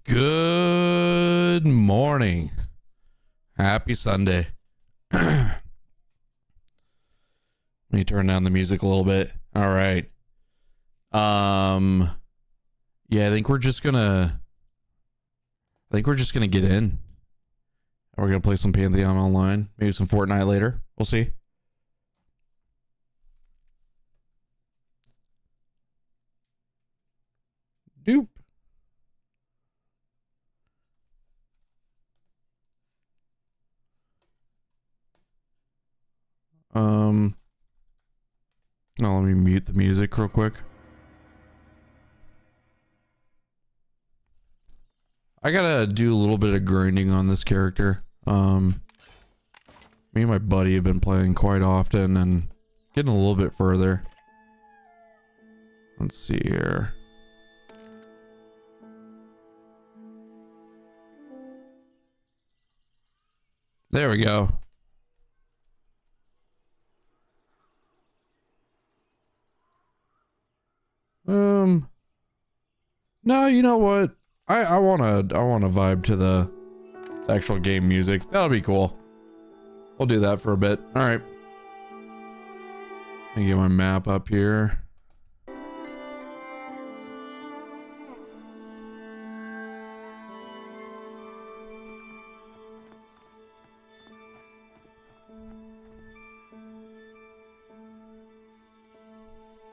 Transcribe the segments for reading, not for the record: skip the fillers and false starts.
Good morning. Happy Sunday. Let me turn down the music a little bit. All right. Yeah, I think we're just gonna get in. And we're gonna play some Pantheon online. Maybe some Fortnite later. We'll see. Doop. No, let me mute the music real quick. I gotta do a little bit of grinding on this character. Me and my buddy have been playing quite often and getting a little bit further. Let's see here. There we go. No, you know what? I wanna vibe to the actual game music. That'll be cool. We'll do that for a bit. All right. Let me get my map up here.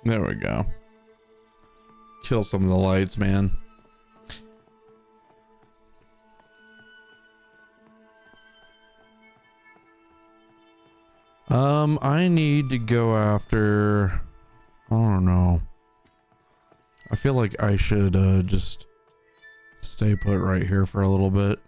There we go. Kill some of the lights, man. I need to go after, I don't know. I feel like I should just stay put right here for a little bit.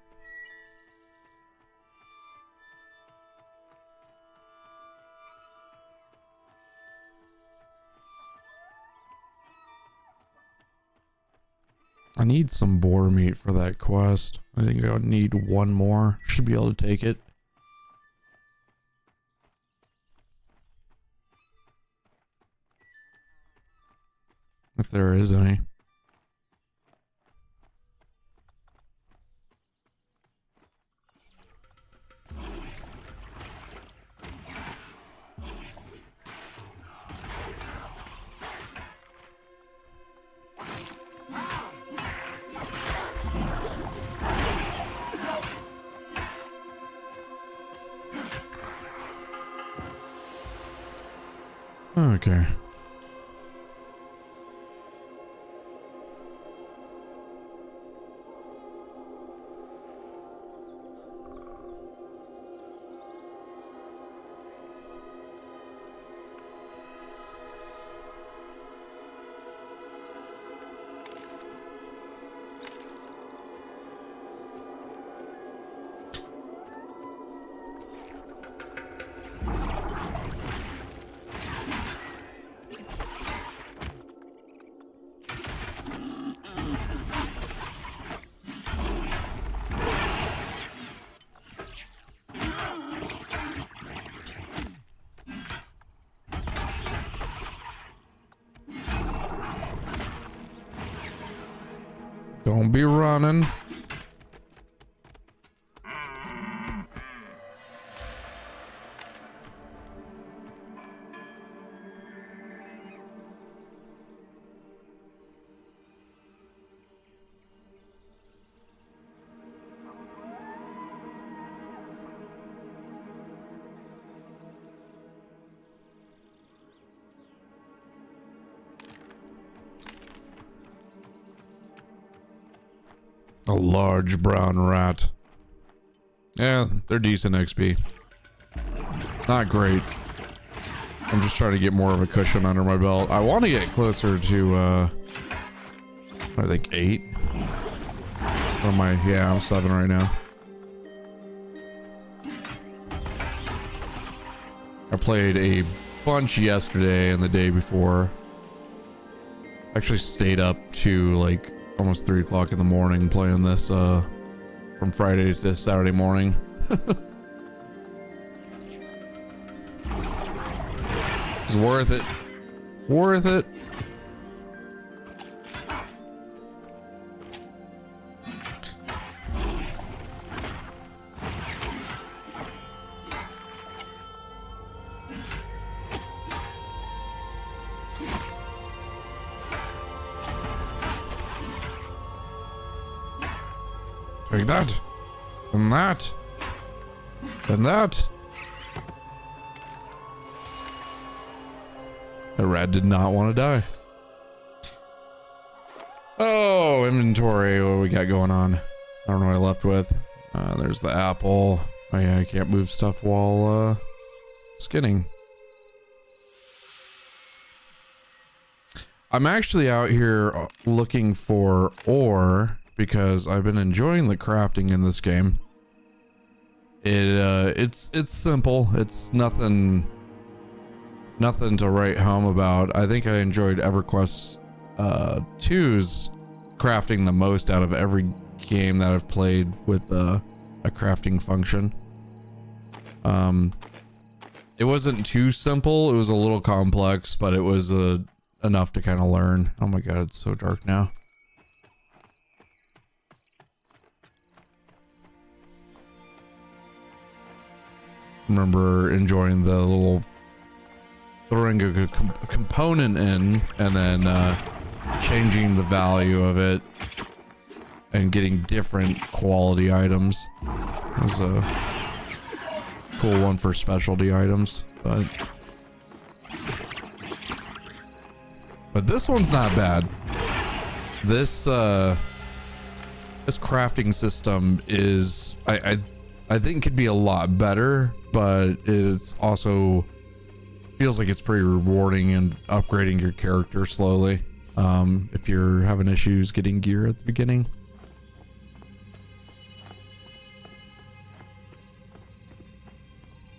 I need some boar meat for that quest. I think I would need one more. Should be able to take it. If there is any. Okay. Don't be running. A large brown rat. Yeah, they're decent XP. Not great. I'm just trying to get more of a cushion under my belt. I want to get closer to, I think 8. What am I? Yeah, I'm 7 right now. I played a bunch yesterday and the day before. Actually stayed up to like almost 3 o'clock in the morning playing this from Friday to Saturday morning. It's worth it. Worth it. Like that. And that. And that. The rat did not want to die. Oh, inventory. What we got going on? I don't know what I left with. There's the apple. Oh yeah, I can't move stuff while skinning. I'm actually out here looking for ore because I've been enjoying the crafting in this game. It's simple. It's nothing to write home about. I think I enjoyed EverQuest 2's crafting the most out of every game that I've played with a crafting function. It wasn't too simple. It was a little complex, but it was enough to kind of learn. Oh my god, it's so dark now. Remember enjoying the little throwing a component in and then changing the value of it and getting different quality items. That was a cool one for specialty items, but this one's not bad. This crafting system is I think could be a lot better, but it's also feels like it's pretty rewarding and upgrading your character slowly. If you're having issues getting gear at the beginning.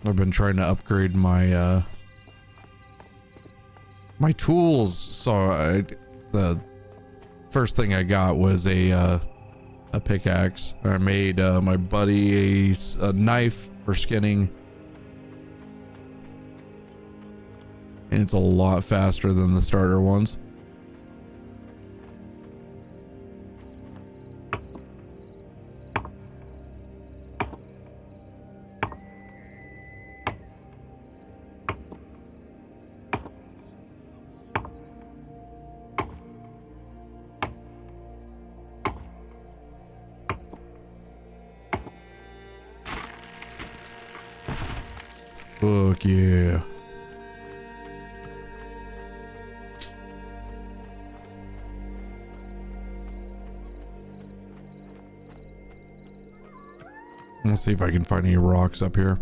I've been trying to upgrade my my tools. So the first thing I got was a pickaxe. I made my buddy a knife for skinning. And it's a lot faster than the starter ones. Fuck yeah. Let's see if I can find any rocks up here.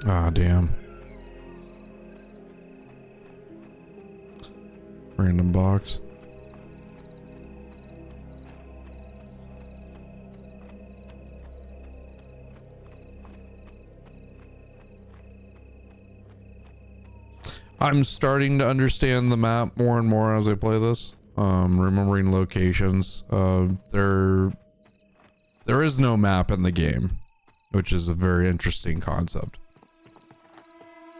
Ah, damn. Random box. I'm starting to understand the map more and more as I play this. Remembering locations. There is no map in the game, which is a very interesting concept.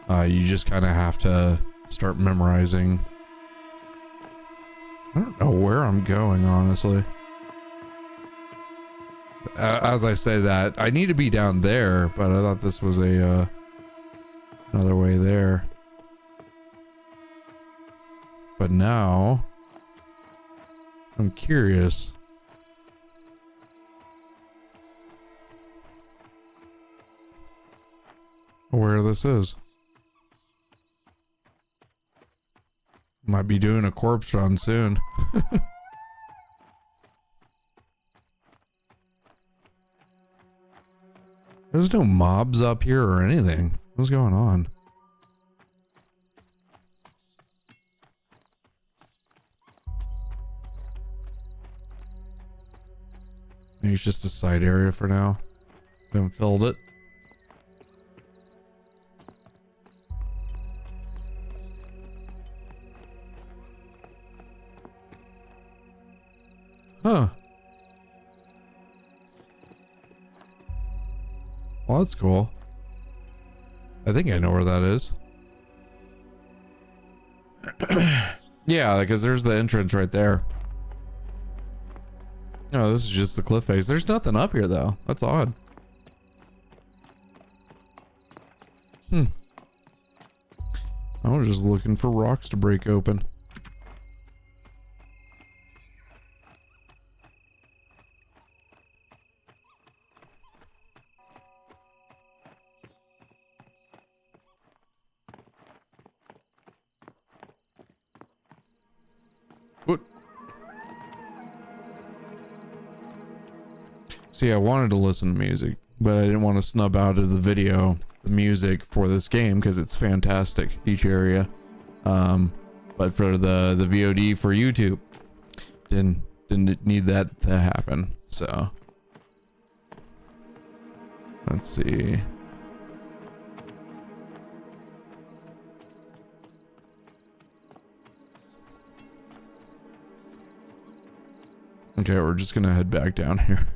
You just kind of have to start memorizing. I don't know where I'm going, honestly. As I say that, I need to be down there, but I thought this was a another way there. But now I'm curious. Where this is. Might be doing a corpse run soon. There's no mobs up here or anything. What's going on? Maybe it's just a side area for now. Haven't filled it. Huh. Well, that's cool. I think I know where that is. Yeah, because there's the entrance right there. No, this is just the cliff face. There's nothing up here, though. That's odd. I was just looking for rocks to break open. See, I wanted to listen to music, but I didn't want to snub out of the video the music for this game because it's fantastic, each area. But for the VOD for YouTube, didn't need that to happen. So let's see. Okay, we're just gonna head back down here.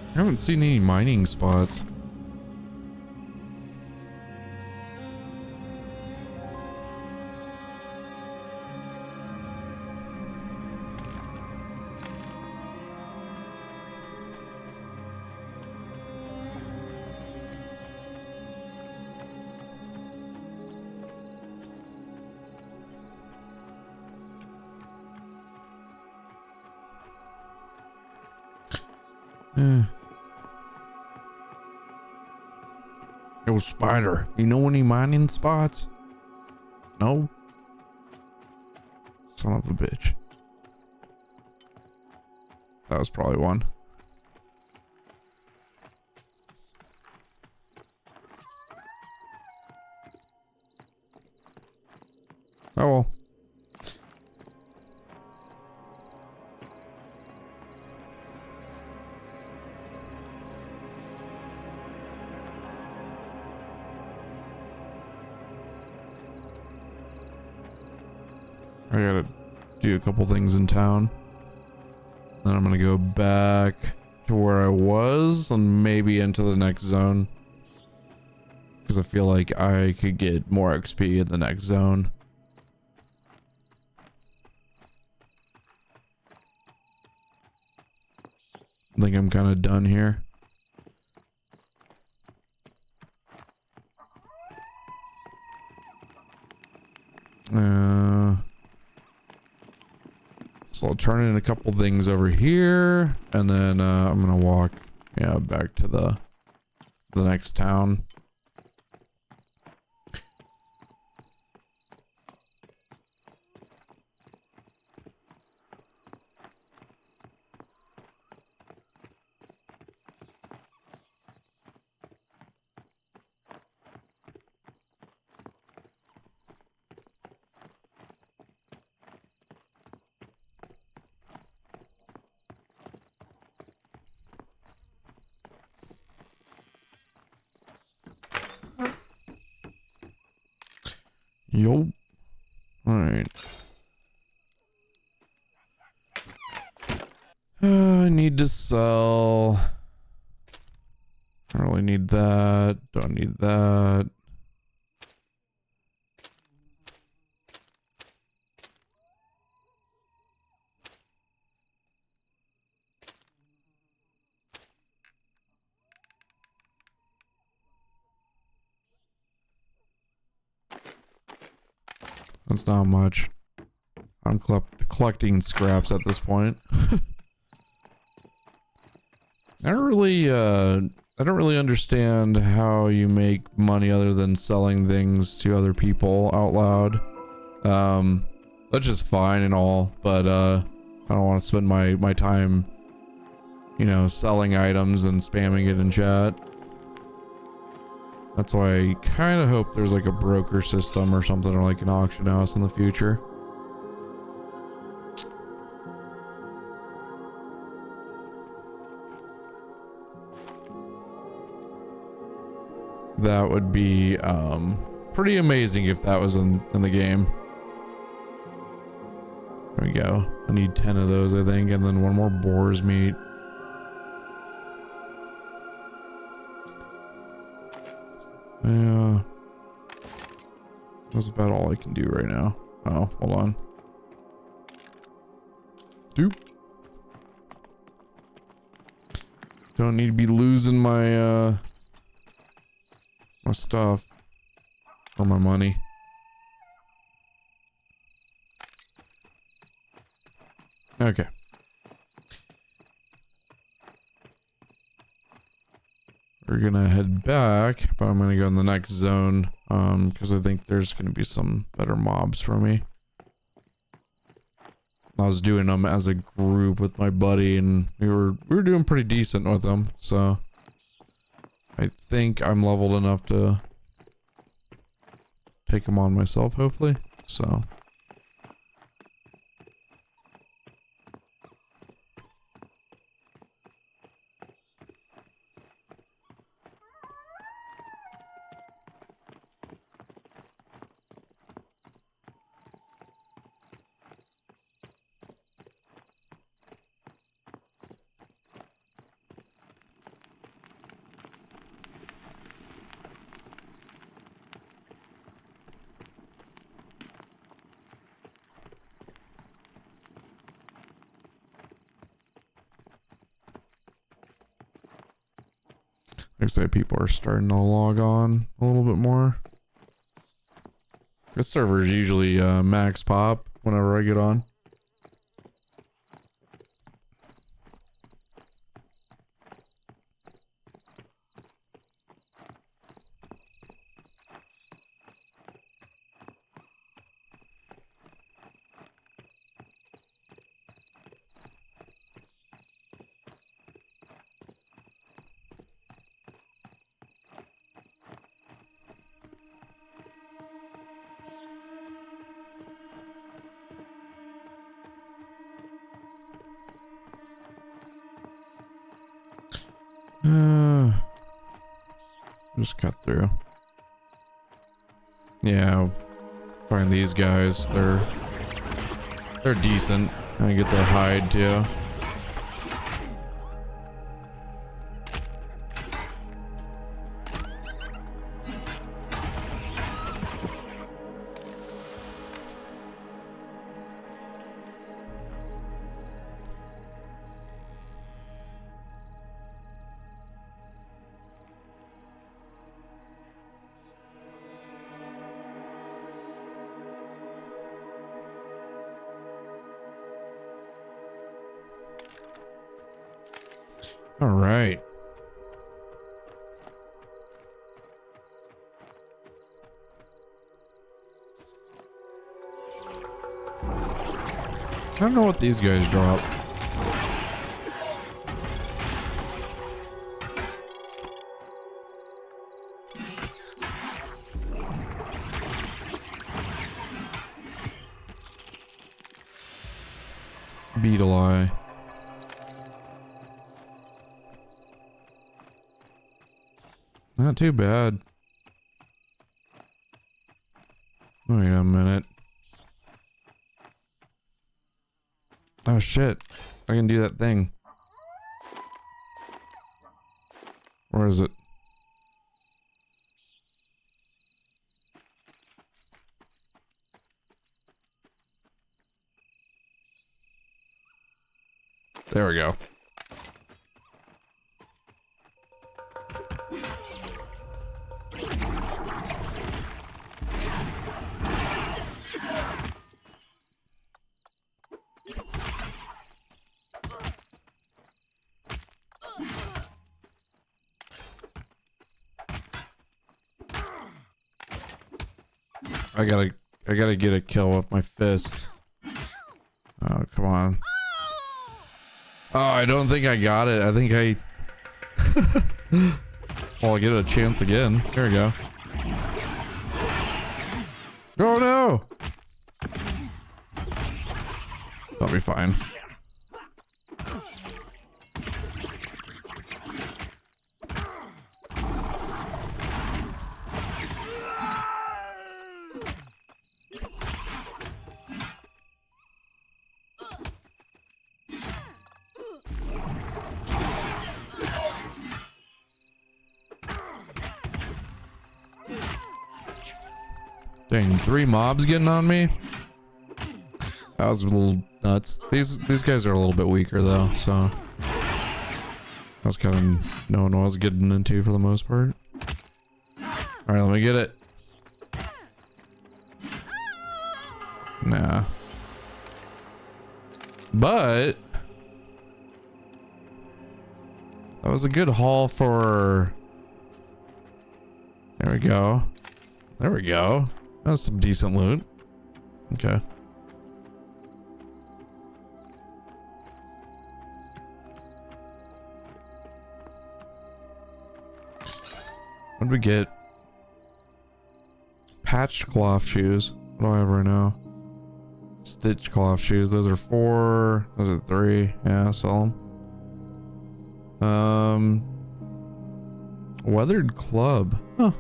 I haven't seen any mining spots. Yo, Spider, you know any mining spots? No? Son of a bitch. That was probably one. Oh well. I gotta do a couple things in town. Then I'm gonna go back to where I was and maybe into the next zone. Because I feel like I could get more XP in the next zone. I think I'm kind of done here. So I'll turn in a couple things over here, and then I'm gonna walk, yeah, back to the next town. Yup. Alright. I need to sell. I don't really need that. Don't need that. That's not much. I'm collecting scraps at this point. I don't really understand how you make money other than selling things to other people out loud. That's just fine and all, but I don't want to spend my time, you know, selling items and spamming it in chat. That's why I kind of hope there's like a broker system or something, or like an auction house in the future. That would be pretty amazing if that was in the game. There we go. I need 10 of those, I think, and then one more boar's meat. Yeah. That's about all I can do right now. Oh, hold on. Doop. Don't need to be losing my my stuff or my money. Okay. We're gonna head back, but I'm gonna go in the next zone, because I think there's gonna be some better mobs for me. I was doing them as a group with my buddy, and we were doing pretty decent with them, so I think I'm leveled enough to take them on myself, hopefully. So looks like people are starting to log on a little bit more. This server is usually max pop whenever I get on. Just cut through. Yeah, find these guys. They're decent. I get their hide too. All right. I don't know what these guys drop. Beetle eye. Not too bad. Wait a minute. Oh shit. I can do that thing. Where is it? There we go. I gotta get a kill with my fist. Oh, come on. Oh, I don't think I got it. I think well, I'll get a chance again. There we go. Oh no! That'll be fine. Dang, 3 mobs getting on me? That was a little nuts. These guys are a little bit weaker though, so I was kind of knowing what I was getting into for the most part. Alright, let me get it. Nah. But that was a good haul for... There we go. There we go. That's some decent loot. Okay. What did we get? Patched cloth shoes. What do I have right now? Stitched cloth shoes. Those are 4. Those are 3. Yeah, sell them. Weathered club. Huh.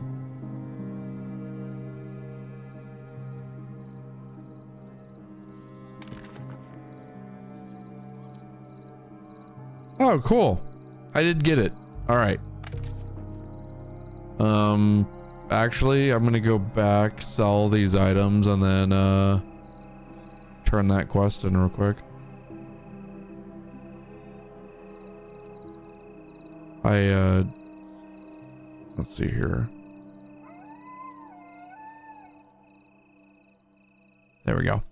Oh, cool. I did get it. All right. Actually, I'm gonna go back, sell these items, and then turn that quest in real quick. Let's see here. There we go.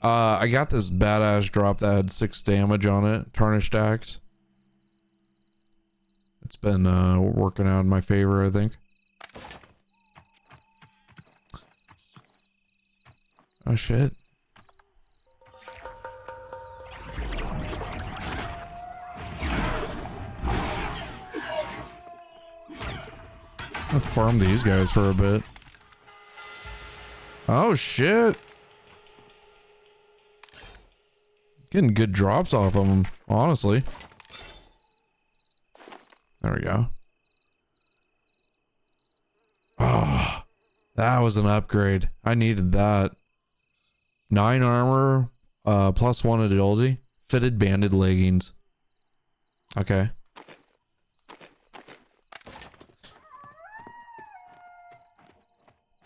I got this badass drop that had 6 damage on it. Tarnished axe. It's been working out in my favor, I think. Oh shit. I'll farm these guys for a bit. Oh shit. Getting good drops off of them, honestly. There we go. Oh, that was an upgrade. I needed that. 9 armor, +1 agility, fitted banded leggings. Okay.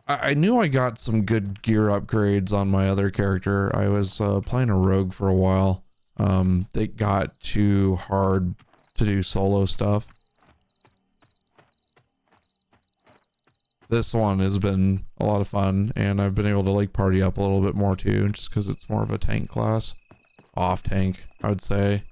I knew I got some good gear upgrades on my other character. I was playing a rogue for a while. It got too hard to do solo stuff. This one has been a lot of fun, and I've been able to like party up a little bit more too, just because it's more of a tank class. Off tank, I would say.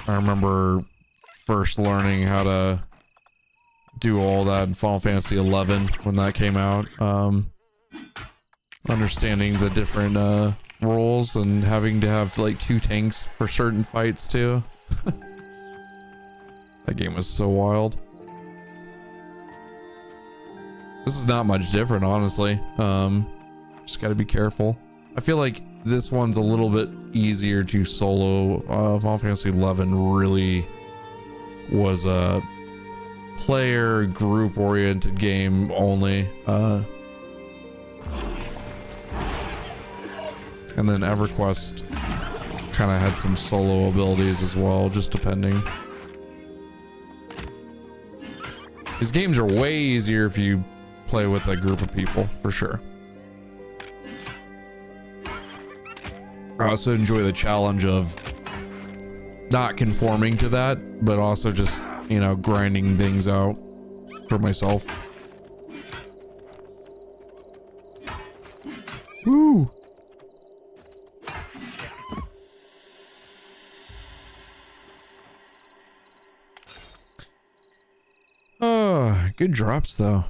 I remember first learning how to do all that in Final Fantasy 11 when that came out. Understanding the different roles and having to have like 2 tanks for certain fights too. That game was so wild. This is not much different, honestly. Just gotta be careful. I feel like this one's a little bit easier to solo. Final Fantasy 11 really was a player group oriented game only. And then EverQuest kind of had some solo abilities as well, just depending. These games are way easier if you play with a group of people, for sure. I also enjoy the challenge of not conforming to that, but also just, you know, grinding things out for myself. Woo! Oh, good drops though.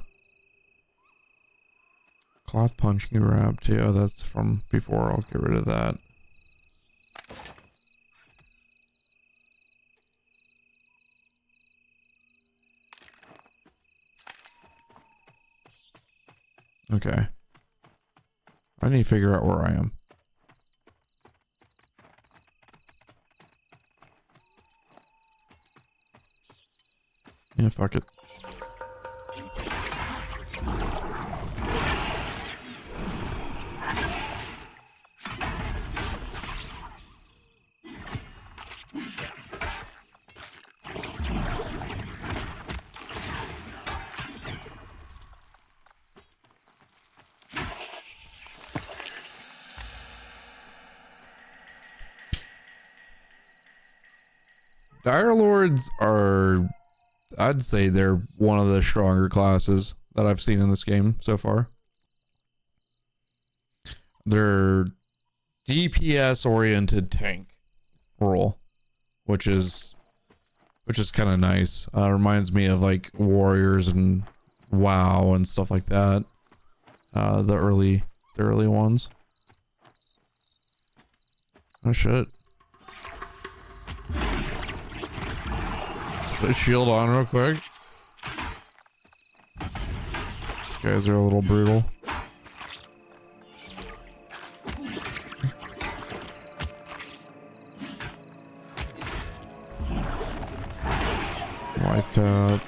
Cloth punching wrap too. Oh, that's from before. I'll get rid of that. Okay. I need to figure out where I am. Yeah, fuck it. Dire Lords are, I'd say they're one of the stronger classes that I've seen in this game so far. They're DPS oriented tank role, which is kind of nice. Reminds me of like warriors and WoW and stuff like that. The early ones. Oh shit. Let's put a shield on real quick. These guys are a little brutal. Wiped out.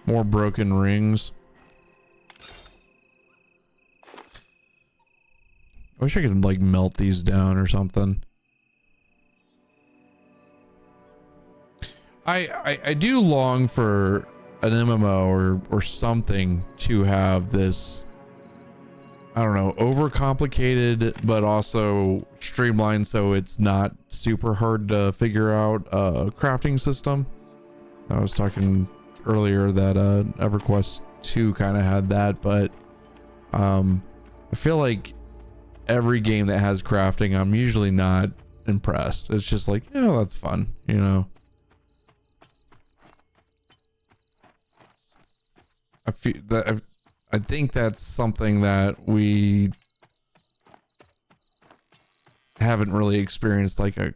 More broken rings. I wish I could like melt these down or something. I do long for an MMO or something to have this, I don't know, overcomplicated but also streamlined so it's not super hard to figure out a crafting system. I was talking earlier that EverQuest 2 kind of had that, but I feel like every game that has crafting, I'm usually not impressed. It's just like, yeah, that's fun, you know. I think that's something that we haven't really experienced, like a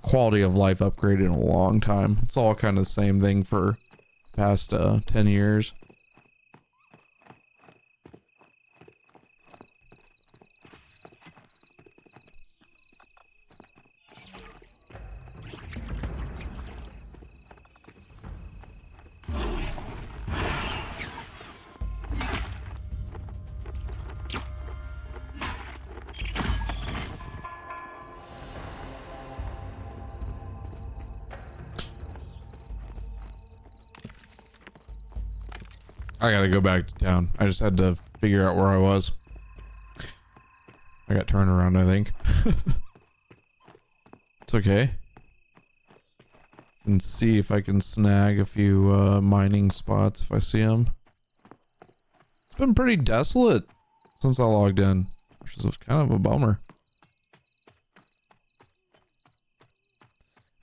quality of life upgrade in a long time. It's all kind of the same thing for past 10 years. I gotta go back to town. I just had to figure out where I was. I got turned around, I think. It's okay. And see if I can snag a few mining spots if I see them. It's been pretty desolate since I logged in, which is kind of a bummer.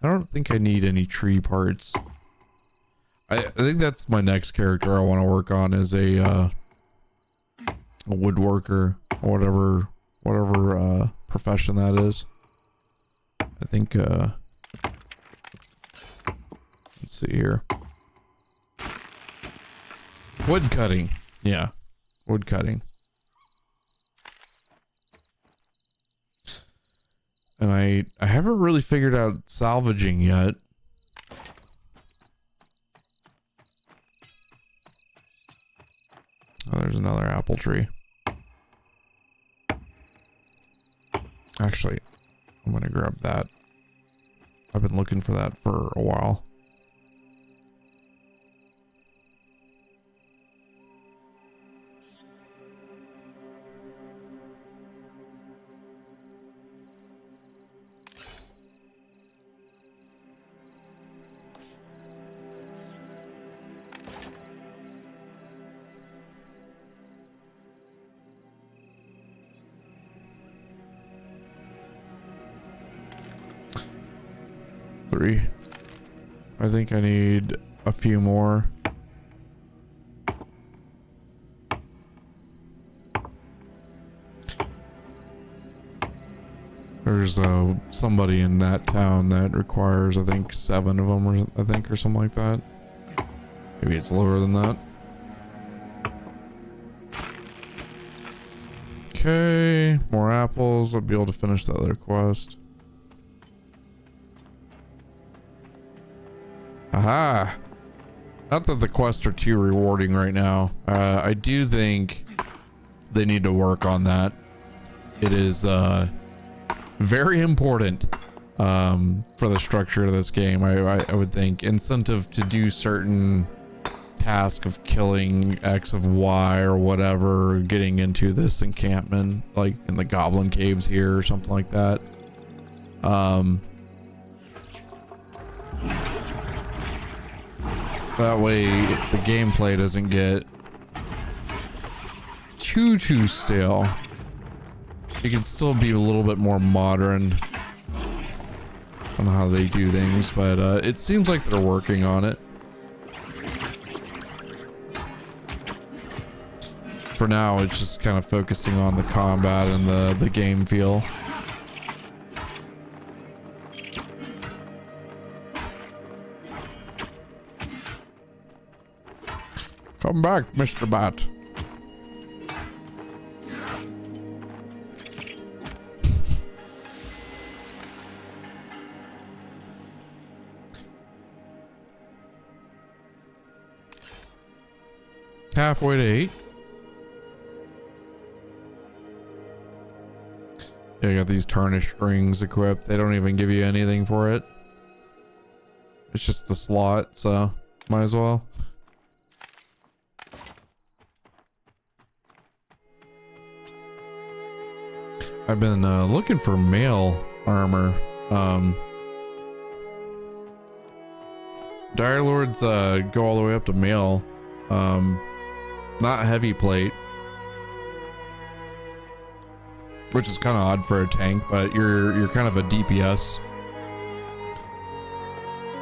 I don't think I need any tree parts. I think that's my next character I want to work on, is a woodworker, or whatever profession that is. I think let's see here. Wood cutting. Yeah. Wood cutting. And I haven't really figured out salvaging yet. Oh, there's another apple tree. Actually, I'm gonna grab that. I've been looking for that for a while. Three. I think I need a few more. There's somebody in that town that requires, I think, 7 of them, or something like that. Maybe it's lower than that. Okay, more apples. I'll be able to finish the other quest. Aha! Not that the quests are too rewarding right now. I do think they need to work on that. It is very important for the structure of this game. I would think incentive to do certain task of killing X of Y or whatever, getting into this encampment like in the goblin caves here or something like that. That way the gameplay doesn't get too stale. It can still be a little bit more modern on how they do things, but it seems like they're working on it. For now, it's just kind of focusing on the combat and the game feel. Come back, Mr. Bat. Halfway to 8. Yeah, I got these tarnished rings equipped. They don't even give you anything for it. It's just a slot, so might as well. I've been looking for mail armor. Dire Lords go all the way up to mail. Not heavy plate, which is kind of odd for a tank, but you're kind of a DPS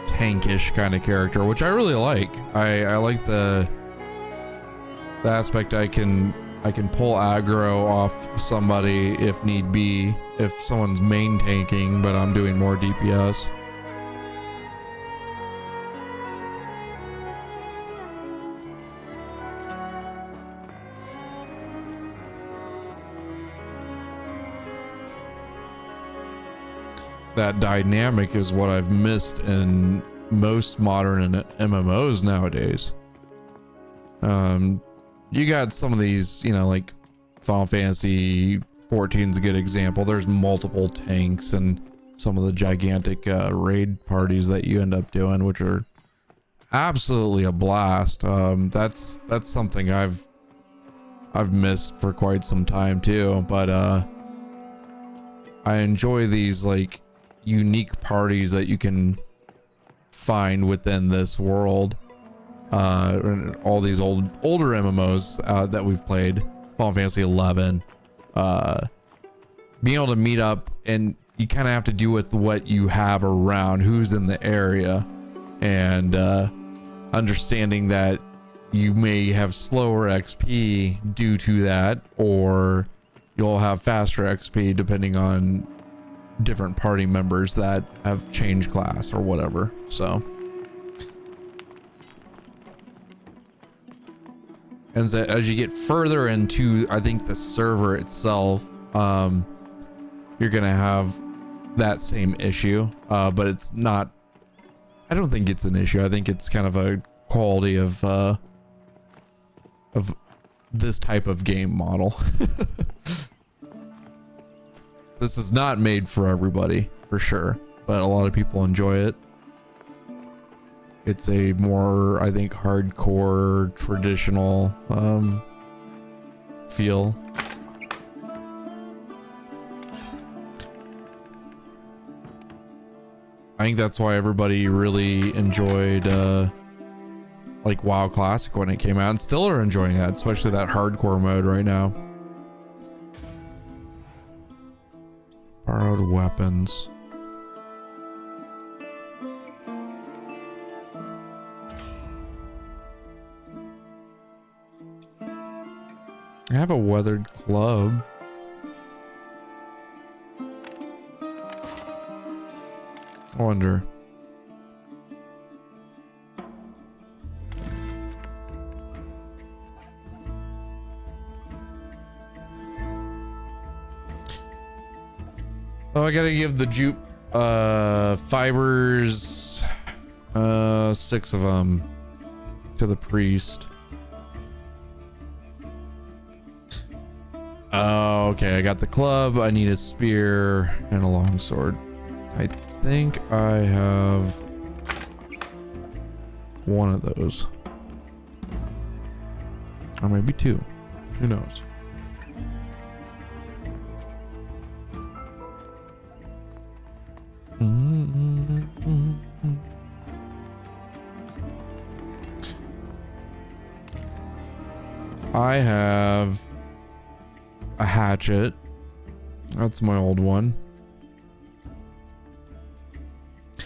tankish kind of character, which I really like. I like the aspect I can pull aggro off somebody if need be, if someone's main tanking but I'm doing more DPS. That dynamic is what I've missed in most modern MMOs nowadays. You got some of these, you know, like Final Fantasy 14 is a good example. There's multiple tanks and some of the gigantic raid parties that you end up doing, which are absolutely a blast. That's something I've missed for quite some time too. But I enjoy these like unique parties that you can find within this world. All these older MMOs that we've played, Final Fantasy 11, being able to meet up, and you kind of have to do with what you have around, who's in the area, and understanding that you may have slower XP due to that, or you'll have faster XP depending on different party members that have changed class or whatever. So, and as you get further into, I think, the server itself, you're gonna have that same issue, but it's not, I don't think it's an issue. I think it's kind of a quality of this type of game model. This is not made for everybody, for sure, but a lot of people enjoy it. It's a more, I think, hardcore, traditional feel. I think that's why everybody really enjoyed like WoW Classic when it came out, and still are enjoying that, especially that hardcore mode right now. Borrowed weapons. I have a weathered club. I wonder. Oh, I gotta give the jupe fibers, 6 of them to the priest. Oh, okay. I got the club. I need a spear and a longsword. I think I have one of those. Or maybe two. Who knows? I have a hatchet. That's my old one. I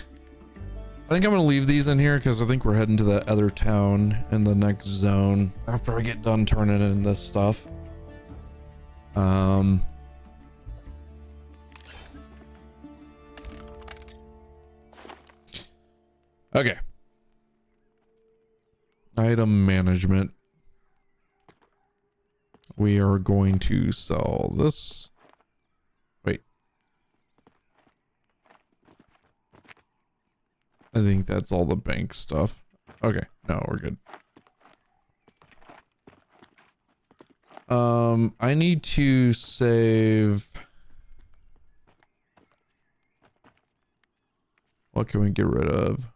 think I'm gonna leave these in here because I think we're heading to that other town in the next zone after I get done turning in this stuff. Okay. Item management. We are going to sell this. Wait. I think that's all the bank stuff. Okay. No, we're good. I need to save. What can we get rid of?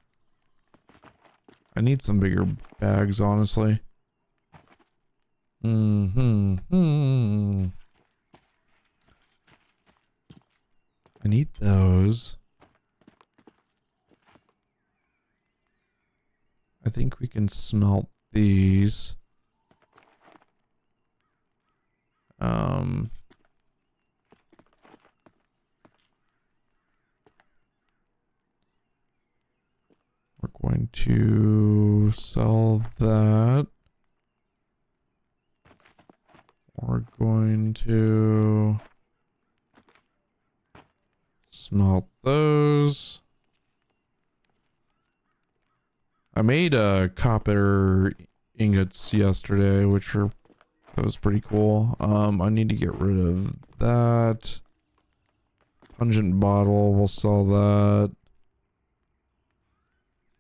I need some bigger bags, honestly. I need those. I think we can smelt these. We're going to sell that. We're going to smelt those. I made copper ingots yesterday, that was pretty cool. I need to get rid of that. Pungent bottle, we'll sell that.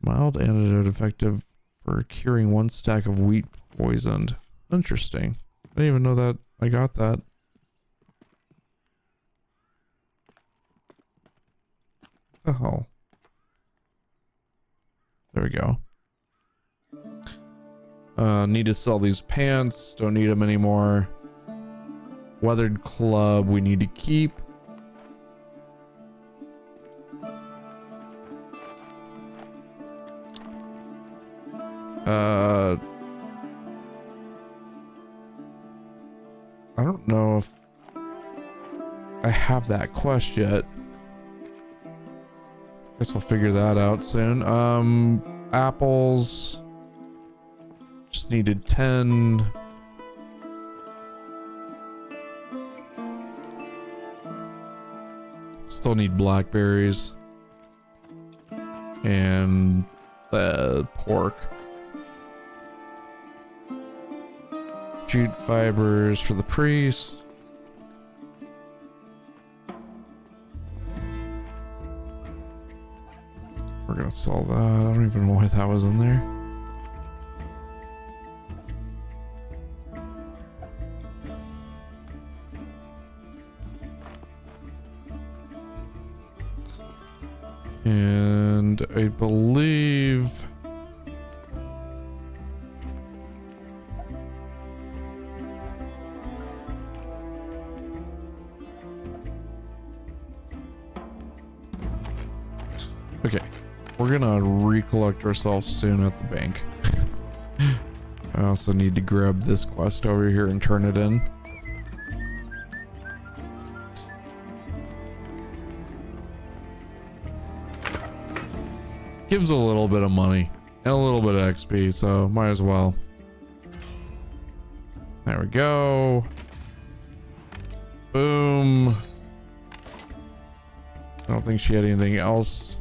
Mild antidote effective for curing 1 stack of wheat poisoned. Interesting. I didn't even know that I got that. What the hell? There we go. Need to sell these pants. Don't need them anymore. Weathered club we need to keep. I don't know if I have that quest yet. Guess we'll figure that out soon. Apples. Just needed 10. Still need blackberries. And pork. Jute fibers for the priest. We're gonna sell that. I don't even know why that was in there. And I believe okay, we're gonna recollect ourselves soon at the bank. I also need to grab this quest over here and turn it in. Gives a little bit of money and a little bit of XP, so might as well. There we go. Boom. I don't think she had anything else.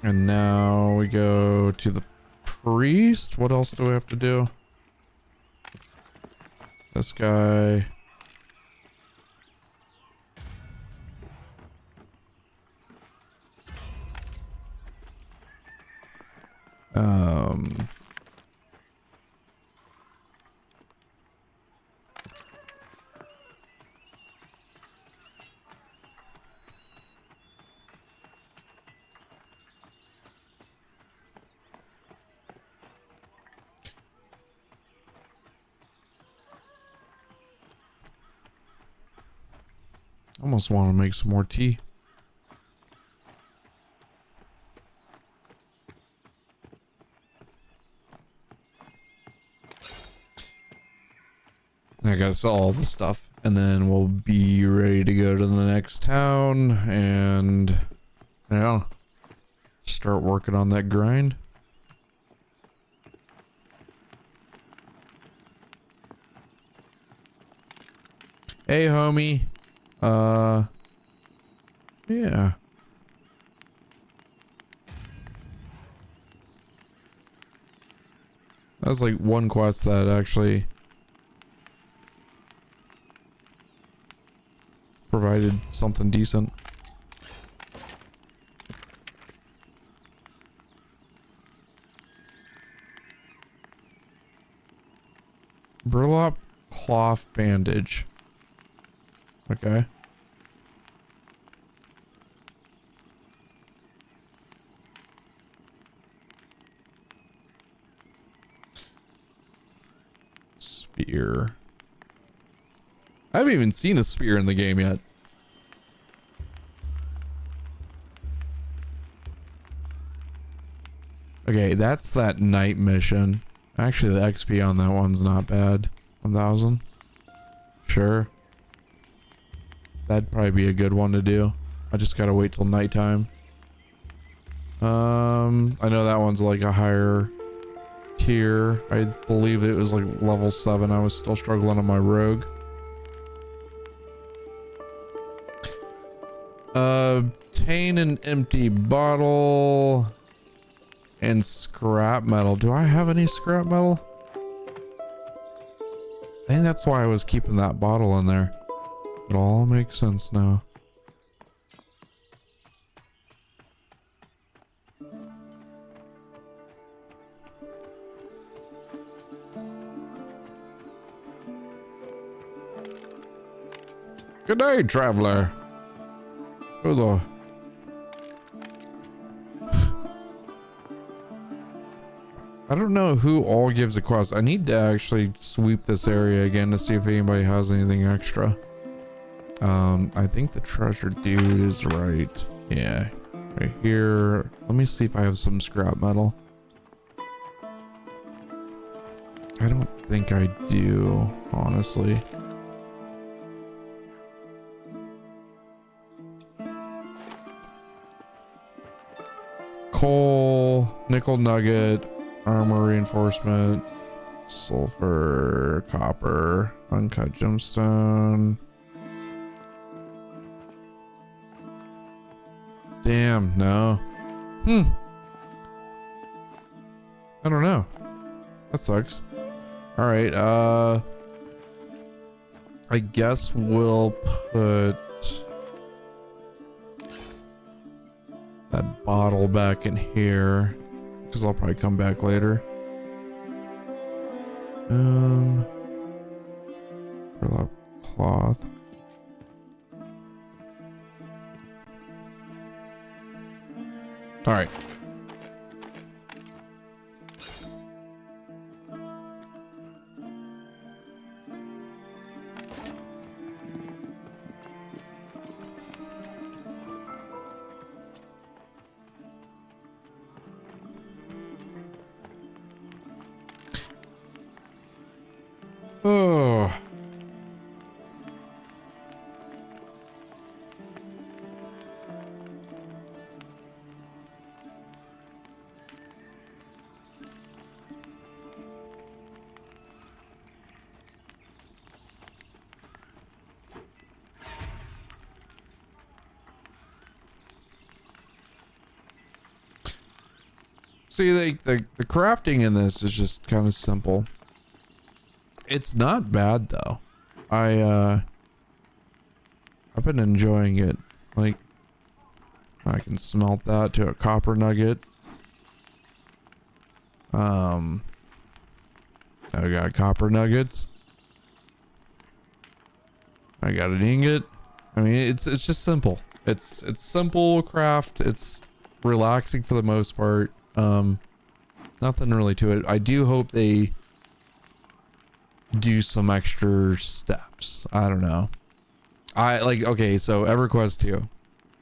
And now we go to the priest. What else do we have to do? This guy. Almost want to make some more tea. I gotta sell all the stuff, and then we'll be ready to go to the next town and yeah, start working on that grind. Hey, homie. Yeah. That's like one quest that actually provided something decent. Burlap cloth bandage. Okay. Spear. I haven't even seen a spear in the game yet. Okay, that's that night mission. Actually, the XP on that one's not bad. 1,000. Sure. That'd probably be a good one to do. I just gotta wait till nighttime. I know that one's like a higher tier. I believe it was like level 7. I was still struggling on my rogue. Obtain an empty bottle and scrap metal. Do I have any scrap metal? I think that's why I was keeping that bottle in there. It all makes sense now. Good day, traveler. Hello. I don't know who all gives a quest. I need to actually sweep this area again to see if anybody has anything extra. I think the treasure dude is right. Yeah, right here. Let me see if I have some scrap metal. I don't think I do, honestly. Coal, nickel nugget, armor reinforcement, sulfur, copper, uncut gemstone. Damn, no. I don't know. That sucks. Alright, I guess we'll put that bottle back in here, because I'll probably come back later. Burlap cloth. All right. Oh. See, the crafting in this is just kind of simple. It's not bad though. I've been enjoying it. Like, I can smelt that to a copper nugget. I got copper nuggets. I got an ingot. I mean, it's just simple. It's simple craft. It's relaxing for the most part. Nothing really to it. I do hope they do some extra steps. I don't know. Okay, so EverQuest 2.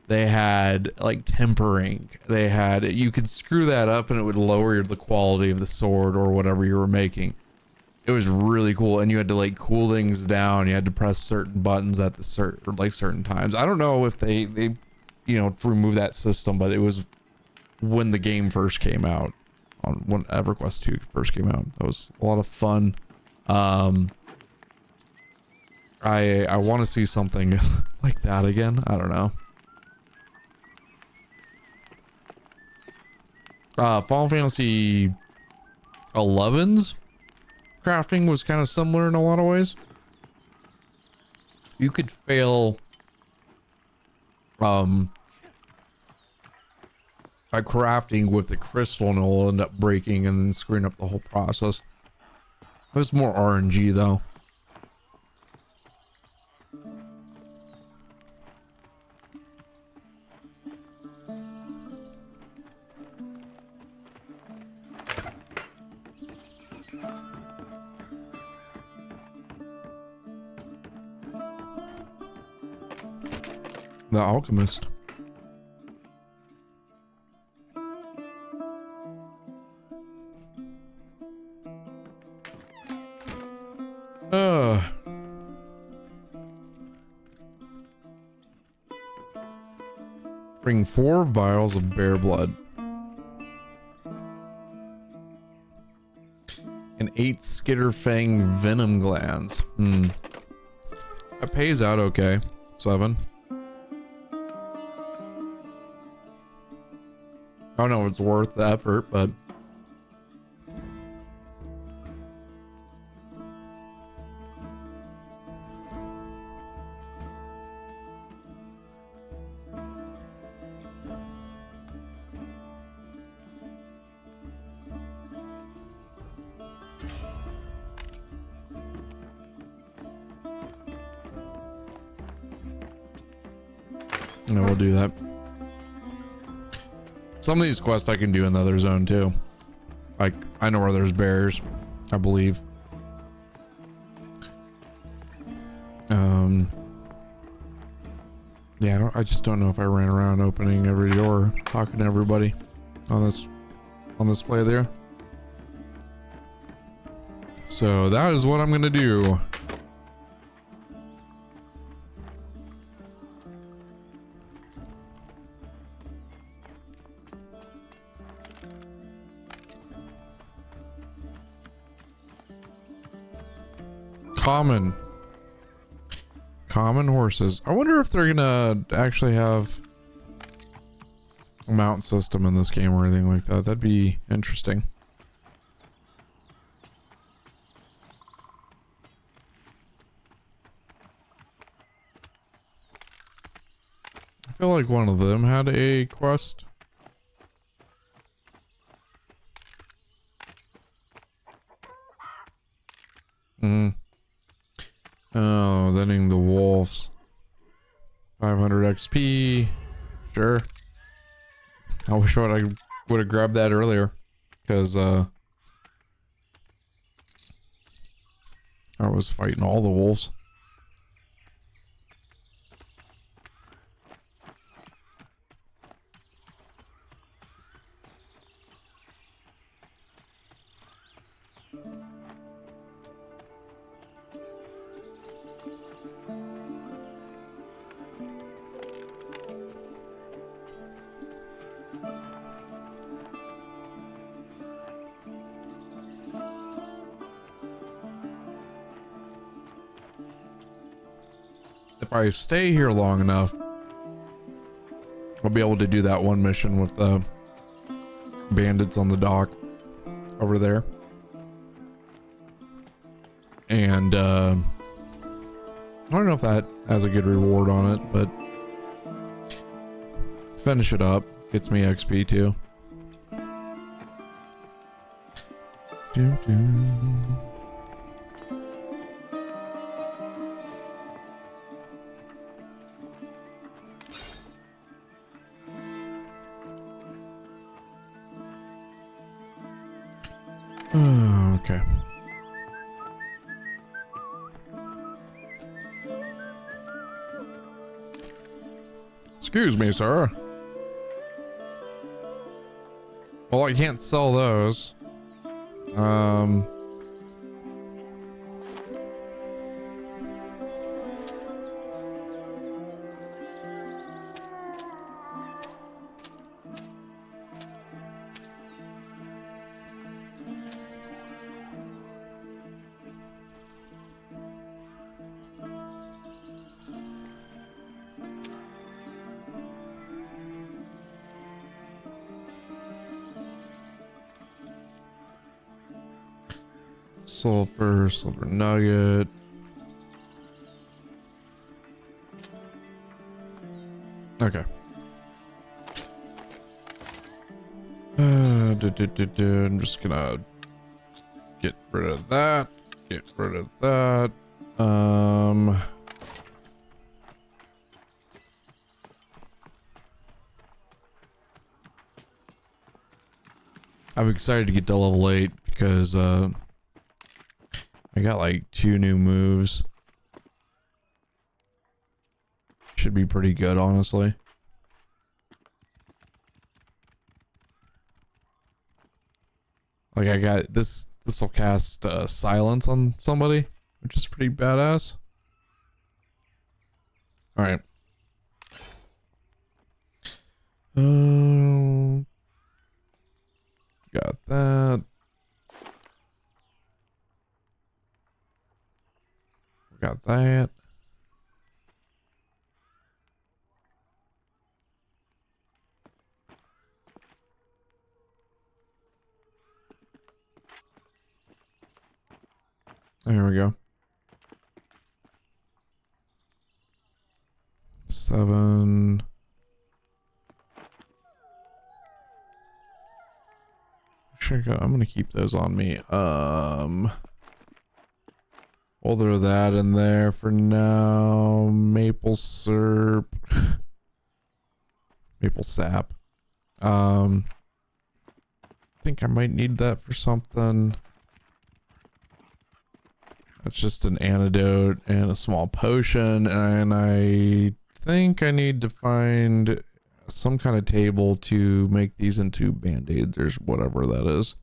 They had like tempering. You could screw that up and it would lower the quality of the sword or whatever you were making. It was really cool, and you had to like cool things down. You had to press certain buttons at the certain times. I don't know if they remove that system, but it was when the game first came out, when EverQuest 2 first came out. That was a lot of fun. I want to see something like that again. I don't know. Final Fantasy 11's crafting was kind of similar in a lot of ways. You could fail by crafting with the crystal and it'll end up breaking and then screwing up the whole process. It was more RNG though. The Alchemist. Bring 4 vials of bear blood. And 8 skitterfang venom glands. That pays out okay. 7. I don't know if it's worth the effort, but no, we'll do that. Some of these quests I can do in the other zone too. Like, I know where there's bears, I believe. Yeah, I just don't know if I ran around opening every door, talking to everybody on this play there. So that is what I'm gonna do. Common horses. I wonder if they're gonna actually have a mount system in this game or anything like that. That'd be interesting. I feel like one of them had a quest. Oh, thenning the wolves. 500 XP. Sure. I wish I would have grabbed that earlier. Because, I was fighting all the wolves. If I stay here long enough, I'll be able to do that one mission with the bandits on the dock over there. And I don't know if that has a good reward on it, but finish it up. Gets me XP too. Okay. Excuse me, sir. Well, I can't sell those. Sulfur, silver nugget. Okay. I'm just gonna get rid of that. Get rid of that. I'm excited to get to level 8 because I got like 2 new moves. Should be pretty good, honestly. Like I got this will cast silence on somebody, which is pretty badass. All right. Got that. Got that. There we go. 7. I'm gonna keep those on me. We'll throw that in there for now. Maple syrup. Maple sap. I think I might need that for something. That's just an antidote and a small potion, and I think I need to find some kind of table to make these into band-aids or whatever that is.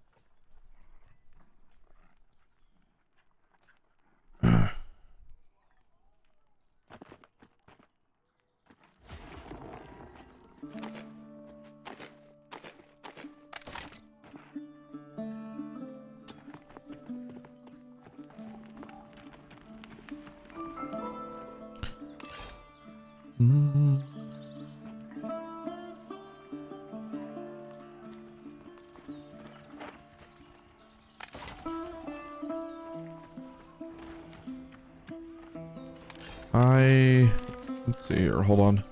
Let's see here, hold on.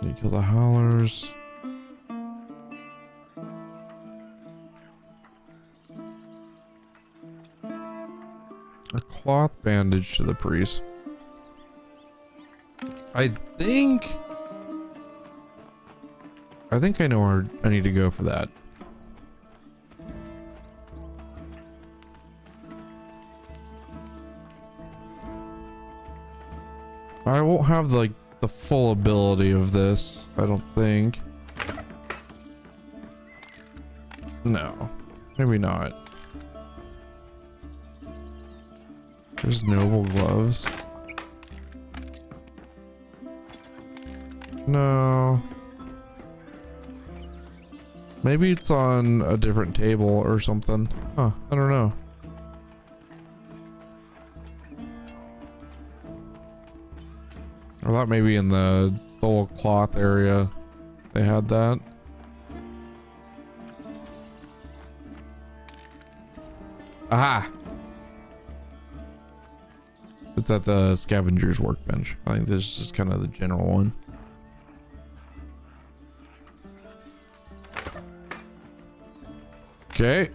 Need to kill the howlers. A cloth bandage to the priest. I think I know where I need to go for that. I won't have like the full ability of this, I don't think. No, maybe not. There's noble gloves. No. Maybe it's on a different table or something. Huh, I don't know. I thought maybe in the little cloth area they had that. Aha! It's at the scavenger's workbench. I think this is kind of the general one. Okay.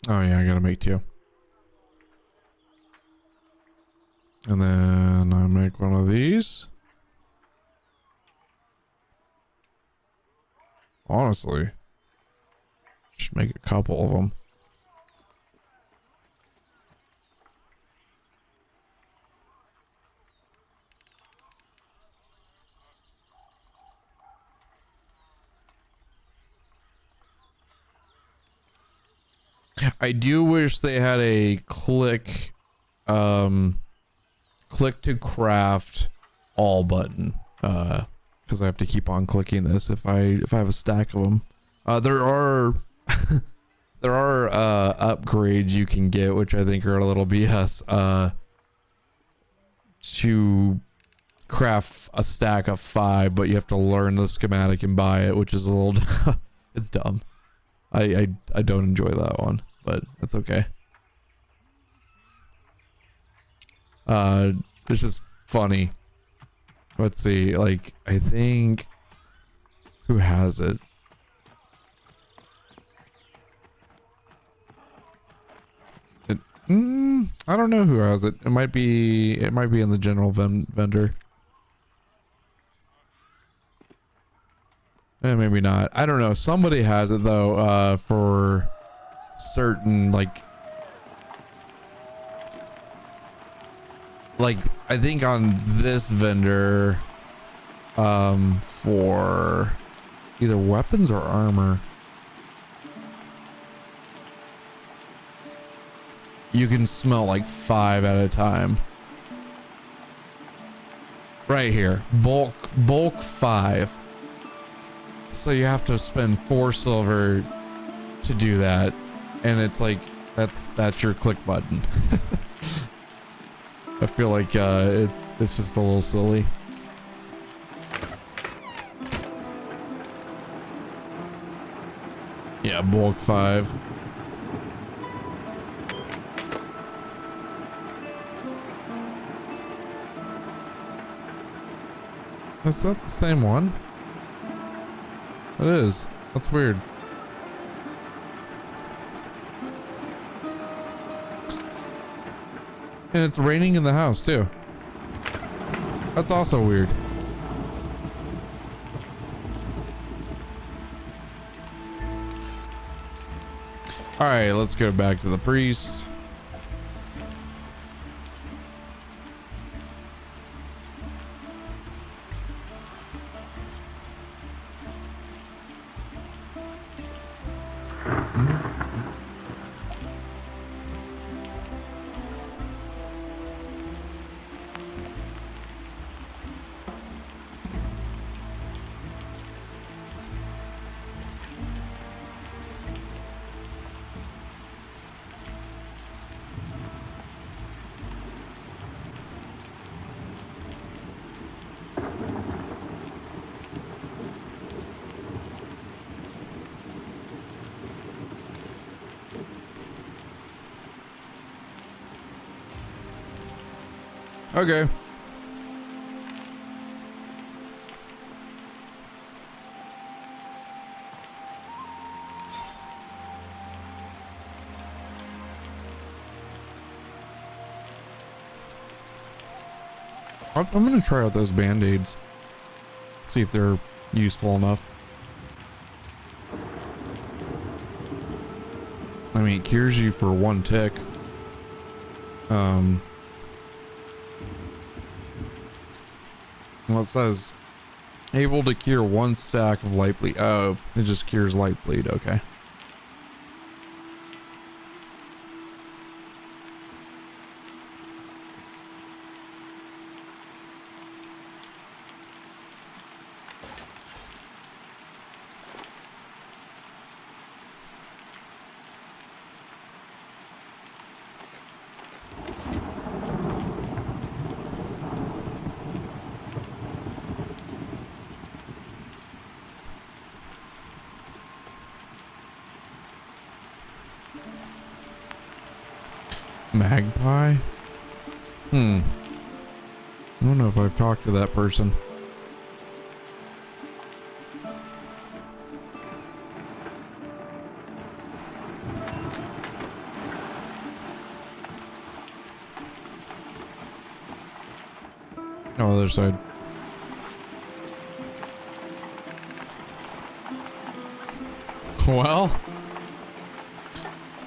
Oh yeah, I gotta make 2. And then I make one of these. Honestly, should make a couple of them. I do wish they had a click to craft all button, because I have to keep on clicking this if I have a stack of them. There are there are upgrades you can get, which I think are a little BS, to craft a stack of 5, but you have to learn the schematic and buy it, which is a little it's dumb. I don't enjoy that one, but that's okay. It's just funny. Let's see, like, I think, who has it? I don't know who has it. It might be in the general vendor. Maybe not. I don't know. Somebody has it though, for certain, like I think on this vendor, for either weapons or armor, you can smelt like 5 at a time. Right here, bulk 5. So you have to spend 4 silver to do that, and it's like that's your click button. I feel like it's just a little silly. Yeah, bulk 5. Is that the same one? It is. That's weird. And it's raining in the house too. That's also weird. All right, let's go back to the priest. Okay. I'm gonna try out those band-aids. See if they're useful enough. I mean, it cures you for 1 tick. Well, it says able to cure 1 stack of light bleed. Oh, it just cures light bleed. Okay. Magpie? I don't know if I've talked to that person. Oh, other side. Well,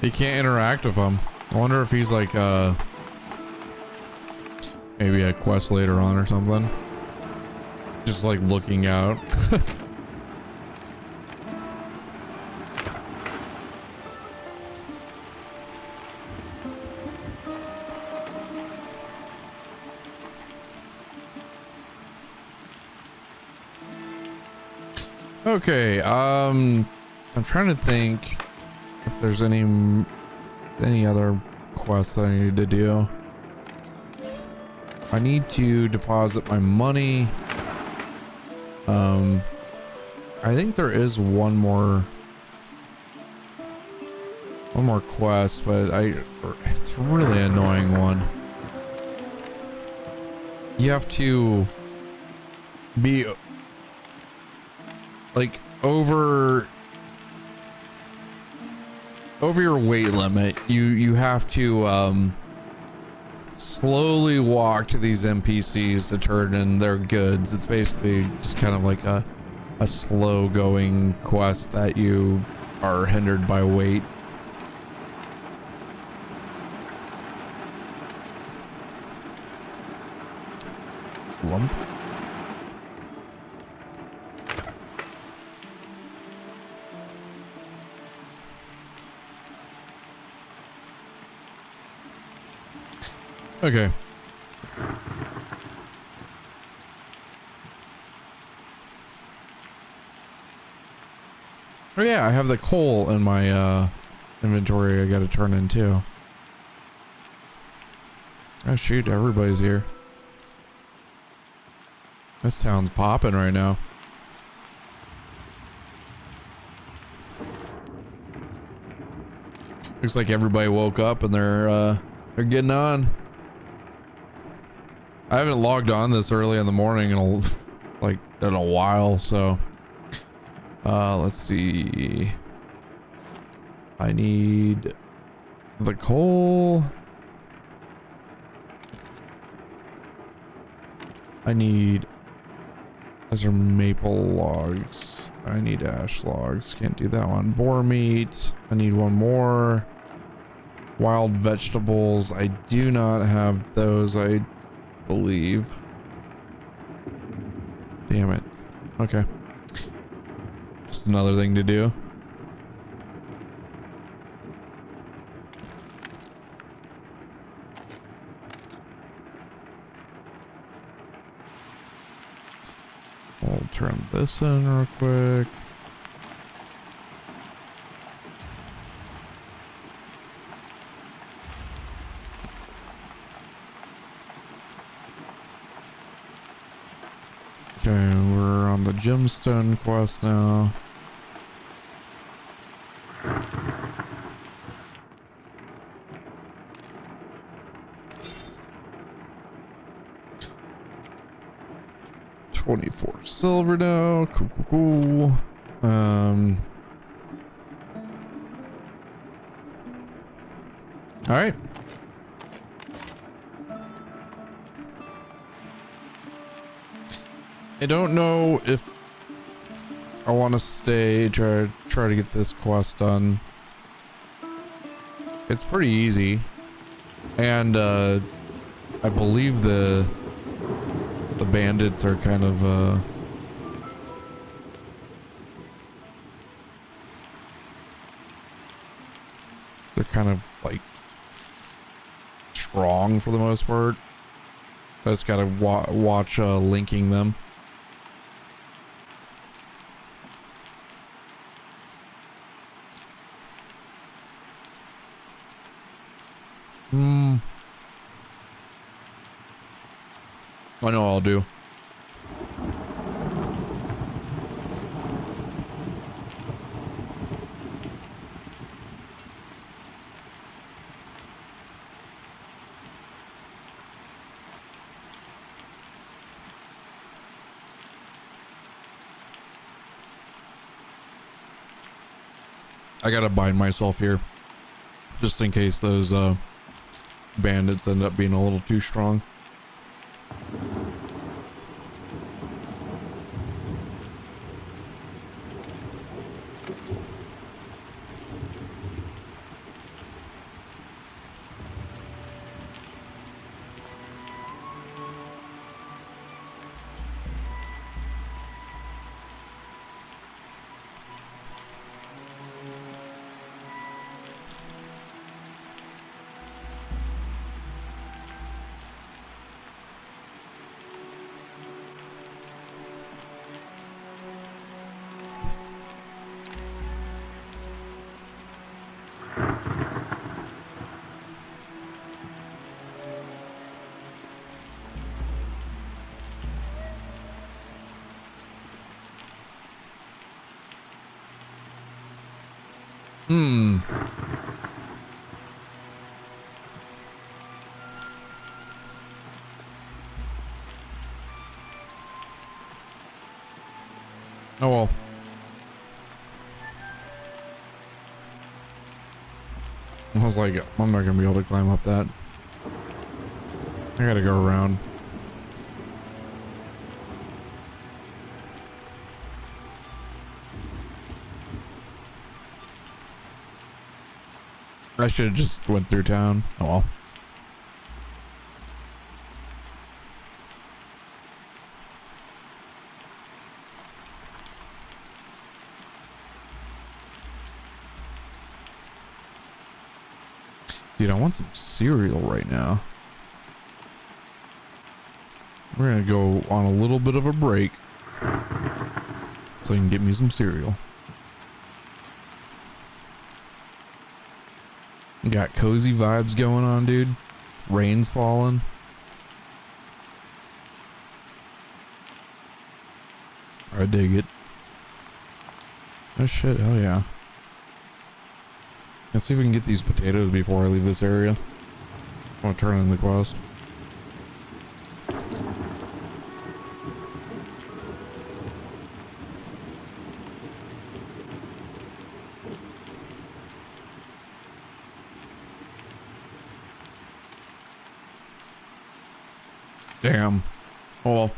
he can't interact with him. I wonder if he's like, maybe a quest later on or something. Just like looking out. Okay, I'm trying to think if there's any other quests that I need to do. I need to deposit my money. I think there is one more quest, but it's a really annoying one. You have to be like over your weight limit. You have to slowly walk to these NPCs to turn in their goods. It's basically just kind of like a slow going quest that you are hindered by weight. Lump. Okay. Oh yeah, I have the coal in my inventory I gotta turn in too. Oh shoot, everybody's here. This town's popping right now. Looks like everybody woke up and they're getting on. I haven't logged on this early in the morning in a while, so let's see. I need the coal. Those are maple logs. I need ash logs. Can't do that one. Boar meat. I need one more. Wild vegetables. I do not have those, I believe. Damn it. Okay. Just another thing to do. I'll turn this in real quick. Okay, we're on the gemstone quest now. $24 silver now. Cool. All right. I don't know if I want to stay, try to get this quest done. It's pretty easy, and I believe the bandits are kind of they're kind of like strong for the most part. I just gotta watch linking them. I know I'll do. I gotta bind myself here, just in case those bandits end up being a little too strong. Hmm. Oh well. I was like, I'm not gonna be able to climb up that. I gotta go around. I should have just went through town. Oh well. Dude, I want some cereal right now. We're gonna go on a little bit of a break so I can get me some cereal. Got cozy vibes going on, dude. Rain's falling. I dig it. Oh shit, hell yeah. Let's see if we can get these potatoes before I leave this area. I want to turn in the quest. Damn. Oh well.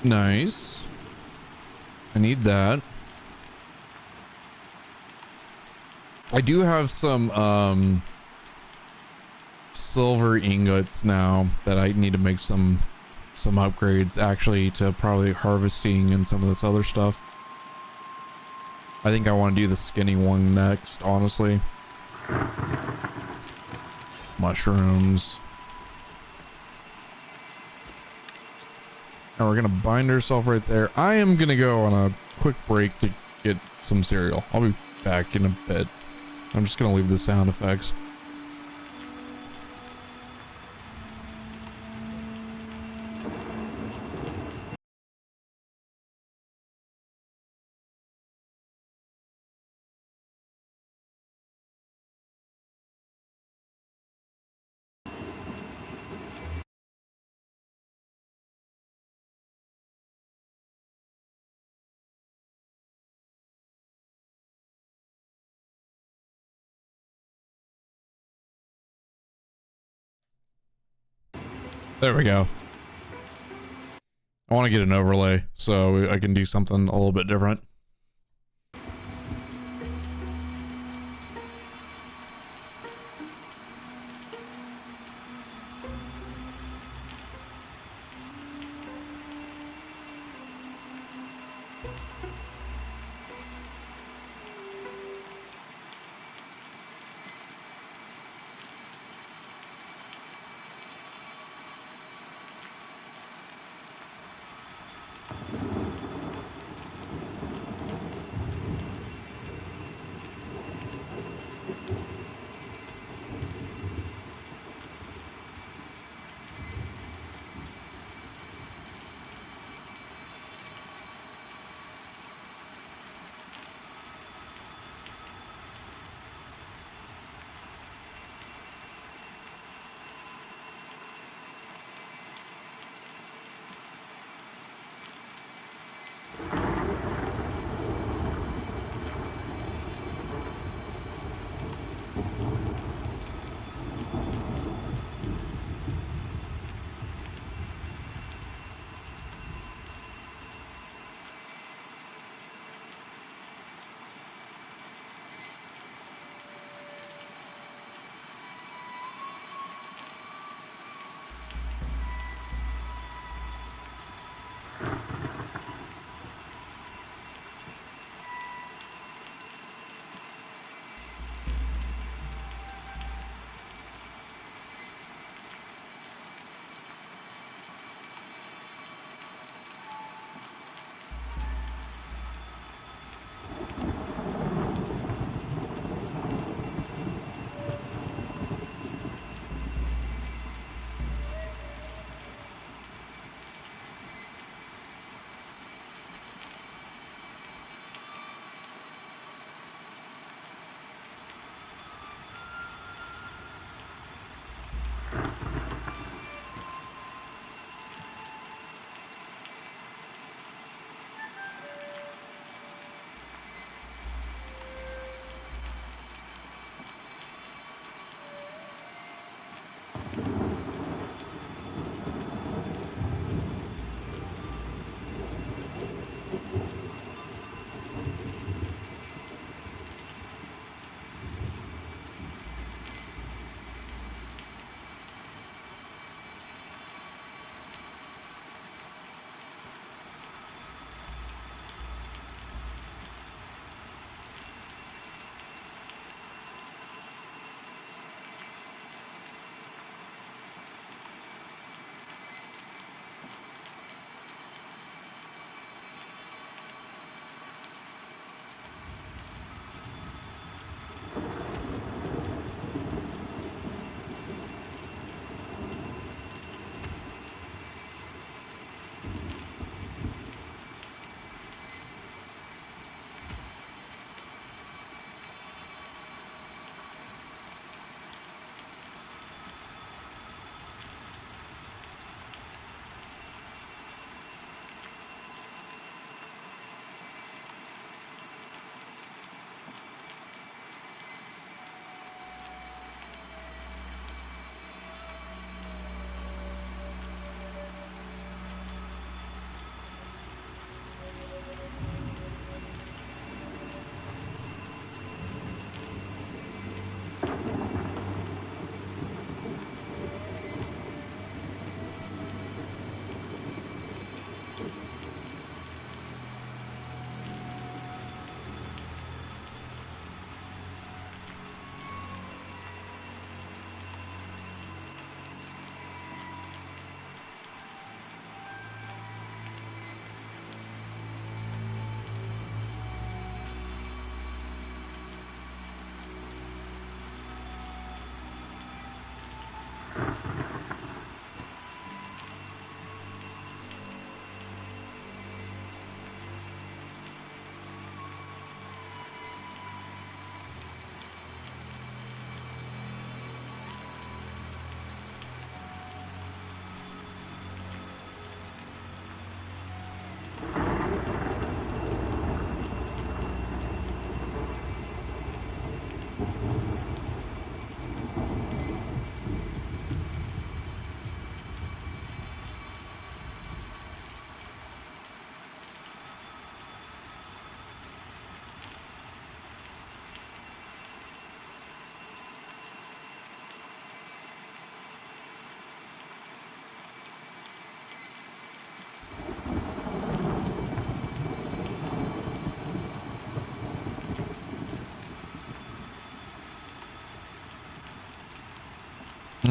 Nice. I need that. I do have some silver ingots now that I need to make some upgrades actually to probably harvesting and some of this other stuff. I think I want to do the skinny one next, honestly. Mushrooms. And we're gonna bind ourselves right there. I am gonna go on a quick break to get some cereal. I'll be back in a bit. I'm just gonna leave the sound effects. There we go. I want to get an overlay so I can do something a little bit different.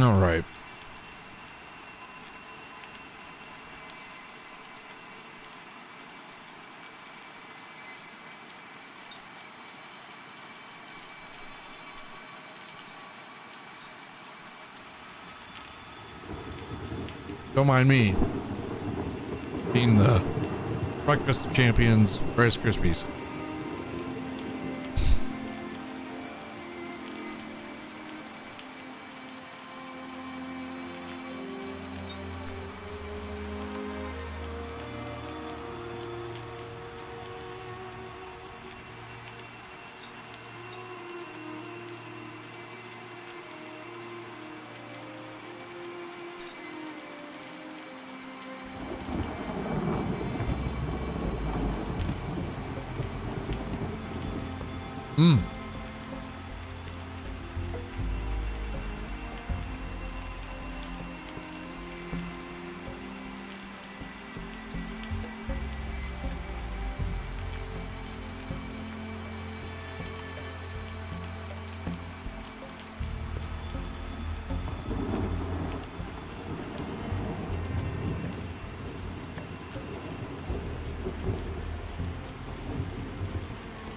All right. Don't mind me eating the breakfast of champions Rice Krispies.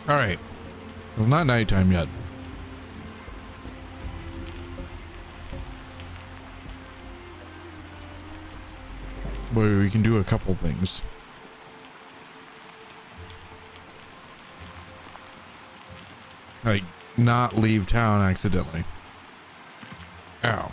All right. It's not nighttime yet. But we can do a couple things. Like, not leave town accidentally. Ow.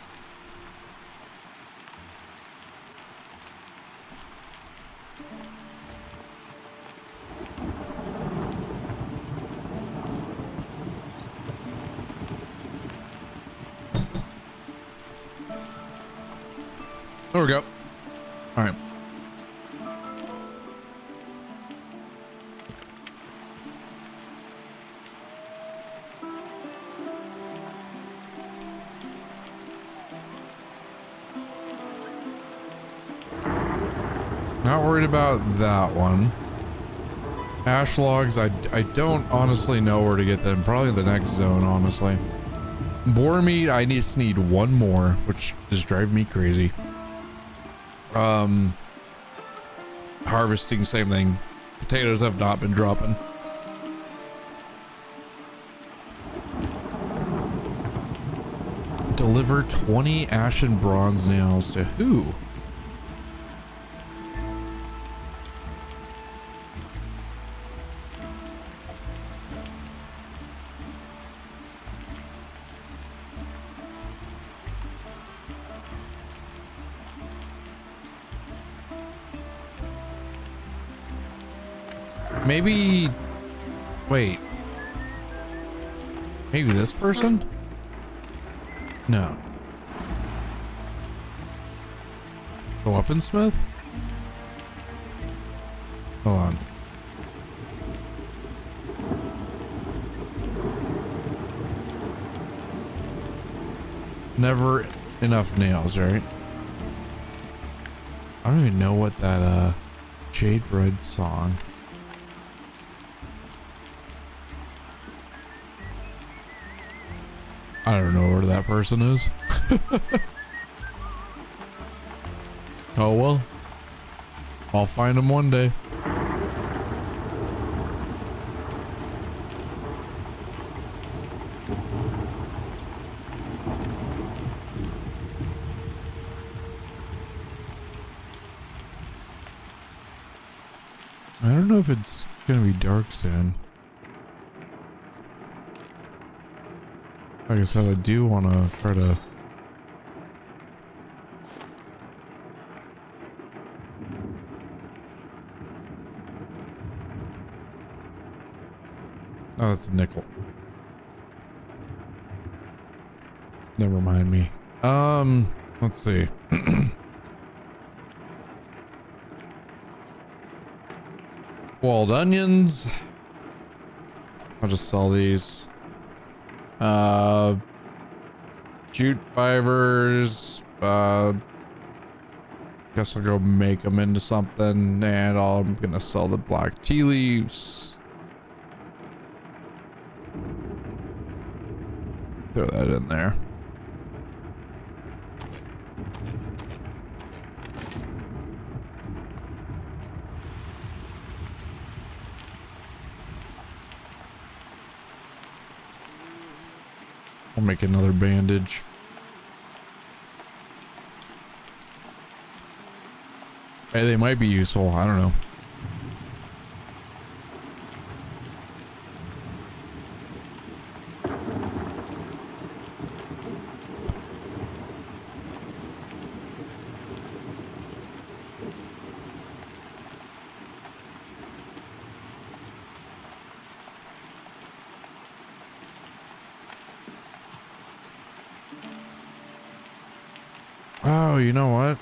There we go. All right. Not worried about that one. Ash logs, I don't honestly know where to get them. Probably the next zone, honestly. Boar meat, I just need one more, which is driving me crazy. Harvesting, same thing. Potatoes have not been dropping. Deliver 20 ashen bronze nails to who? Maybe, wait, maybe this person? No. The weaponsmith? Hold on. Never enough nails, right? I don't even know what that, Jade Red song. I don't know where that person is. Oh well. I'll find him one day. I don't know if it's gonna be dark soon. Like I said, I do want to try to... Oh, that's a nickel. Never mind me. Let's see. Walled onions. I'll just sell these. Jute fibers. Guess I'll go make them into something, and I'm gonna sell the black tea leaves. Throw that in there. I'll make another bandage. Hey, they might be useful. I don't know. Oh, you know what?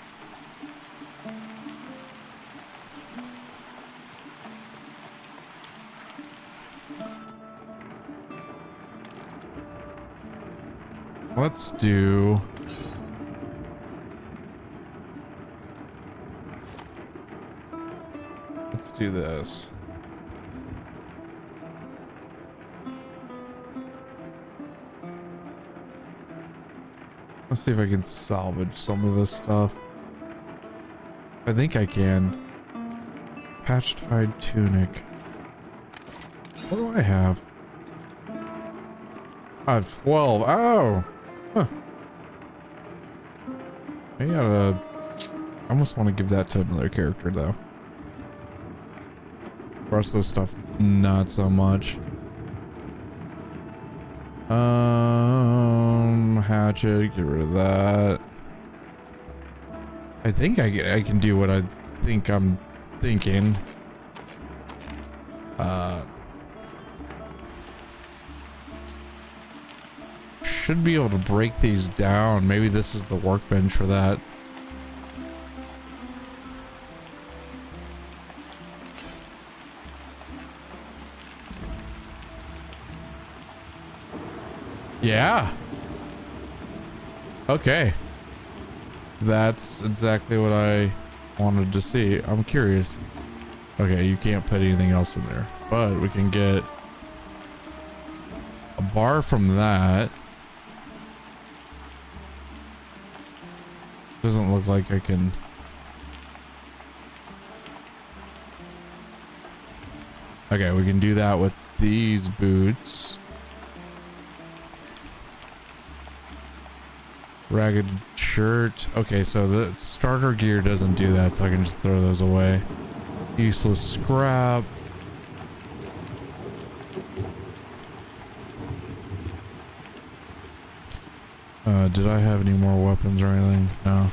Let's do... Let's do this. Let's see if I can salvage some of this stuff. I think I can. Patched hide tunic. What do I have? I have 12. Oh! Huh. I gotta... I almost want to give that to another character, though. The rest of this stuff, not so much. Hatchet, get rid of that. I think I can do what I think I'm thinking. Should be able to break these down. Maybe this is the workbench for that. Yeah. Okay. That's exactly what I wanted to see. I'm curious. Okay, you can't put anything else in there, but we can get a bar from that. Doesn't look like I can. Okay, we can do that with these boots. Ragged shirt. Okay, so the starter gear doesn't do that, so I can just throw those away. Useless scrap. Did I have any more weapons or anything? No.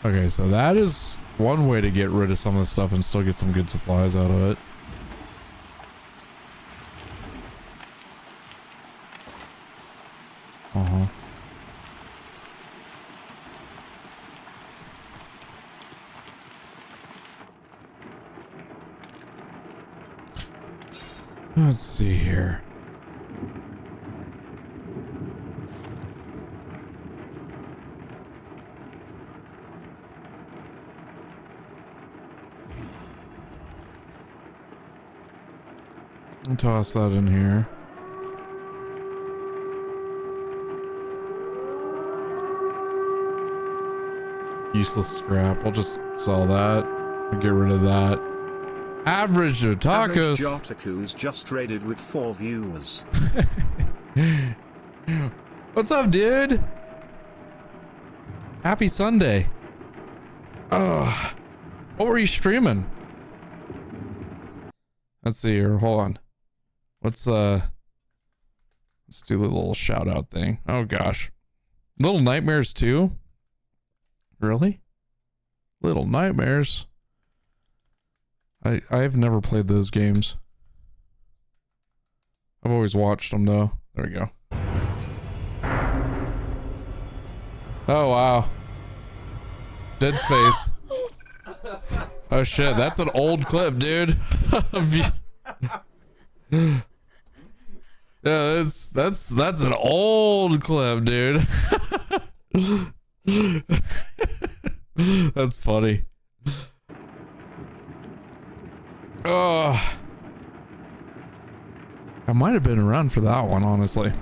Okay, so that is one way to get rid of some of the stuff and still get some good supplies out of it. Let's see here. I'll toss that in here. Useless scrap. I'll just sell that. I'll get rid of that. Average otakus. Jotaku's just raided with 4 viewers. What's up, dude? Happy Sunday. Ugh. What were you streaming? Let's see here. Hold on. Let's do the little shout out thing. Oh gosh. Little Nightmares 2? Really? Little Nightmares. I've never played those games. I've always watched them though. There we go. Oh, wow. Dead Space. Oh shit, that's an old clip, dude. Yeah, that's an old clip, dude. That's funny. Oh, I might have been around for that one, honestly.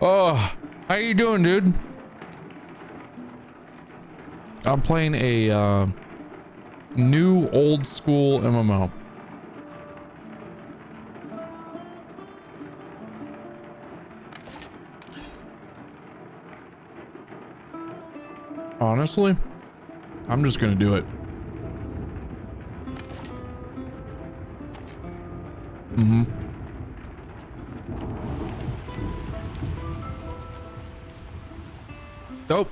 Oh, how you doing, dude? I'm playing a new old school MMO. Honestly, I'm just gonna do it. Nope.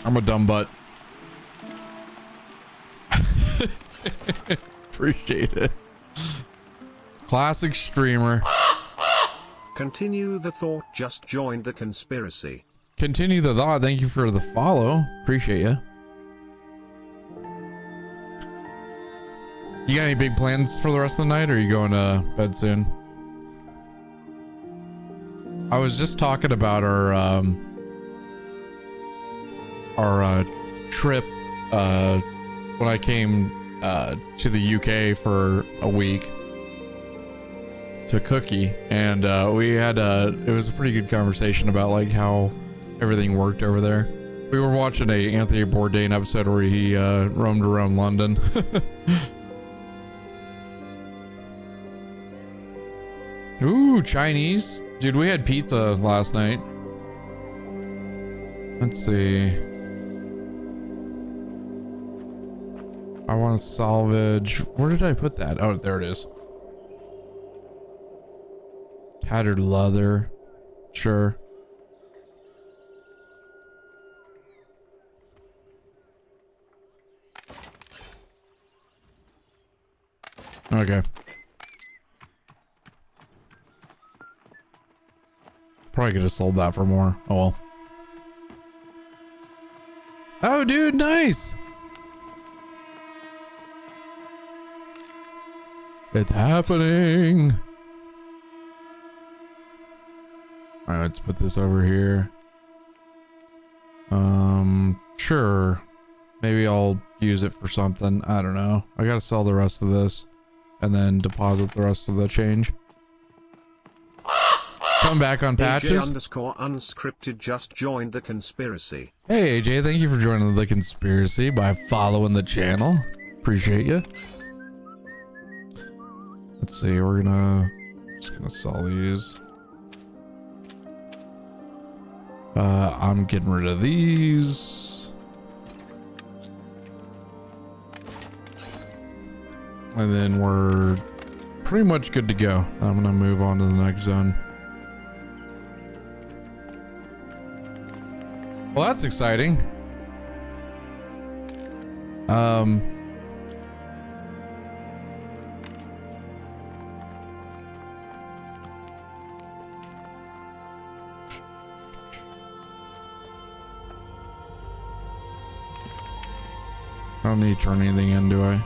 I'm a dumb butt. Appreciate it. Classic streamer. Continue the thought, just joined the conspiracy. Continue the thought. Thank you for the follow. Appreciate you. You got any big plans for the rest of the night, or are you going to bed soon? I was just talking about our trip when I came to the UK for a week to Cookie, and we had it was a pretty good conversation about like how everything worked over there. We were watching a Anthony Bourdain episode where he roamed around London. Ooh, Chinese. Dude, we had pizza last night. Let's see. I want to salvage. Where did I put that? Oh, there it is. Tattered leather. Sure. Okay. Probably could have sold that for more. Oh well. Oh, dude, nice. It's happening. All right, let's put this over here. Sure. Maybe I'll use it for something. I don't know. I gotta sell the rest of this and then deposit the rest of the change. Come back on patches. AJ_unscripted just joined the conspiracy. Hey AJ, thank you for joining the conspiracy by following the channel. Appreciate you. Let's see, we're just gonna sell these. I'm getting rid of these. And then we're pretty much good to go. I'm gonna move on to the next zone. Well, that's exciting. I don't need to turn anything in, do I?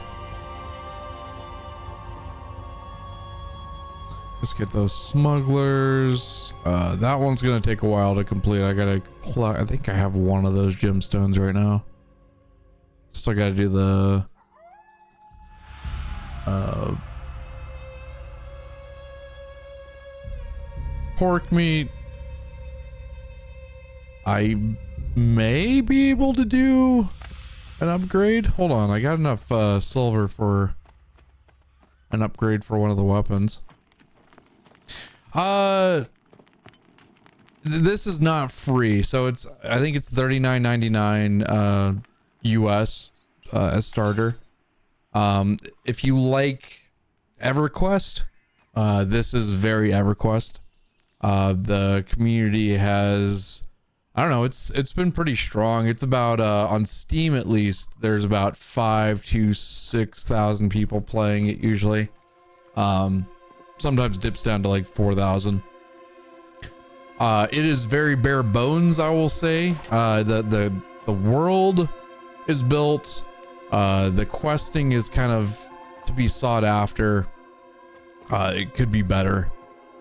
Let's get those smugglers. That one's gonna take a while to complete. I think I have one of those gemstones right now. Still gotta do the pork meat. I may be able to do an upgrade. Hold on, I got enough silver for an upgrade for one of the weapons. This is not free, so I think it's $39.99 US as starter. If you like EverQuest, this is very EverQuest. The community has, I don't know, it's been pretty strong. It's about on Steam at least, there's about 5,000 to 6,000 people playing it usually. sometimes dips down to like 4,000. It is very bare bones, I will say. The world is built. The questing is kind of to be sought after. It could be better.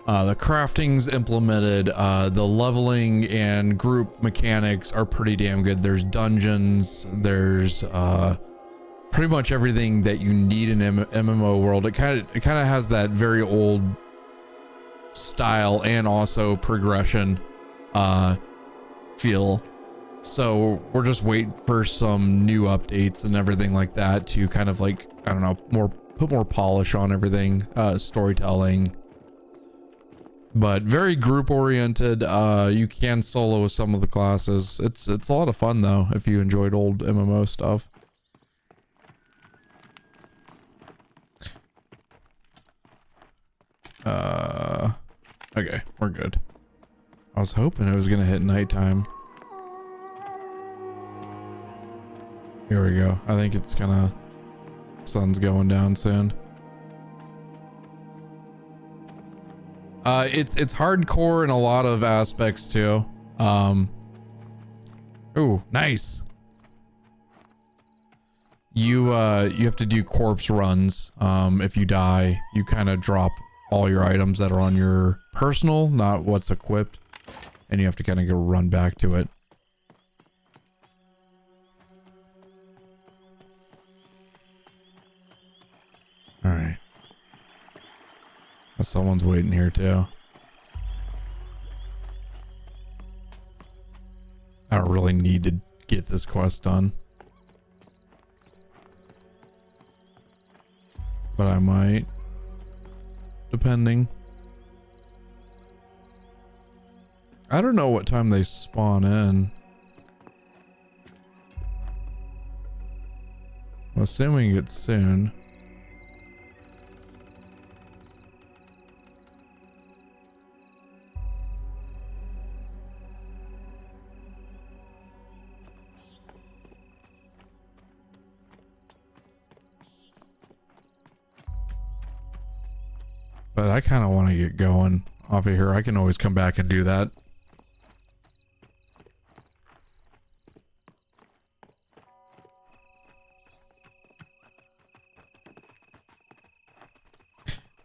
The crafting's implemented. The leveling and group mechanics are pretty damn good. There's dungeons. There's pretty much everything that you need in MMO world. It kind of has that very old style and also progression feel. So we're just waiting for some new updates and everything like that to kind of like, I don't know, put more polish on everything, storytelling. But very group oriented. You can solo with some of the classes. It's a lot of fun though if you enjoyed old MMO stuff. Okay, we're good. I was hoping it was gonna hit nighttime. Here we go. I think it's gonna, sun's going down soon. It's hardcore in a lot of aspects too. Ooh, nice. You have to do corpse runs. If you die, you kind of drop all your items that are on your personal, not what's equipped, and you have to kind of go run back to it. All right. Someone's waiting here too. I don't really need to get this quest done, but I might, depending. I don't know what time they spawn in. I'm assuming it's soon. But I kind of want to get going off of here. I can always come back and do that.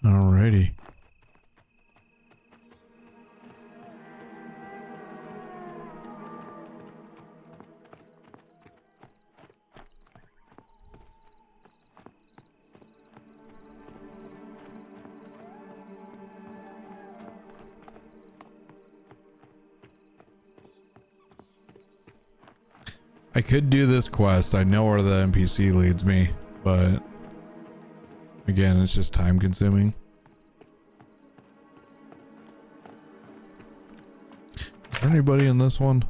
Alrighty. I could do this quest. I know where the NPC leads me, but again, it's just time consuming. Is there anybody in this one?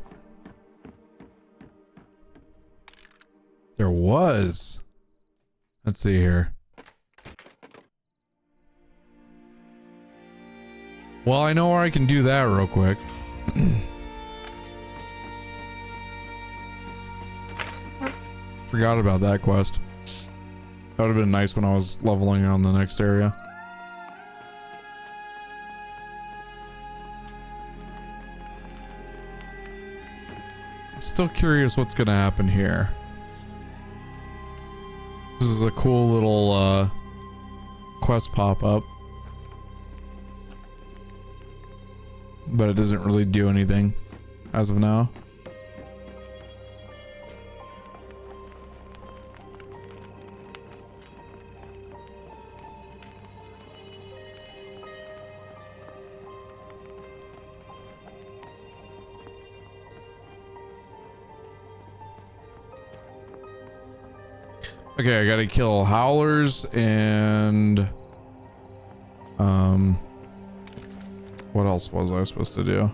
There was. Let's see here. Well, I know where I can do that real quick. Forgot about that quest. That would have been nice when I was leveling on the next area. I'm still curious what's gonna happen here. This is a cool little quest pop-up, but it doesn't really do anything as of now. Okay, I gotta kill howlers and what else was I supposed to do?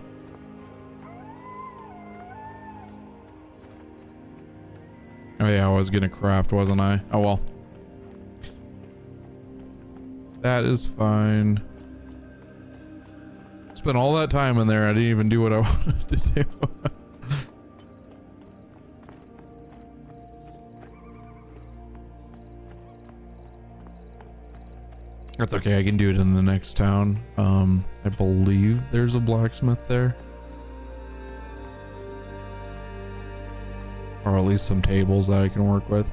Oh yeah, I was gonna craft, wasn't I? Oh well. That is fine. Spent all that time in there, I didn't even do what I wanted to do. That's okay, I can do it in the next town. I believe there's a blacksmith there. Or at least some tables that I can work with.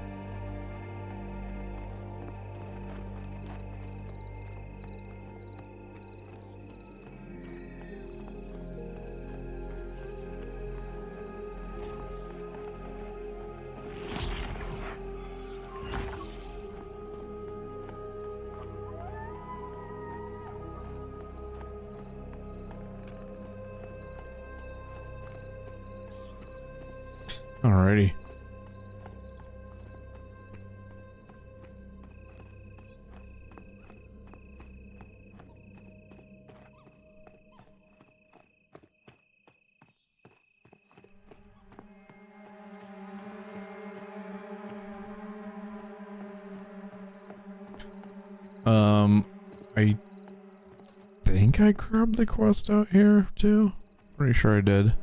Alrighty. I think I grabbed the quest out here too. Pretty sure I did.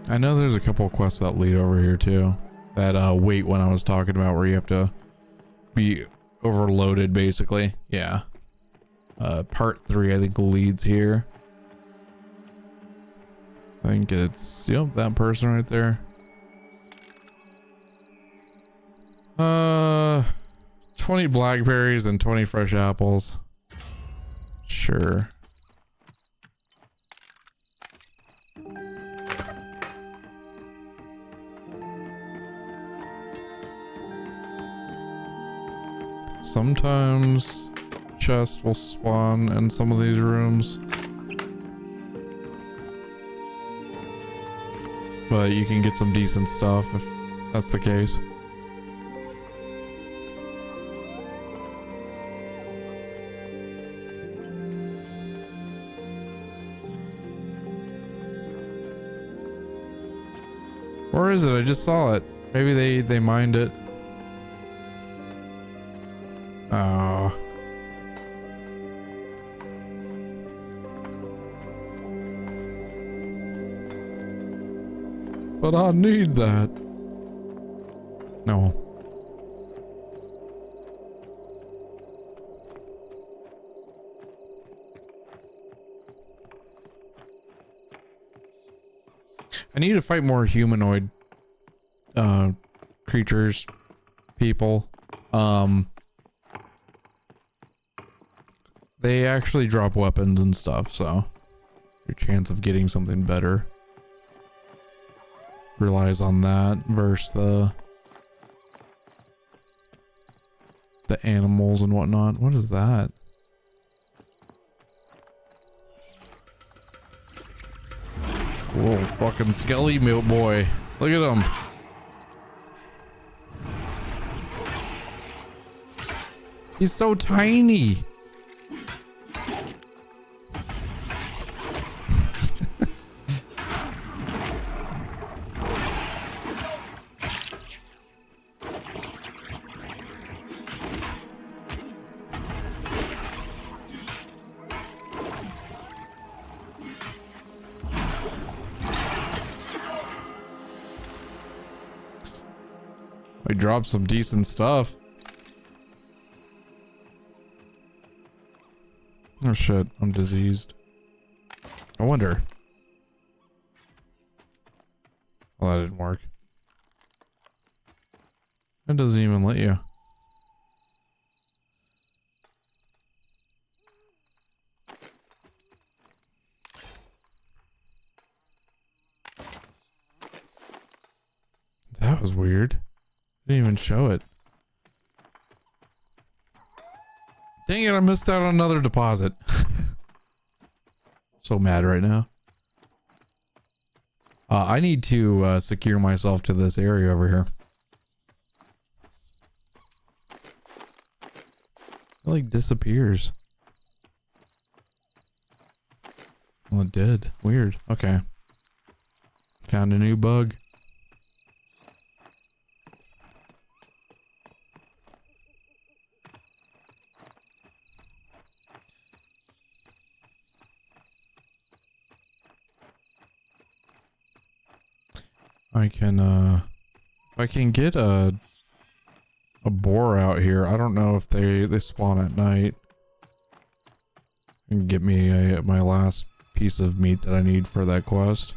I know there's a couple of quests that lead over here too. That wait when I was talking about where you have to be overloaded basically. Yeah. Part 3 I think leads here. I think it's, yep, that person right there. 20 blackberries and 20 fresh apples. Sure. Sometimes chests will spawn in some of these rooms. But you can get some decent stuff if that's the case. Where is it? I just saw it. Maybe they mined it. Oh. But I need that. No. I need to fight more humanoid creatures, people. They actually drop weapons and stuff, so your chance of getting something better relies on that versus the animals and whatnot. What is that? This little fucking skelly milk boy. Look at him. He's so tiny. I dropped some decent stuff. Oh shit, I'm diseased. I wonder. Well, that didn't work. It doesn't even let you. That was weird. Didn't even show it. Dang it, I missed out on another deposit. So mad right now. I need to secure myself to this area over here. It like disappears. Well, it did. Weird. Okay. Found a new bug. I can, if I can get a a boar out here. I don't know if they spawn at night. And get me my last piece of meat that I need for that quest.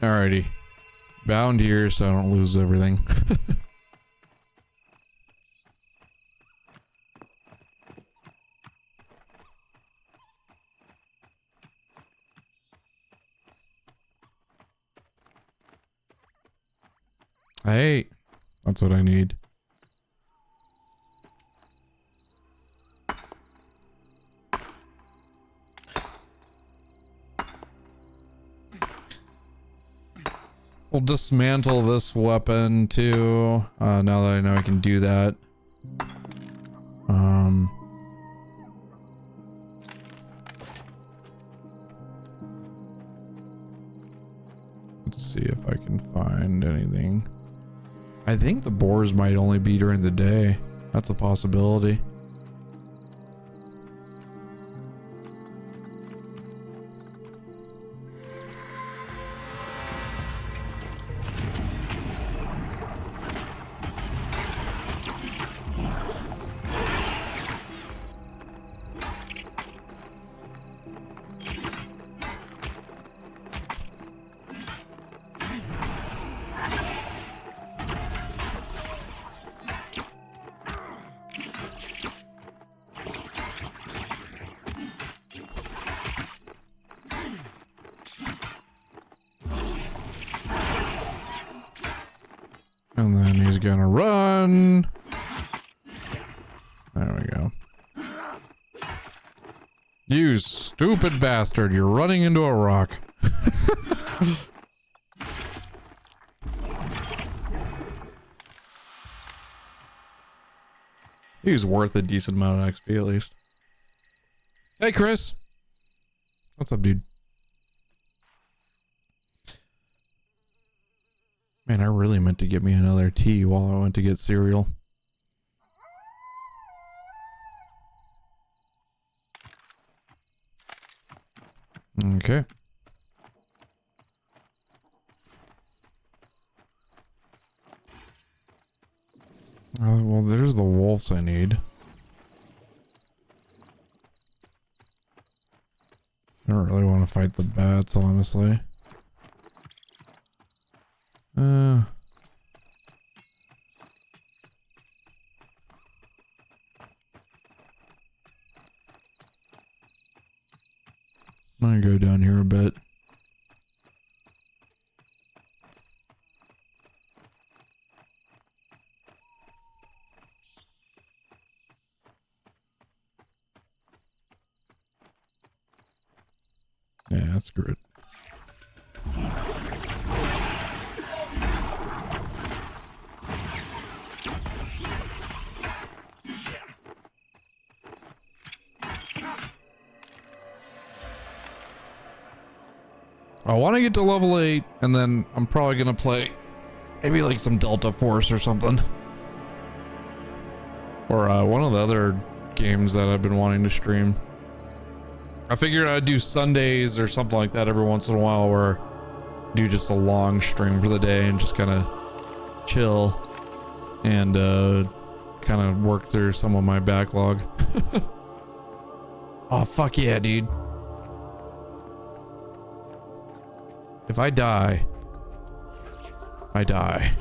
Alrighty. Bound here so I don't lose everything. Hey, that's what I need. We'll dismantle this weapon too, now that I know I can do that. Let's see if I can find anything. I think the boars might only be during the day. That's a possibility. And then he's gonna run. There we go. You stupid bastard, you're running into a rock. He's worth a decent amount of XP at least. Hey Chris. What's up, dude? Man, I really meant to get me another tea while I went to get cereal. Okay. Well, there's the wolves I need. I don't really want to fight the bats, honestly. I'm gonna go down here a bit. Yeah, screw it. I want to get to level 8, and then I'm probably gonna play maybe like some Delta Force or something. Or one of the other games that I've been wanting to stream. I figured I'd do Sundays or something like that every once in a while, where do just a long stream for the day and just kind of chill and kind of work through some of my backlog. Oh fuck yeah, dude. If I die, I die.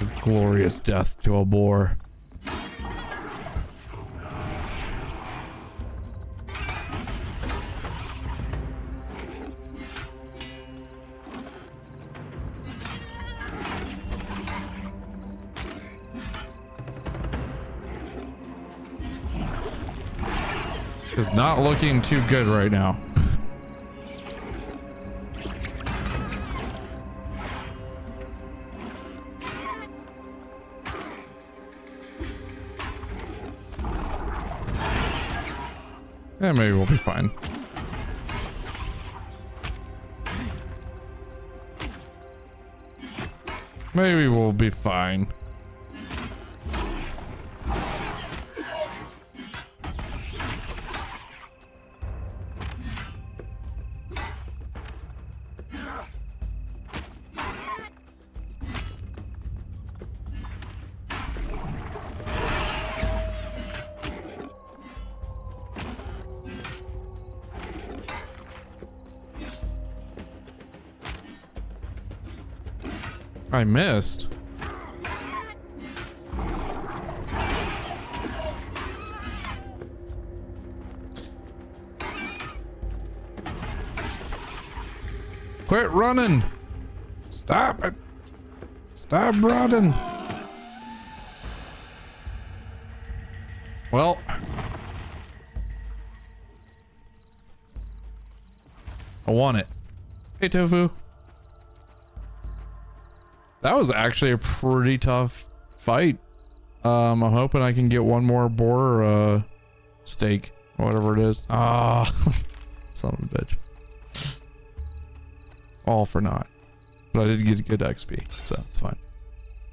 A glorious death to a boar. It's not looking too good right now. Yeah, maybe we'll be fine. Maybe we'll be fine. I missed. Quit running. Stop it. Stop running. Well. I want it. Hey, Tofu. That was actually a pretty tough fight. I'm hoping I can get one more boar steak, whatever it is. Ah, son of a bitch. All for naught. But I did get good XP, so it's fine.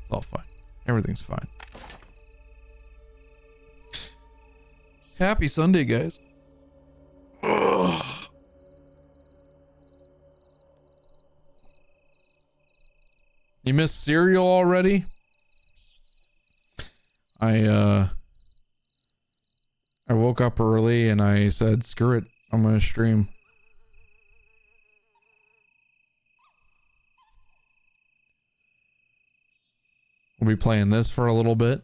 It's all fine. Everything's fine. Happy Sunday, guys. Ugh. You missed cereal already? I woke up early and I said, screw it, I'm gonna stream. We'll be playing this for a little bit.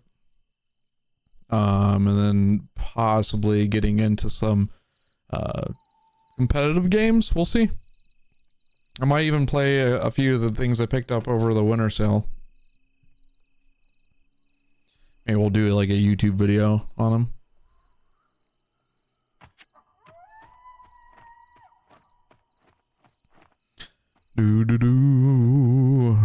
And then possibly getting into some competitive games. We'll see. I might even play a few of the things I picked up over the winter sale. Maybe we'll do like a YouTube video on them. Do.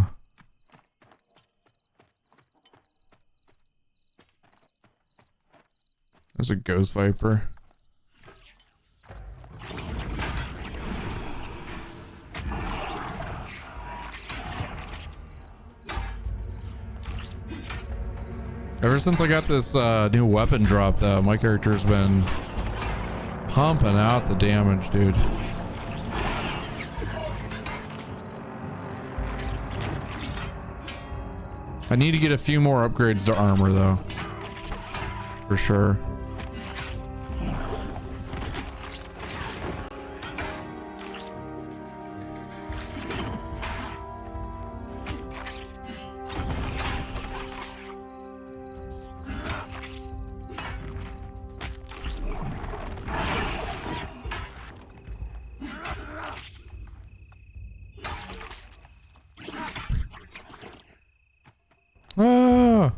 There's a ghost viper. Ever since I got this new weapon drop, though, my character's been pumping out the damage, dude. I need to get a few more upgrades to armor, though. For sure. Ah.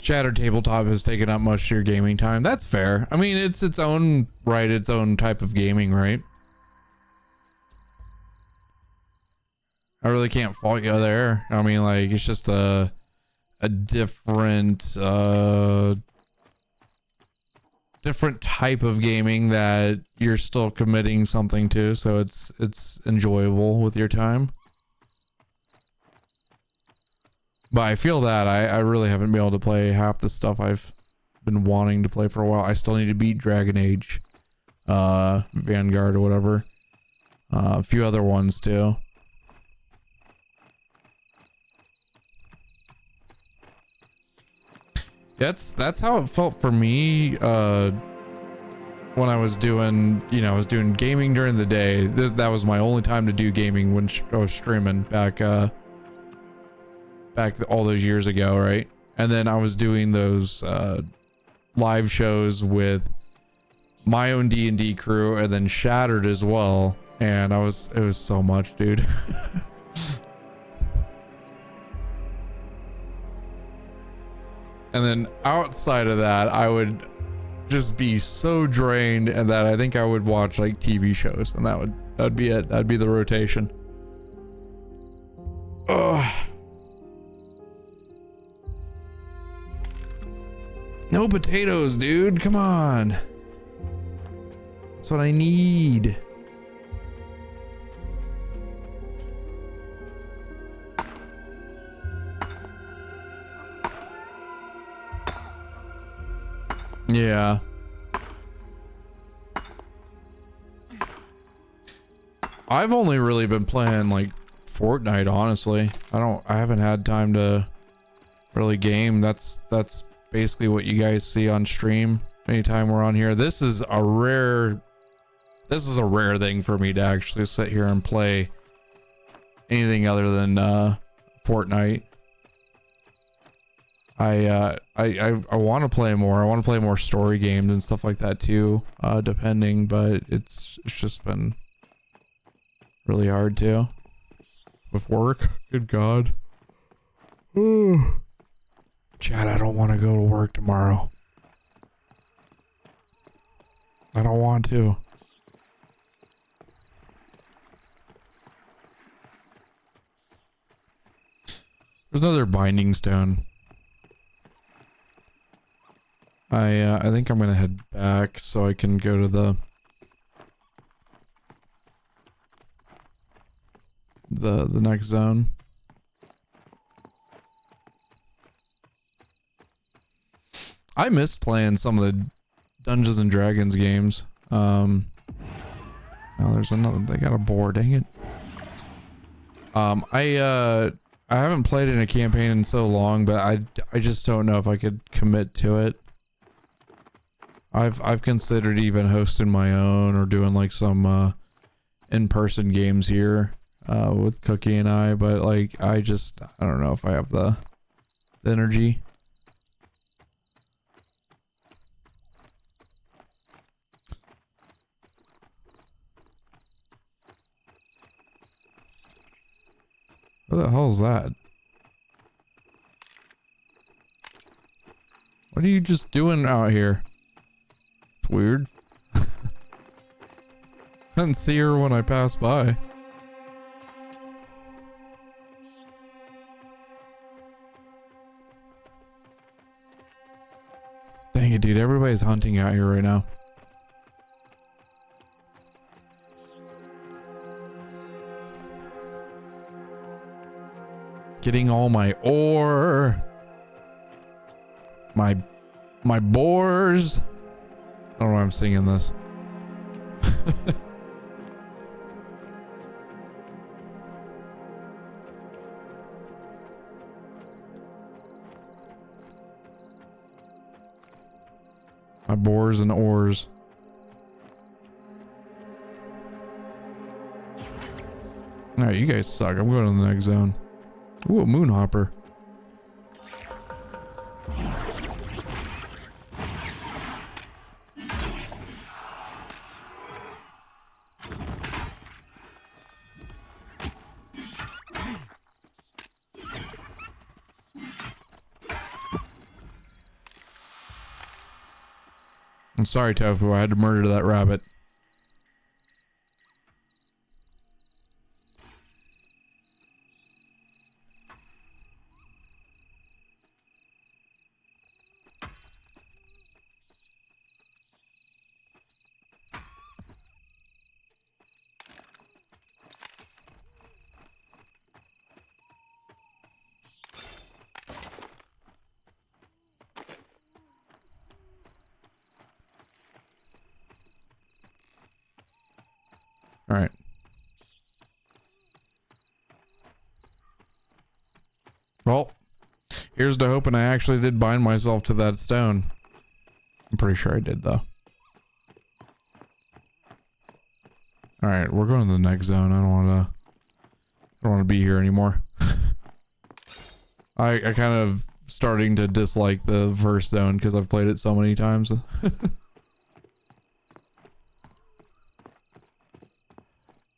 Shattered Tabletop has taken up much of your gaming time. That's fair. I mean, it's its own right, its own type of gaming, right? I really can't fault you there. I mean, like, it's just a different different type of gaming that you're still committing something to, so it's enjoyable with your time. But I feel that I really haven't been able to play half the stuff I've been wanting to play for a while. I still need to beat Dragon Age, Vanguard or whatever, a few other ones too. That's how it felt for me when I was doing, you know, I was doing gaming during the day. That was my only time to do gaming when I was streaming back all those years ago, right? And then I was doing those live shows with my own D&D crew and then Shattered as well, and it was so much, dude. And then outside of that, I would just be so drained, and that I think I would watch like TV shows, and that'd be it. That'd be the rotation. Ugh. No potatoes, dude. Come on. That's what I need. Yeah. I've only really been playing like Fortnite, honestly. I haven't had time to really game. That's basically what you guys see on stream anytime we're on here. This is a rare thing for me to actually sit here and play anything other than Fortnite. I want to play more. I want to play more story games and stuff like that too, depending, but it's just been really hard to with work. Good God. Chad, I don't want to go to work tomorrow. I don't want to. There's another binding stone. I think I'm gonna head back so I can go to the next zone. I miss playing some of the Dungeons and Dragons games. Now there's another. They got a boar. Dang it. I haven't played in a campaign in so long, but I just don't know if I could commit to it. I've considered even hosting my own or doing like some in-person games here with Cookie and I, but like I don't know if I have the energy. What the hell is that? What are you just doing out here? It's weird. I didn't see her when I passed by. Dang it, dude. Everybody's hunting out here right now. Getting all my ore. My boars. I don't know why I'm singing this. My boars and ores. Alright, you guys suck. I'm going to the next zone. Ooh, a moonhopper. I'm sorry, Tofu. I had to murder that rabbit. All right. Well, here's to hoping I actually did bind myself to that stone. I'm pretty sure I did, though. All right, we're going to the next zone. I don't want to be here anymore. I kind of starting to dislike the first zone because I've played it so many times.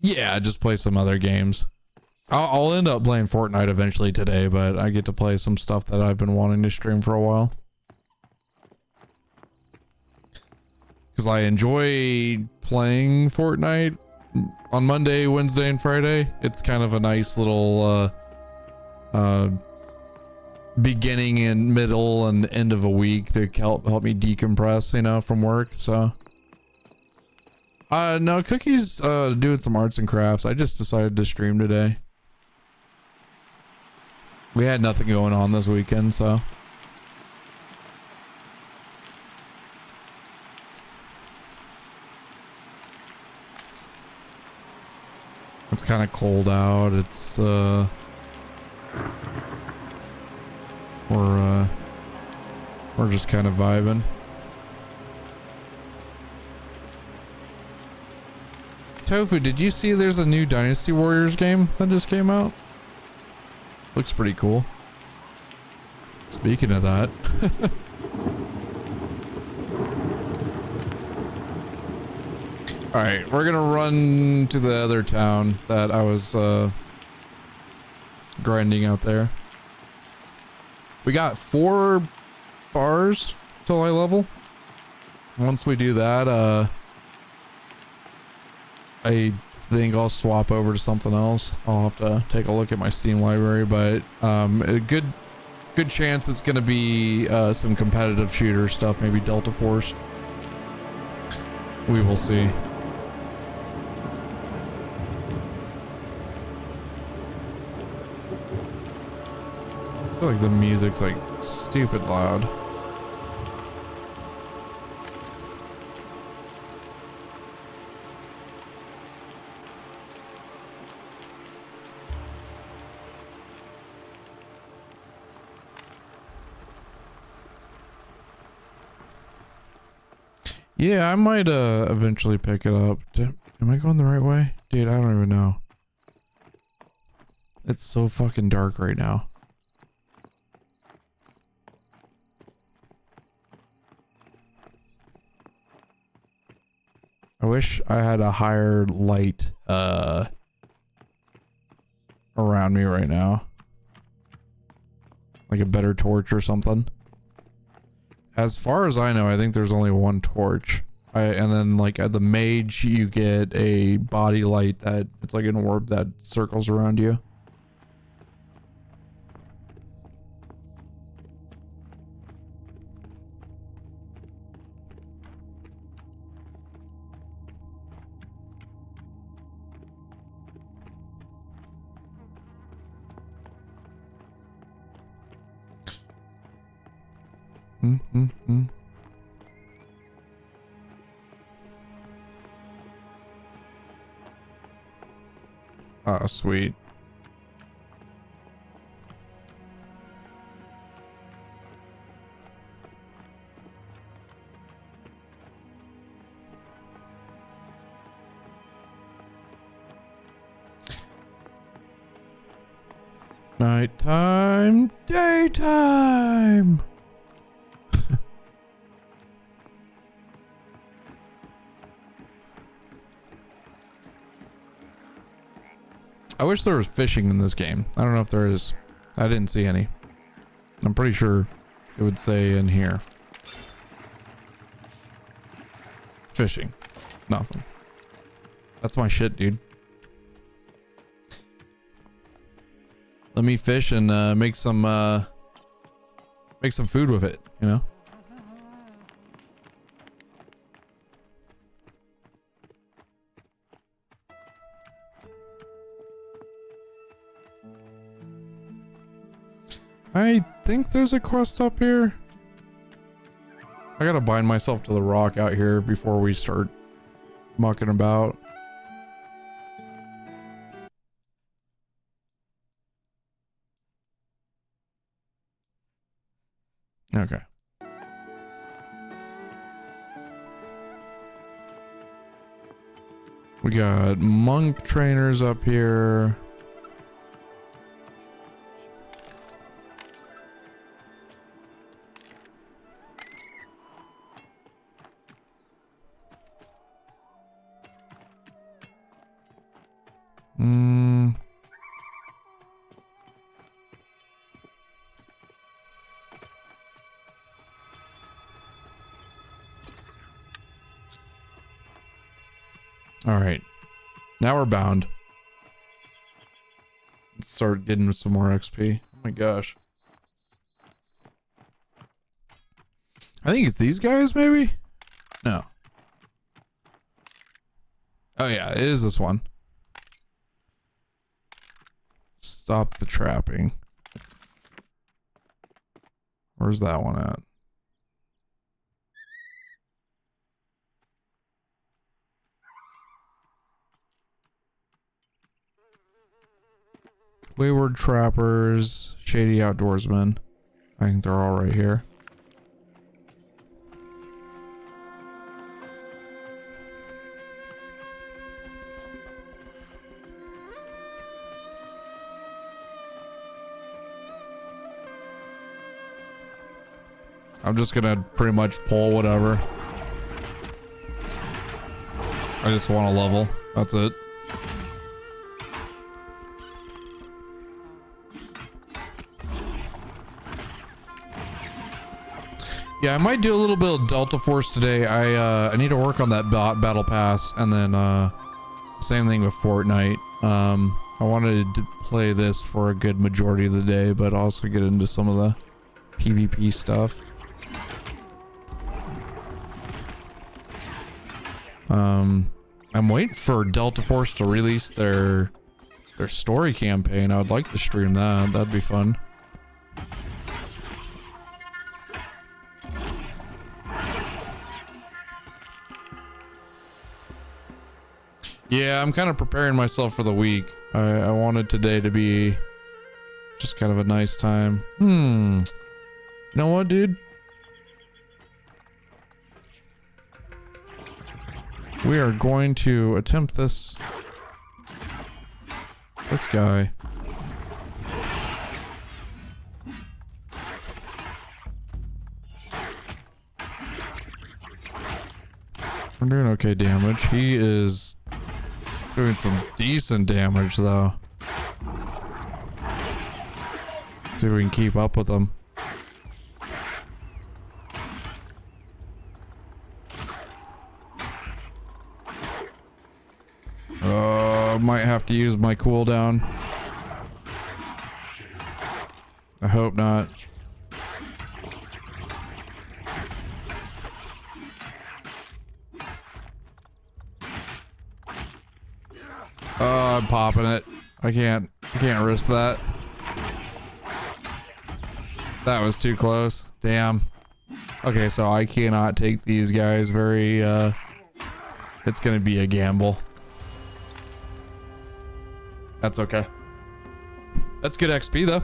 Yeah, just play some other games. I'll end up playing Fortnite eventually today, but I get to play some stuff that I've been wanting to stream for a while. Because I enjoy playing Fortnite on Monday, Wednesday, and Friday. It's kind of a nice little beginning and middle and end of a week to help me decompress, you know, from work, so... no, Cookie's doing some arts and crafts. I just decided to stream today. We had nothing going on this weekend, so. It's kind of cold out. It's We're just kind of vibing. Tofu, did you see there's a new Dynasty Warriors game that just came out? Looks pretty cool. Speaking of that. Alright, we're gonna run to the other town that I was grinding out there. We got 4 bars till I level. Once we do that, I think I'll swap over to something else. I'll have to take a look at my Steam library, but a good chance it's gonna be some competitive shooter stuff, maybe Delta Force. We will see. I feel like the music's like stupid loud. Yeah, I might eventually pick it up. Am I going the right way? Dude, I don't even know. It's so fucking dark right now. I wish I had a higher light around me right now. Like a better torch or something. As far as I know, I think there's only one torch. And then like at the mage, you get a body light that it's like an orb that circles around you. Oh, sweet. Nighttime, daytime. I wish there was fishing in this game. I don't know if there is. I didn't see any. I'm pretty sure it would say in here. Fishing. Nothing. That's my shit, dude. Let me fish and make some food with it, you know? I think there's a quest up here. I gotta bind myself to the rock out here before we start mucking about. Okay. We got monk trainers up here. All right. Now we're bound. Let's start getting some more XP. Oh my gosh. I think it's these guys, maybe? No. Oh yeah, it is this one. Stop the trapping. Where's that one at? Wayward trappers, shady outdoorsmen. I think they're all right here. I'm just gonna pretty much pull whatever. I just want a level. That's it. Yeah, I might do a little bit of Delta Force today. I need to work on that battle pass, and then same thing with Fortnite. I wanted to play this for a good majority of the day, but also get into some of the PvP stuff. I'm waiting for Delta Force to release their story campaign. I would like to stream that. That'd be fun. Yeah, I'm kind of preparing myself for the week. I wanted today to be just kind of a nice time. You know what, dude? We are going to attempt this guy. We're doing okay damage. He is doing some decent damage though. Let's see if we can keep up with him. Might have to use my cooldown. I hope not. I'm popping it. I can't risk that. That was too close. Damn. Okay, so I cannot take these guys very it's gonna be a gamble. That's okay. That's good XP though.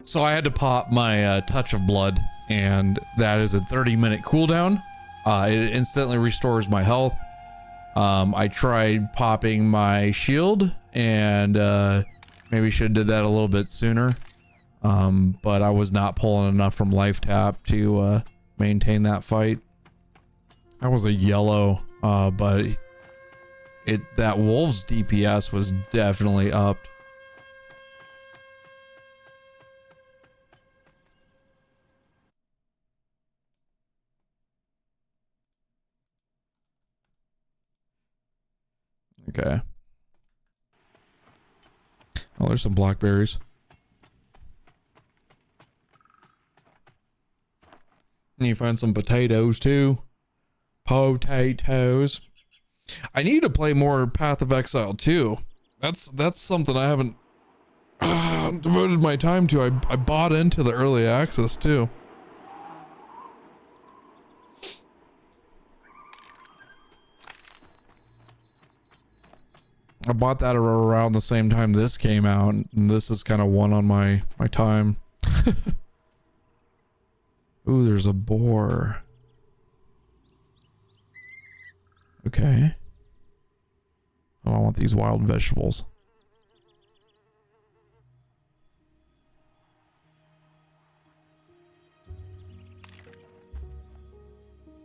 So I had to pop my Touch of Blood, and that is a 30-minute cooldown. It instantly restores my health. I tried popping my shield, and maybe should have did that a little bit sooner. But I was not pulling enough from life tap to maintain that fight. That was a yellow, but that wolf's DPS was definitely upped. Okay. Oh, there's some blackberries. And you find some potatoes too. Potatoes. I need to play more Path of Exile too. That's something I haven't devoted my time to. I bought into the early access too. I bought that around the same time this came out, and this is kind of one on my time. Ooh, there's a boar. Okay. Oh, I want these wild vegetables.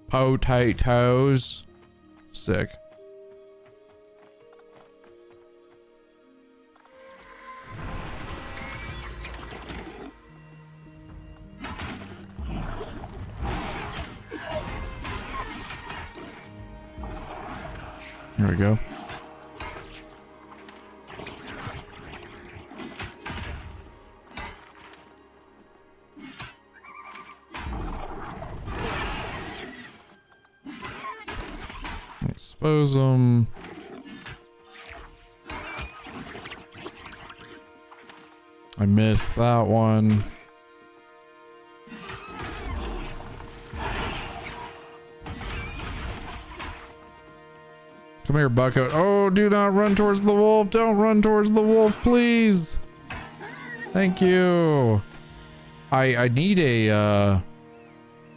Potatoes. Sick. There we go. Expose them. I missed that one. Come here, Bucko. Oh, do not run towards the wolf. Don't run towards the wolf, please. Thank you. I need a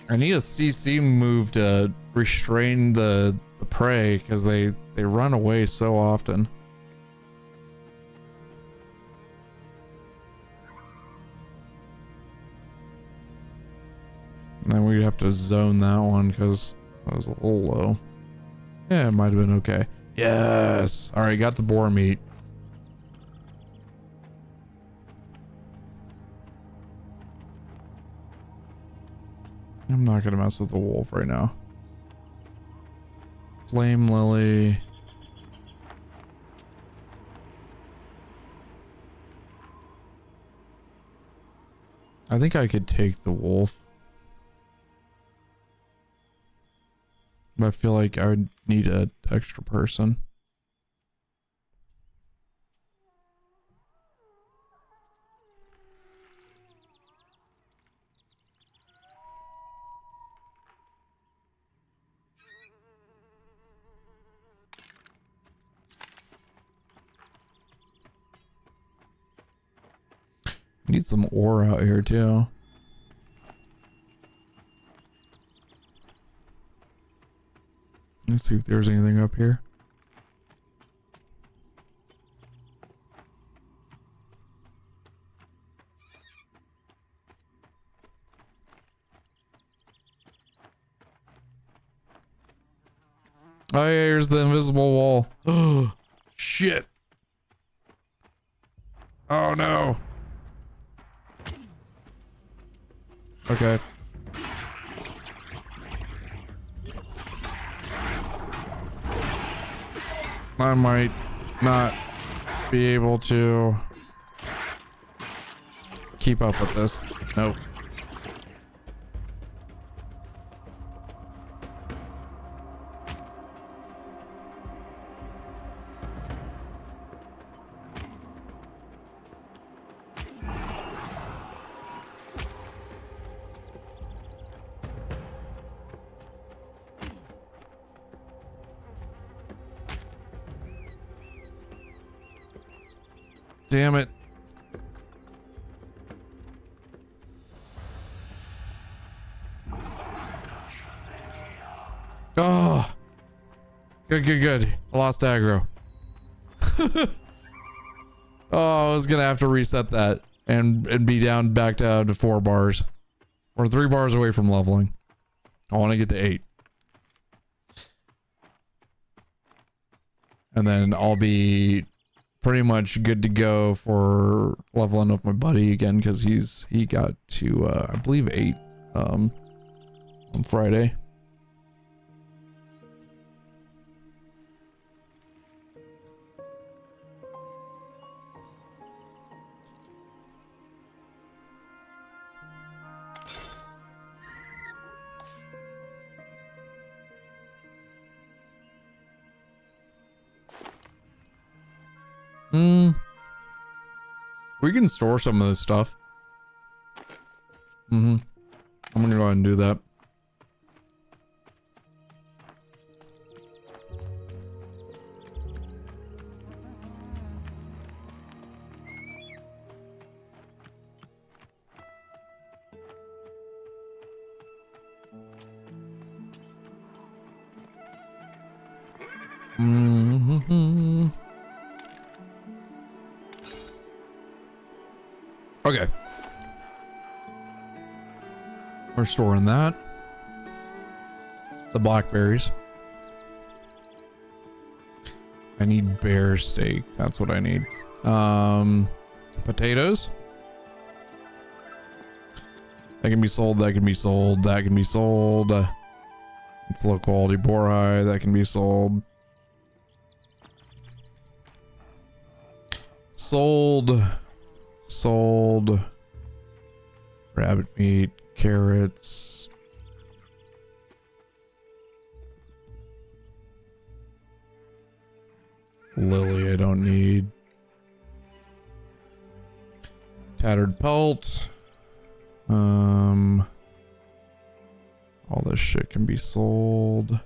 CC move to restrain the prey because they run away so often. And then we'd have to zone that one because that was a little low. Yeah, it might have been okay. Yes. All right, got the boar meat. I'm not gonna mess with the wolf right now. Flame lily. I think I could take the wolf. But I feel like I would need an extra person. Need some ore out here too. Let's see if there's anything up here. Oh yeah, here's the invisible wall. Oh shit. Oh no. Okay. I might not be able to keep up with this. Nope. Damn it. Oh. Good. I lost aggro. Oh, I was gonna have to reset that and be back down to 4 bars. Or 3 bars away from leveling. I want to get to 8. And then I'll be pretty much good to go for leveling up my buddy again because he got to I believe 8 on Friday. We can store some of this stuff. I'm gonna go ahead and do that. Okay. We're storing that. The blackberries. I need bear steak. That's what I need. Potatoes. That can be sold. That can be sold. That can be sold. It's low quality boar hide. That can be sold. Sold. Rabbit meat, carrots. Lily, I don't need. Tattered pelt. All this shit can be sold.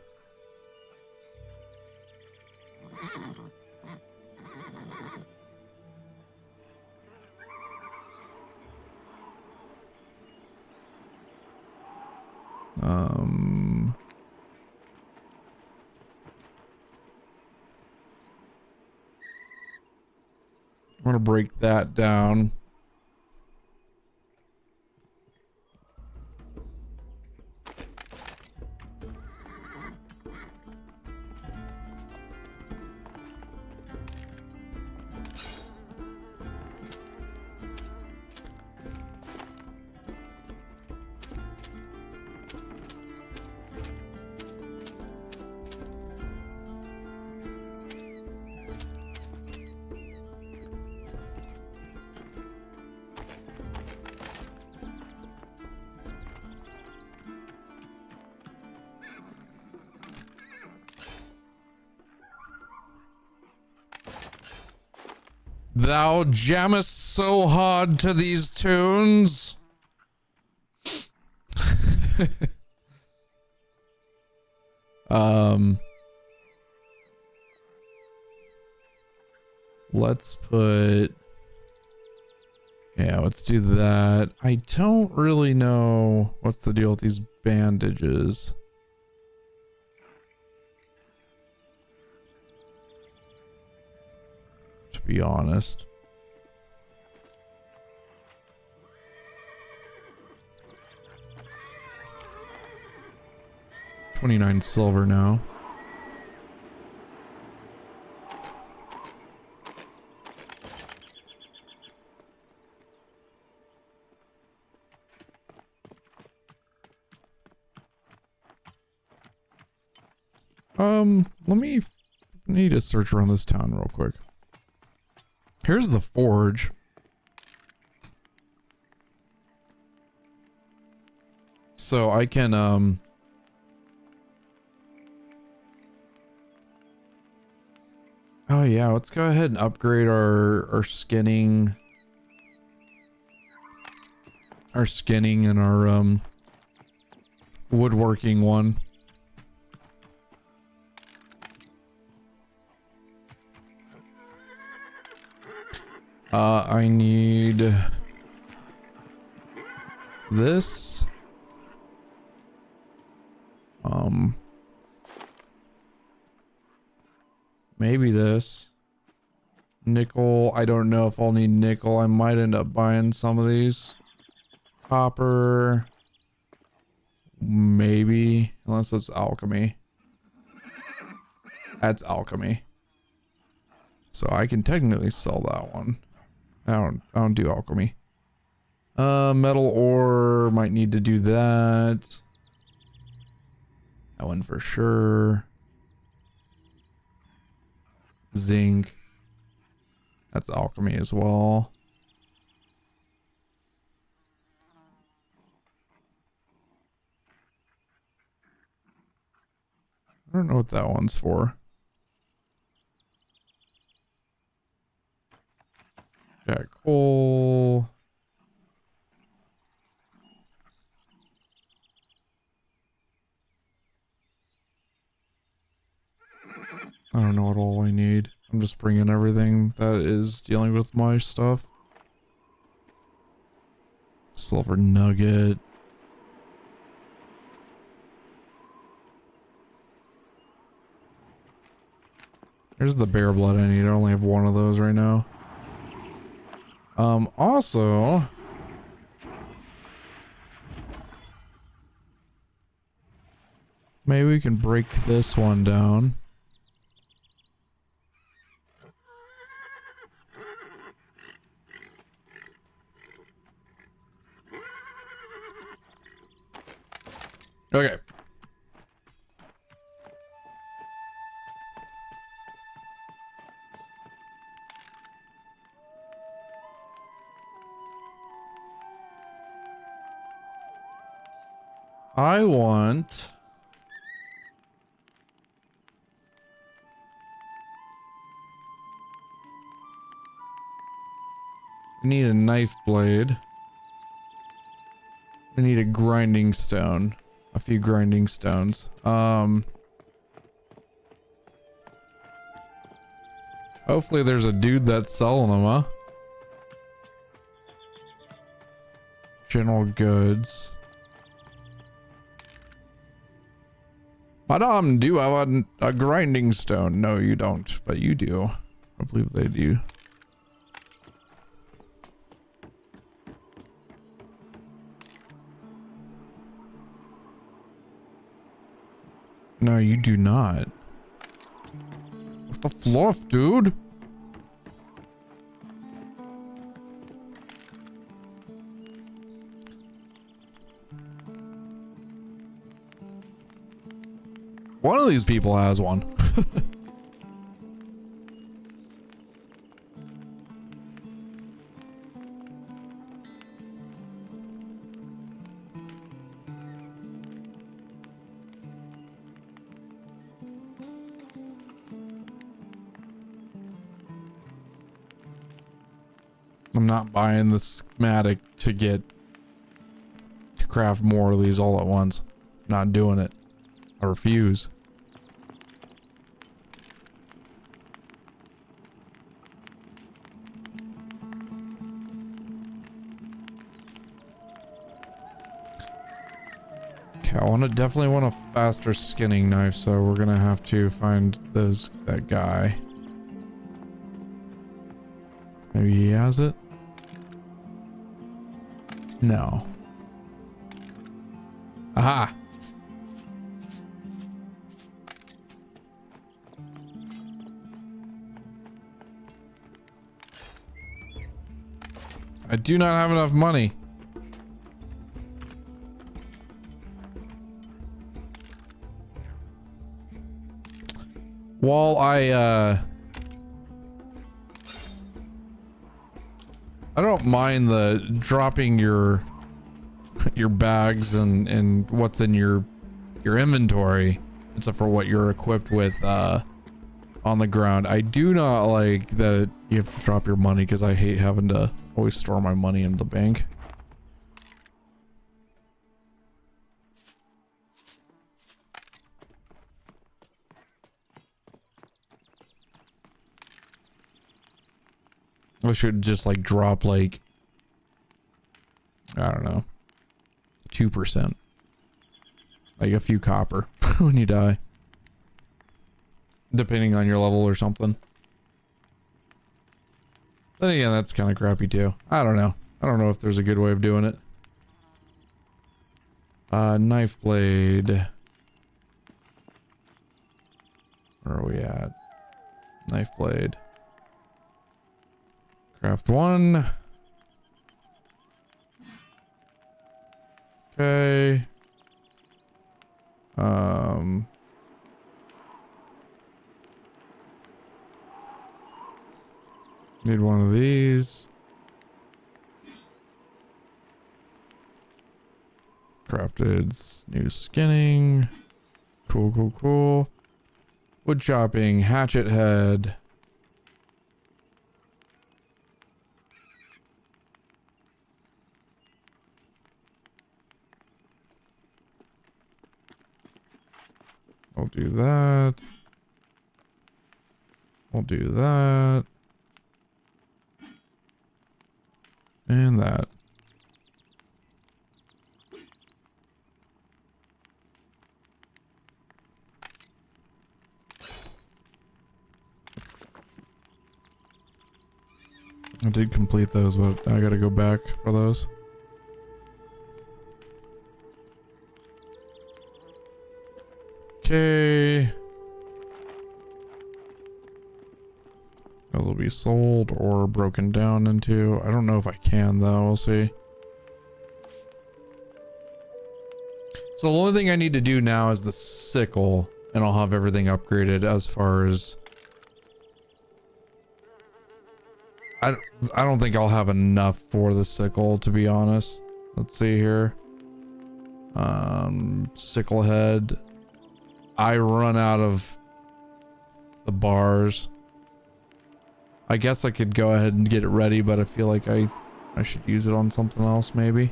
I'm gonna break that down. Thou jammest so hard to these tunes. Let's put... Yeah, let's do that. I don't really know what's the deal with these bandages. To be honest. $29 silver now. Let me need to search around this town real quick. Here's the forge. So I can, oh yeah, let's go ahead and upgrade our skinning. Our skinning and our, woodworking one. I need this. Maybe this. Nickel. I don't know if I'll need nickel. I might end up buying some of these. Copper. Maybe. Unless it's alchemy. That's alchemy. So I can technically sell that one. I don't do alchemy. Metal ore, might need to do that. That one for sure. Zinc. That's alchemy as well. I don't know what that one's for. Yeah, coal. I don't know what all I need. I'm just bringing everything that is dealing with my stuff. Silver nugget. There's the bear blood I need. I only have one of those right now. Also... maybe we can break this one down. Okay. I want... I need a knife blade. I need a grinding stone. A few grinding stones. Hopefully there's a dude that's selling them, huh? General goods. Madame, do you have a grinding stone? No, you don't, but you do. I believe they do. No, you do not. What the fluff, dude? One of these people has one. I'm not buying the schematic to craft more of these all at once. Not doing it. I refuse. Okay, definitely want a faster skinning knife, so we're gonna have to find that guy. Maybe he has it? No. Aha! I do not have enough money. While I don't mind the dropping your bags and what's in your inventory, except for what you're equipped with on the ground. I do not like that you have to drop your money, because I hate having to always store my money in the bank. I should just like drop like, I don't know, 2%. Like a few copper when you die. Depending on your level or something. Then again, that's kind of crappy too. I don't know. I don't know if there's a good way of doing it. Knife blade. Where are we at? Knife blade. Craft one. Okay. Need one of these. Crafted new skinning. Cool, cool, cool. Wood chopping, hatchet head. I'll do that. I'll do that. And that. I did complete those, but I gotta go back for those. Okay. Those will be sold or broken down into. I don't know if I can though, we'll see. So the only thing I need to do now is the sickle, and I'll have everything upgraded as far as... I don't think I'll have enough for the sickle, to be honest. Let's see here. Sickle head. I run out of the bars. I guess I could go ahead and get it ready, but I feel like I should use it on something else maybe.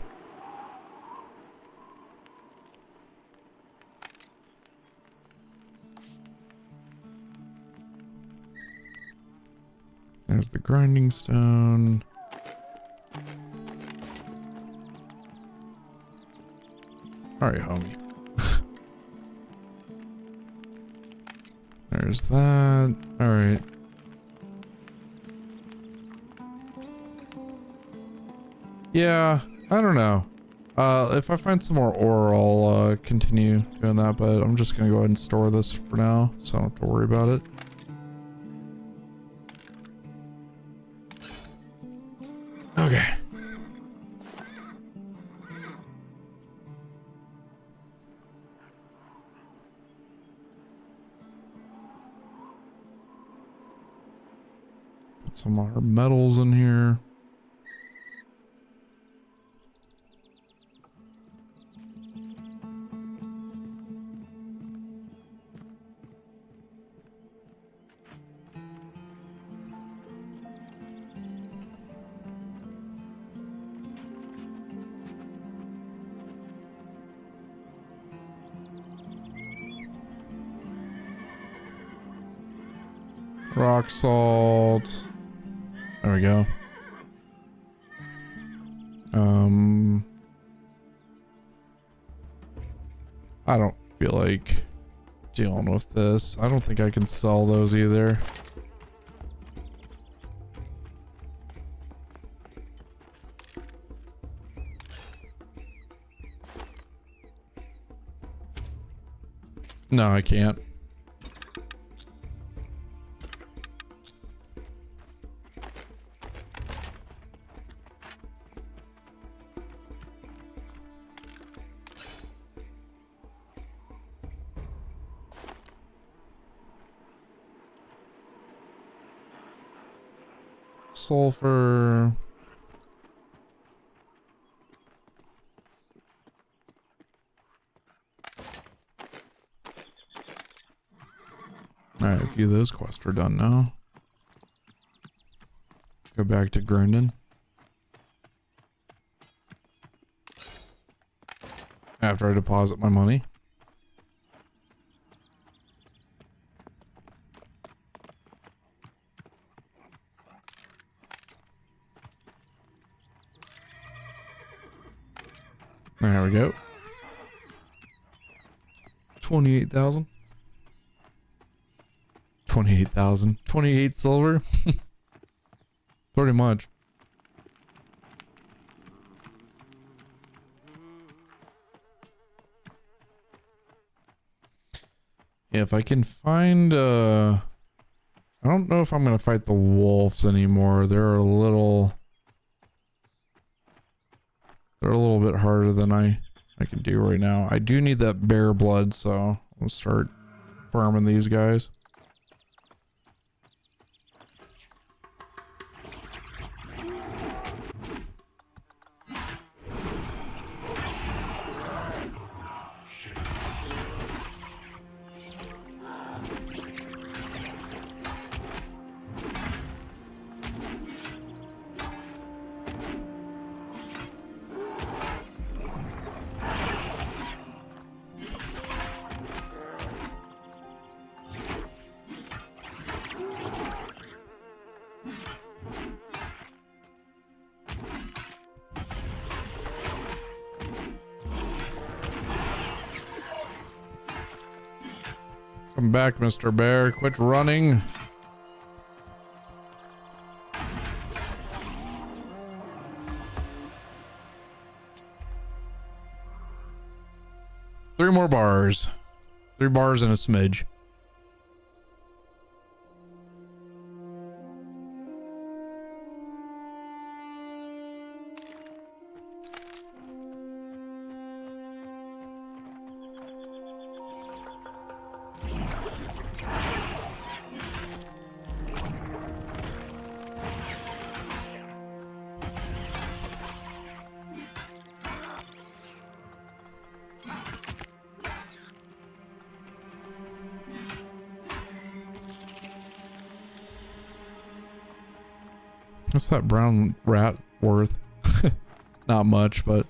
There's the grinding stone. Alright, homie. There's that. Alright. Yeah, I don't know. If I find some more ore, I'll continue doing that, but I'm just gonna go ahead and store this for now, so I don't have to worry about it. Okay. Put some more metals in here. Rock salt. There we go. I don't feel like dealing with this. I don't think I can sell those either. No, I can't. Sulfur. Alright, a few of those quests are done now. Go back to grinding. After I deposit my money. There we go. 28,000. 28,000. 28 silver. Pretty much. Yeah, if I can find I don't know if I'm gonna fight the wolves anymore. They're a little bit harder than I can do right now. I do need that bear blood, so I'll start farming these guys. Come back, Mr. Bear. Quit running. Three more bars. 3 bars and a smidge. What's that brown rat worth? Not much, but...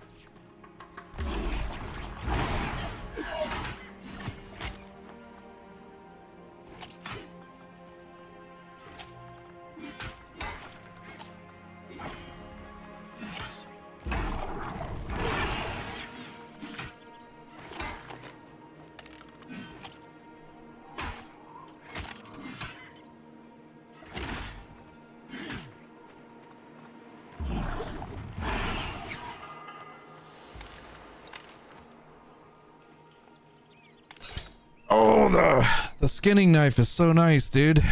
Oh, the skinning knife is so nice, dude.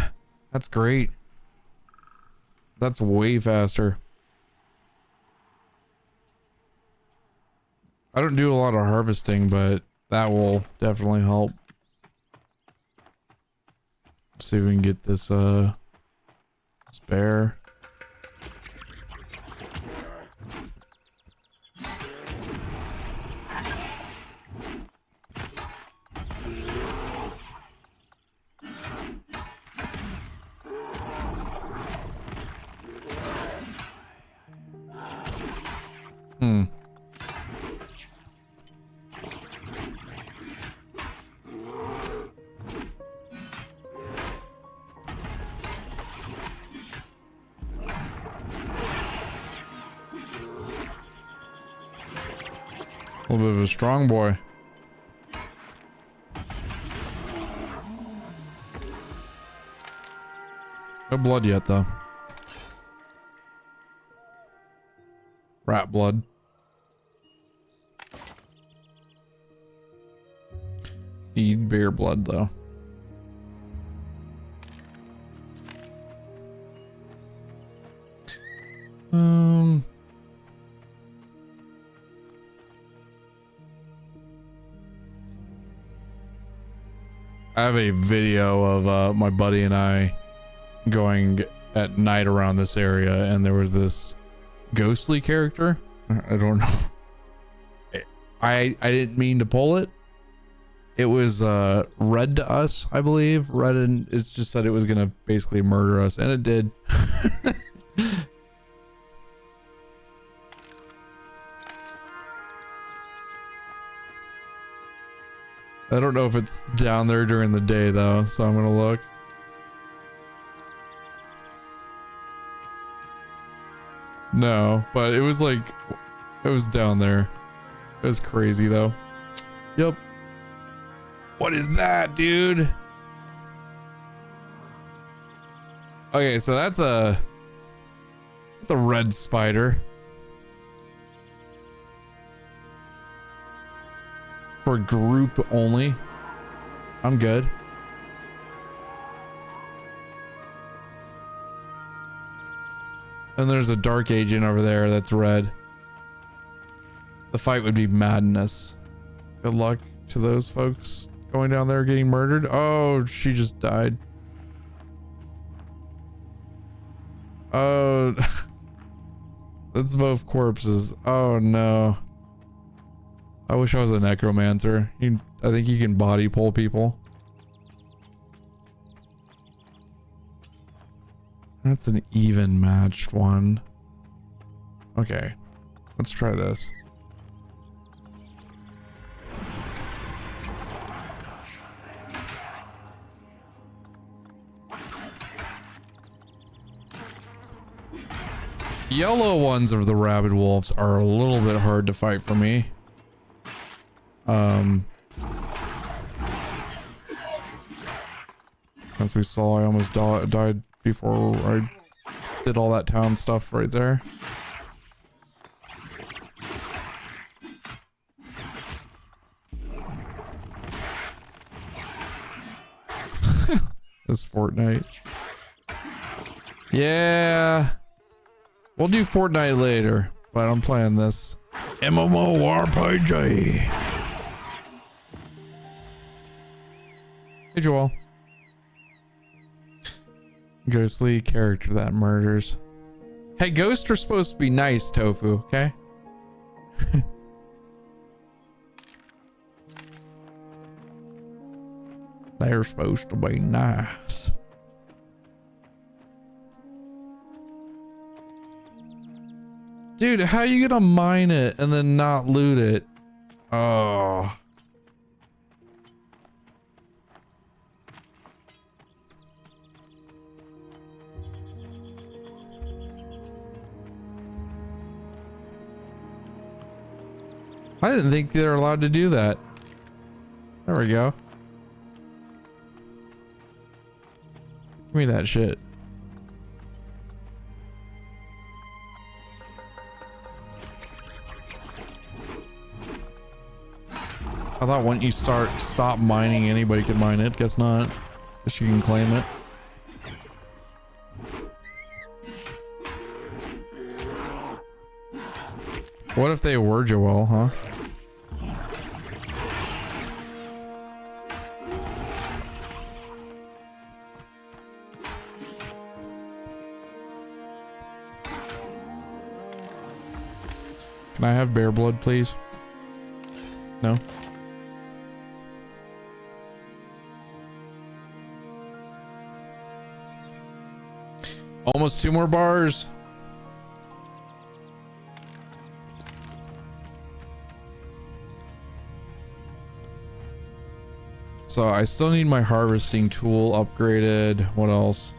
That's great. That's way faster. I don't do a lot of harvesting, but that will definitely help. See if we can get this spare. Hmm. A little bit of a strong boy. No blood yet, though. Rat blood. Need bear blood, though. I have a video of my buddy and I going at night around this area, and there was this ghostly character. I don't know. I didn't mean to pull it. It was red to us, I believe. Red, and it's just said it was gonna basically murder us, and it did. I don't know if it's down there during the day though, so I'm gonna look. No, but it was like, it was down there. It was crazy though. Yep. What is that, dude? Okay, so that's a red spider. For group only. I'm good. And there's a dark agent over there that's red. The fight would be madness. Good luck to those folks going down there getting murdered. Oh, she just died. Oh, that's both corpses. Oh no. I wish I was a necromancer. I think you can body pull people. That's an even matched one. Okay, let's try this. Yellow ones of the rabid wolves are a little bit hard to fight for me. As we saw, I almost died before I did all that town stuff right there. This Fortnite. Yeah. We'll do Fortnite later, but I'm playing this MMORPG. Hey, Joel. Ghostly character that murders. Hey, ghosts are supposed to be nice, Tofu, okay? They're supposed to be nice. Dude, how are you gonna mine it and then not loot it? Oh. I didn't think they're allowed to do that. There we go. Give me that shit. I thought when you stop mining, anybody could mine it. Guess not. Guess you can claim it. What if they were Joel, huh? Can I have bear blood, please? No? Almost 2 more bars. So I still need my harvesting tool upgraded. What else?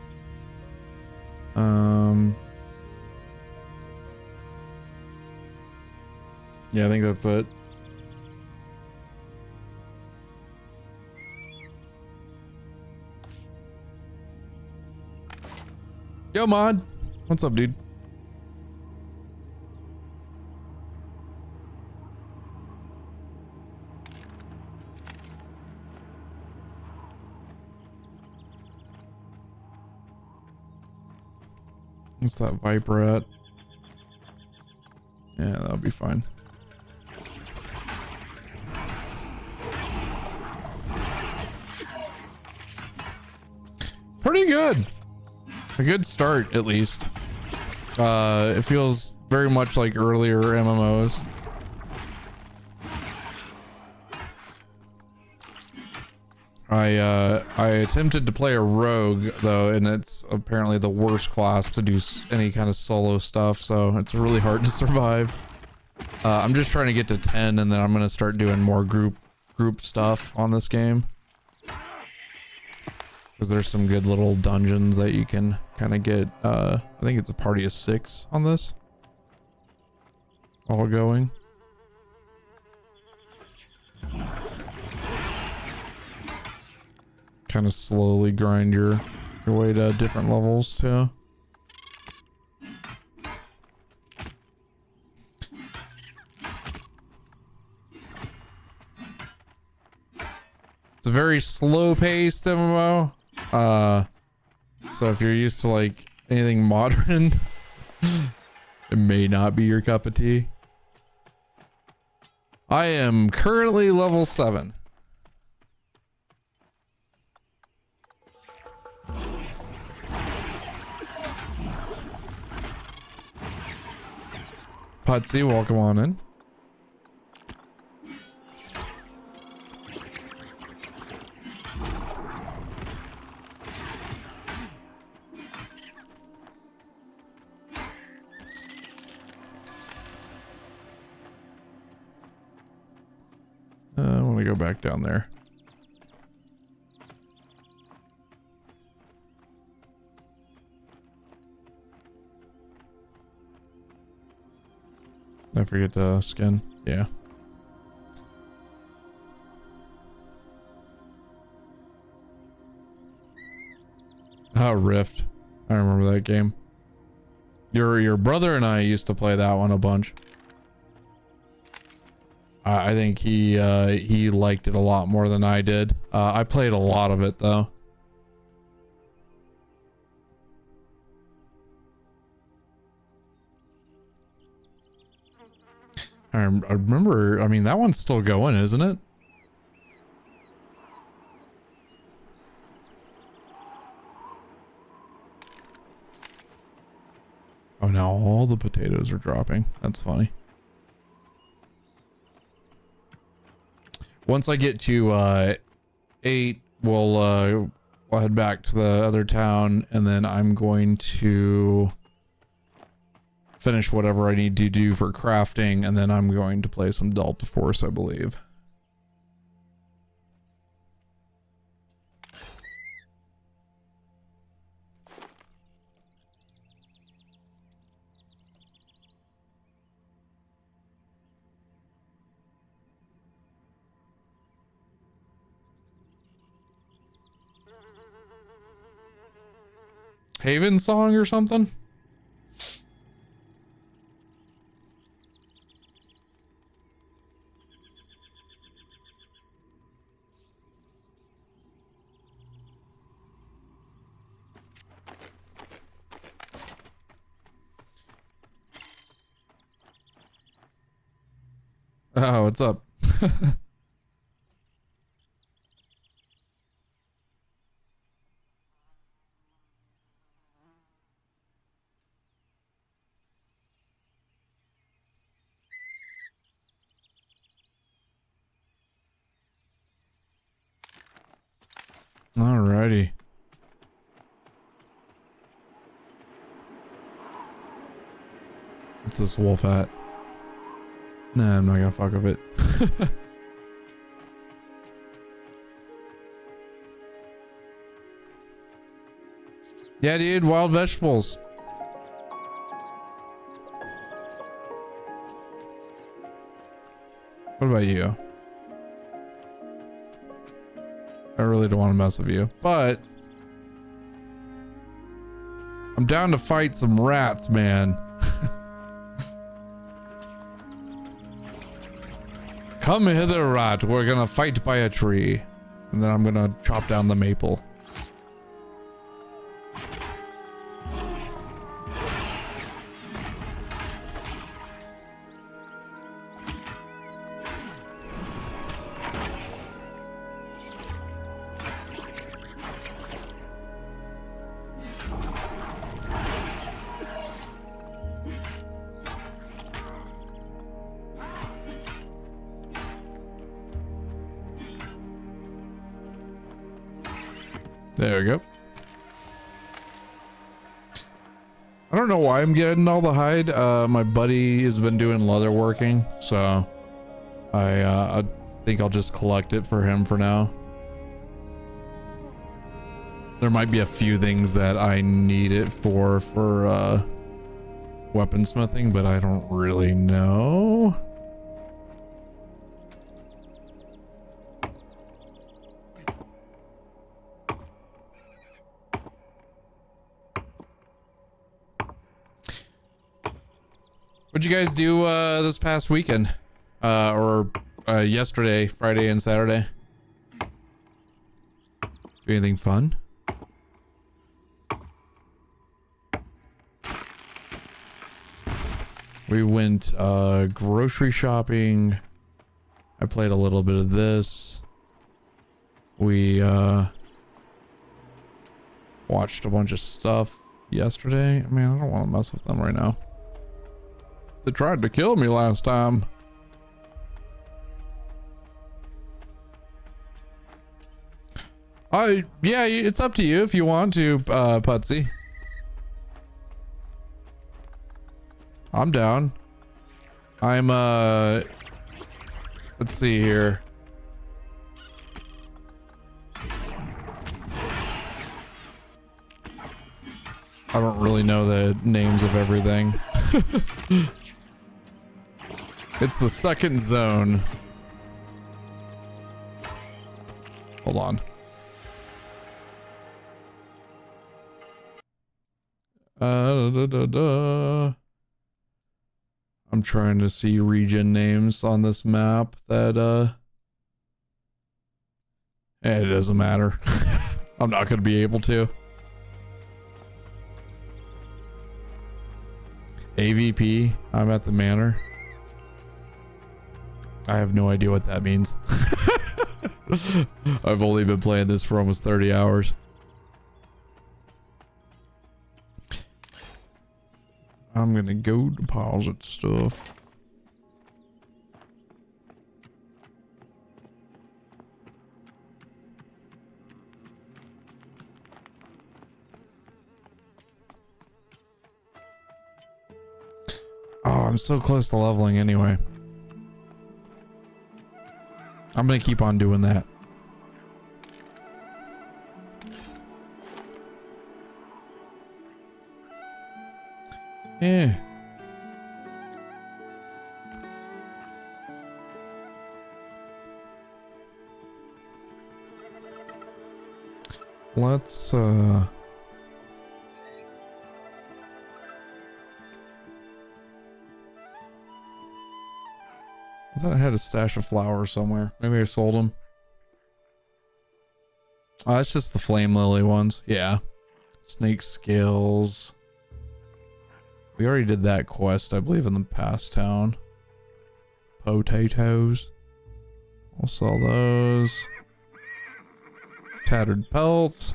Yeah, I think that's it. Yo, Mod. What's up, dude? What's that Viper at? Yeah, that'll be fine. Pretty good. A good start, at least. It feels very much like earlier MMOs. I attempted to play a rogue though, and it's apparently the worst class to do any kind of solo stuff, so it's really hard to survive. I'm just trying to get to 10, and then I'm gonna start doing more group stuff on this game. Because there's some good little dungeons that you can kind of get. I think it's a party of 6 on this. All going. Kind of slowly grind your way to different levels too. It's a very slow-paced MMO. So if you're used to like anything modern, it may not be your cup of tea. I am currently level 7. Putsy, welcome on in. I want to go back down there. I forget to skin. Yeah. Oh, Rift. I remember that game. Your brother and I used to play that one a bunch. I think he liked it a lot more than I did. I played a lot of it though. I remember, I mean, that one's still going, isn't it? Oh, now all the potatoes are dropping. That's funny. Once I get to 8, we'll head back to the other town, and then I'm going to finish whatever I need to do for crafting, and then I'm going to play some Delta Force, I believe. Haven song or something? Oh, what's up? Alrighty. What's this wolf at? Nah, I'm not gonna fuck with it. Yeah, dude, wild vegetables. What about you? I really don't want to mess with you, but I'm down to fight some rats, man. Come hither, rat. We're gonna fight by a tree. And then I'm gonna chop down the maple. There we go. I don't know why I'm getting all the hide. My buddy has been doing leather working, so I think I'll just collect it for him for now. There might be a few things that I need it for weaponsmithing, but I don't really know. What'd you guys do this past weekend? Or yesterday, Friday and Saturday? Do anything fun? We went grocery shopping. I played a little bit of this. We watched a bunch of stuff yesterday. I mean, I don't want to mess with them right now. They tried to kill me last time. Yeah, it's up to you if you want to, Putsy. I'm down. I'm, let's see here. I don't really know the names of everything. It's the second zone. Hold on. I'm trying to see region names on this map that it doesn't matter. I'm not going to be able to. AVP, I'm at the manor. I have no idea what that means. I've only been playing this for almost 30 hours. I'm gonna go deposit stuff. Oh, I'm so close to leveling anyway. I'm gonna keep on doing that. Yeah. Let's I thought I had a stash of flowers somewhere. Maybe I sold them. Oh, that's just the flame lily ones. Yeah. Snake scales. We already did that quest, I believe, in the past town. potatoes. I'll sell those. Tattered pelts.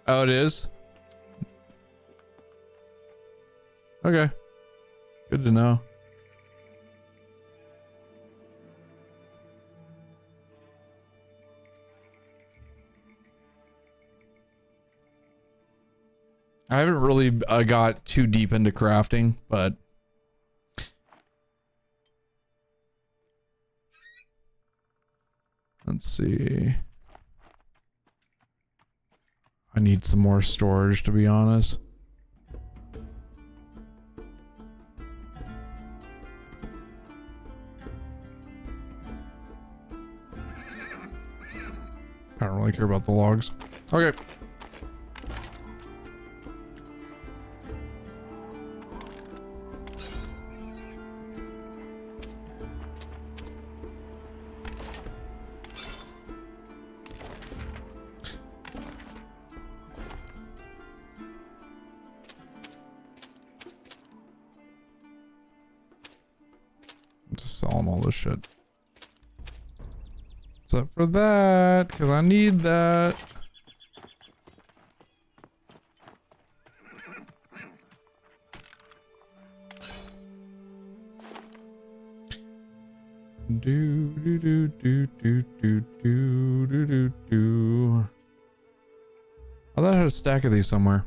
Oh, it is? Okay. Good to know. I haven't really got too deep into crafting, but let's see. I need some more storage, to be honest. I don't really care about the logs. Okay. Just selling all this shit. Except for that, because I need that. Do do do do do do do do do do. I thought I had a stack of these somewhere.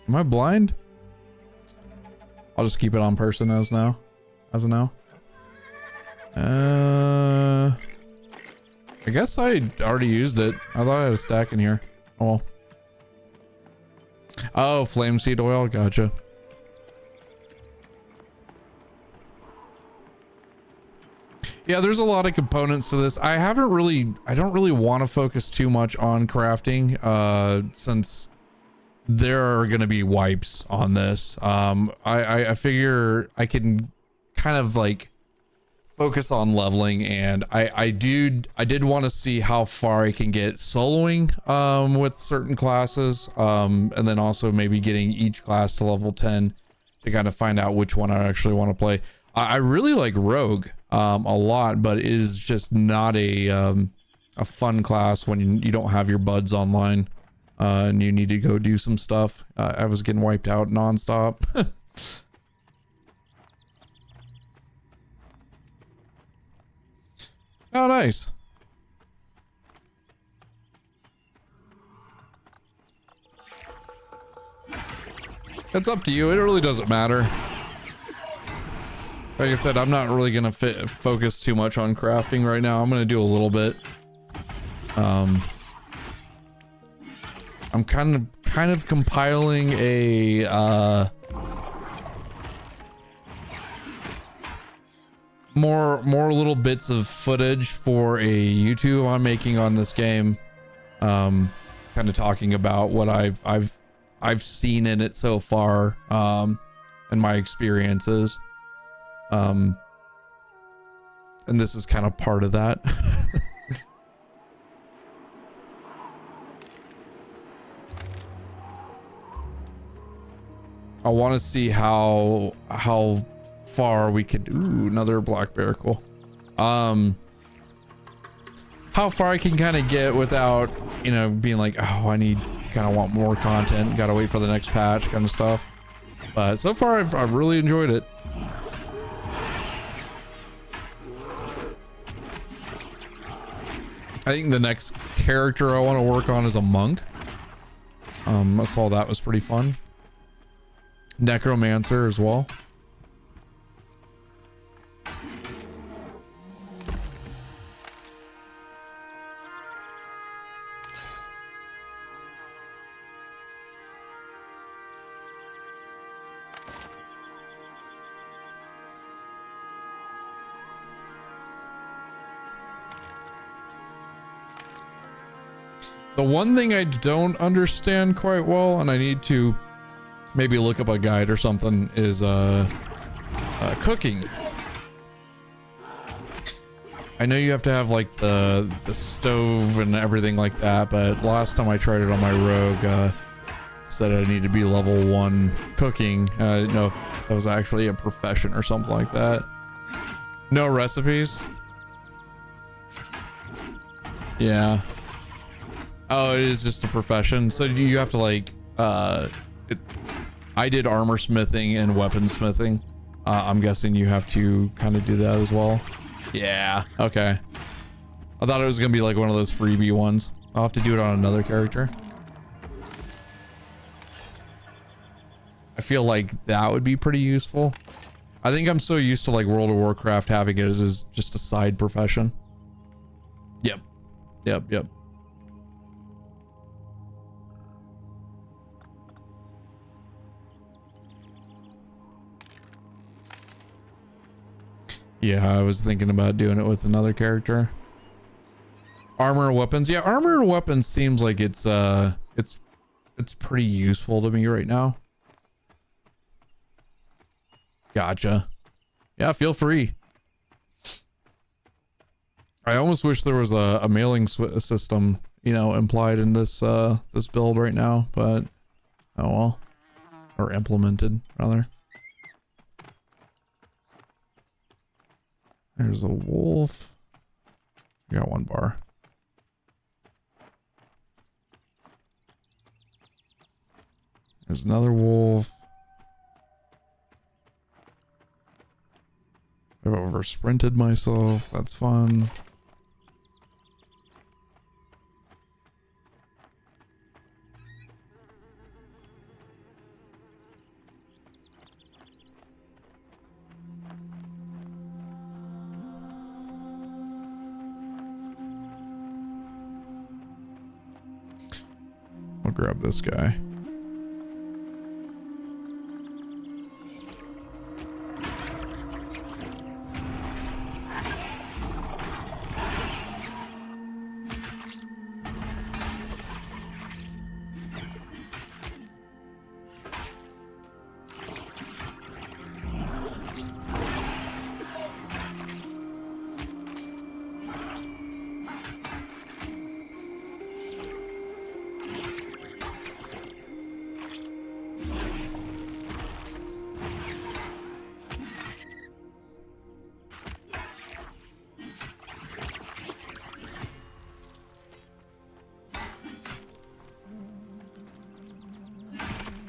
Am I blind? I'll just keep it on person as now. As of now. I guess I already used it. I thought I had a stack in here. Oh well. Oh, flame seed oil. Gotcha. Yeah, there's a lot of components to this. I don't really want to focus too much on crafting, since there are going to be wipes on this. I figure I can kind of like focus on leveling, and I did want to see how far I can get soloing with certain classes, and then also maybe getting each class to level 10 to kind of find out which one I actually want to play. I really like Rogue a lot, but it is just not a fun class when you don't have your buds online. And you need to go do some stuff. I was getting wiped out nonstop. Oh, nice. It's up to you. It really doesn't matter. Like I said, I'm not really gonna focus too much on crafting right now. I'm gonna do a little bit. I'm kind of compiling a more little bits of footage for a YouTube I'm making on this game, kind of talking about what I've seen in it so far, and my experiences, and this is kind of part of that. I want to see how far we could. Ooh, another black bear, cool. How far I can kind of get without, you know, being like, oh, I kind of want more content, gotta wait for the next patch kind of stuff. But so far I've really enjoyed it. I think the next character I want to work on is a monk. I saw that was pretty fun. Necromancer as well. The one thing I don't understand quite well, and I need to maybe look up a guide or something, is cooking. I know you have to have like the stove and everything like that, but last time I tried it on my rogue, said I need to be level 1 cooking. I didn't know if that was actually a profession or something like that. No recipes? Yeah. Oh, it is just a profession. So do you have to like, I did armor smithing and weapon smithing. I'm guessing you have to kind of do that as well. Yeah, okay. I thought it was gonna be like one of those freebie ones. I'll have to do it on another character. I feel like that would be pretty useful. I think I'm so used to like World of Warcraft having it as just a side profession. Yep. Yep. Yeah, I was thinking about doing it with another character. Armor and weapons. Yeah, armor and weapons seems like it's pretty useful to me right now. Gotcha. Yeah, feel free. I almost wish there was a mailing system, you know, implied in this this build right now, but oh well. Or implemented, rather. There's a wolf. We got 1 bar. There's another wolf. I've over sprinted myself. That's fun. I'll grab this guy.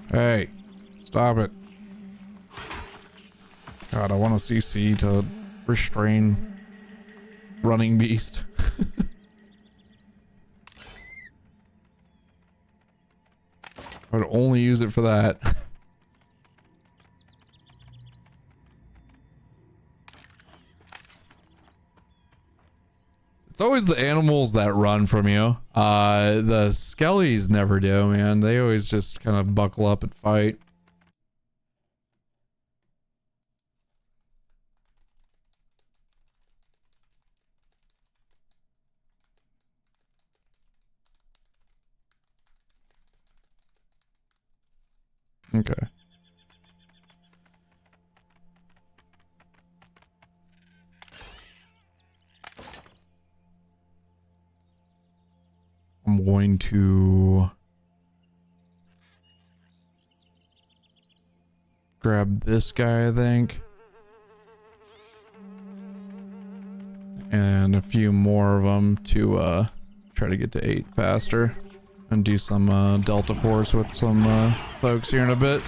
Hey, stop it. God, I want a CC to restrain running beast. I would only use it for that. It's always the animals that run from you. The skellies never do, man. They always just kind of buckle up and fight. Okay. I'm going to grab this guy, I think. And a few more of them to try to get to 8 faster. And do some Delta Force with some folks here in a bit.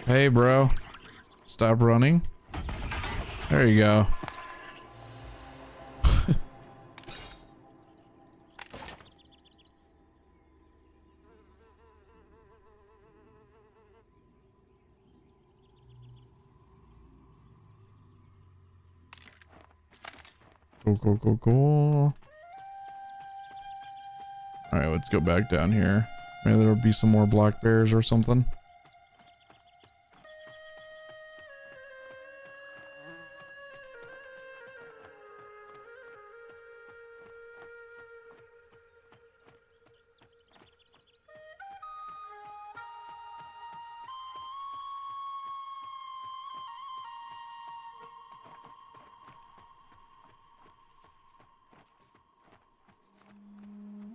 Hey, bro. Stop running. There you go. Cool. Alright, let's go back down here. Maybe there'll be some more black bears or something.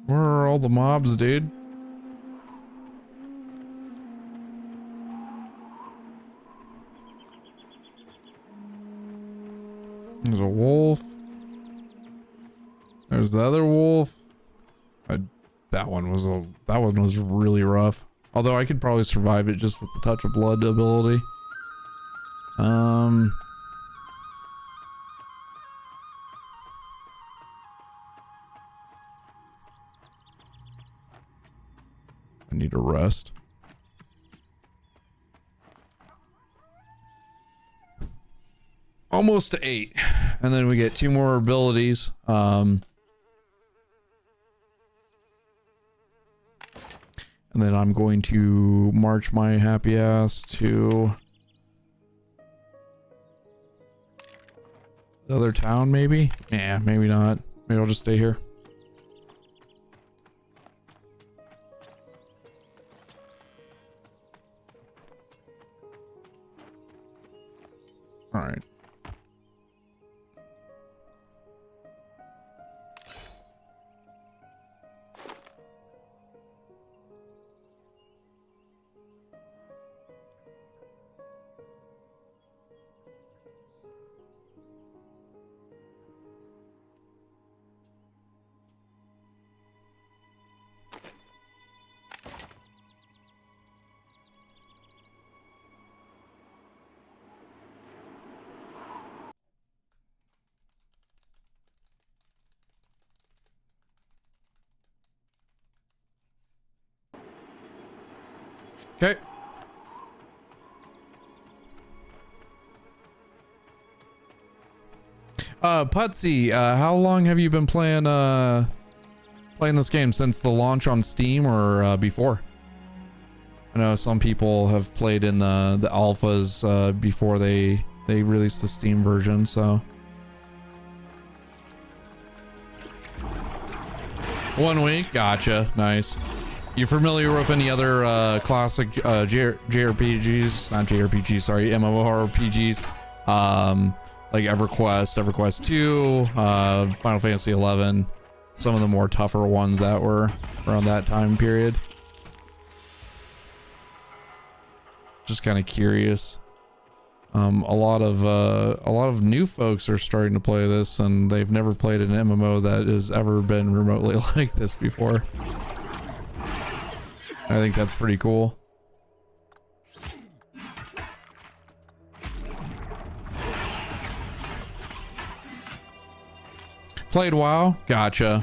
Where are all the mobs, dude? There's a wolf. There's the other wolf. That one was really rough. Although I could probably survive it just with the touch of blood ability. I need a rest. Almost to 8. And then we get 2 more abilities. And then I'm going to march my happy ass to the other town, maybe? Yeah, maybe not. Maybe I'll just stay here. All right. Okay. Putsy, how long have you been playing this game? Since the launch on Steam or before? I know some people have played in the alphas before they released the Steam version, so 1 week. Gotcha. Nice. You familiar with any other classic JRPGs? Not JRPGs, sorry, MMORPGs. Like EverQuest 2, Final Fantasy 11. Some of the more tougher ones that were around that time period. Just kind of curious. A lot of new folks are starting to play this, and they've never played an MMO that has ever been remotely like this before. I think that's pretty cool. Played WoW? Gotcha.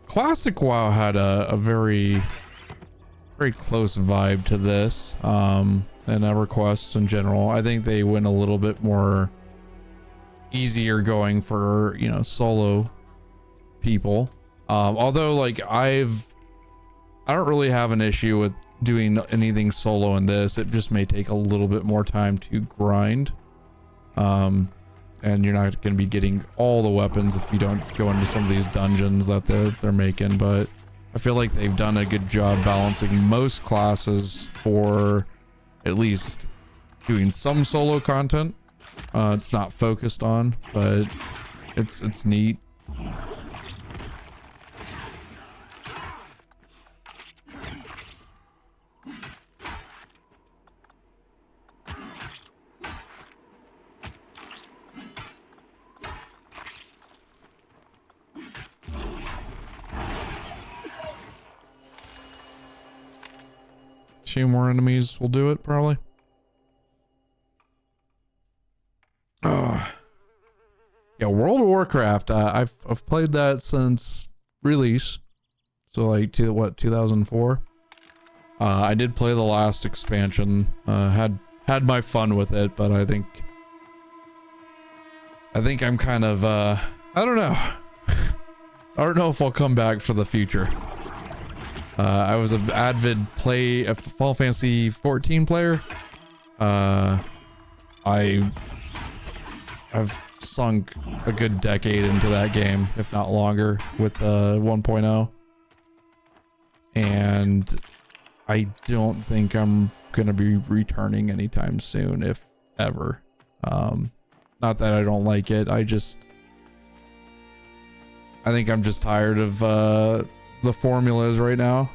Classic WoW had a very close vibe to this, and EverQuest in general. I think they went a little bit more easier going for, you know, solo people. Although, like, I don't really have an issue with doing anything solo in this. It just may take a little bit more time to grind. And you're not going to be getting all the weapons if you don't go into some of these dungeons that they're making, but I feel like they've done a good job balancing most classes for at least doing some solo content. It's not focused on, but it's neat. Few more enemies will do it, probably. Yeah, World of Warcraft. I've played that since release, so like 2004. I did play the last expansion. Had my fun with it, but I think I think I'm kind of, I don't know. I don't know if I'll come back for the future. I was an avid a Final Fantasy 14 player. I've sunk a good decade into that game, if not longer, with 1.0. And I don't think I'm gonna be returning anytime soon, if ever. Not that I don't like it, I think I'm just tired of the formulas right now.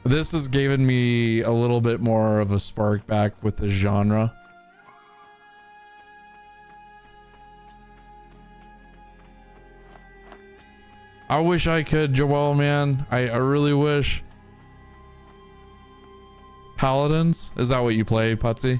This has given me a little bit more of a spark back with the genre. I wish I could, Joel, man. I really wish. Paladins? Is that what you play, Putsy?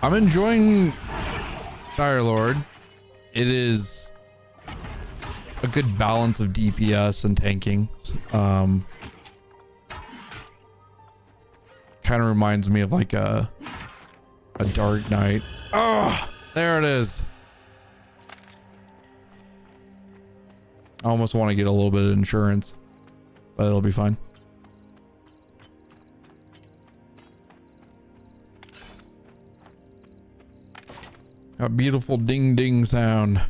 I'm enjoying Dire Lord. It is a good balance of DPS and tanking. Kind of reminds me of like a Dark Knight. Oh, there it is. I almost want to get a little bit of insurance, but it'll be fine. A beautiful ding ding sound.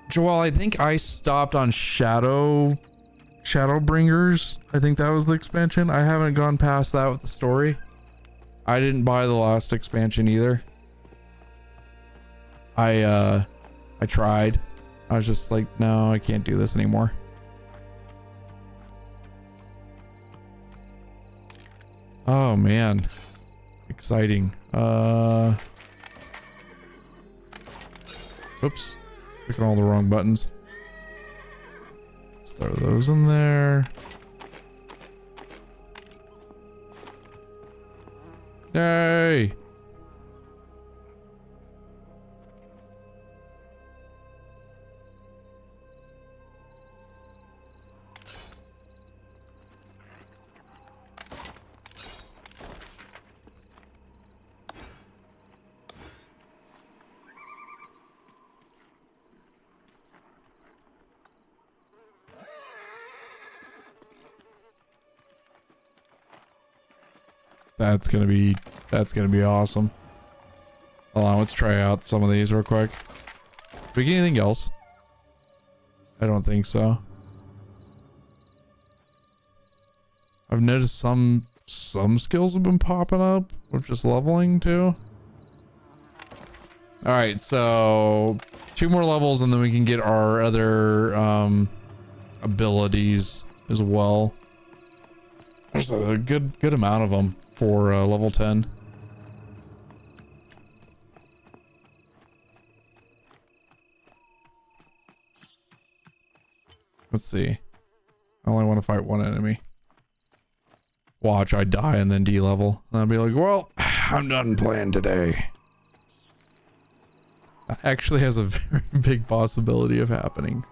Joel, I think I stopped on Shadowbringers. I think that was the expansion. I haven't gone past that with the story. I didn't buy the last expansion either. I tried. I was just like, no, I can't do this anymore. Oh man, exciting. Oops, clicking all the wrong buttons. Let's throw those in there. Yay! That's gonna be awesome. Hold on, let's try out some of these real quick. Did we get anything else? I don't think so. I've noticed some skills have been popping up with just leveling too. All right, so 2 more levels and then we can get our other abilities as well. There's a good amount of them for level 10. Let's see. I only want to fight one enemy. Watch, I die and then D-level. And I'll be like, well, I'm done playing today. That actually has a very big possibility of happening.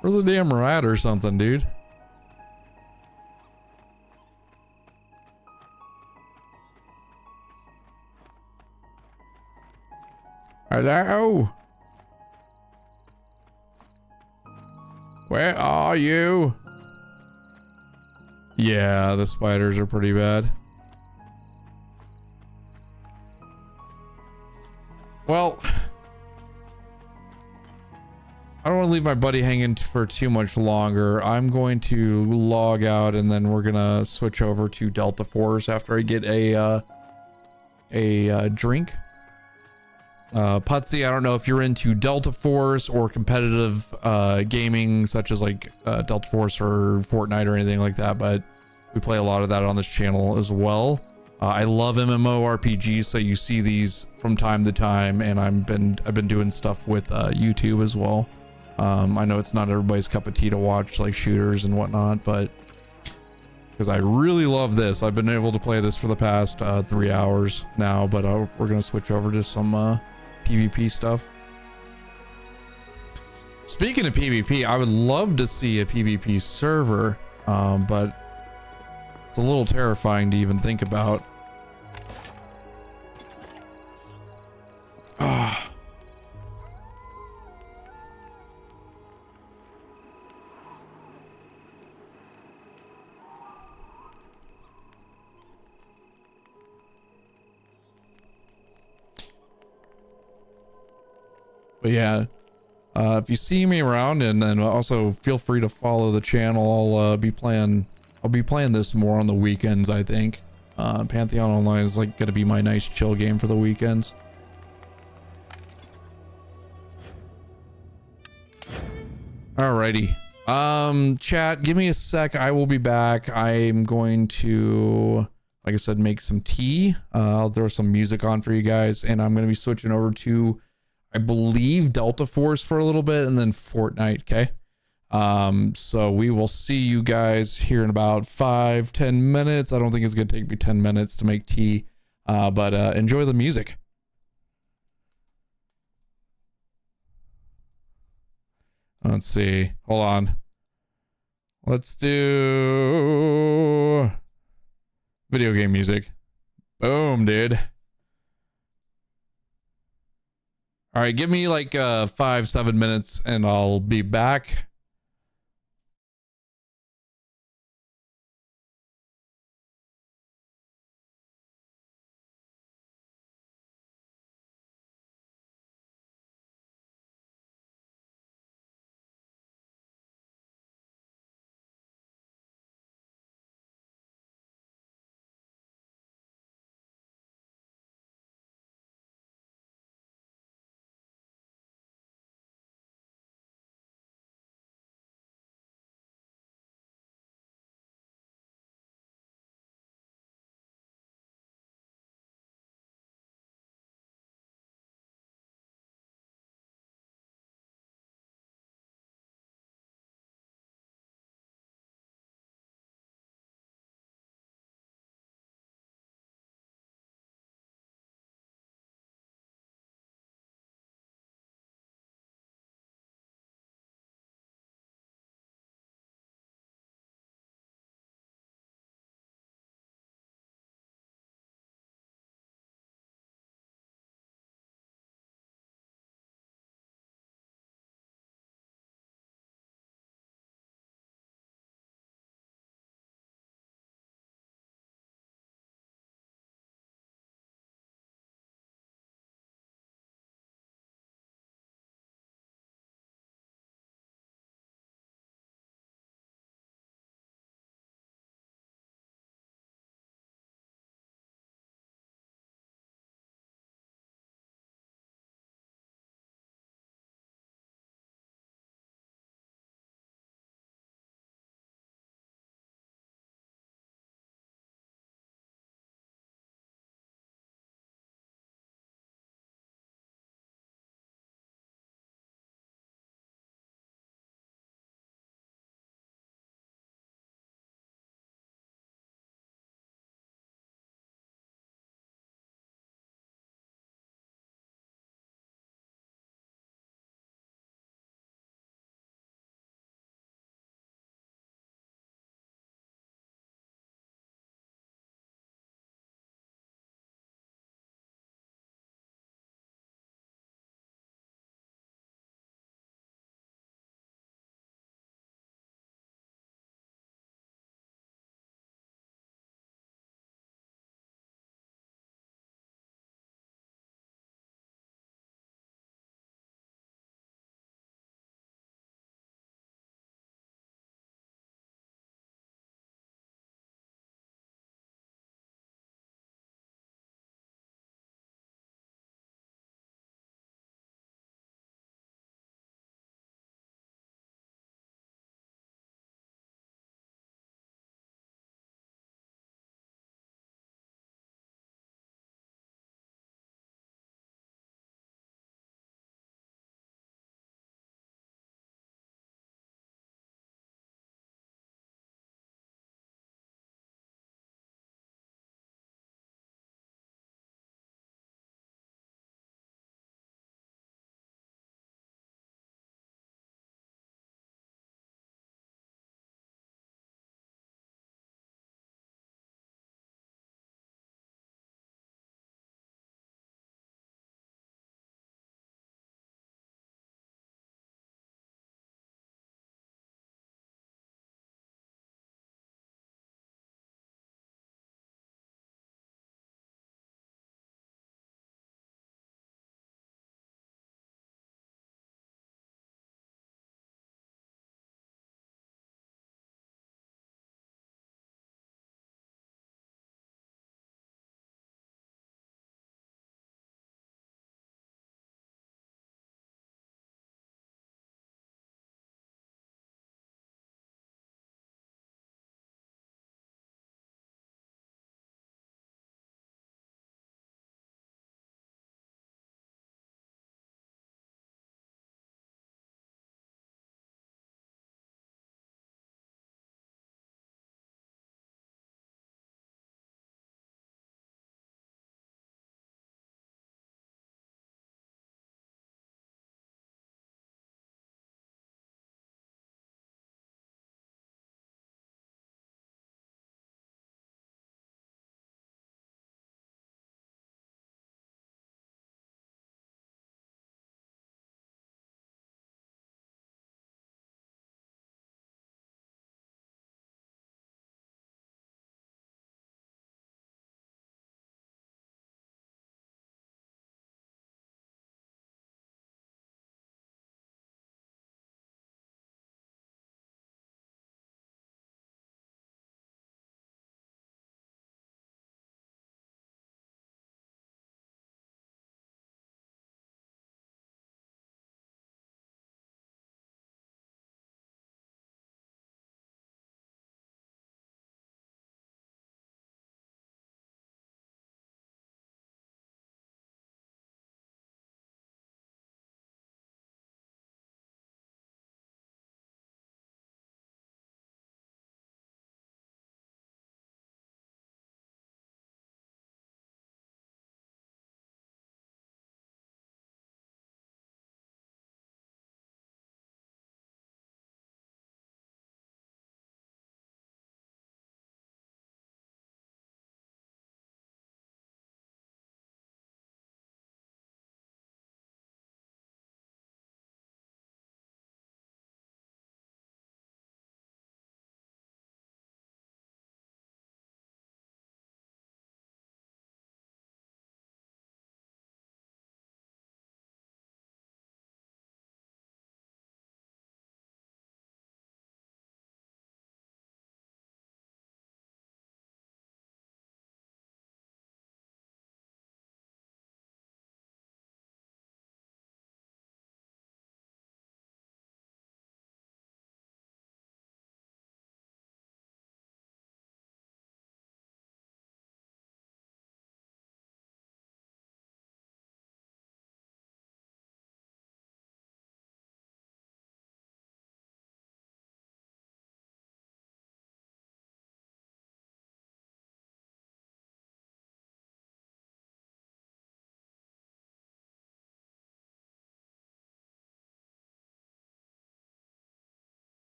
Where's a damn rat or something, dude? Hello? Where are you? Yeah, the spiders are pretty bad. Well, I don't want to leave my buddy hanging for too much longer. I'm going to log out and then we're gonna switch over to Delta Force after I get a drink. Putsy, I don't know if you're into Delta Force or competitive gaming such as like Delta Force or Fortnite or anything like that, but we play a lot of that on this channel as well. I love MMORPGs, so you see these from time to time, and I've been doing stuff with YouTube as well. I know it's not everybody's cup of tea to watch like shooters and whatnot, but because I really love this. I've been able to play this for the past 3 hours now, but we're gonna switch over to some PvP stuff. Speaking of PvP, I would love to see a PvP server, but it's a little terrifying to even think about. But yeah, if you see me around, and then also feel free to follow the channel. I'll be playing this more on the weekends, I think. Pantheon Online is like gonna be my nice chill game for the weekends. Alrighty. Chat, give me a sec. I will be back. I'm going to, like I said, make some tea. I'll throw some music on for you guys, and I'm gonna be switching over to, I believe, Delta Force for a little bit, and then Fortnite, okay? So we will see you guys here in about 5-10 minutes. I don't think it's gonna take me 10 minutes to make tea, but enjoy the music. Let's see. Hold on. Let's do video game music. Boom, dude. All right, give me like 5-7 minutes and I'll be back.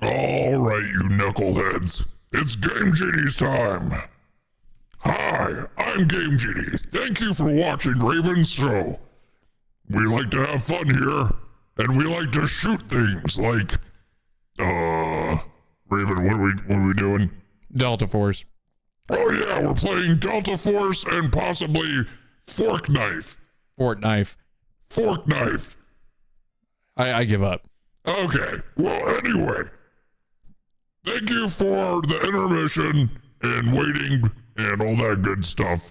All right, you knuckleheads. It's Game Genie's time. Hi, I'm Game Genie. Thank you for watching Raven's show. We like to have fun here, and we like to shoot things like, Raven, what are we doing? Delta Force. Oh yeah, we're playing Delta Force and possibly Fork Knife. Fortnite. Fork Knife. I give up. Okay, well anyway, thank you for the intermission and waiting and all that good stuff.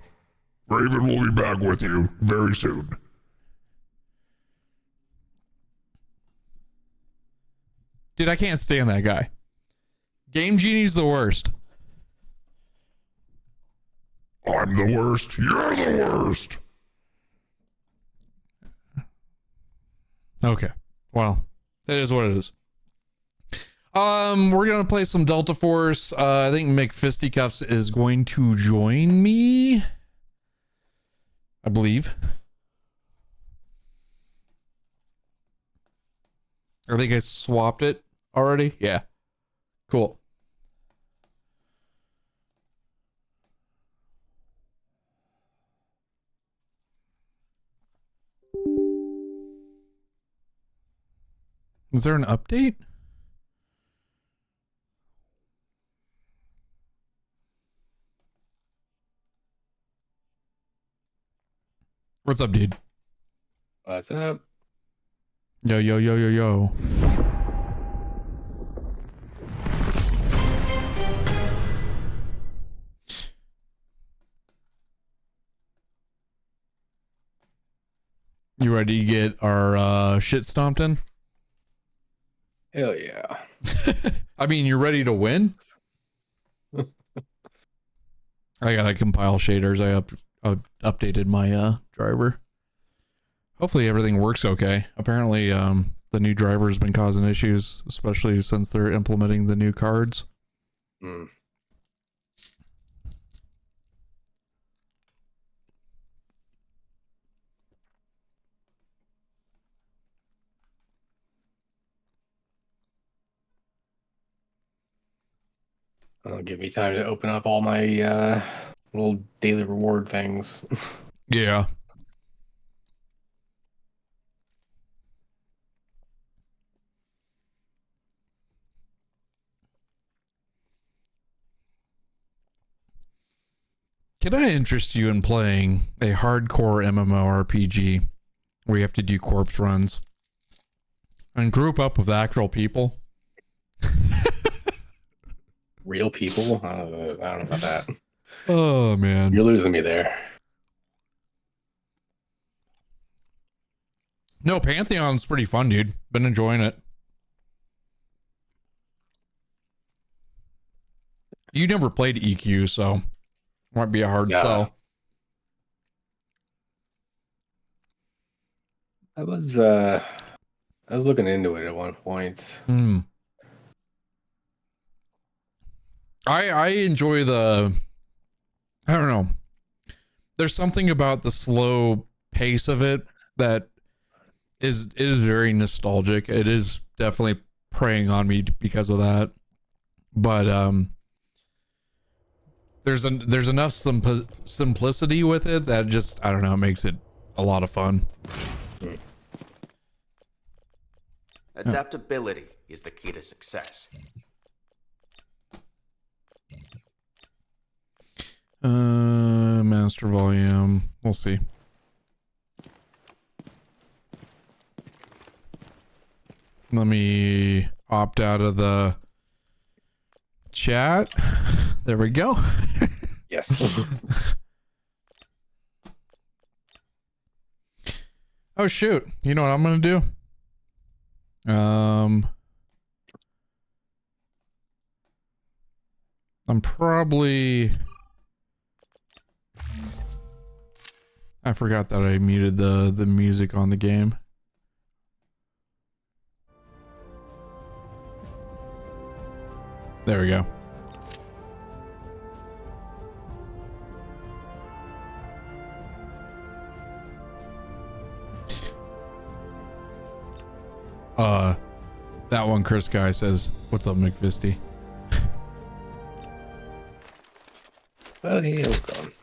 Raven will be back with you very soon. Dude, I can't stand that guy. Game Genie's the worst. I'm the worst. You're the worst. Okay. Well, it is what it is. We're gonna play some Delta Force. I think McFistycuffs is going to join me. I believe. I think I swapped it already. Yeah. Cool. Is there an update? What's up, dude? What's up? Yo, yo, yo, yo, yo. You ready to get our shit stomped in? Hell yeah. I mean, you're ready to win? I gotta compile shaders. I updated my driver. Hopefully everything works okay. Apparently the new driver's been causing issues, especially since they're implementing the new cards. Hmm. It'll give me time to open up all my little daily reward things. Yeah. Can I interest you in playing a hardcore MMORPG where you have to do corpse runs and group up with actual people? Real people? I don't know about that. Oh, man. You're losing me there. No, Pantheon's pretty fun, dude. Been enjoying it. You never played EQ, so might be a hard Yeah. sell. I was looking into it at one point. Hmm. I enjoy the, I don't know. There's something about the slow pace of it that is very nostalgic. It is definitely preying on me because of that. But there's enough simplicity with it that just, I don't know, it makes it a lot of fun. Adaptability is the key to success. Master volume. We'll see. Let me opt out of the chat. There we go. Yes. Oh shoot. You know what I'm gonna do? I'm probably, I forgot that I muted the music on the game. There we go. That one Chris guy says, "What's up, McFisty?" Oh, he is gone.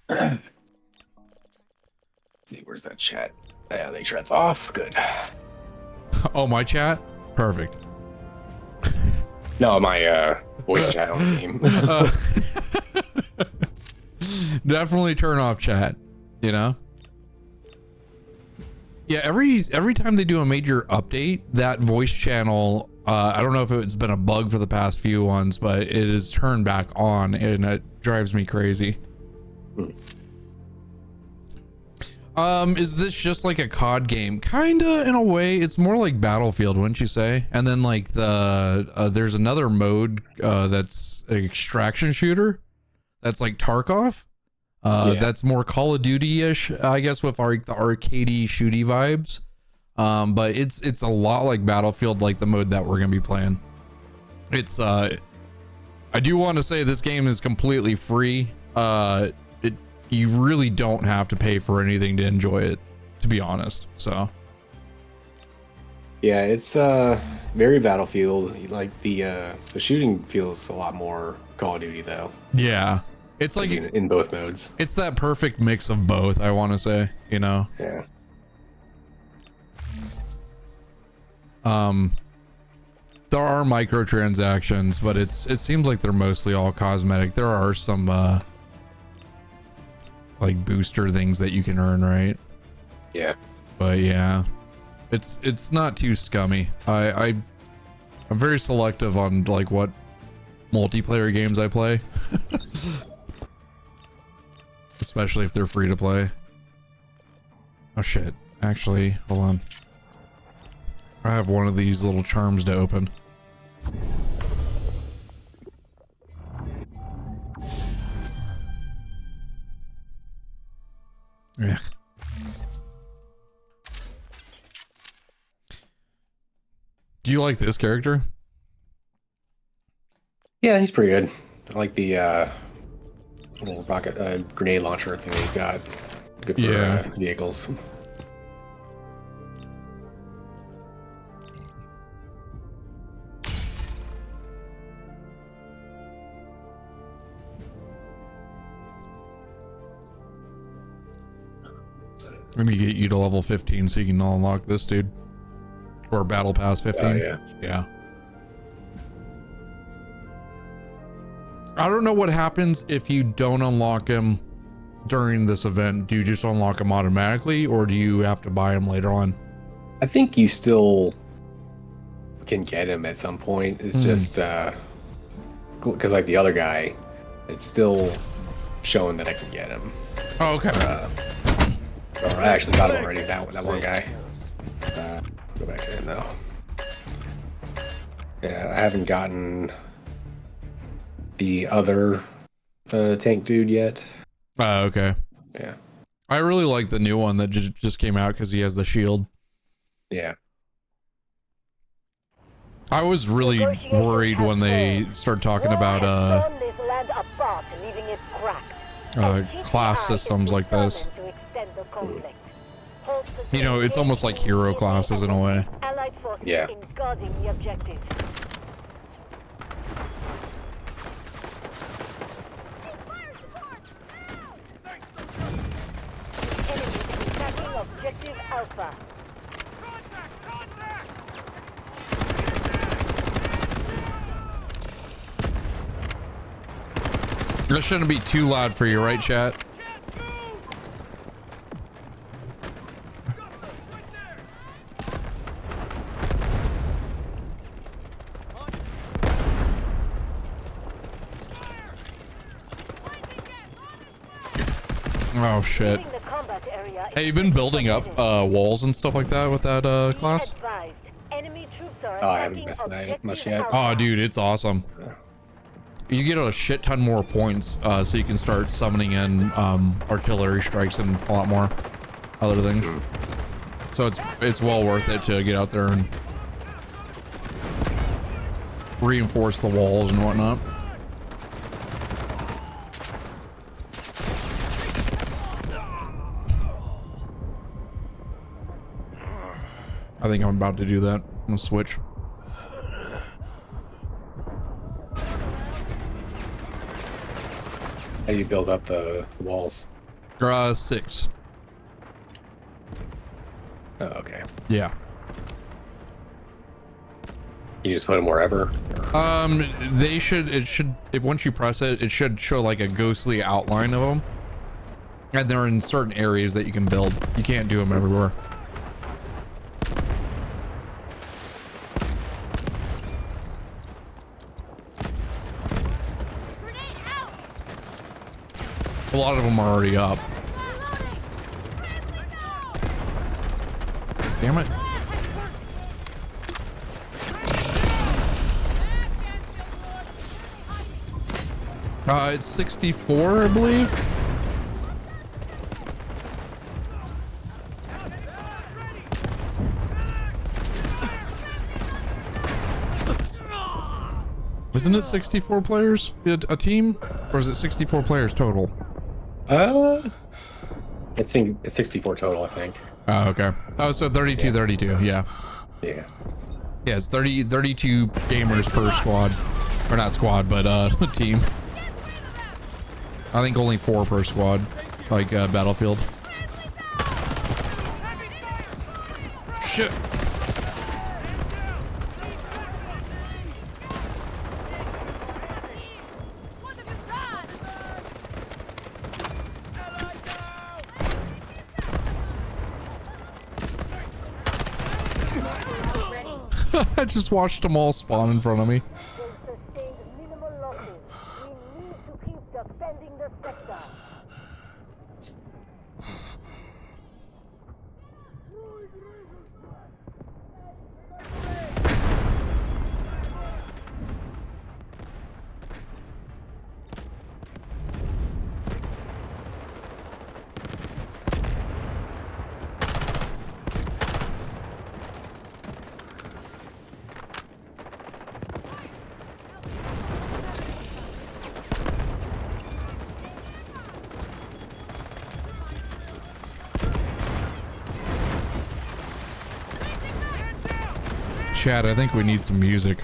Let's see, where's that chat? Yeah, make sure that's off. Good. Oh, my chat? Perfect. No, my voice chat on the game. Definitely turn off chat, you know? Yeah, every time they do a major update, that voice channel, I don't know if it's been a bug for the past few ones, but it is turned back on and it drives me crazy. Is this just like a COD game? Kinda, in a way. It's more like Battlefield, wouldn't you say? And then like there's another mode that's an extraction shooter. That's like Tarkov. Yeah. That's more Call of Duty-ish, I guess, with the arcadey shooty vibes. But it's a lot like Battlefield, like the mode that we're gonna be playing. It's I do want to say this game is completely free. You really don't have to pay for anything to enjoy it, to be honest. So Yeah, it's very Battlefield. Like the shooting feels a lot more Call of Duty though. yeah, it's like in both modes. it's that perfect mix of both, I want to say, you know. Yeah. There are microtransactions, but it seems like they're mostly all cosmetic. There are some like booster things that you can earn, right? Yeah. But yeah, it's not too scummy. I'm very selective on like what multiplayer games I play, especially if they're free to play. Oh shit! Actually, hold on. I have one of these little charms to open. Yeah. Do you like this character? Yeah, he's pretty good. I like the little rocket grenade launcher thing that he's got. Good for vehicles. Let me get you to level 15 so you can unlock this dude. Or Battle Pass 15. Oh, yeah. Yeah. I don't know what happens if you don't unlock him during this event. Do you just unlock him automatically, or do you have to buy him later on? I think you still can get him at some point. It's just because like the other guy, it's still showing that I can get him. Oh, okay. Or I actually got him already. That one guy. Go back to him though. Yeah, I haven't gotten the other tank dude yet. Okay. Yeah. I really like the new one that just came out because he has the shield. Yeah. I was really worried when they started talking about class systems like this. You know, it's almost like hero classes in a way. Yeah. Objective Alpha. This shouldn't be too loud for you, right, chat? Oh shit. Hey, you been building up walls and stuff like that with that class? Oh, I haven't messed with that much yet. Oh dude, it's awesome. You get a shit ton more points, so you can start summoning in artillery strikes and a lot more other things. So it's well worth it to get out there and reinforce the walls and whatnot. I think I'm about to do that. I'm gonna switch. How do you build up the walls? 6. Oh, okay. Yeah. You just put them wherever? They should, if once you press it, it should show like a ghostly outline of them. And they're in certain areas that you can build. You can't do them everywhere. A lot of them are already up. Damn it. It's 64, I believe. Isn't it 64 players a team, or is it 64 players total? I think it's 64 total, I think. Oh, okay. Oh, so 32, Yeah. 32, yeah. Yeah. Yeah, it's 32 gamers per squad. Or not squad, but team. I think only 4 per squad, like Battlefield. Shit. I just watched them all spawn in front of me. They sustained minimal losses. We need to keep defending the sector. Chad, I think we need some music.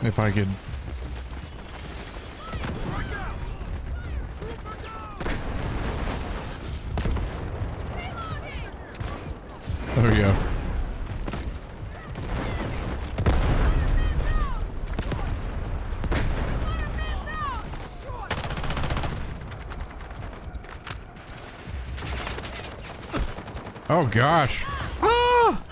If I could. There we go. Oh gosh. Ah!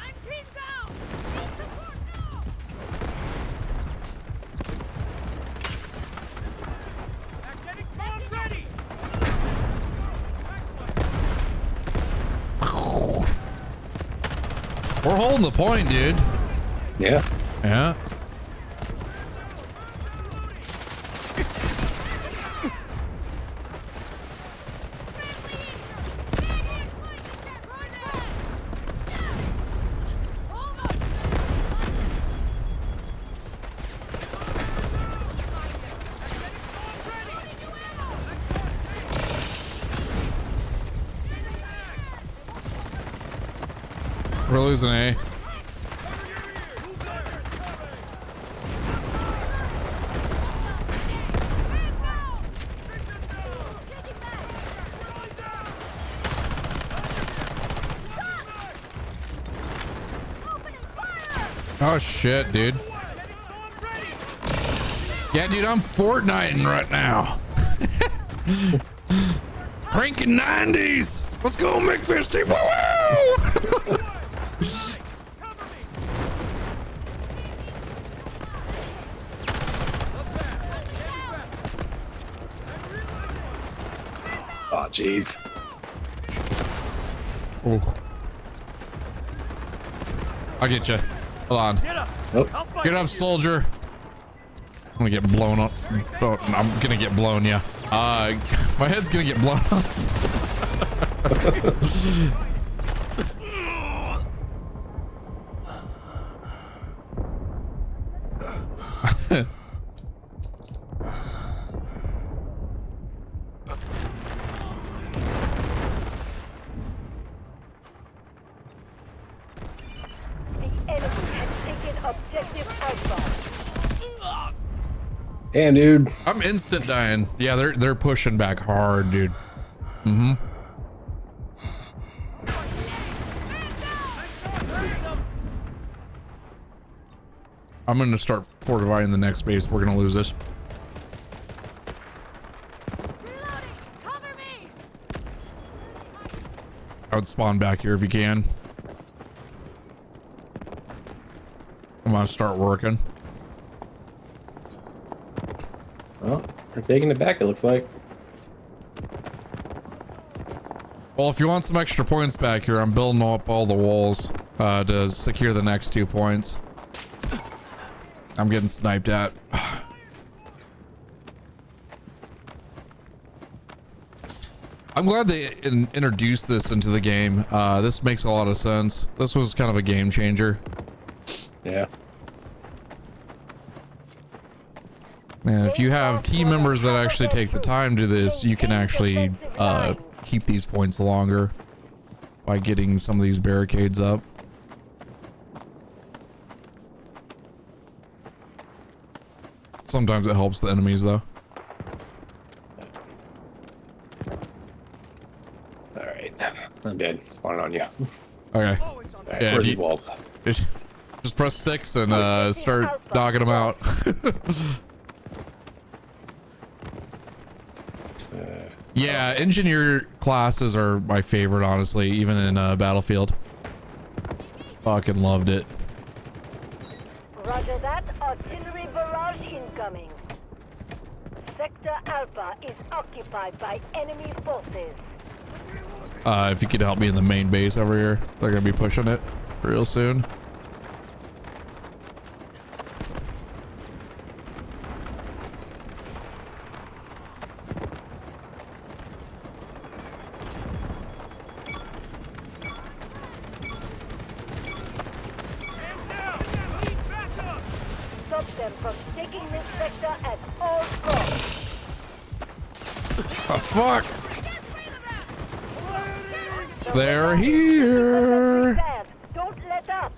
We're holding the point, dude. Yeah. Yeah. We're losing A. Oh shit, dude. Yeah, dude, I'm Fortniting right now. Cranking 90s. Let's go, McFisty. Woo! Oh, jeez. Oh. I'll get you. Hold on. Oh. Get up, soldier. I'm gonna get blown up. Oh, I'm gonna get blown, yeah. My head's gonna get blown up. Damn, dude. I'm instant dying. Yeah, they're pushing back hard, dude. Mm-hmm. I'm gonna start fortifying the next base. We're gonna lose this. I would spawn back here if you can. I'm gonna start working. Well, we're taking it back, it looks like. Well, if you want some extra points back here, I'm building up all the walls to secure the next 2 points. I'm getting sniped at. I'm glad they introduced this into the game. This makes a lot of sense. This was kind of a game changer. Yeah. And if you have team members that actually take the time to this, you can actually keep these points longer by getting some of these barricades up. Sometimes it helps the enemies though. Alright. I'm dead. Spawning on you. Okay. Alright, Yeah, where's the walls? Just press 6 and start knocking them out. Yeah, engineer classes are my favorite, honestly, even in Battlefield. Fucking loved it. Roger that. Artillery barrage incoming. Sector Alpha is occupied by enemy forces. If you could help me in the main base over here, they're gonna be pushing it real soon. Stop them from taking this sector at all costs. Oh, fuck! They're here! Don't let up.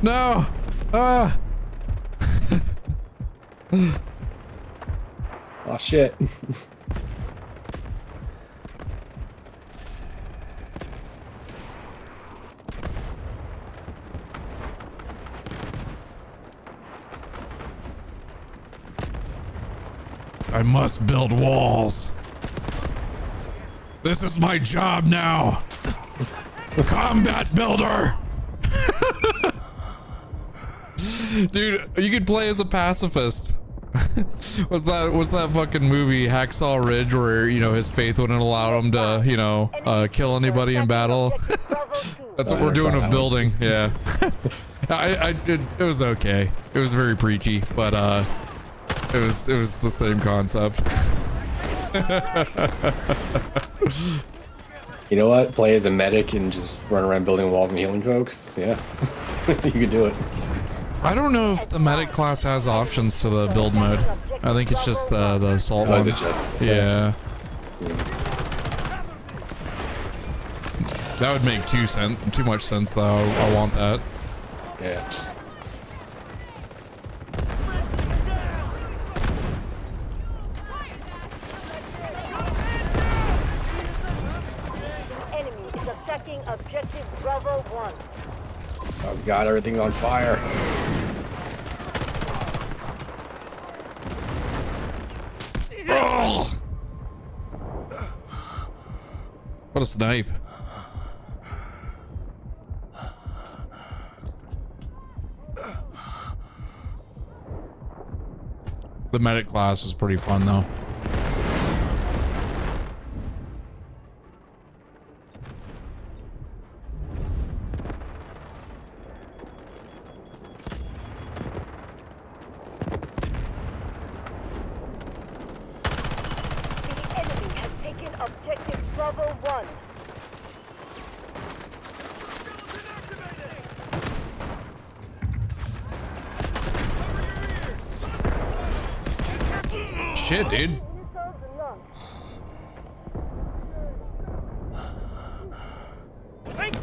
No! Oh shit. I must build walls. This is my job now. Combat builder. Dude, you could play as a pacifist. was that fucking movie Hacksaw Ridge where, you know, his faith wouldn't allow him to, you know, kill anybody in battle? That's what we're doing with building. Yeah. It was okay. It was very preachy, but it was the same concept. You know what? Play as a medic and just run around building walls and healing folks. Yeah. You could do it. I don't know if the medic class has options to the build mode. I think it's just the assault one. Yeah. That would make too much sense though. I want that. Yeah. The enemy is attacking objective Bravo 1. Oh god, everything's on fire. Oh! What a snipe. The medic class is pretty fun though. The enemy has taken objective Bravo 1. Shit, dude. Missiles launched.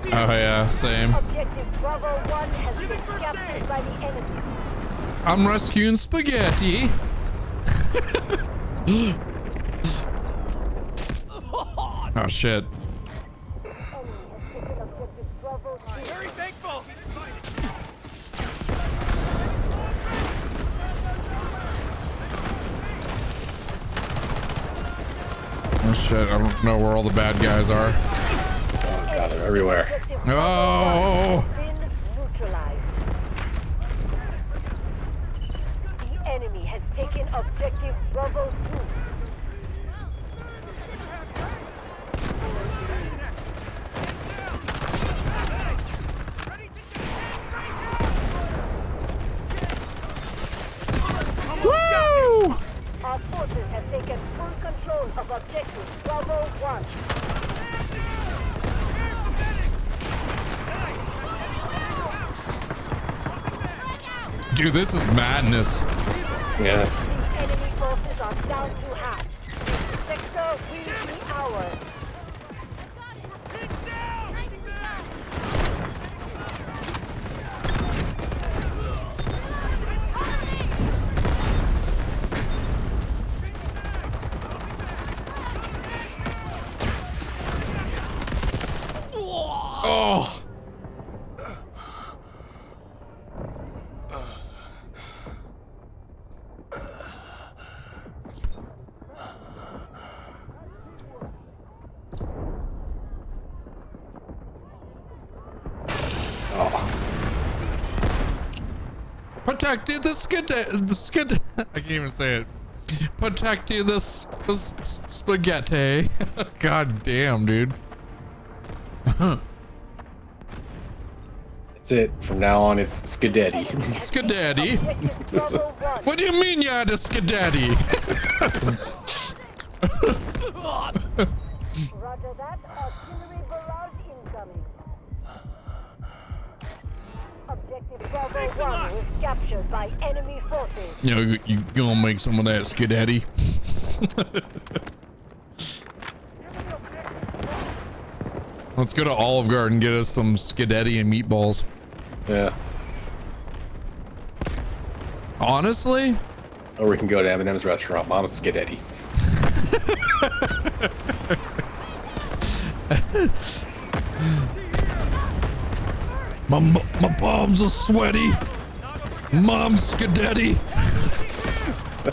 Oh yeah, same. Objective Bravo 1 has been captured by the enemy. I'm rescuing spaghetti. Oh shit. Very thankful. Oh shit, I don't know where all the bad guys are. Oh god, they're everywhere. Oh! Been neutralized. The enemy has taken objective Bravo 2. Woo! Our forces have taken full control of objective Bravo 1. Dude, this is madness. Yeah. The enemy forces are down to half. Sector will be ours. Oh! Protecting the skid. I can't even say it. Protecting this spaghetti. God damn, dude. That's it. From now on, it's Skidaddy. Skidaddy? Objective Bravo 1. What do you mean you had a skidaddy? Roger that. Artillery barrage incoming. Objective Bravo 1 was captured by enemy forces. You know, you gonna make some of that skidaddy? Let's go to Olive Garden and get us some skidaddy and meatballs. Yeah. Honestly? Or we can go to Eminem's restaurant. Mom's Skidaddy. My palms are sweaty. Mom's skidaddy. We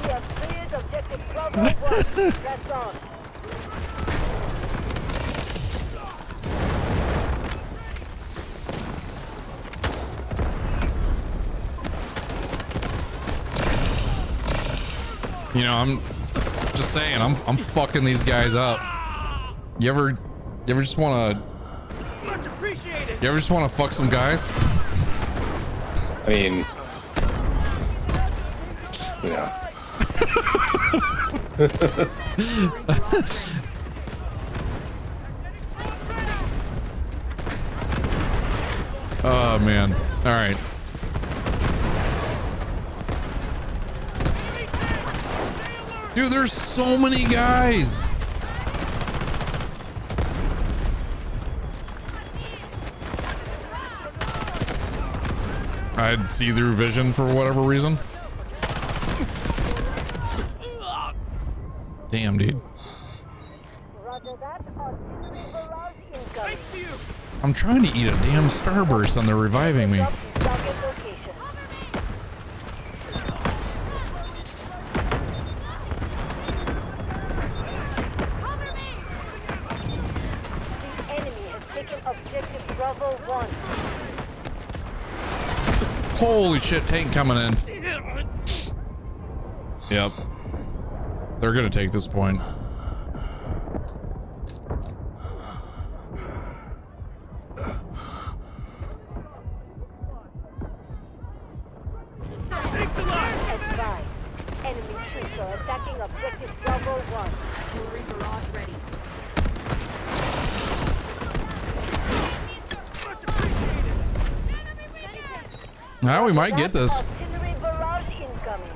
have cleared objective Bravo 1. Press on. You know, I'm just saying, I'm fucking these guys up. You ever just wanna Much appreciated. You ever just wanna fuck some guys? I mean, you know. Oh man. Alright. Dude, there's so many guys. I had see-through vision for whatever reason. Damn, dude. Roger that. Artillery barrage incoming. Thanks to you. I'm trying to eat a damn Starburst and they're reviving me. Drop to target location. The enemy has taken objective Bravo 1. Holy shit, tank coming in. Yep. They're gonna take this point. Thanks a lot. Advise. Enemy troops are attacking objective Bravo 1. Artillery barrage ready. Much appreciated. Now we might get this. Artillery barrage incoming.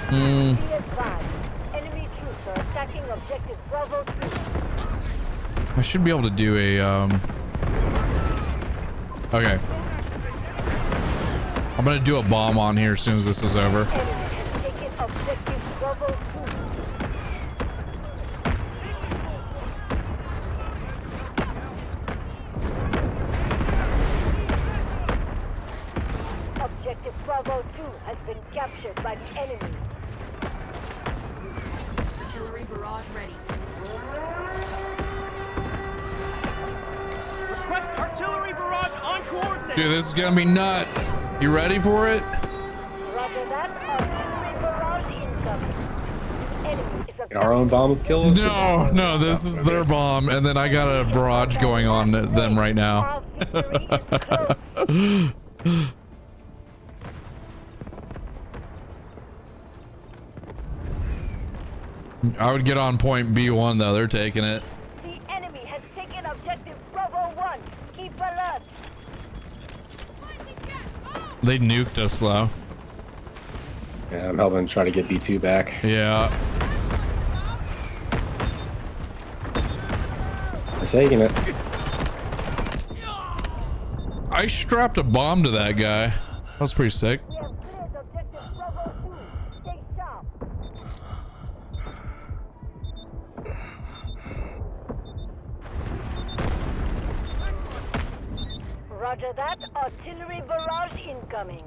Hmm. Be advised, enemy troops are attacking objective Bravo 2. I should be able to do a, okay. I'm gonna do a bomb on here as soon as this is over. Enemy has taken objective Bravo 2. Objective Bravo 2 has been captured by the enemy. Artillery barrage ready. Request artillery barrage on coordinates. Dude, this is gonna be nuts. You ready for it? Roger that, artillery barrage incoming. Enemy is a Our own bombs kill us? No, no, this is their bomb, and then I got a barrage going on them right now. Our victory is close. I would get on point B1 though, they're taking it. The enemy has taken objective Bravo 1. Keep alert. They nuked us though. Yeah, I'm helping try to get B2 back. Yeah. We're taking it. I strapped a bomb to that guy. That was pretty sick. We have cleared objective Bravo 2. Stay sharp. Roger that, artillery barrage incoming.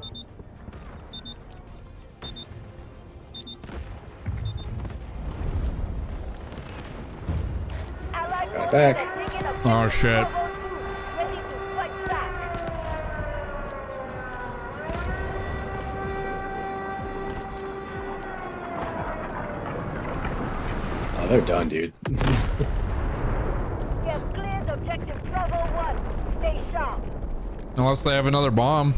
Allied Got it forces back. have taken objective Oh, shit. Bravo 2. Ready to fight back. Oh, they're done, dude. We have cleared objective Bravo 1. Stay sharp. Unless they have another bomb.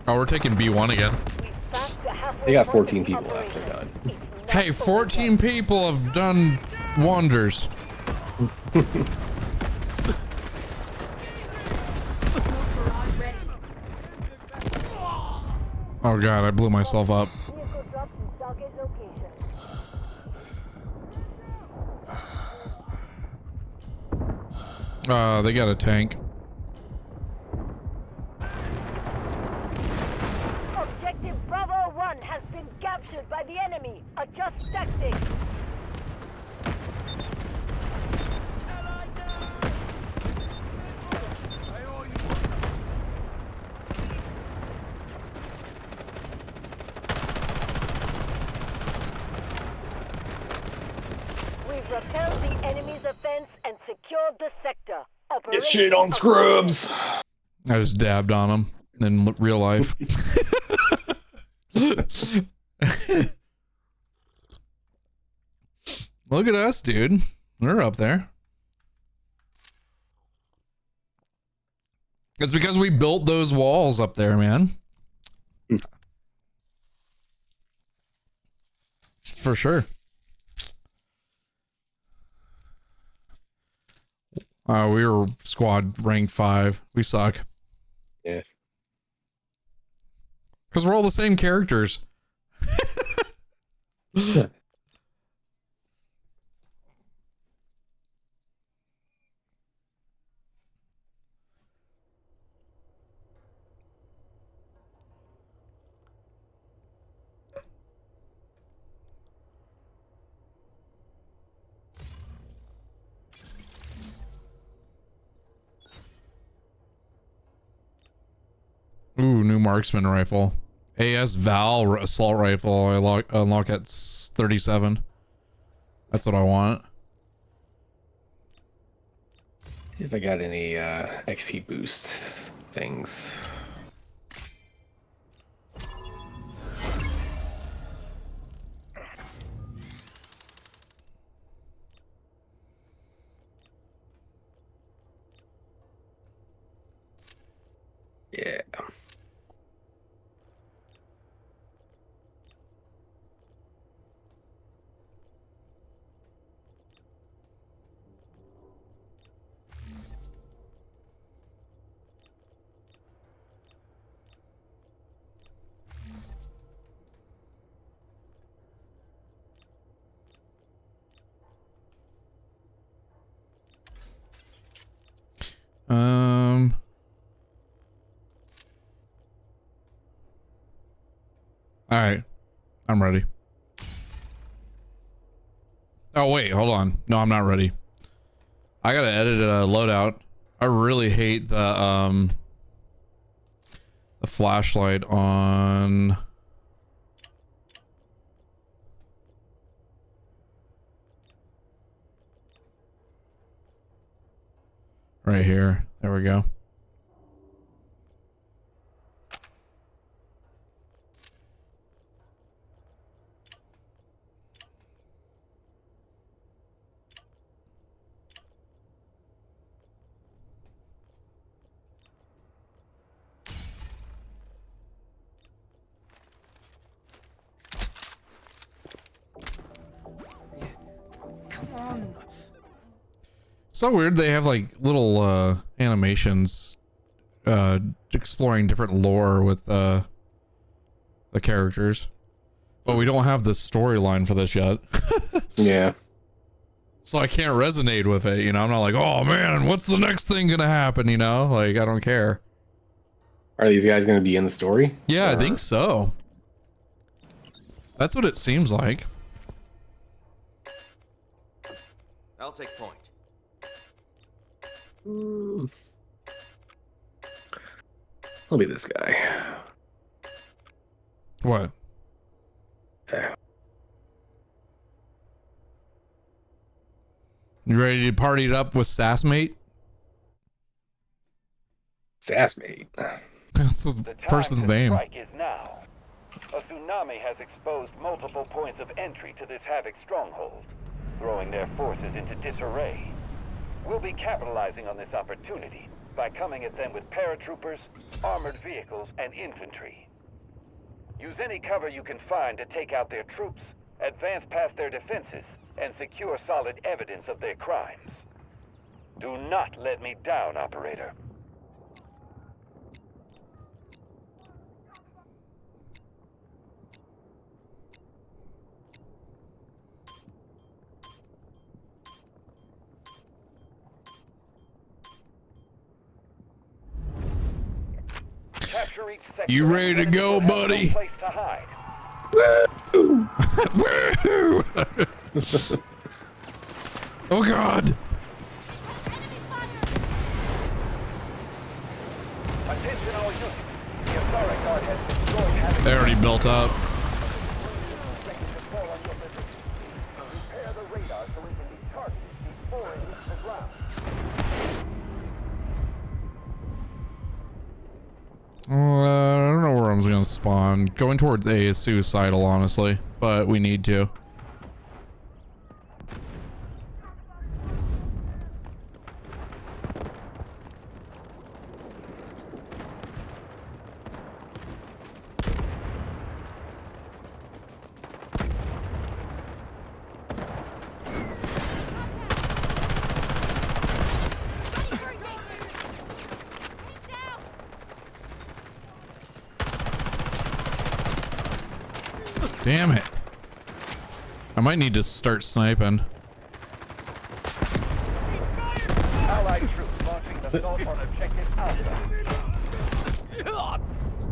Oh, we're taking B1 again. We passed the halfway They got point 14 of the people left, they're operation. done. It's not Hey, 14 over. people have done wonders. Smoke barrage ready. Oh god, I blew myself up. Vehicle dropped in target location. They got a tank. Objective Bravo 1 has been captured by the enemy. Adjust tactics. We've repelled the enemy's offense and secured the sector. Get shit on scrubs. I just dabbed on him in real life. Look at us, dude. We're up there. It's because we built those walls up there, man. For sure. We were squad rank 5. We suck. Yeah. Because we're all the same characters. Ooh, new marksman rifle. AS Val assault rifle. I unlock at 37. That's what I want. See if I got any XP boost things. Yeah. All right, I'm ready. Oh wait, hold on. No, I'm not ready. I gotta edit a loadout. I really hate the flashlight on. Right here. There we go. So weird they have like little animations exploring different lore with the characters. But we don't have the storyline for this yet. Yeah. So I can't resonate with it, you know. I'm not like, oh man, what's the next thing gonna happen, you know? Like I don't care. Are these guys going to be in the story? Yeah, I think so. That's what it seems like. I'll take point. I'll be this guy. What? There. You ready to party it up with Sassmate? Sassmate. That's this person's name. The time to strike is now. A tsunami has exposed multiple points of entry to this Havoc stronghold, throwing their forces into disarray. We'll be capitalizing on this opportunity by coming at them with paratroopers, armored vehicles, and infantry. Use any cover you can find to take out their troops, advance past their defenses, and secure solid evidence of their crimes. Do not let me down, operator. You ready to go, buddy? Woo! Woo! Oh God! Attention all units. The Authority Guard has destroyed Havoc. They already built up. Repair the radar so we can be targeted before it hits the ground. I don't know where I'm gonna spawn. Going towards A is suicidal, honestly, but we need to. Damn it. I might need to start sniping. Allied troops launching the assault on objective Alpha.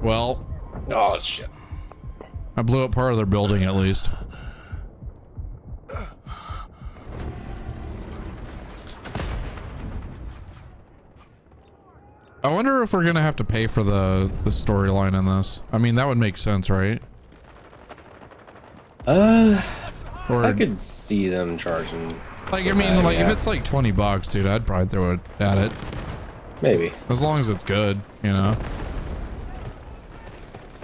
Well, Oh, shit. I blew up part of their building at least. I wonder if we're gonna have to pay for the storyline in this. I mean, that would make sense, right? Or I could see them charging. like, I mean, like if it's like $20, dude, I'd probably throw it at it. Maybe. As long as it's good, you know.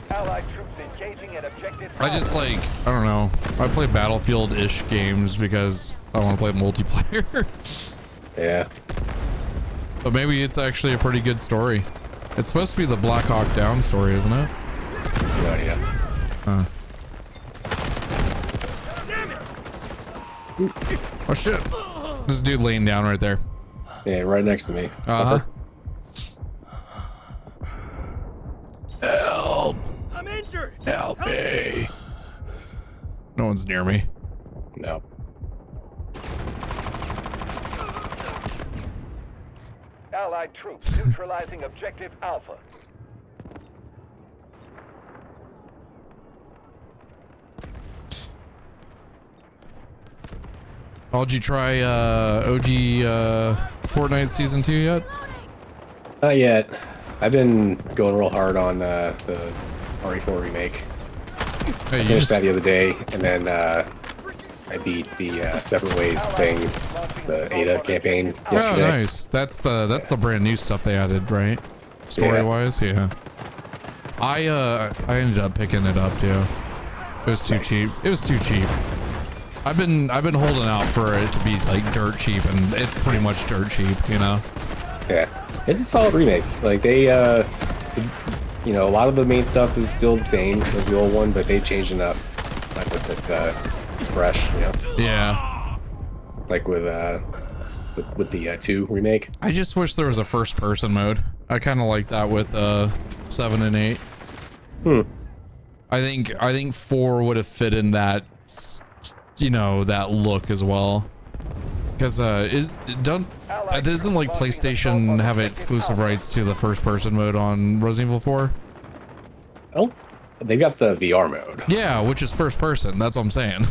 Allied troops engaging at objective I just like, I don't know. I play Battlefield-ish games because I want to play multiplayer. Yeah. But maybe it's actually a pretty good story. It's supposed to be the Black Hawk Down story, isn't it? No idea. Huh. Oh shit. This dude laying down right there. Yeah, right next to me. Uh-huh. Upper. Help. I'm injured. Help me. No one's near me. No. Allied troops neutralizing objective Alpha. Oh, did you try OG Fortnite Season 2 yet? Not yet. I've been going real hard on the RE4 remake. Hey, I finished that the other day, and then I beat the Separate Ways thing, the Ada campaign yesterday. Oh, nice. That's the brand new stuff they added, right? Story-wise, yeah. I ended up picking it up too. It was too cheap. It was too cheap. I've been holding out for it to be like dirt cheap, and it's pretty much dirt cheap, you know. Yeah, it's a solid remake. Like they, you know, a lot of the main stuff is still the same as the old one, but they changed enough like that it's fresh, you know. Yeah. Like with the 2 remake. I just wish there was a first-person mode. I kind of like that with 7 and 8. I think 4 would have fit in that, you know, that look as well. Because doesn't like PlayStation have exclusive rights to the first-person mode on Resident Evil 4? Oh, they got the VR mode. Yeah, which is first person. That's what I'm saying.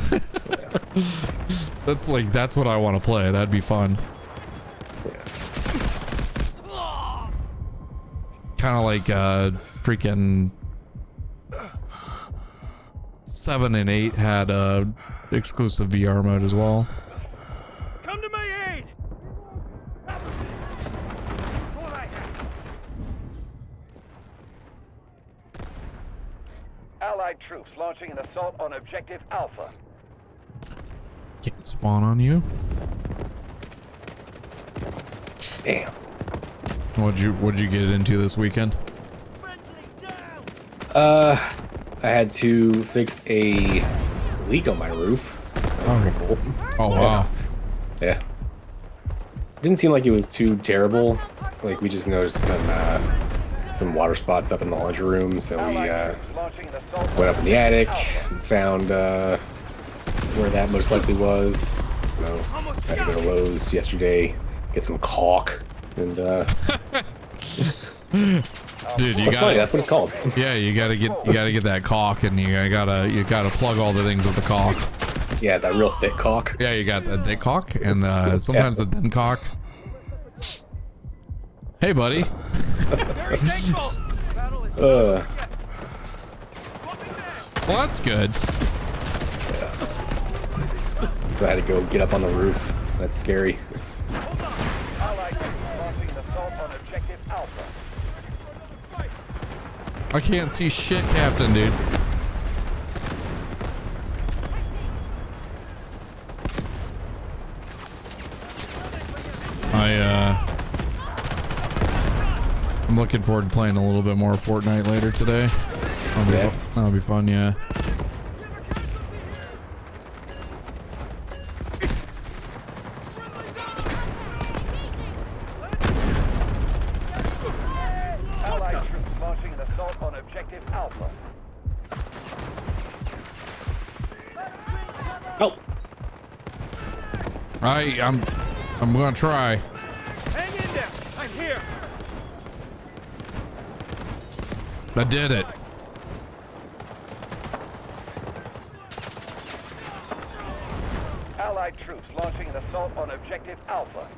That's what I want to play. That'd be fun. Kind of like freaking 7 and 8 had a exclusive VR mode as well. Come to my aid! Allied troops launching an assault on Objective Alpha. Can't spawn on you. Damn. What'd you get into this weekend? I had to fix a leak on my roof. That was pretty cool. Oh wow. Yeah. Didn't seem like it was too terrible. Like we just noticed some water spots up in the laundry room, so we went up in the attic and found where that most likely was. So I had to go to Lowe's yesterday, get some caulk, and dude, you got that's what it's called. Yeah, you gotta get that caulk, and you gotta plug all the things with the caulk. Yeah, that real thick caulk. Yeah, you got that thick caulk, and sometimes the thin caulk. Hey, buddy. Well, that's good. So I had to go get up on the roof. That's scary. I can't see shit, Captain, dude. I'm looking forward to playing a little bit more Fortnite later today. That'll be fun, yeah. Allied troops launching an assault on Objective Alpha. Oh. I'm gonna try. Hang in there. I'm here. I did it. Allied troops launching an assault on Objective Alpha.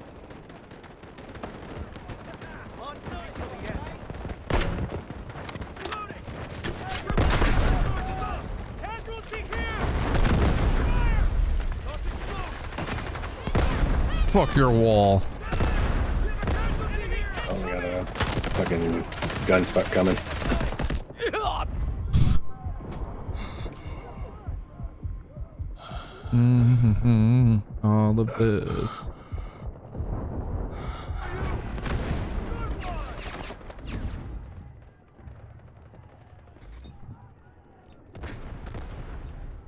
On time to the end. Casualty here. Fire. Tossing smoke. Fuck your wall. Oh, we got a fucking gunfight coming. All of this.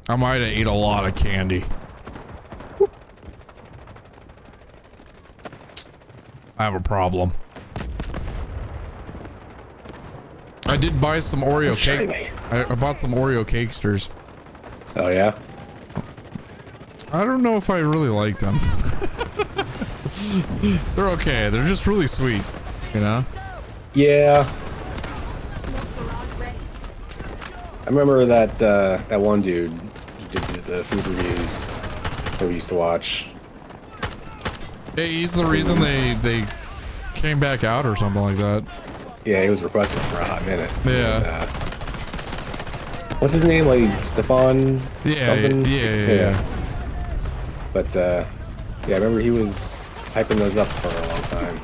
I might have ate a lot of candy. I have a problem. I did buy some Oreo cake. I bought some Oreo cakesters. Oh yeah? I don't know if I really like them. They're okay. They're just really sweet, you know? Yeah. I remember that that one dude who did the food reviews that we used to watch. Hey, he's the reason they came back out or something like that. Yeah, he was requested for a hot minute. Yeah. And, what's his name? Like Stefan? Yeah, something? yeah. But yeah, I remember he was hyping those up for a long time.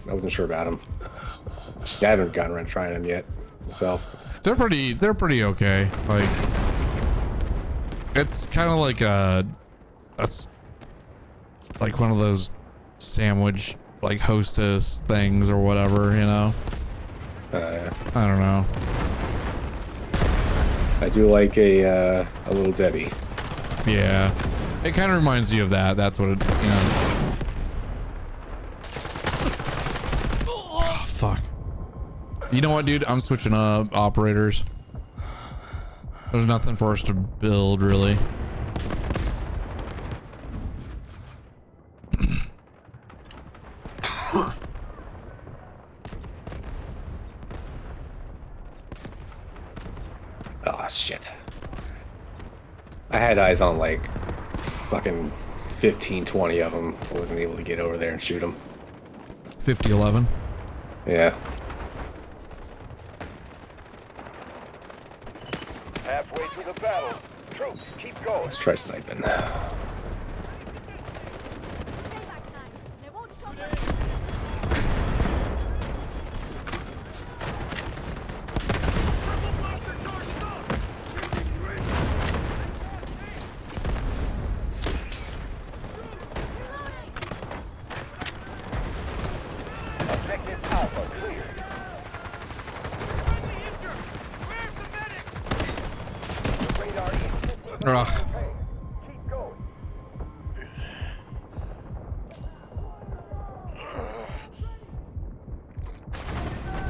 I wasn't sure about him. Yeah, I haven't gotten around to trying them yet myself. They're pretty okay. Like, it's kind of like like one of those sandwich like Hostess things or whatever, you know. Yeah. I don't know. I do like a little Debbie. Yeah, it kind of reminds you of that. That's what it, you know. Oh, fuck. You know what, dude? I'm switching up operators. There's nothing for us to build, really. Oh shit. I had eyes on like fucking 15, 20 of them. I wasn't able to get over there and shoot them. 50-11. Yeah. Halfway through the battle. Troops, keep going. Let's try sniping. Objective Alpha clear. Radar in. Ugh. Keep going.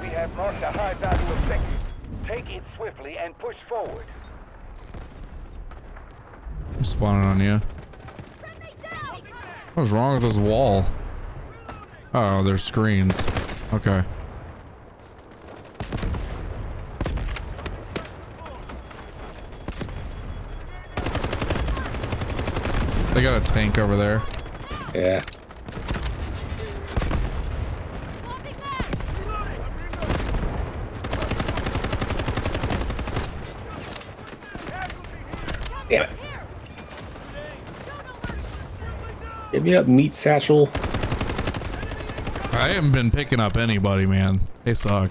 We have marked a high value objective. Take it swiftly and push forward. I'm spawning on you. What's wrong with this wall? Oh, there's screens. Okay. They got a tank over there. Yeah. Damn it. Give me up, meat satchel. I haven't been picking up anybody, man. They suck.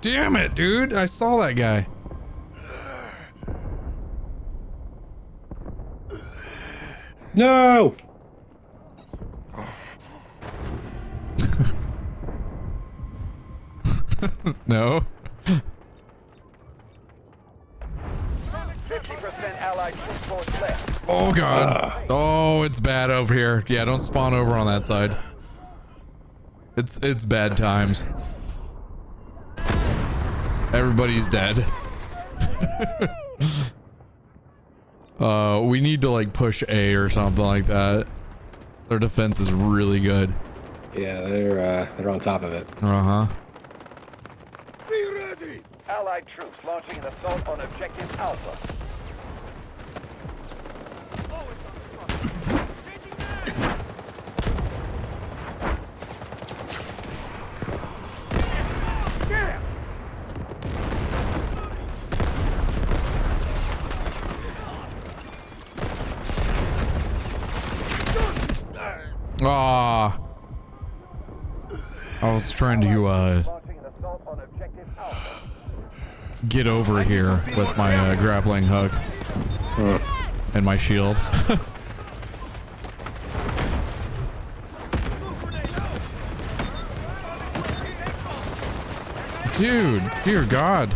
Damn it, dude. I saw that guy. No! No. 50% allied troop force left. Oh, God. Oh, it's bad over here. Yeah, don't spawn over on that side. It's bad times. Everybody's dead. We need to like push A or something like that. Their defense is really good. Yeah, they're on top of it. Uh-huh. Be ready! Allied troops launching an assault on objective Alpha. Ah. I was trying to Launching an assault on objective Alpha. get over here with my grappling hook and my shield. Dude, dear God.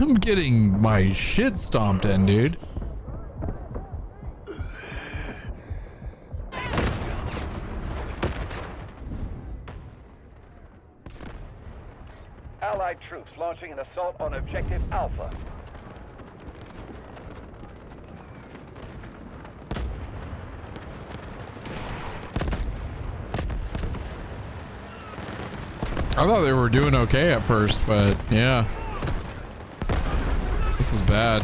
I'm getting my shit stomped in, dude. Allied troops launching an assault on objective Alpha. I thought they were doing okay at first, but yeah. This is bad.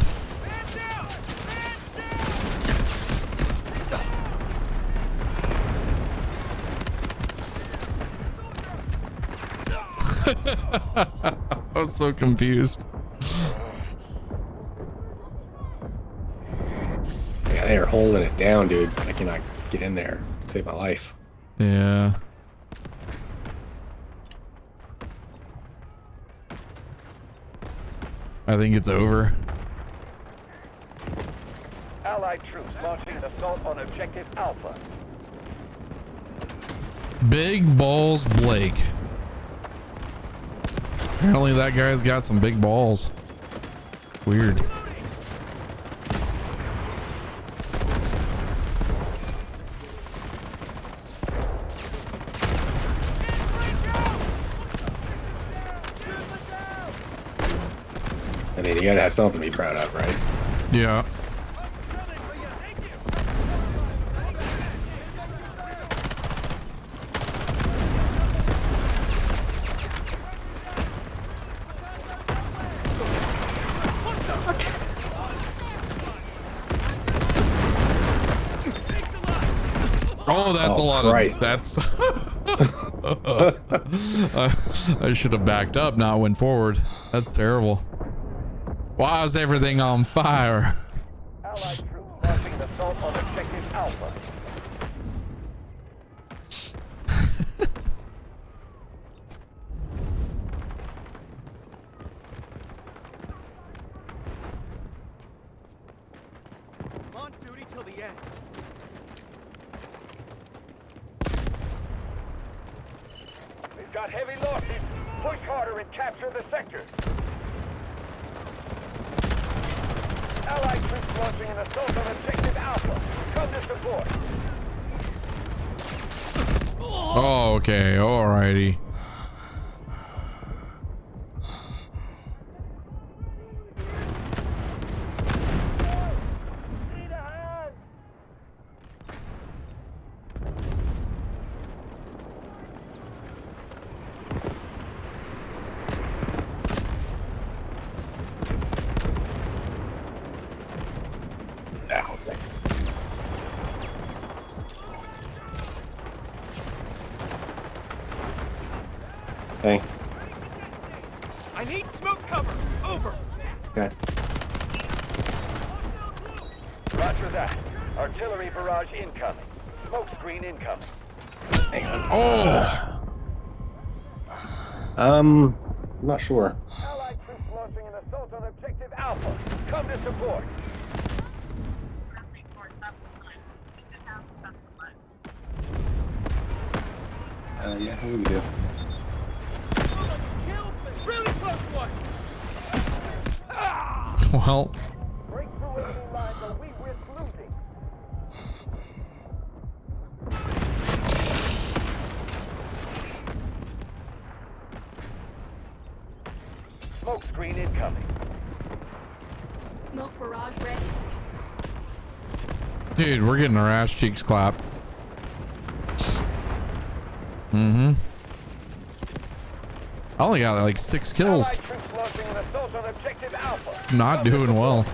I was so confused. Yeah, they are holding it down, dude. I cannot get in there. Save my life. Yeah. I think it's over. Allied troops launching an assault on objective Alpha. Big balls Blake. Apparently that guy's got some big balls. Weird. I mean, you gotta have something to be proud of, right? Yeah. Oh, that's a lot Christ. of. That's. I should have backed up, not went forward. That's terrible. Why is everything on fire? Allied troops launching an assault on objective Alpha. On duty till the end. We've got heavy losses. Push harder and capture the sector. Allied troops launching an assault on objective Alpha. Come to support. Oh, okay. Alrighty. Need a hand. Ah, one second. Thanks. I need smoke cover. Over. Okay. Roger that. Artillery barrage incoming. Smoke screen incoming. Hang on. Oh. I'm not sure. Allied troops launching an assault on objective Alpha. Come to support. Yeah, what do we do? Kill. Really close one. Well. Break through enemy lines or we risk losing. Smoke screen incoming. Smoke barrage ready. Dude, we're getting our ass cheeks clapped. Mm-hmm. I only got like 6 kills. Allied troops launching an assault on objective Alpha. Not doing well.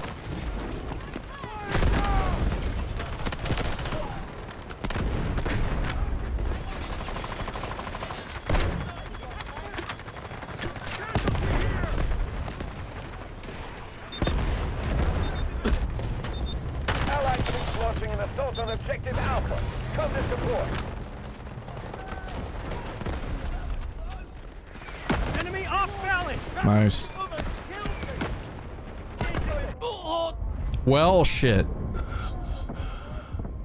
Allied troops launching an assault on objective Alpha. Come to support. Enemy off balance. Nice. Well, shit.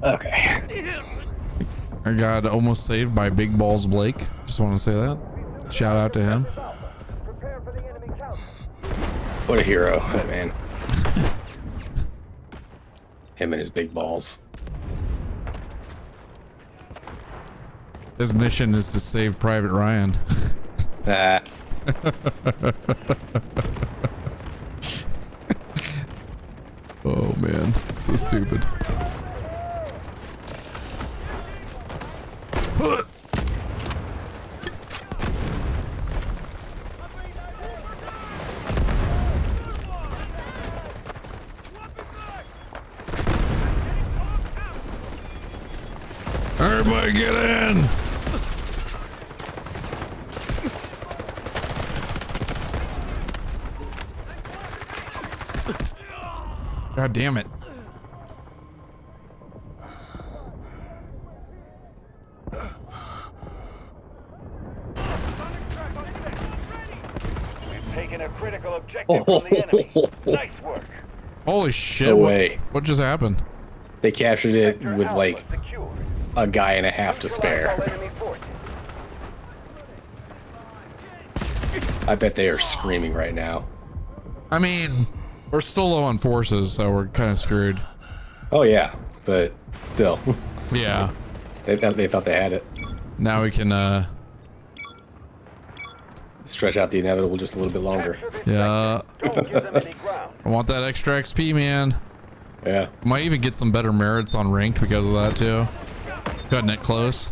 Okay. I got almost saved by Big Balls Blake. Just want to say that. Shout out to him. Prepare for the enemy counter. What a hero, that man. Him and his big balls. His mission is to save Private Ryan. Ah. Oh man, so stupid. boy, get in! God damn it. We've taken a critical objective from the enemy. Nice work. Holy shit. No way. What just happened? They captured it Sector with Alpha like secured. a guy and a half to Neutralize all spare. enemy forces. I bet they are screaming right now. I mean, we're still low on forces, so we're kind of screwed. Oh yeah, but still, Yeah. they thought they had it. Now we can, Stretch out the inevitable just a little bit longer. Capture this yeah. sector. Don't give them any ground. I want that extra XP, man. Yeah. Might even get some better merits on ranked because of that, too. Cutting it close.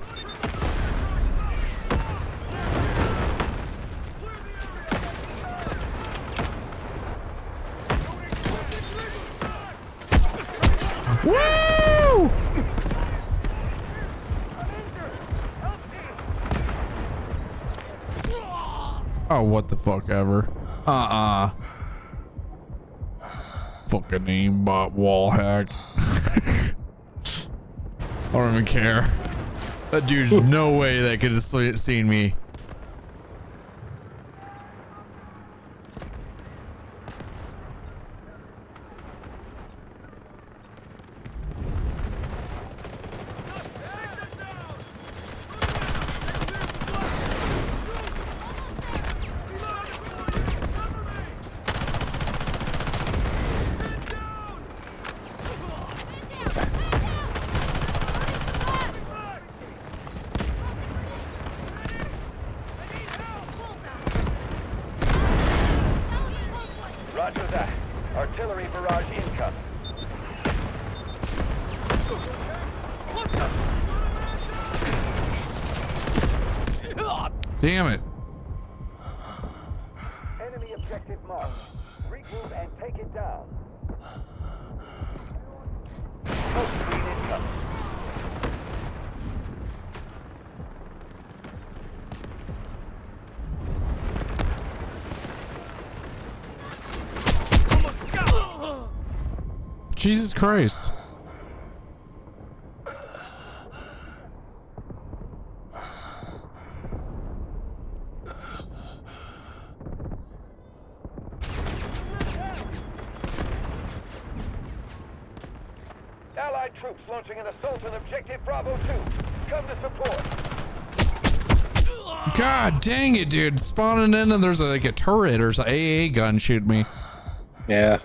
Woo! Oh, what the fuck ever. Fucking aimbot wall hack. I don't even care. That dude's no way that could have seen me. Roger that. Artillery barrage incoming. Damn it. Enemy objective marked. Regroup and take it down. Smoke screen incoming. Jesus Christ. Allied troops launching an assault on objective Bravo 2. Come to support. God dang it, dude. Spawning in and there's like a turret or some AA gun shoot me. Yeah.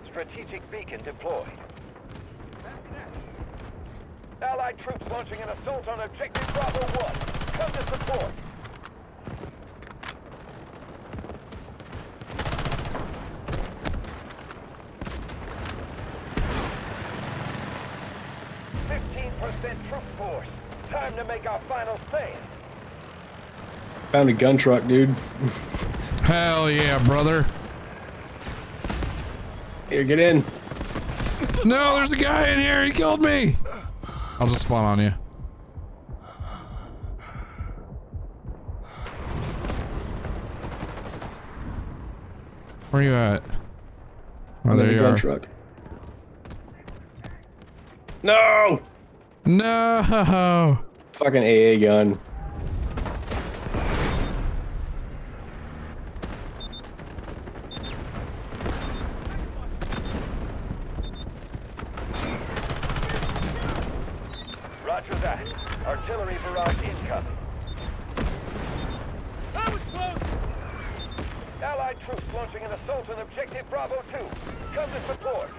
Strategic beacon deployed. Allied troops launching an assault on objective Bravo 1. Come to support. Troop force. Time to make our final stand. Found a gun truck, dude. Hell yeah, brother. Here, get in. No, there's a guy in here. He killed me. I'll just spawn on you. Where are you at? Oh, there you gun are. truck. No! No! Fucking AA gun. Roger that. Artillery barrage incoming. That was close! Allied troops launching an assault on objective Bravo 2. Come to support.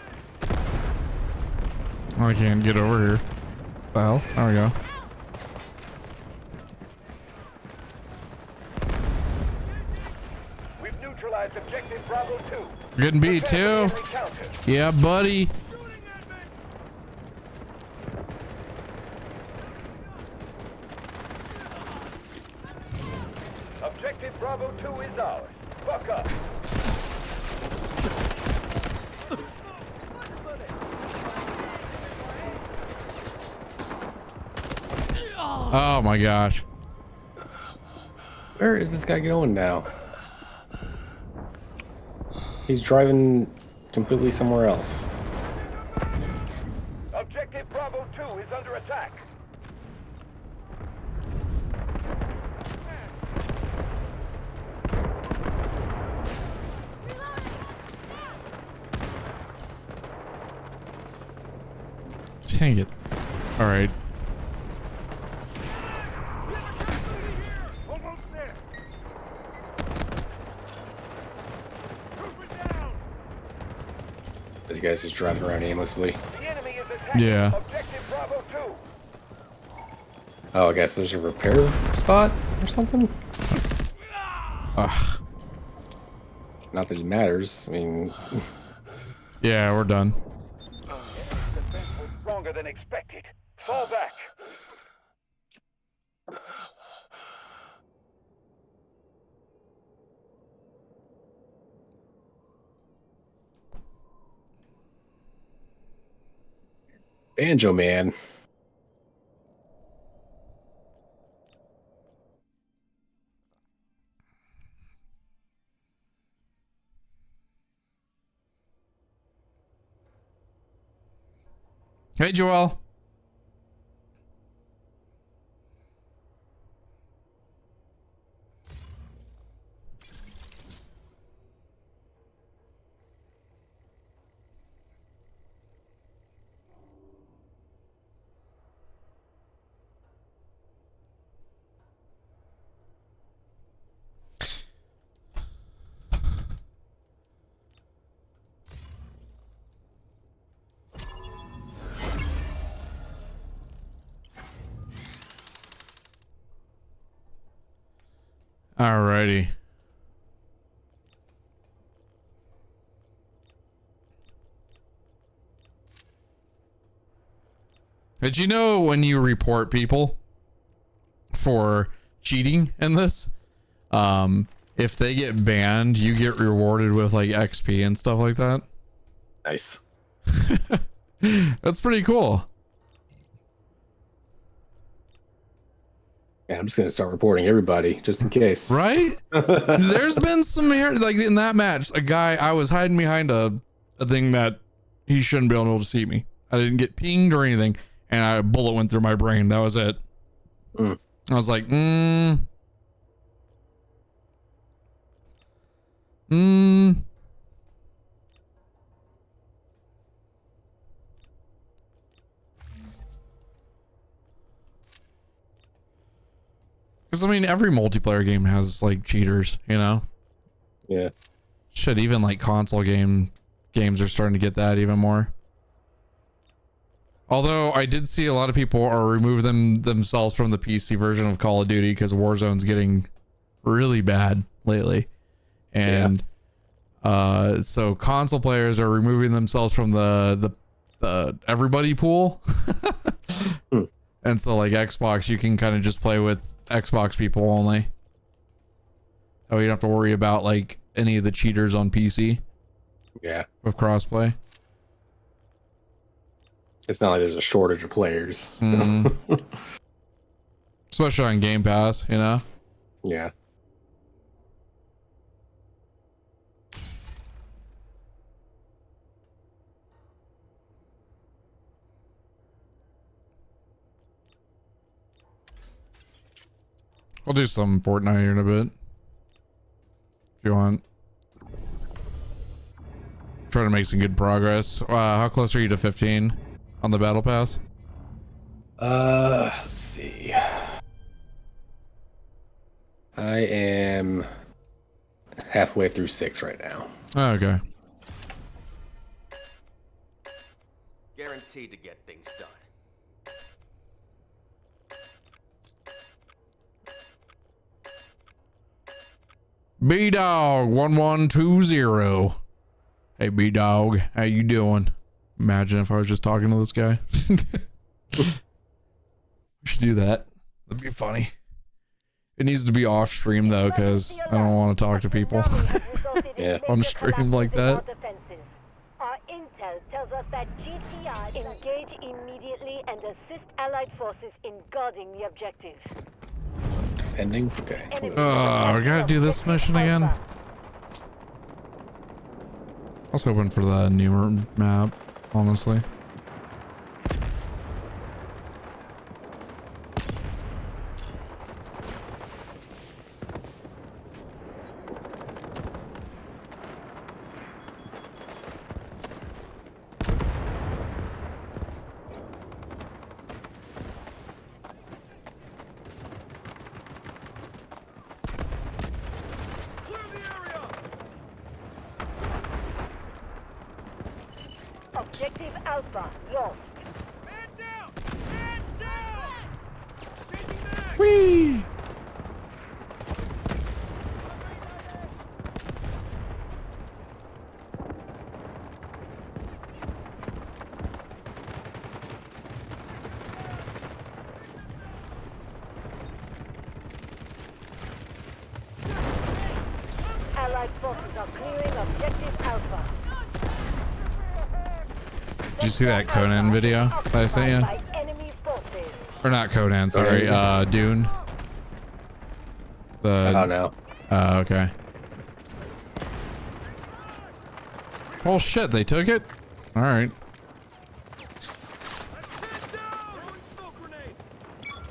I can't get over here. The hell? There we go. We've neutralized objective Bravo 2. We're getting beat Prepare too. for enemy counter. Yeah, buddy. Objective Bravo 2 is ours. Buck up. Oh my gosh. Where is this guy going now? He's driving completely somewhere else. Objective Bravo 2 is under attack. Dang it. All right. Almost there. This guy's just driving around aimlessly. The enemy is attacking Yeah. Objective Bravo 2. Oh, I guess there's a repair spot or something? Ugh. Not that it matters. I mean, Yeah, we're done. Defense was stronger than expected. Fall back. Banjo Man. Hey, Joel. Alrighty. Did you know when you report people for cheating in this, if they get banned, you get rewarded with like XP and stuff like that? Nice. That's pretty cool. Yeah, I'm just gonna start reporting everybody just in case. Right? There's been some here, like in that match, a guy, I was hiding behind a thing that he shouldn't be able to see me. I didn't get pinged or anything, and a bullet went through my brain. That was it. Mm. I was like, Because, I mean, every multiplayer game has, like, cheaters, you know? Yeah. Shit, even, like, console games are starting to get that even more. Although, I did see a lot of people are removing themselves from the PC version of Call of Duty because Warzone's getting really bad lately. And, so console players are removing themselves from the everybody pool. And so, like, Xbox, you can kind of just play with Xbox people only. Oh, you don't have to worry about like any of the cheaters on PC. Yeah. With crossplay. It's not like there's a shortage of players. Especially on Game Pass, you know? Yeah. We'll do some Fortnite here in a bit. If you want. Try to make some good progress. How close are you to 15 on the battle pass? Let's see. I am halfway through 6 right now. Oh, okay. Guaranteed to get things done. B-Dog 1120. Hey, B-Dog, how you doing? Imagine if I was just talking to this guy. We should do that. That'd be funny. It needs to be off stream though, because I don't want to talk to people Yeah. on stream like that. Our intel tells us that GTR engage immediately and assist Allied forces in guarding the objective. Defending? Okay. Oh, we gotta do this mission again. I was hoping for the newer map, honestly. Objective Alpha lost. Man down! Man down! Changing back! Whee! Allied forces are clearing Objective Alpha. Did you see that Conan video that I sent you? By enemy forces. Or not Conan, sorry, Dune. I don't know. Okay. Oh shit, they took it? Alright.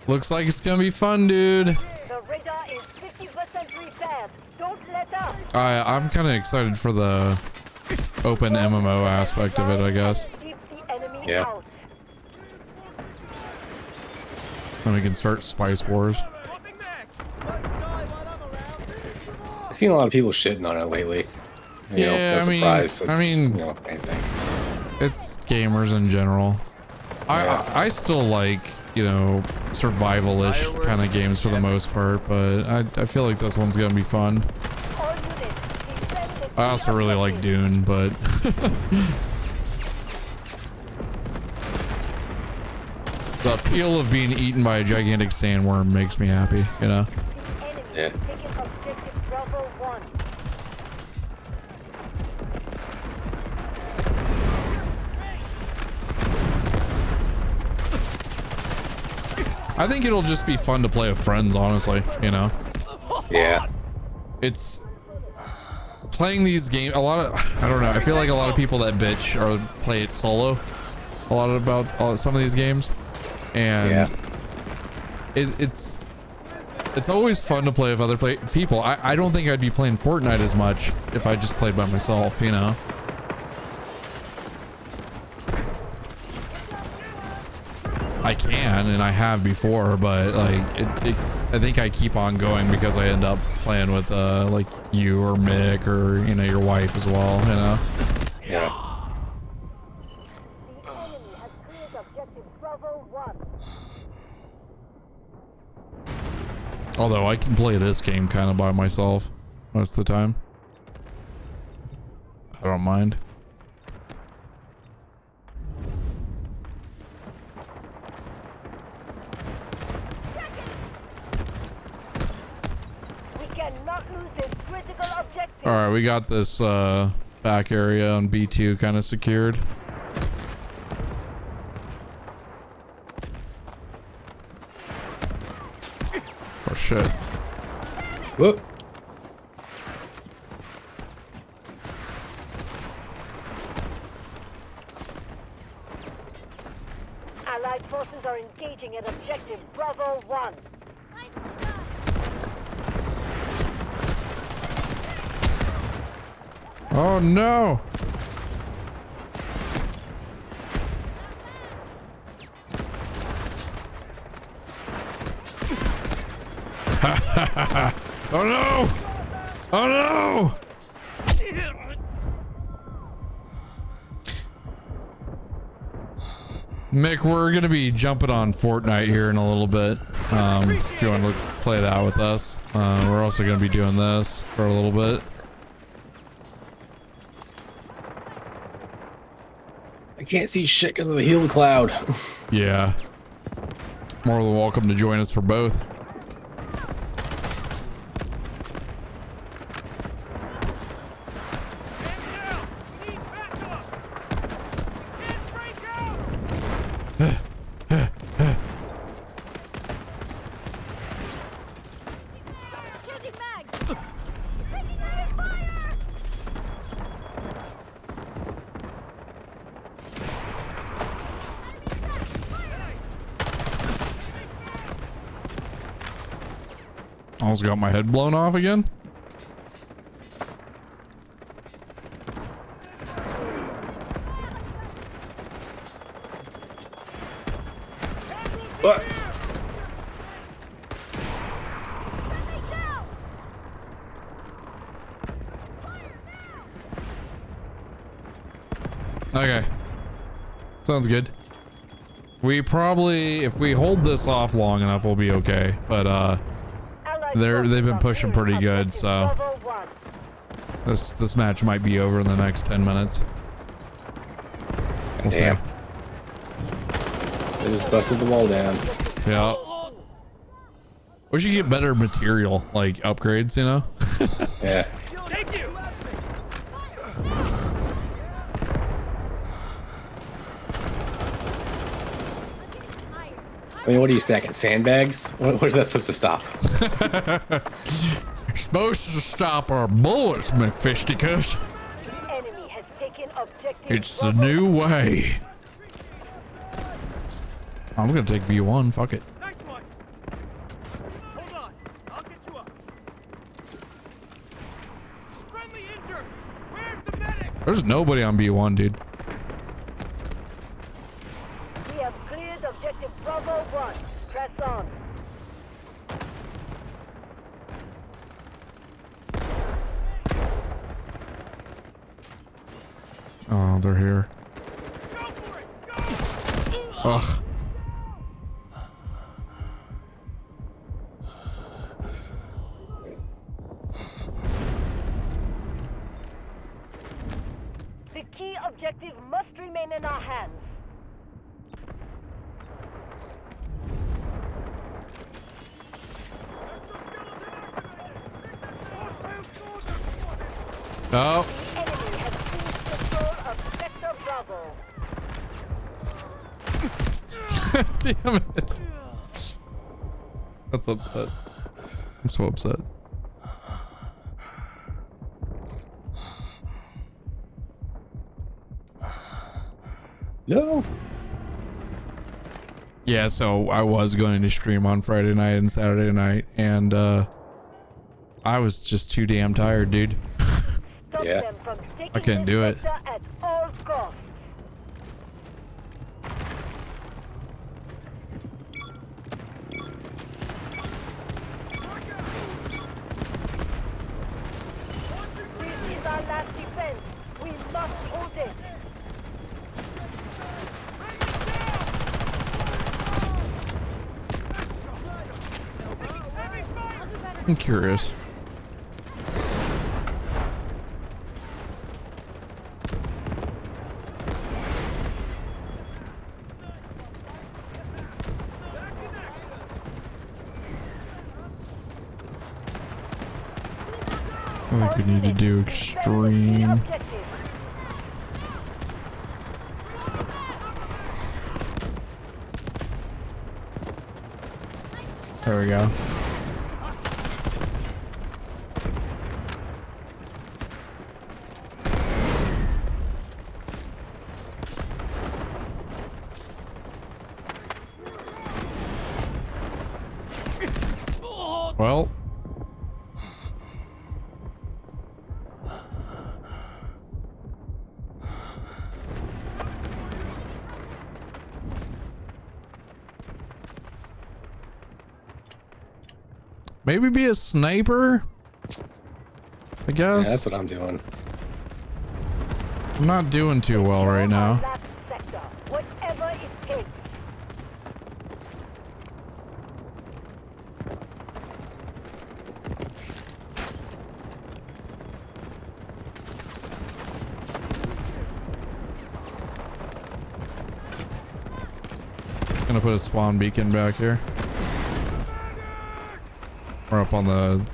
Looks like it's gonna be fun, dude. The radar is 50% repaired. Don't let up. I'm kind of excited for the open MMO aspect of it, I guess. Keep the enemy Yeah. out. Then we can start Spice Wars. Swapping mags! I've seen a lot of people shitting on it lately. You know, Yeah, no I mean- surprise. I It's, mean- you know, anything. It's gamers in general. Yeah. I still like, you know, survival-ish kind of games for the most part, but I feel like this one's gonna be fun. All units, defend the I also key really like objective. Dune, but the appeal of being eaten by a gigantic sandworm makes me happy, you know? The enemy Yeah. has taken Objective Bravo 1. I think it'll just be fun to play with friends, honestly, you know? Yeah. It's playing these games, I don't know, I feel like a lot of people that bitch or play it solo a lot about some of these games, and Yeah. it's always fun to play with other people. I don't think I'd be playing Fortnite as much if I just played by myself, you know? I can, and I have before, but like I think I keep on going because I end up playing with like you or Mick or, you know, your wife as well, you know? Yeah. The enemy has cleared Objective Bravo 1. Although I can play this game kind of by myself most of the time. I don't mind. We cannot lose this critical objective. All right, we got this back area on B2 kind of secured. Oh shit. Whoop. Allied forces are engaging at Objective Bravo 1. Oh no. Oh no! Oh no! Mick, we're gonna be jumping on Fortnite here in a little bit. If you want to play that with us, we're also gonna be doing this for a little bit. I can't see shit because of the heal cloud. Yeah. More than welcome to join us for both. Almost got my head blown off again. What? Okay. Sounds good. We probably, if we hold this off long enough, we'll be okay. But they've been pushing pretty good, so this match might be over in the next 10 minutes. We'll Damn. see. They just busted the wall down. Yeah. We should get better material, like upgrades, you know? Yeah. Thank you. I mean, what are you stacking? Sandbags? What is that supposed to stop? Supposed to stop our bullets, McFisticuffs. The enemy has taken objective It's the Bravo. new way. I'm gonna take B1, fuck it. Nice one. Hold on. I'll get you up. Friendly injured. Where's the medic? There's nobody on B1, dude. We have cleared objective Bravo 1. Press on. Oh, they're here. Go for it. Go. Ugh. The key objective must remain in our hands. Oh. The enemy has seized control of Sector Bravo. Damn it. That's upset. I'm so upset. No. Yeah, so I was going to stream on Friday night and Saturday night, and I was just too damn tired, dude. Stop Yeah. them from taking I couldn't this do it. sector at all costs. This is our last defense. We must hold it. I'm curious. I think we need to do extreme. Objective. There we go. Well, maybe be a sniper, I guess. Yeah, that's what I'm doing. I'm not doing too well right now. Last sector, whatever it takes. Gonna put a spawn beacon back here. We're up on the...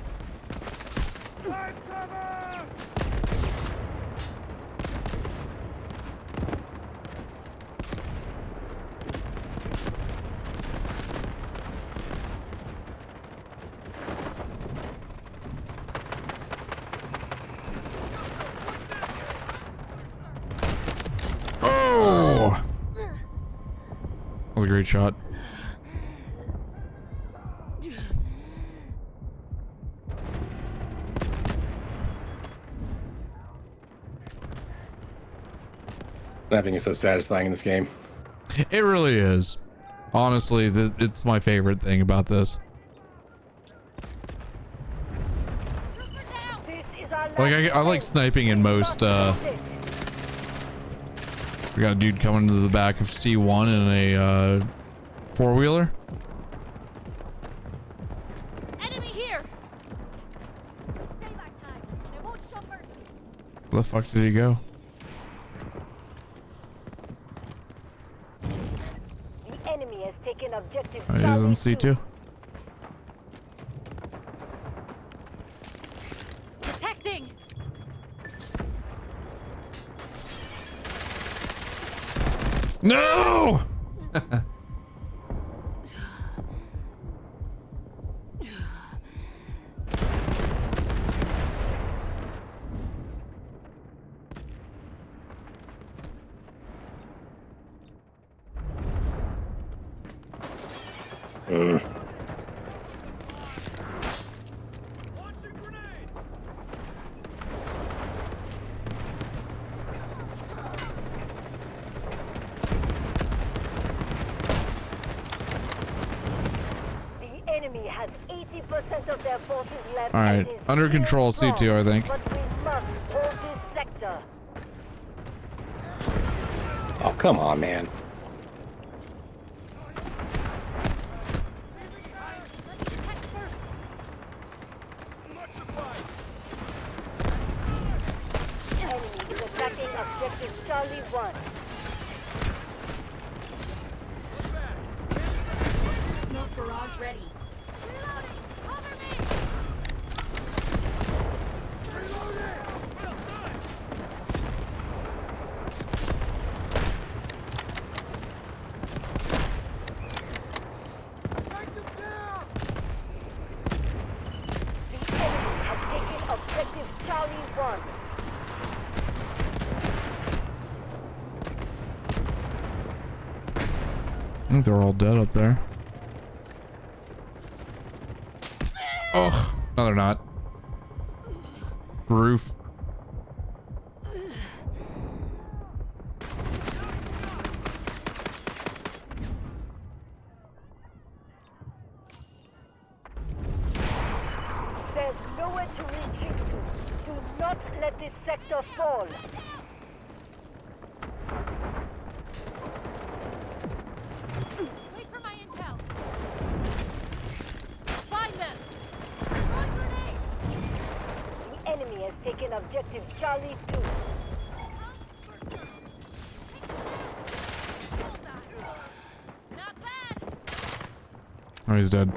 Oh! That was a great shot. Sniping is so satisfying in this game. It really is. Honestly, it's my favorite thing about this. Like, I like sniping in most, we got a dude coming to the back of C1 in a, four-wheeler. Enemy here. Where the fuck did he go? The enemy has taken objective. Oh, he is in C2. Protecting. No! The enemy has 80% of their forces left. All right, and is under still control, strong, C2, I think. But we must hold this sector. Oh, come on, man. Enemy is attacking objective Charlie 1. Smoke barrage ready. The enemy has taken objective Charlie 1. I think they're all dead up there. Oh, no, they're not. Roof. There's nowhere to retreat to. Do not let this sector fall. Wait for my intel. Find them. Throwing grenade. The enemy has taken objective Charlie 2. Not bad. Oh, he's dead.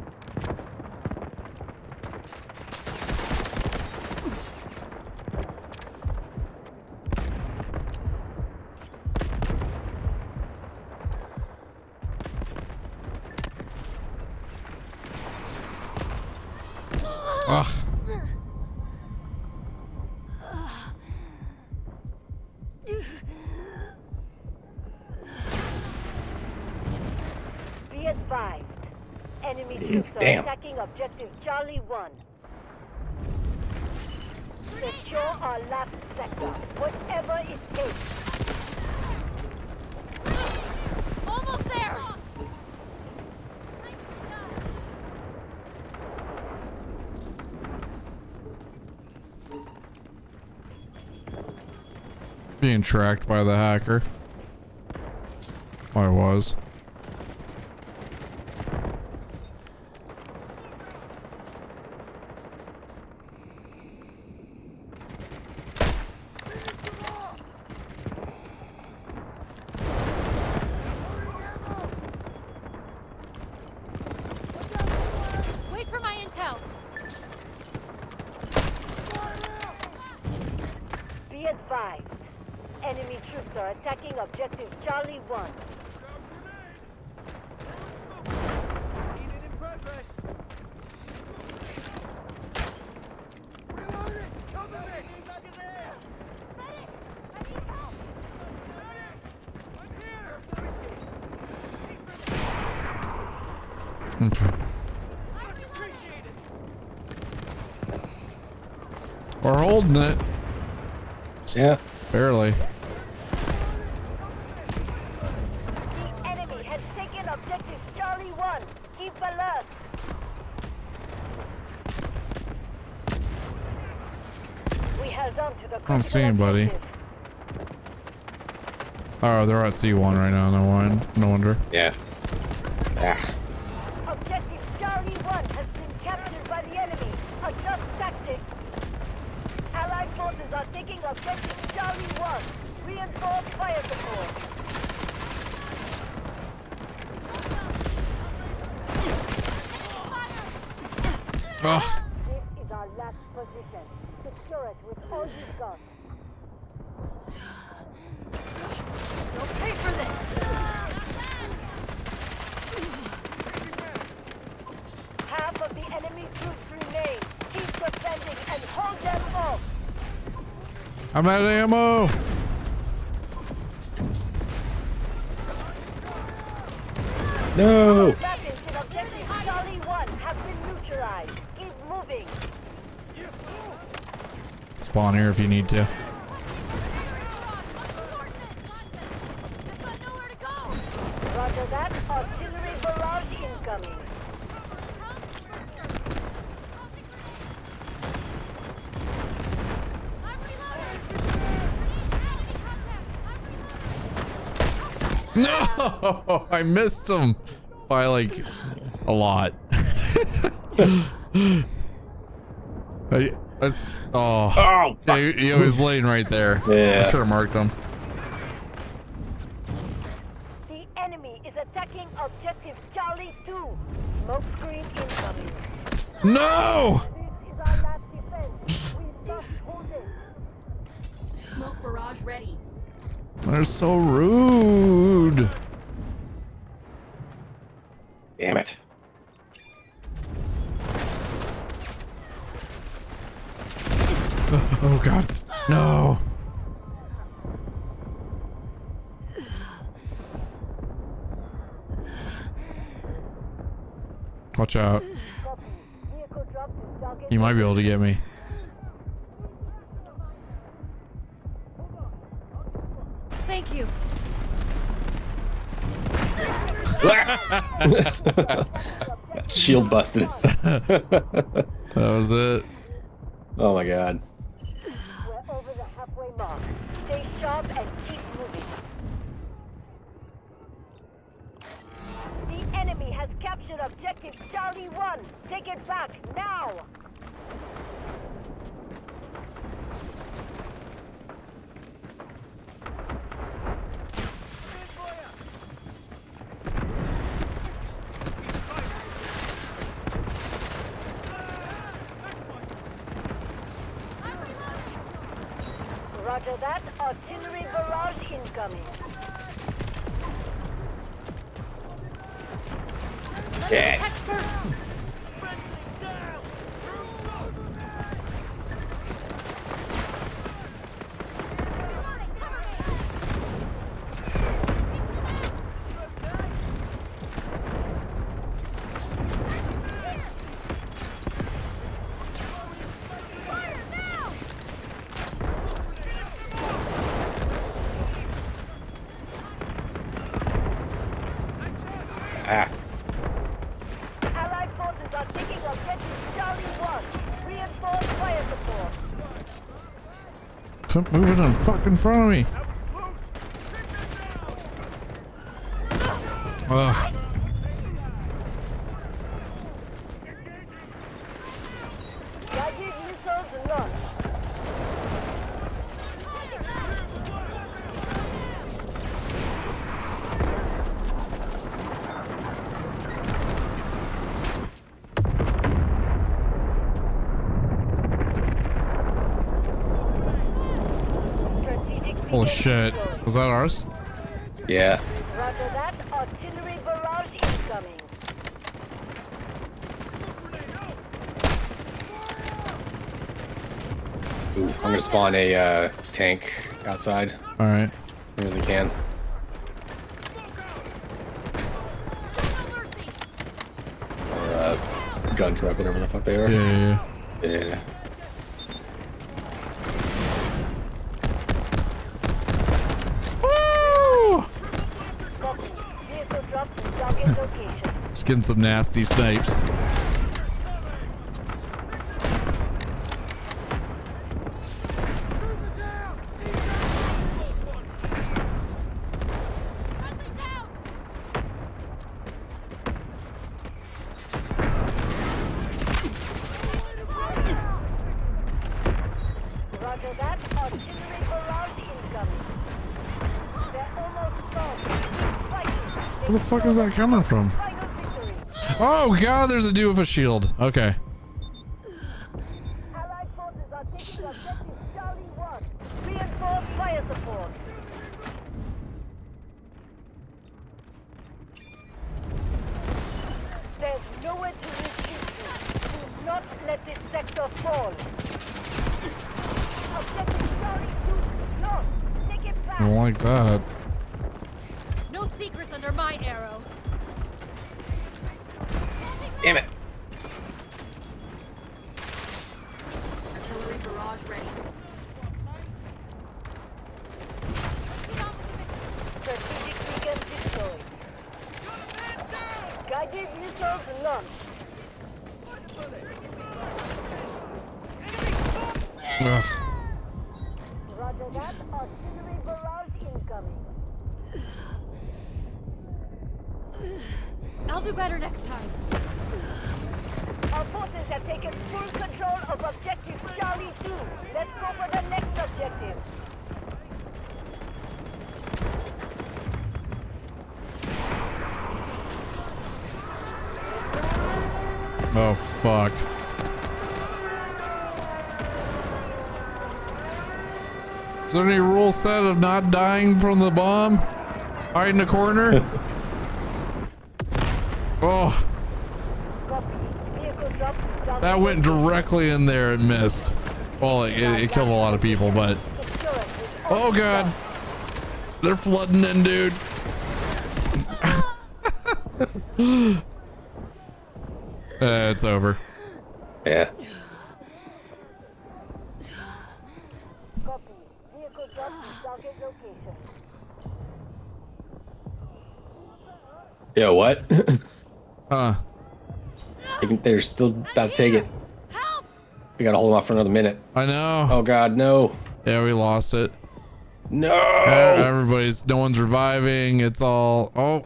Ugh. Be advised. Enemy troops are Damn. attacking objective Charlie 1. Secure our last sector, whatever it takes. Almost there. Being tracked by the hacker. I was. Wait for my intel. Be advised. Enemy troops are attacking objective Charlie 1. Unit in progress. Reloading! Cover me! Okay. Appreciate it. We're holding it. Yeah. Barely. 1. Keep alert. We held on to the I don't see critical anybody. objective. Oh, they're at C1 right now. No wonder. Yeah. Ah. Objective Charlie 1 has been captured by the enemy. Adjust tactics. Allied forces are taking objective Charlie 1. Reinforce fire support. Ugh. This is our last position. Secure it with all you've got. You'll pay for this! Half of the enemy troops remain. Keep defending and hold them off. I'm out of ammo. No. Weapons in objective Charlie 1 have been neutralized. Keep moving. Spawn here if you need to. I've got nowhere to go! Roger that. Artillery barrage incoming. I'm reloading! Enemy contact! I'm reloading! No, I missed him by like a lot. That's Oh, fuck. he was laying right there. Yeah. I should have marked him. The enemy is attacking objective Charlie 2. Smoke screen incoming. No. This is our last defense. We must hold it. Smoke barrage ready. They're so rude. Damn it. Oh God, no. Watch out. Copy. Vehicle drop to target. You might be able to get me. Thank you. Shield busted. That was it. Oh my god. We're over the halfway mark. Stay sharp and keep moving. The enemy has captured objective Charlie 1. Take it back now. Roger that. Artillery barrage incoming. Shit. Ah. Allied forces are taking objective Charlie 1. Reinforce fire support. Quit moving in fucking front of me. Ugh. Guided missiles launched. Strategic Holy vehicle shit. deployed. Was that ours? Yeah. Roger that. Artillery barrage incoming. Ooh, I'm gonna spawn a tank outside All right. as soon as I can. Or gun truck, whatever the fuck they are. Yeah. Yeah. Woo! Copy. Vehicle drop to target location. Let's just getting some nasty snipes. Roger that. Artillery barrage incoming. They're almost gone. Keep fighting. Where the fuck is that coming from? Final victory. Oh god, there's a dude with a shield. Okay. Allied forces are taking objective Charlie 1. Reinforce fire support. There's nowhere to retreat to. Do not let this sector fall. Objective Charlie 2 lost. Take it I back. don't like that. No secrets under my arrow. Damn it. Artillery barrage ready. Strategic beacon destroyed. Guided missiles launched. Ugh. Roger that. Artillery barrage incoming. I'll do better next time. Our forces have taken full control of objective Charlie 2. Let's go for the next objective. Oh fuck. Is there any rule set of not dying from the bomb? Hide in a corner? Oh, Copy. Vehicle drop. that went directly in there and missed. Well, it killed a lot of people, but Secure it with oh god, they're flooding in, dude. It's over. Yeah. Copy. Vehicle drop to target location. Yeah, what? Huh. I think they're still about to take it. Help! We gotta hold them off for another minute. I know. Oh god, no. Yeah, we lost it. No! No one's reviving. It's all, oh.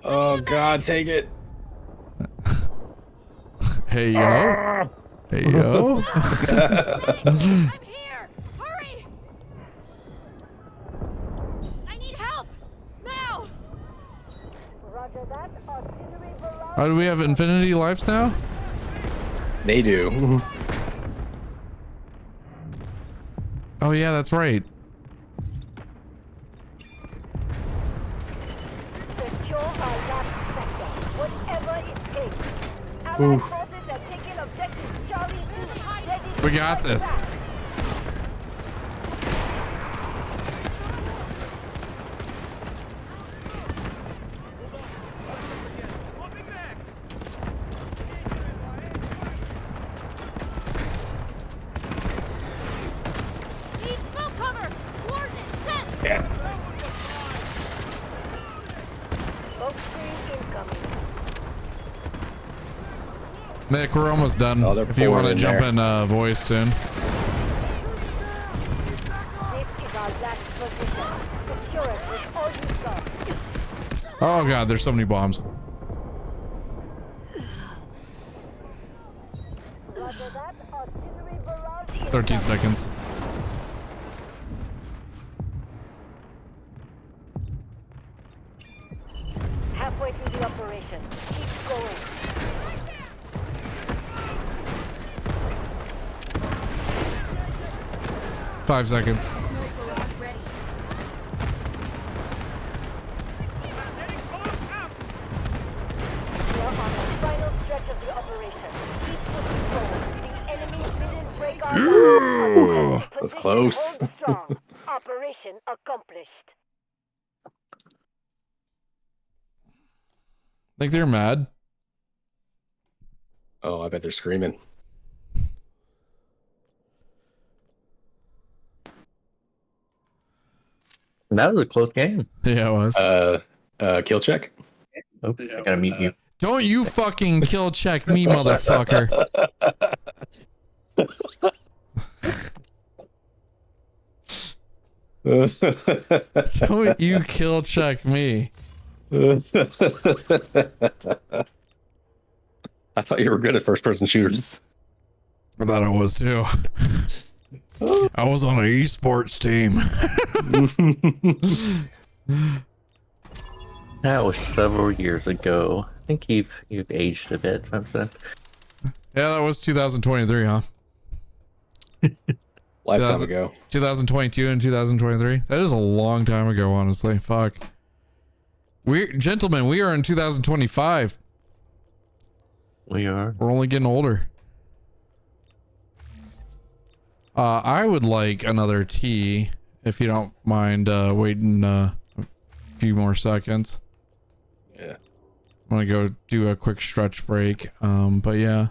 Oh god, take it. Hey, yo. Hey, yo. I'm here! Hurry! I need help! Now! Roger that. Artillery barrage. Oh, do we have infinity lives now? They do. Oh, yeah, that's right. Secure our last sector. Whatever it takes. Allied forces have taken objective Charlie 2. Ready to We got fight this. back. Need smoke cover! Coordinates sent! Yeah. Smoke screen incoming. Nick, we're almost done. Oh, they're If you want to pouring in jump there. in voice soon. This is our last position. Secure it with all you've got. Oh god, there's so many bombs. Roger that. Artillery barrage 13 incoming. seconds. Halfway through the operation. Keep going. 5 seconds. Barrage ready. We are on the final stretch of the operation. Keep pushing forward. The enemy didn't break our line. That was close. Hold strong. Operation accomplished. Think they're mad? Oh, I bet they're screaming. That was a close game. Yeah, it was. Kill check. Oh, I gotta mute you. Don't you fucking kill check me, motherfucker. Don't you kill check me. I thought you were good at first person shooters. I thought I was too. I was on an esports team. That was several years ago. I think you've aged a bit since then. Yeah, that was 2023, huh? Lifetime ago. 2022 and 2023. That is a long time ago, honestly. Fuck. Gentlemen, we are in 2025. We are. We're only getting older. I would like another tea, if you don't mind waiting a few more seconds. Yeah. I'm gonna go do a quick stretch break. But yeah,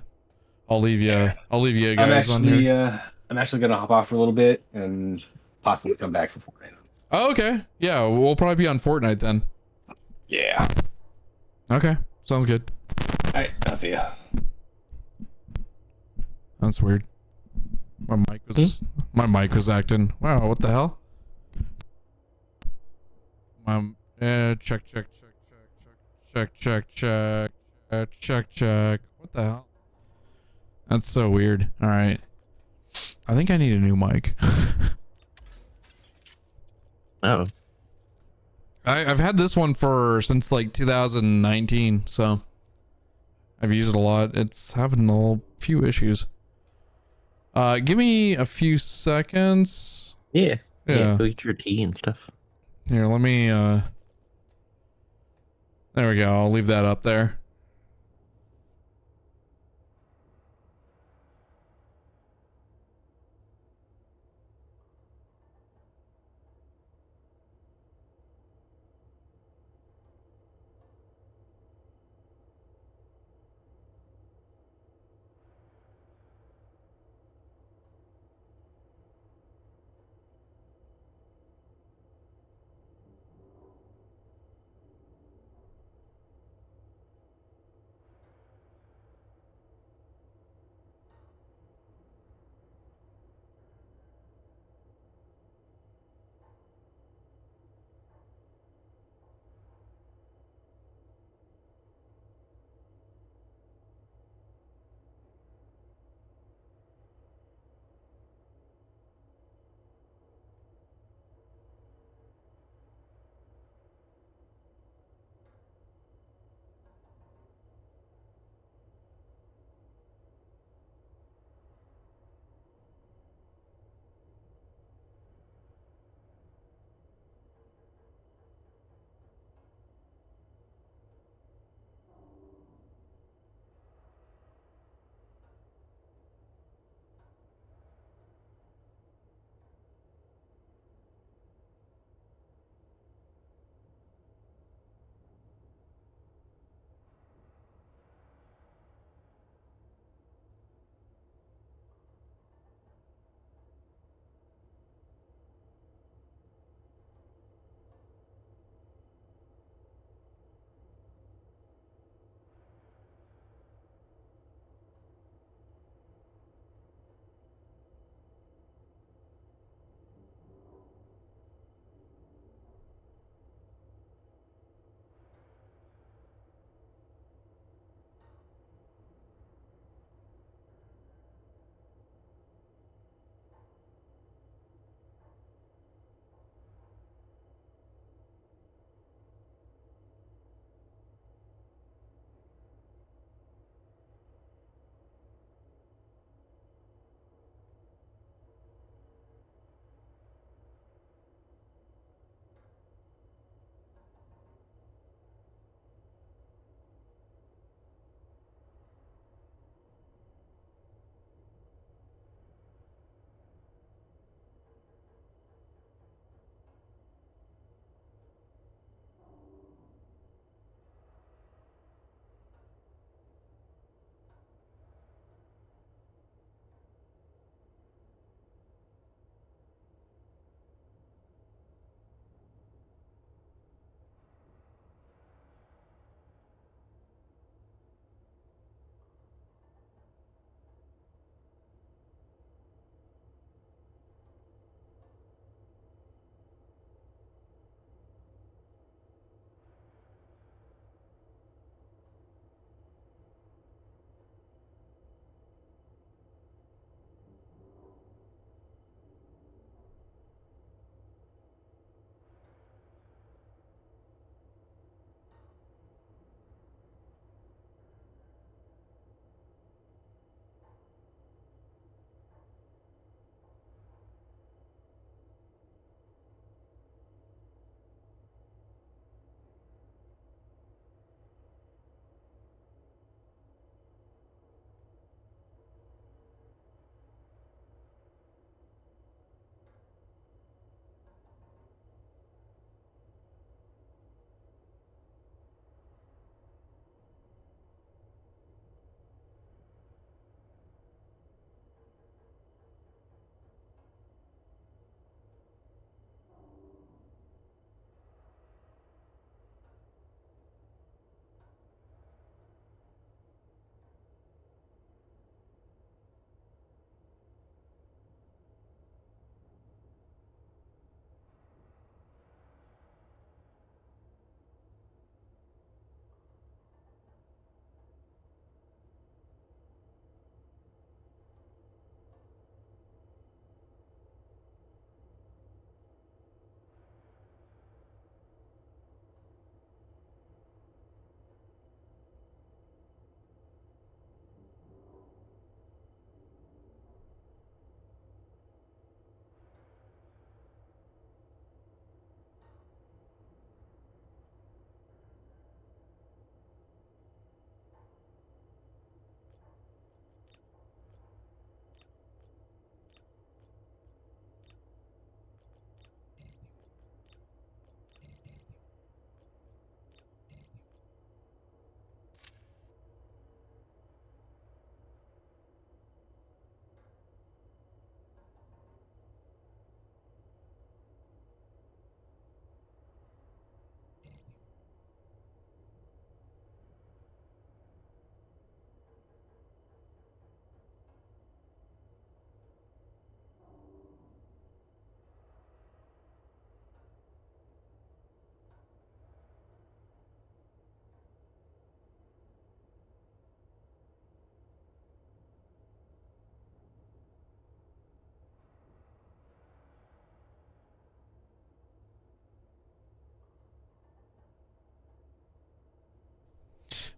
I'll leave you. I'll leave you guys on here. I'm actually gonna hop off for a little bit and possibly come back for Fortnite. Oh, okay. Yeah, we'll probably be on Fortnite then. Yeah. Okay, sounds good. All right, I'll see ya. That's weird. My mic was acting. Wow, what the hell? Check. What the hell? That's so weird. All right. I think I need a new mic. Oh. I've had this one since like 2019, so I've used it a lot. It's having a few issues. Give me a few seconds. Yeah. Go get your tea and stuff. Here, let me there we go. I'll leave that up there.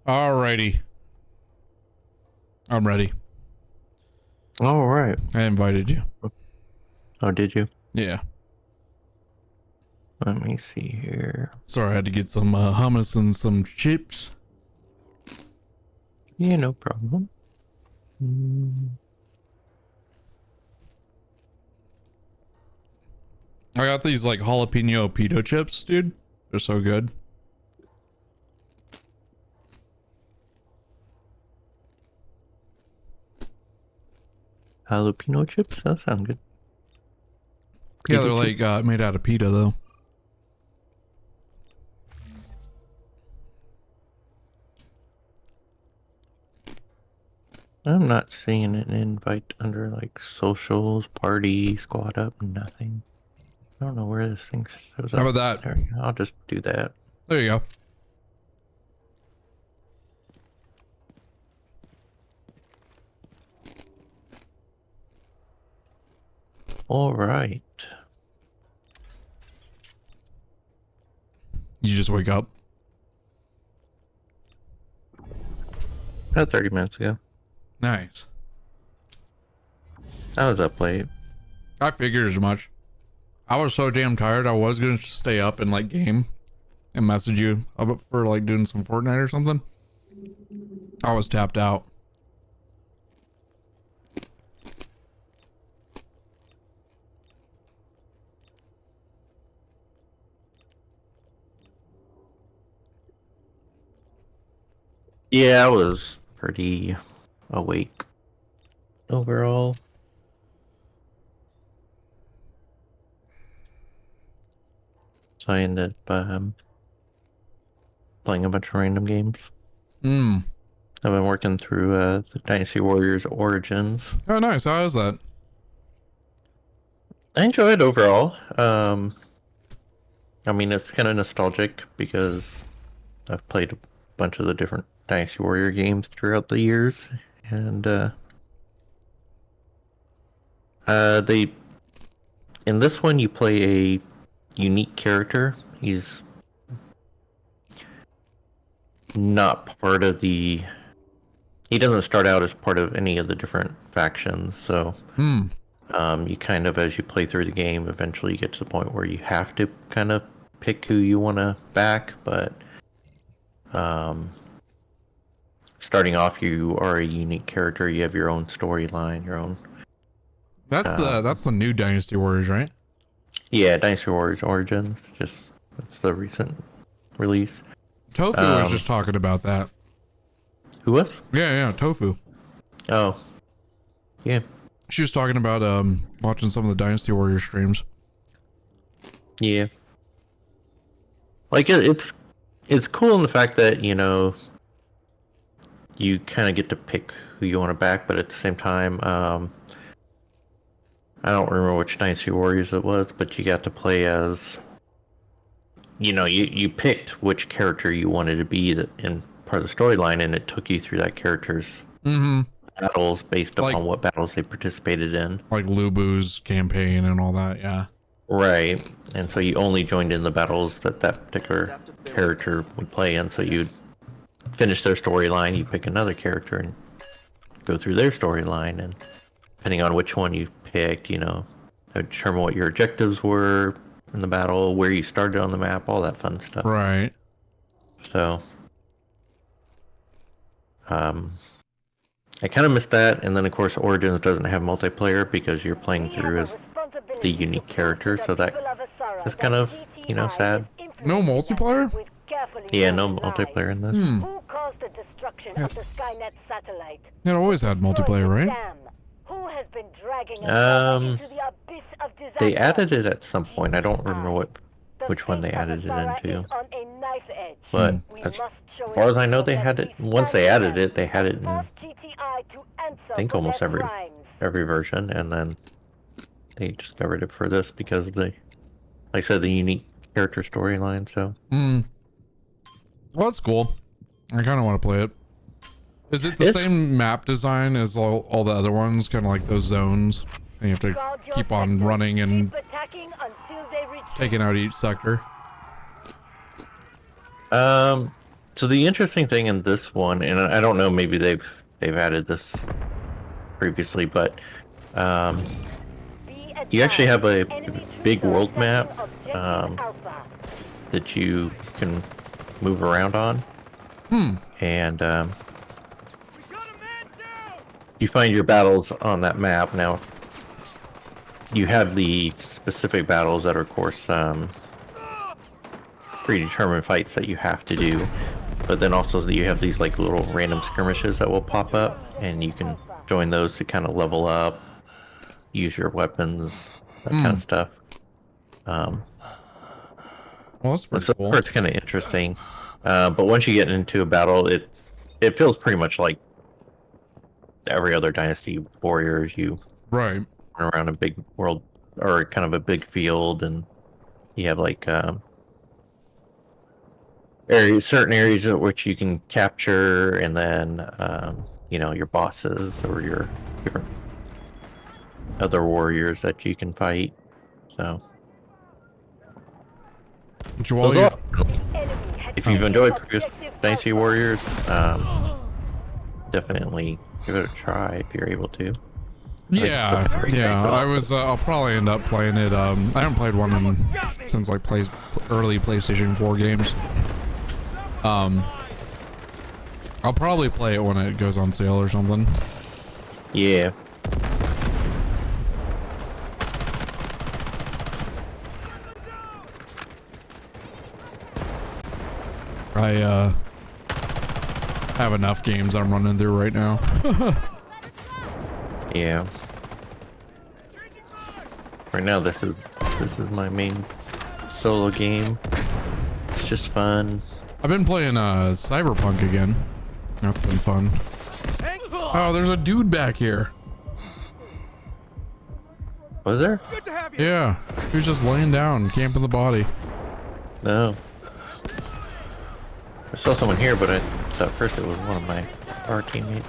Alrighty. I'm ready. All right. I invited you. Oh, did you? Yeah. Let me see here. Sorry, I had to get some hummus and some chips. Yeah, no problem. I got these like jalapeno pita chips, dude. They're so good. Jalapeno chips? That sounds good. Yeah, Pita they're chips? like made out of pita though. I'm not seeing an invite under like socials, party, squad up, nothing. I don't know where this thing shows up. How about that? There, I'll just do that. There you go. All right. You just wake up. About 30 minutes ago. Nice. I was up late. I figured as much. I was so damn tired. I was gonna stay up and like game and message you about for like doing some Fortnite or something. I was tapped out. Yeah, I was pretty awake overall. So I ended up playing a bunch of random games. I've been working through the Dynasty Warriors Origins. Oh, nice. How is that? I enjoy it overall. I mean, it's kind of nostalgic because I've played a bunch of the different Dynasty Warrior games throughout the years, and they in this one you play a unique character. He's not part of the. He doesn't start out as part of any of the different factions, so you kind of, as you play through the game, eventually you get to the point where you have to kind of pick who you want to back, but starting off, you are a unique character. You have your own storyline, your own. That's the new Dynasty Warriors, right? Yeah, Dynasty Warriors Origins. That's the recent release. Tofu was just talking about that. Who was? Yeah, Tofu. Oh, yeah. She was talking about watching some of the Dynasty Warrior streams. Yeah. Like it's cool in the fact that, you know, you kind of get to pick who you want to back, but at the same time, I don't remember which Dynasty Warriors it was, but you got to play as, you know, you picked which character you wanted to be in part of the storyline, and it took you through that character's battles based upon what battles they participated in. Like Lubu's campaign and all that, yeah. Right, and so you only joined in the battles that particular character would play in, so you'd finish their storyline, you pick another character and go through their storyline, and depending on which one you picked, you know, determine what your objectives were in the battle, where you started on the map, all that fun stuff. Right. So, I kind of missed that, and then of course Origins doesn't have multiplayer because you're playing through as the unique character, so that is kind of, you know, sad. No multiplayer? Yeah, no multiplayer in this. Who caused the destruction of the Skynet satellite? It always had multiplayer, right? Who has been dragging us into the abyss of disaster? They added it at some point. I don't remember which one they added it into. But as far as I know, they had it. Once they added it, they had it in, I think, almost every version, and then they just got rid of it for this because of the, like I said, the unique character storyline. So. Well, that's cool. I kind of want to play it. Is it the same map design as all the other ones? Kind of like those zones, and you have to keep on running and taking out each sector. So the interesting thing in this one, and I don't know, maybe they've added this previously, but you actually have a big world map that you can move around on. And you find your battles on that map. Now, you have the specific battles that are, of course, predetermined fights that you have to do. But then also you have these like little random skirmishes that will pop up, and you can join those to kind of level up, use your weapons, that kind of stuff. Well, that's pretty so cool. It's kind of interesting. But once you get into a battle, it feels pretty much like every other Dynasty Warriors. You run around a big world, or kind of a big field, and you have like certain areas at which you can capture, and then you know, your bosses or your different other warriors that you can fight. So if you've enjoyed previous Dynasty Warriors, definitely give it a try if you're able to. Yeah, I'll probably end up playing it. I haven't played one since like early PlayStation 4 games. I'll probably play it when it goes on sale or something. Yeah. I have enough games I'm running through right now. Yeah. Right now, this is my main solo game. It's just fun. I've been playing Cyberpunk again. That's been fun. Oh, there's a dude back here. Was there? Yeah, he was just laying down, camping the body. No. I saw someone here, but I thought first it was one of our teammates.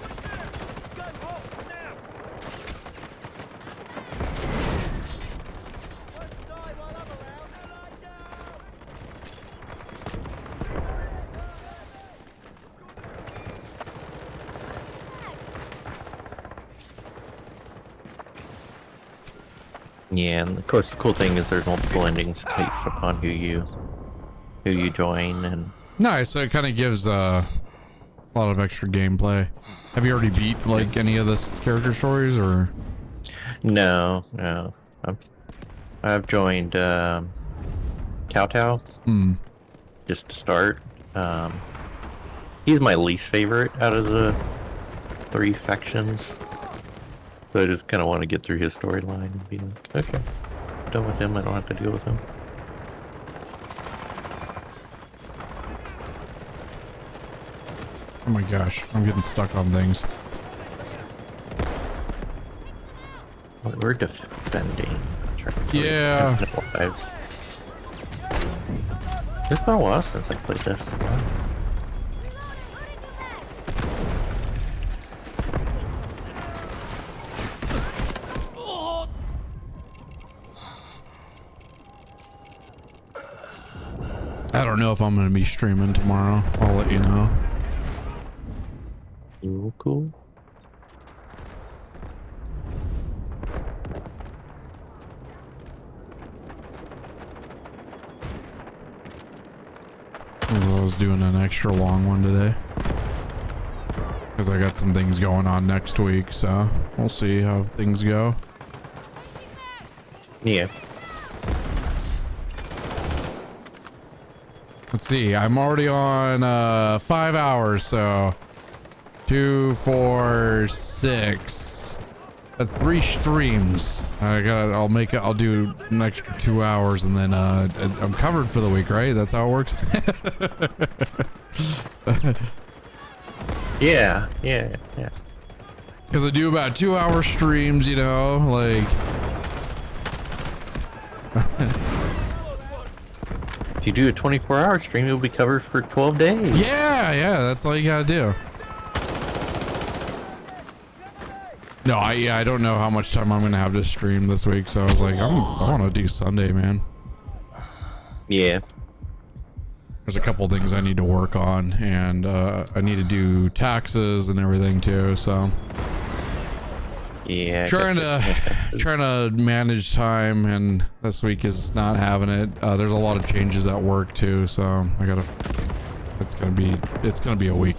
Yeah, and of course the cool thing is there's multiple endings based upon who you join, and nice. So it kind of gives a lot of extra gameplay. Have you already beat like any of the character stories, or? No. I've joined Tao, just to start. He's my least favorite out of the 3 factions. So I just kind of want to get through his storyline and be like, okay, I'm done with him. I don't have to deal with him. Oh my gosh, I'm getting stuck on things. Well, we're defending. Yeah. It's been a while since I played this. I don't know if I'm going to be streaming tomorrow. I'll let you know. Cool. I was doing an extra long one today. Because I got some things going on next week, so we'll see how things go. Yeah. Let's see, I'm already on 5 hours, so 2, 4, 6. That's 3 streams. I'll do an extra 2 hours, and then I'm covered for the week, right? That's how it works. Yeah. Because I do about 2-hour streams, you know, like. If you do a 24-hour stream, you'll be covered for 12 days. Yeah, that's all you gotta do. No, I don't know how much time I'm gonna have to stream this week, so I was like, I want to do Sunday, man. Yeah. there's a couple things I need to work on, and I need to do taxes and everything too. So yeah, trying to manage time, and this week is not having it. There's a lot of changes at work too, so I gotta. It's gonna be a week.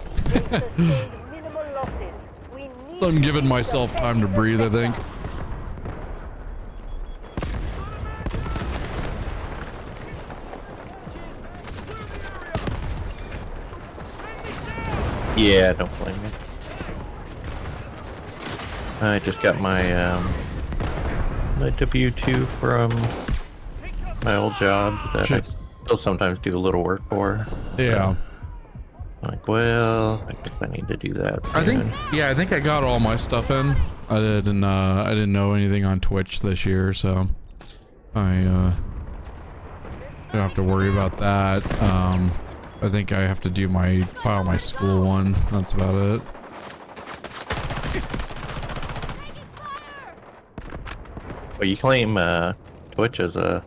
I'm giving myself time to breathe, I think. Yeah, don't blame me. I just got my my W-2 from my old job that I still sometimes do a little work for. Yeah. So, like, well, I guess I need to do that. I think I got all my stuff in. I didn't know anything on Twitch this year, so I don't have to worry about that. I think I have to do file my school one. That's about it. Well, you claim Twitch as a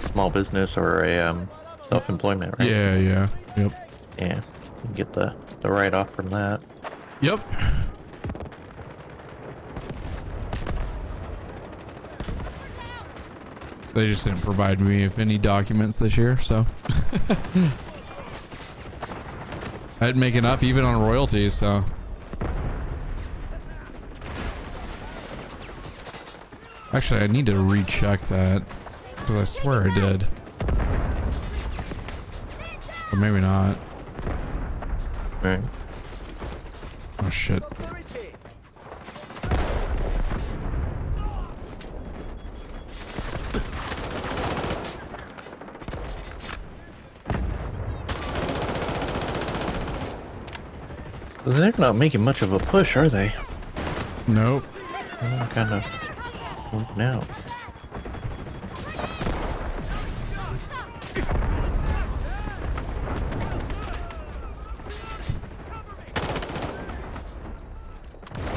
small business or a self-employment, right? Yeah, yep. Yeah, you can get the write-off from that. Yep. They just didn't provide me with any documents this year, so I didn't make enough even on royalties, so actually I need to recheck that because I swear I did, or maybe not. Right. Oh shit. They're not making much of a push, are they? Nope. They're kind of moving out.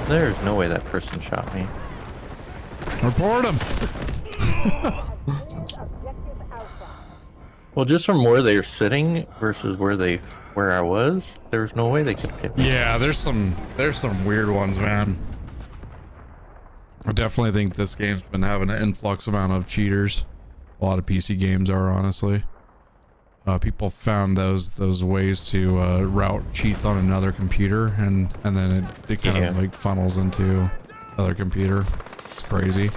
There's no way that person shot me. Report him. Well, just from where they're sitting versus where I was, there's no way they could hit me. Yeah, there's some weird ones, man. I definitely think this game's been having an influx amount of cheaters. A lot of PC games are, honestly. People found those ways to route cheats on another computer, and then it kind of like funnels into other computer. It's crazy.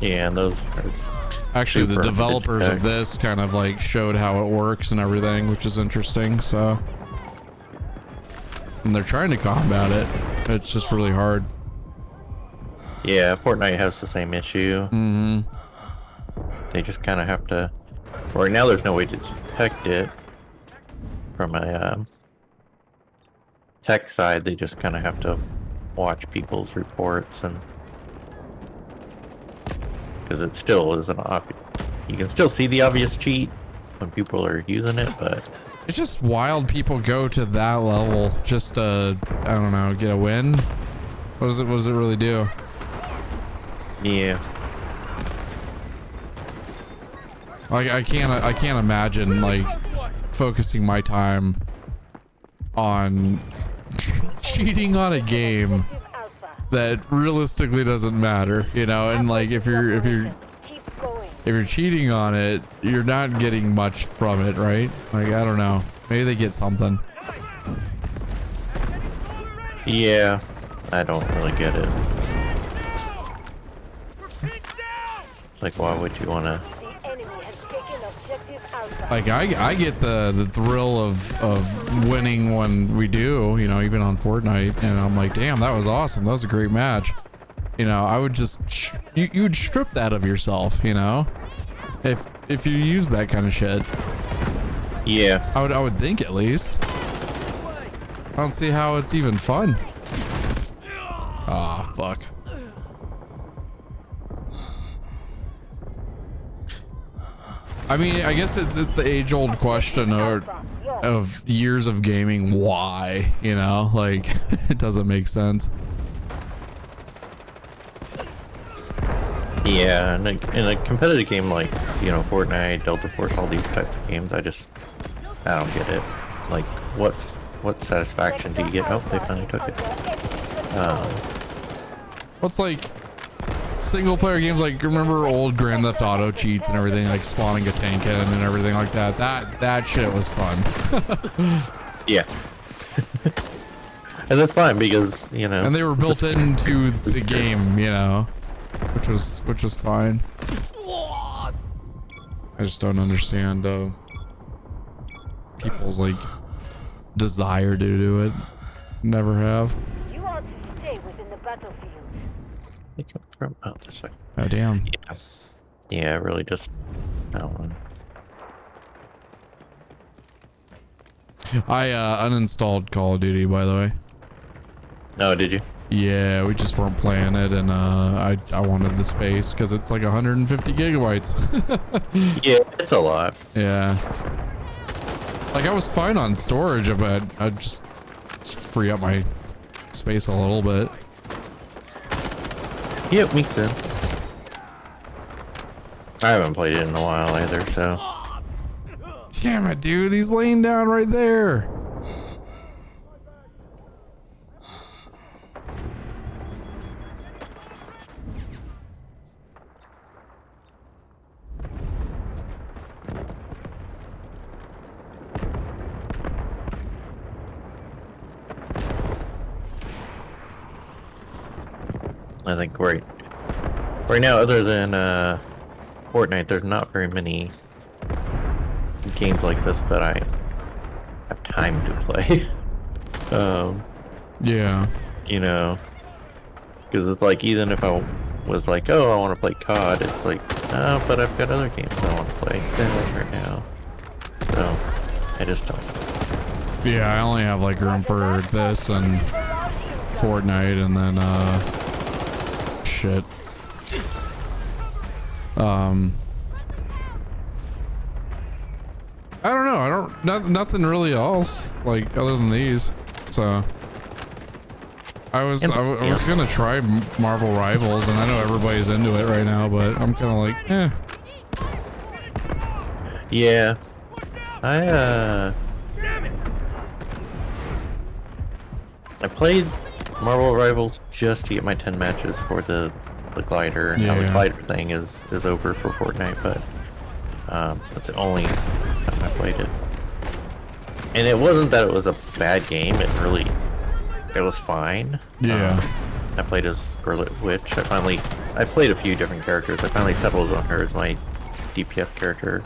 Yeah, and those are actually the developers of this kind of like showed how it works and everything, which is interesting. So, and they're trying to combat it. It's just really hard. Yeah, Fortnite has the same issue. Mm-hmm. They just kind of have to. Right now, there's no way to detect it from a tech side. They just kind of have to watch people's reports, and because it still isn't obvious. You can still see the obvious cheat when people are using it, but it's just wild. People go to that level just to, I don't know, get a win. What does it really do? Yeah. Like I can't imagine like focusing my time on cheating on a game that realistically doesn't matter, you know. And like if you're cheating on it, you're not getting much from it, right? Like I don't know, maybe they get something. Yeah, I don't really get it. It's like, why would you want to? Like I get the thrill of winning when we do, you know, even on Fortnite, and I'm like, damn, that was awesome. That was a great match. You know, I would just you'd strip that of yourself, you know, if you use that kind of shit. Yeah, I would think, at least. I don't see how it's even fun. Ah, fuck. I mean, I guess it's the age-old question of years of gaming. Why? You know, like it doesn't make sense. Yeah, in a competitive game like, you know, Fortnite, Delta Force, all these types of games, I don't get it. Like, what satisfaction do you get? Oh, they finally took it. What's like single player games, like remember old Grand Theft Auto cheats and everything, like spawning a tank in and everything like that. That shit was fun. Yeah. And that's fine because, you know. And they were built into the game, you know, which was fine. I just don't understand people's like desire to do it. Never have. You are to stay within the battlefield. They come from out this way. Oh damn. Yeah. Yeah, really just I don't know. I uninstalled Call of Duty, by the way. Oh, did you? Yeah, we just weren't playing it, and I wanted the space because it's like 150 gigabytes. Yeah, it's a lot. Yeah. Like I was fine on storage, but I'd just free up my space a little bit. Yeah, it makes sense. I haven't played it in a while either, so. Damn it, dude! He's laying down right there. I think right now, other than Fortnite, there's not very many games like this that I have time to play. Yeah. You know, because it's like, even if I was like, oh, I want to play COD, it's like, oh, but I've got other games I want to play right now. So I just don't. Yeah, I only have like room for this and Fortnite, and then shit. I don't know. Nothing really else like other than these. So I was gonna try Marvel Rivals, and I know everybody's into it right now, but I'm kind of like, eh. Yeah, I played Marvel Rivals just to get my 10 matches for the glider, and how the glider thing is over for Fortnite, but that's the only time I played it. And it wasn't that it was a bad game, it was fine. Yeah. I played as Scarlet Witch. I played a few different characters. I finally settled on her as my DPS character.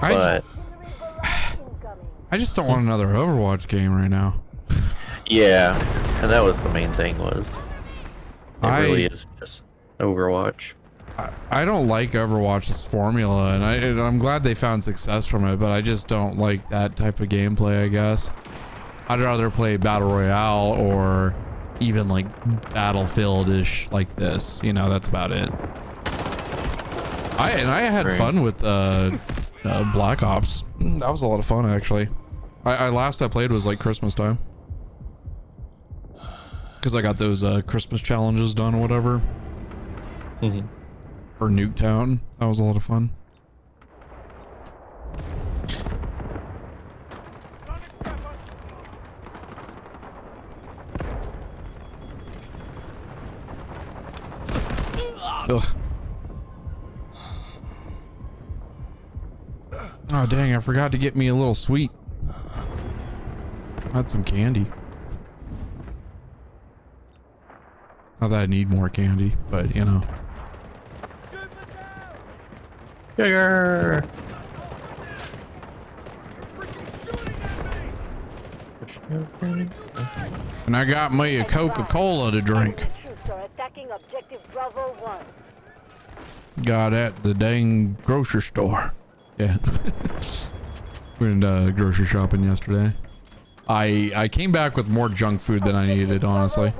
But I just don't want another Overwatch game right now. Yeah, and that was the main thing, was it really is just Overwatch. I don't like Overwatch's formula, and I'm glad they found success from it, but I just don't like that type of gameplay, I guess. I'd rather play Battle Royale or even like Battlefield-ish like this. You know, that's about it. I had fun with Black Ops. That was a lot of fun, actually. Last I played was like Christmas time, because I got those Christmas challenges done or whatever. Mm-hmm. For Nuketown. That was a lot of fun. Ugh. Oh dang, I forgot to get me a little sweet. I had some candy. Not that I need more candy, but you know. Sugar! And I got me a Coca-Cola to drink. Got at the dang grocery store. Yeah. We went grocery shopping yesterday. I came back with more junk food than I needed, honestly.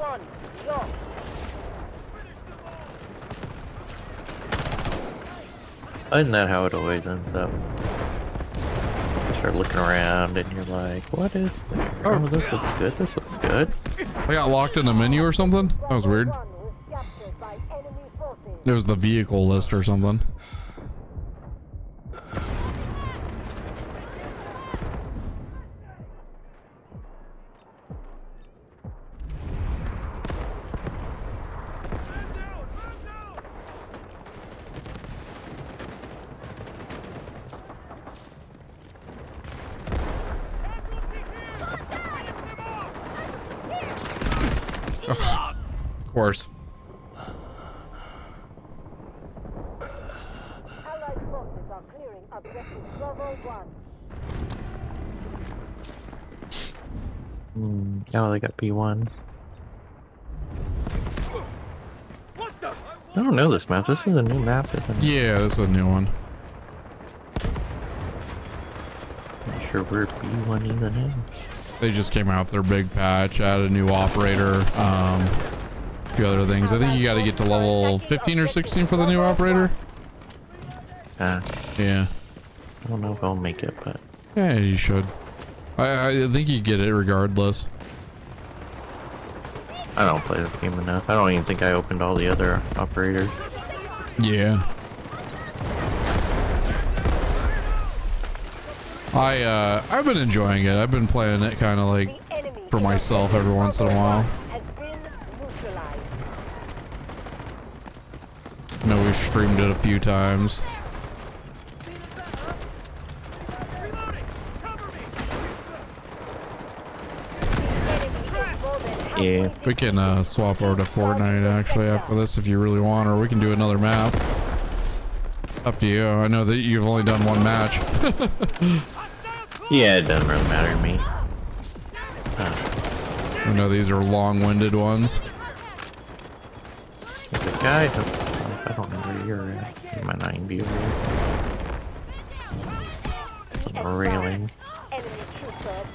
Isn't that how it always ends up? You start looking around and you're like, what is there? Oh, this looks good. This looks good. I got locked in a menu or something? That was weird. It was the vehicle list or something. Of course. Allied forces are clearing objective Bravo 1. Oh, they got B1. I don't know this map. This is a new map, isn't it? Yeah, this is a new one. Not sure where B1 even is. They just came out with their big patch, added a new operator, a few other things. I think you got to get to level 15 or 16 for the new operator. Yeah. I don't know if I'll make it, but yeah, you should. I think you get it regardless. I don't play this game enough. I don't even think I opened all the other operators. Yeah. I've been enjoying it. I've been playing it kind of like for myself every once in a while. I know we've streamed it a few times. Yeah. We can swap over to Fortnite actually after this if you really want, or we can do another map. Up to you. I know that you've only done one match. Yeah, it doesn't really matter to me. I know these are long-winded ones. There's a guy. I don't know where you're at. You might not even be over here. A railing.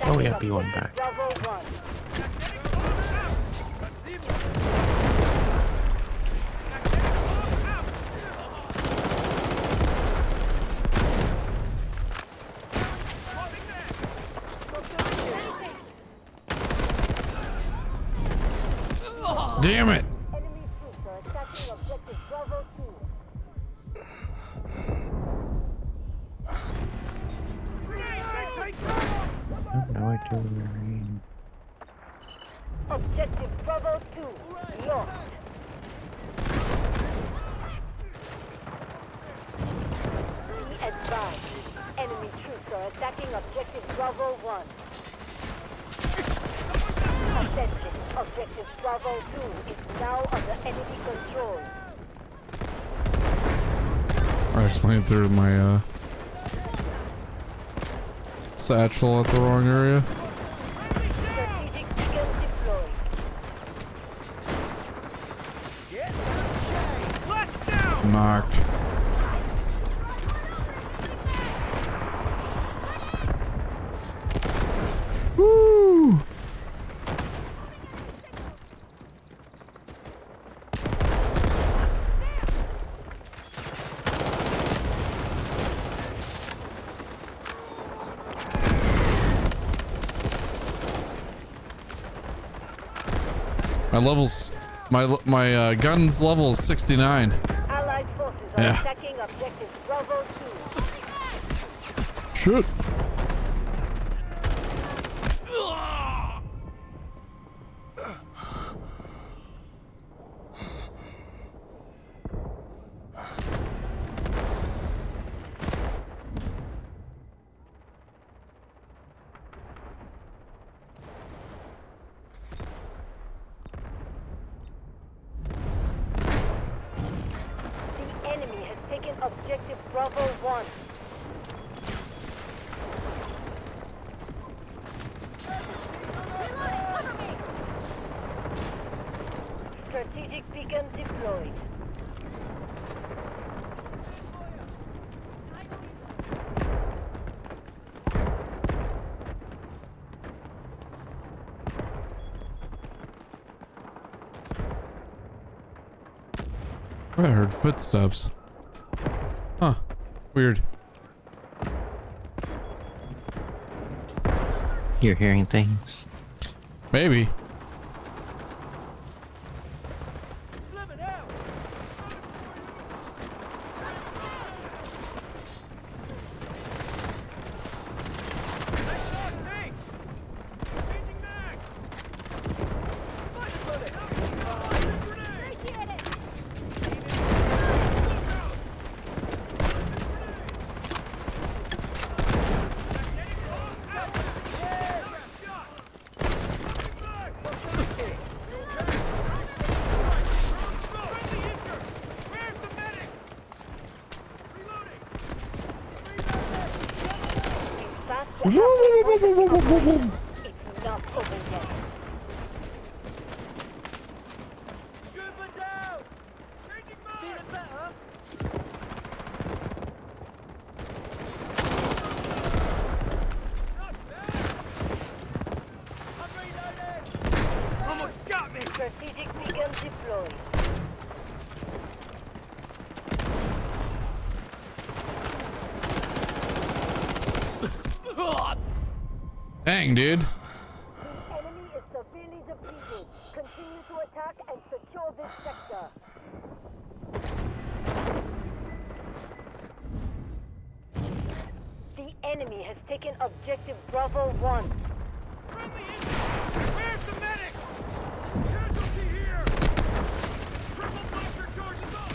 Oh, we got B1 back. Damn it! No idea where you're in. Objective Bravo 2 lost. Be advised, enemy troops are attacking Objective Bravo 1. Attention, Objective Bravo 2 is now under enemy control. I accidentally threw my satchel at the wrong area. Strategic beacon deployed. Knocked. Woo! My gun's level is 69. Allied forces are attacking Objective Bravo 2. Shit. Objective Bravo 1. Strategic beacon deployed. I heard footsteps. Huh. Weird. You're hearing things. It's not over yet. Trooper down! Changing mine! Feeling better? Not bad! I'm reloading! Almost got me! Strategic beacon deployed. Dang, dude. The enemy is severely depleted. Continue to attack and secure this sector. The enemy has taken objective Bravo 1. Friendly injury! Where's the medic? Casualty here! Triple blaster charges up!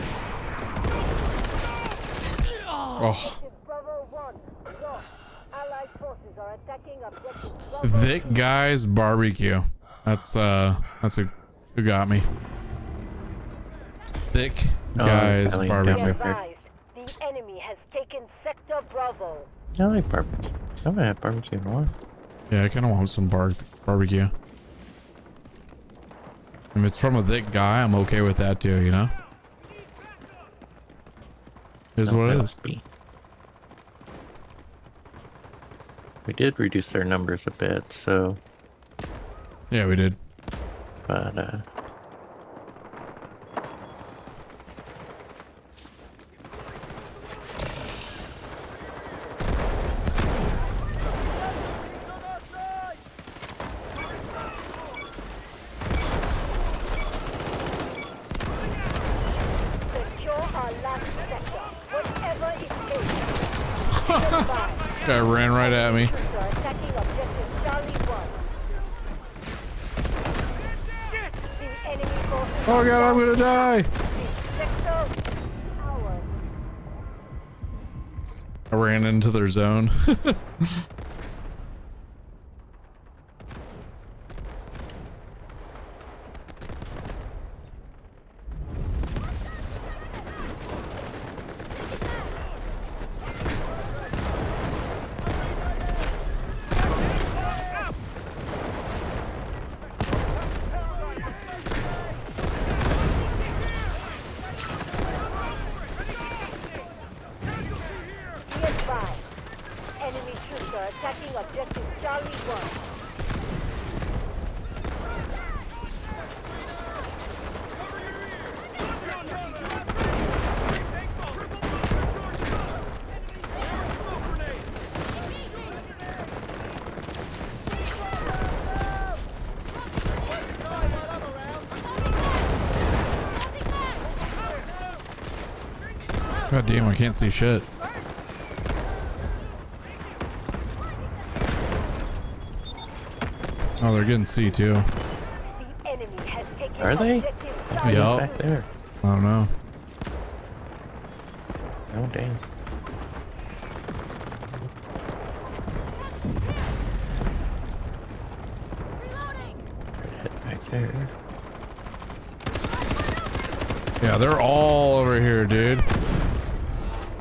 No! Oh, Objective Bravo 1. Lost. Allied forces are attacking objective Bravo Thick Guy's Barbecue. That's who got me. Thick Guy's Ellie, Barbecue. yeah. Advised, the enemy has taken sector Bravo. I like barbecue. I haven't had barbecue in a while. Yeah, I kind of want some barbecue. If it's from a thick guy, I'm okay with that too, you know? Is what it is. Be. We did reduce their numbers a bit, so, Yeah, we did. but Secure our last sector, whatever it takes. Guy ran right at me. Troops are attacking objective Charlie 1. The enemy forces Oh god, I'm gonna die. sector ours. I ran into their zone. Be advised, enemy troops are attacking objective Charlie 1. God damn, I can't see shit. Oh, they're getting C too. The enemy has taken Are they? objective Charlie Yup. back there. I don't know. Oh dang. Head back there. Yeah, they're all over here, dude.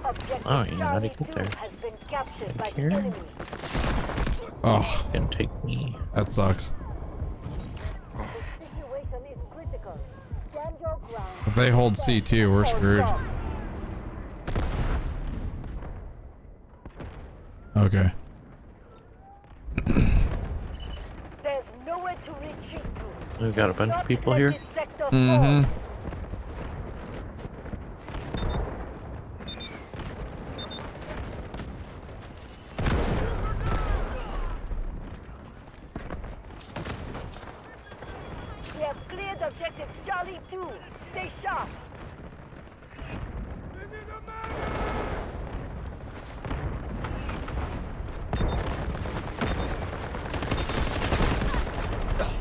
Objective Oh, you know how to Charlie get there. 2 has been captured by the here? enemy. Oh, Gonna take me. that sucks. The situation is critical. Stand your ground. If they hold C2, we're screwed. Okay. There's nowhere to retreat to. We've got a bunch of Not people let here. this sector fall. Mm-hmm. We have cleared objective Charlie 2. Stay sharp.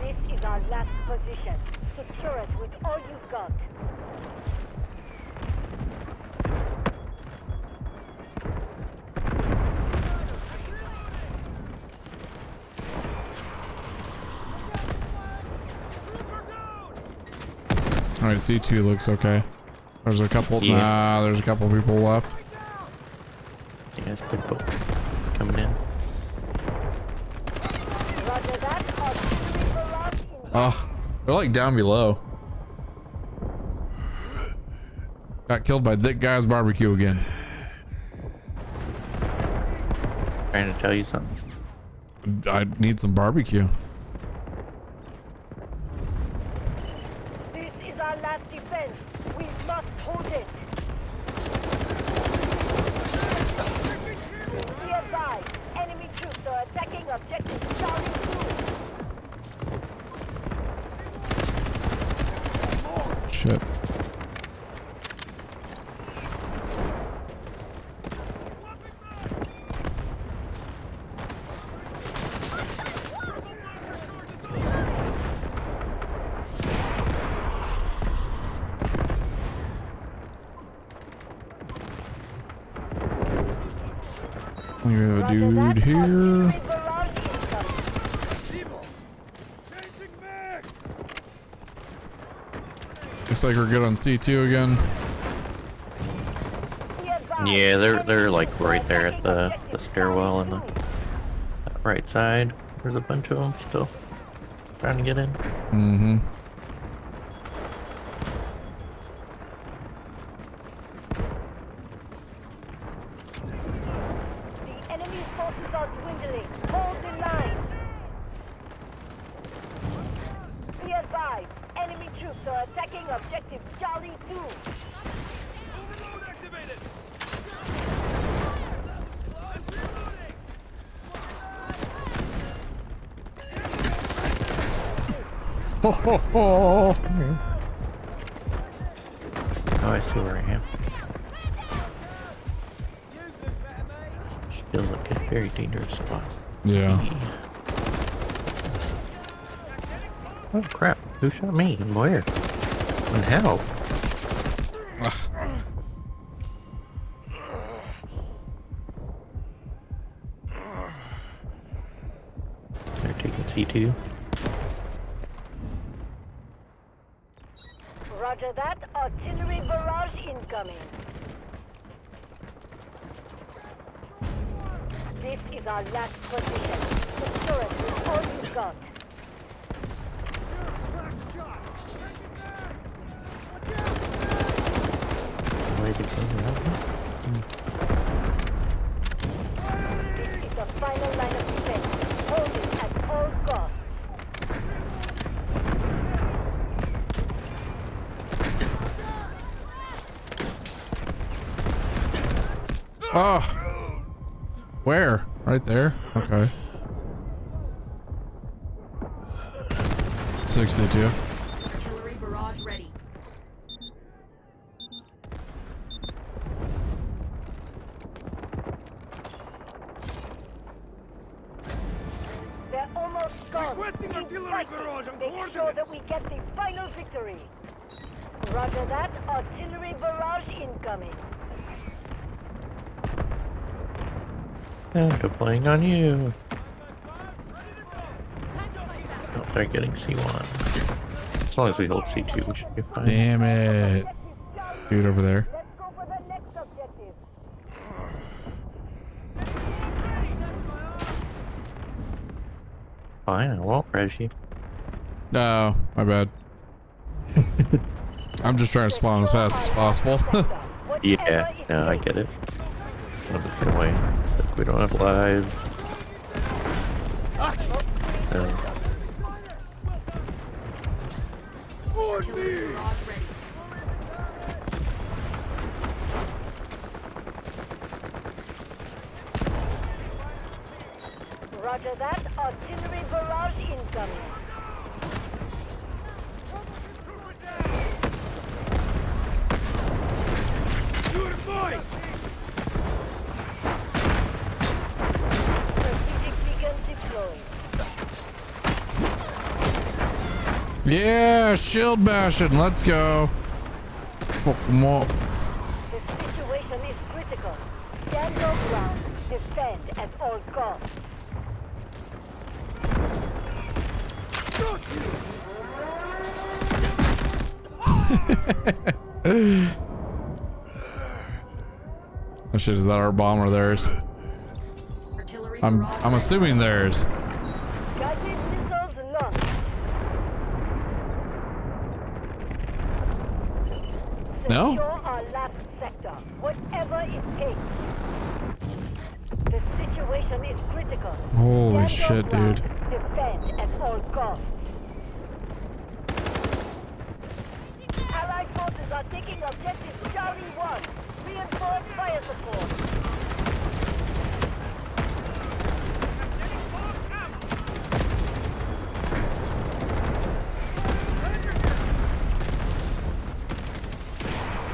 This is our last position. Secure it with all you've got. Alright, C2 looks okay. There's a couple, Yeah. nah, there's a couple people left. Yeah, it's big boat coming in. Roger that. Artillery barrage in. Oh, they're like down below. Got killed by Thick Guy's barbecue again. Trying to tell you something. I need some barbecue. This is our last defense. We must hold it. Be advised, enemy troops are attacking objective Charlie 2. Shit. We have a dude here. Looks like we're good on C2 again. Yeah, they're like right there at the stairwell and the right side. There's a bunch of them still trying to get in. Mm-hmm. The enemy's forces are dwindling. Hold the line. Be advised, enemy troops are attacking objective Charlie 2. Overload activated. Ho ho ho! Oh, I see where I am. Still like a very dangerous spot. Yeah. Oh crap! Who shot me? And where? And how? They're taking C2. Roger that. Artillery barrage incoming. This is our last position. Secure it with all you've got. Where did it go? This is the final line of defense. Hold it at all costs. Oh. Where? Right there? Okay. 62. Artillery barrage ready. They're almost gone. Requesting Keep artillery fighting. barrage on Make sure coordinates. that we get the final victory. Roger that. Artillery barrage incoming. And deploying on you. Oh, they're getting C1. As long as we hold C2, we should be fine. Damn it. Dude over there. Let's go for the next objective. Fine, I won't res you. No, my bad. I'm just trying to spawn as fast as possible. Yeah, no, I get it. I'm the same way. Like, we don't have lives. Artillery barrage ready. Roger that. Artillery barrage incoming. Strategic beacon deployed. Yeah, shield bashing. Let's go. More. The situation is critical. Stand your ground. Defend at all costs. Oh shit, is that our bomb or theirs? Artillery I'm barrage assuming theirs. Got No? Secure our last sector, whatever it takes. The situation is critical. Holy Stand your shit, ground. dude. Defend at all costs. Allied forces are taking objective Charlie 1. Reinforce fire support.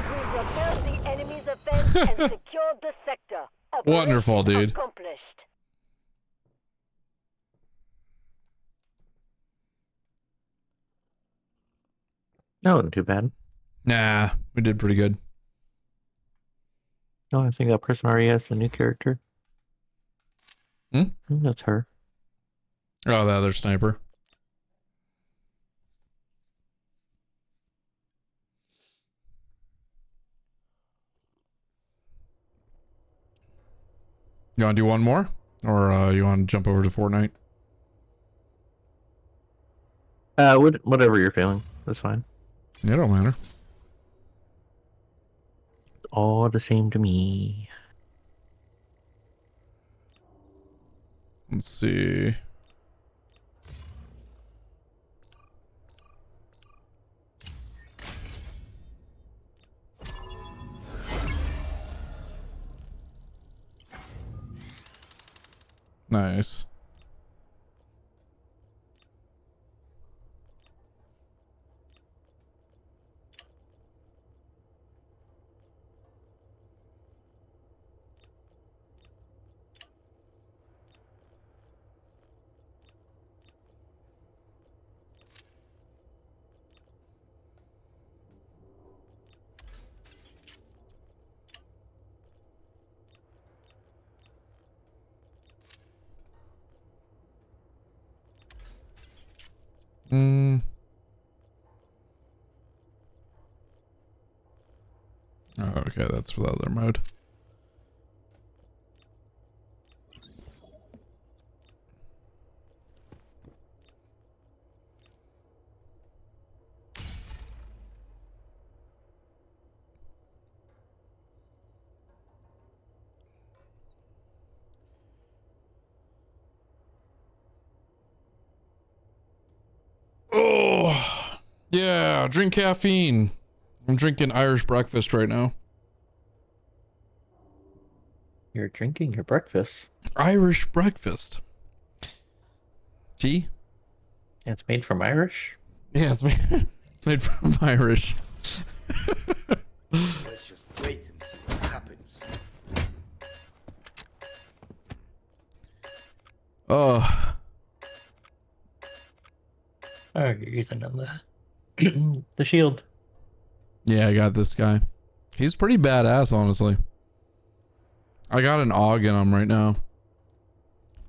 We've repelled the enemy's offense and secured the sector. Wonderful, dude. Accomplished. That wasn't too bad. Nah, we did pretty good. No, I think that person already has the new character. Hmm? I think that's her. Oh, the other sniper. You want to do one more? Or you want to jump over to Fortnite? Whatever you're feeling. That's fine. It don't matter. All the same to me. Let's see. Nice. Oh, okay, that's for the other mode. Oh, yeah, drink caffeine. I'm drinking Irish breakfast right now. You're drinking your breakfast. Irish breakfast. Tea? Yeah, it's made from Irish? Yeah, it's made from Irish. Let's just wait and see what happens. Oh. Oh, you're using the shield. Yeah, I got this guy. He's pretty badass, honestly. I got an AUG in him right now.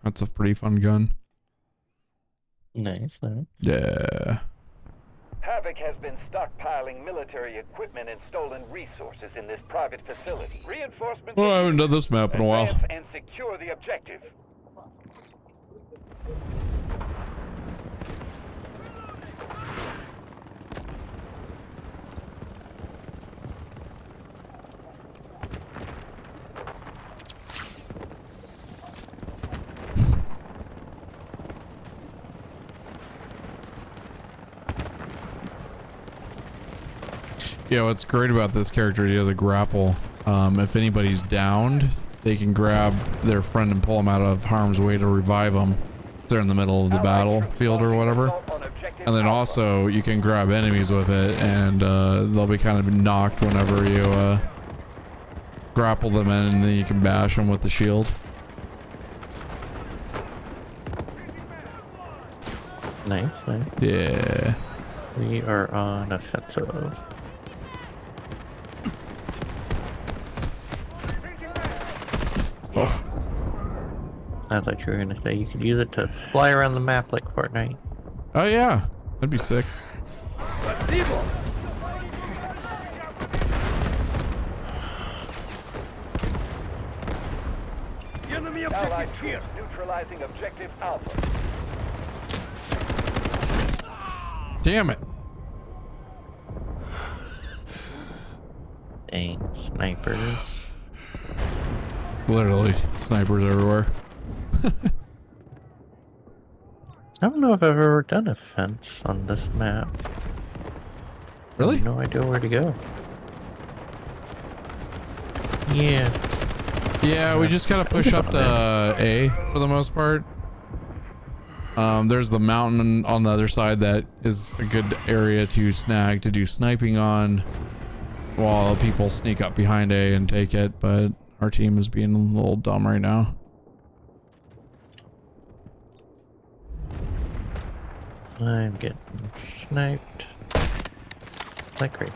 That's a pretty fun gun. Nice, nice. Yeah. Havoc has been stockpiling military equipment and stolen resources in this private facility. Reinforcements. Well, I haven't done this map in a while. Advance and secure the objective. Yeah, what's great about this character, he has a grapple. If anybody's downed, they can grab their friend and pull them out of harm's way to revive them. If they're in the middle of the battlefield or whatever. And then also, you can grab enemies with it, and they'll be kind of knocked whenever you grapple them in, and then you can bash them with the shield. Nice, nice. Yeah. We are on offensive. Oh. I thought you were gonna say you could use it to fly around the map like Fortnite. Oh yeah, that'd be sick. Enemy objective here. Neutralizing objective Alpha. Damn it. Dang, snipers. Literally, snipers everywhere. I don't know if I've ever done a fence on this map. Really? No idea where to go. Yeah. Yeah, we just gotta push up to A for the most part. There's the mountain on the other side that is a good area to snag to do sniping on while people sneak up behind A and take it, but our team is being a little dumb right now. I'm getting sniped like crazy.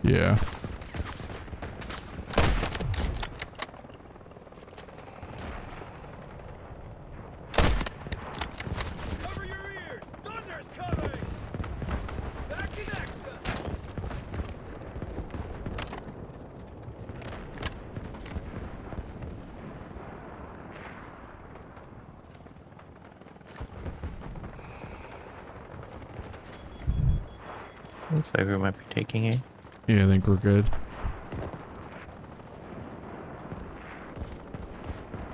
Yeah. Cover your ears! Thunder's coming! Back in action! Looks like we might be taking A. Yeah, I think we're good.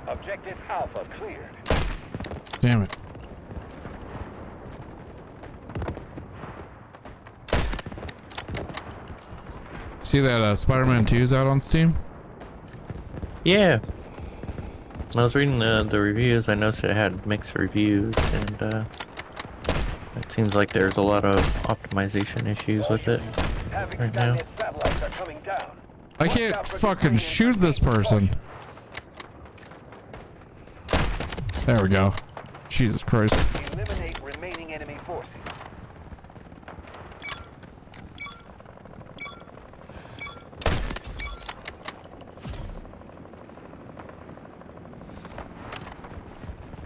Objective Alpha cleared. Damn it. See that Spider-Man 2's out on Steam? Yeah. I was reading the reviews. I noticed it had mixed reviews, and it seems like there's a lot of optimization issues with it right now. Satellites are coming down. I can't fucking shoot this person. There we go. Jesus Christ. Eliminate remaining enemy forces.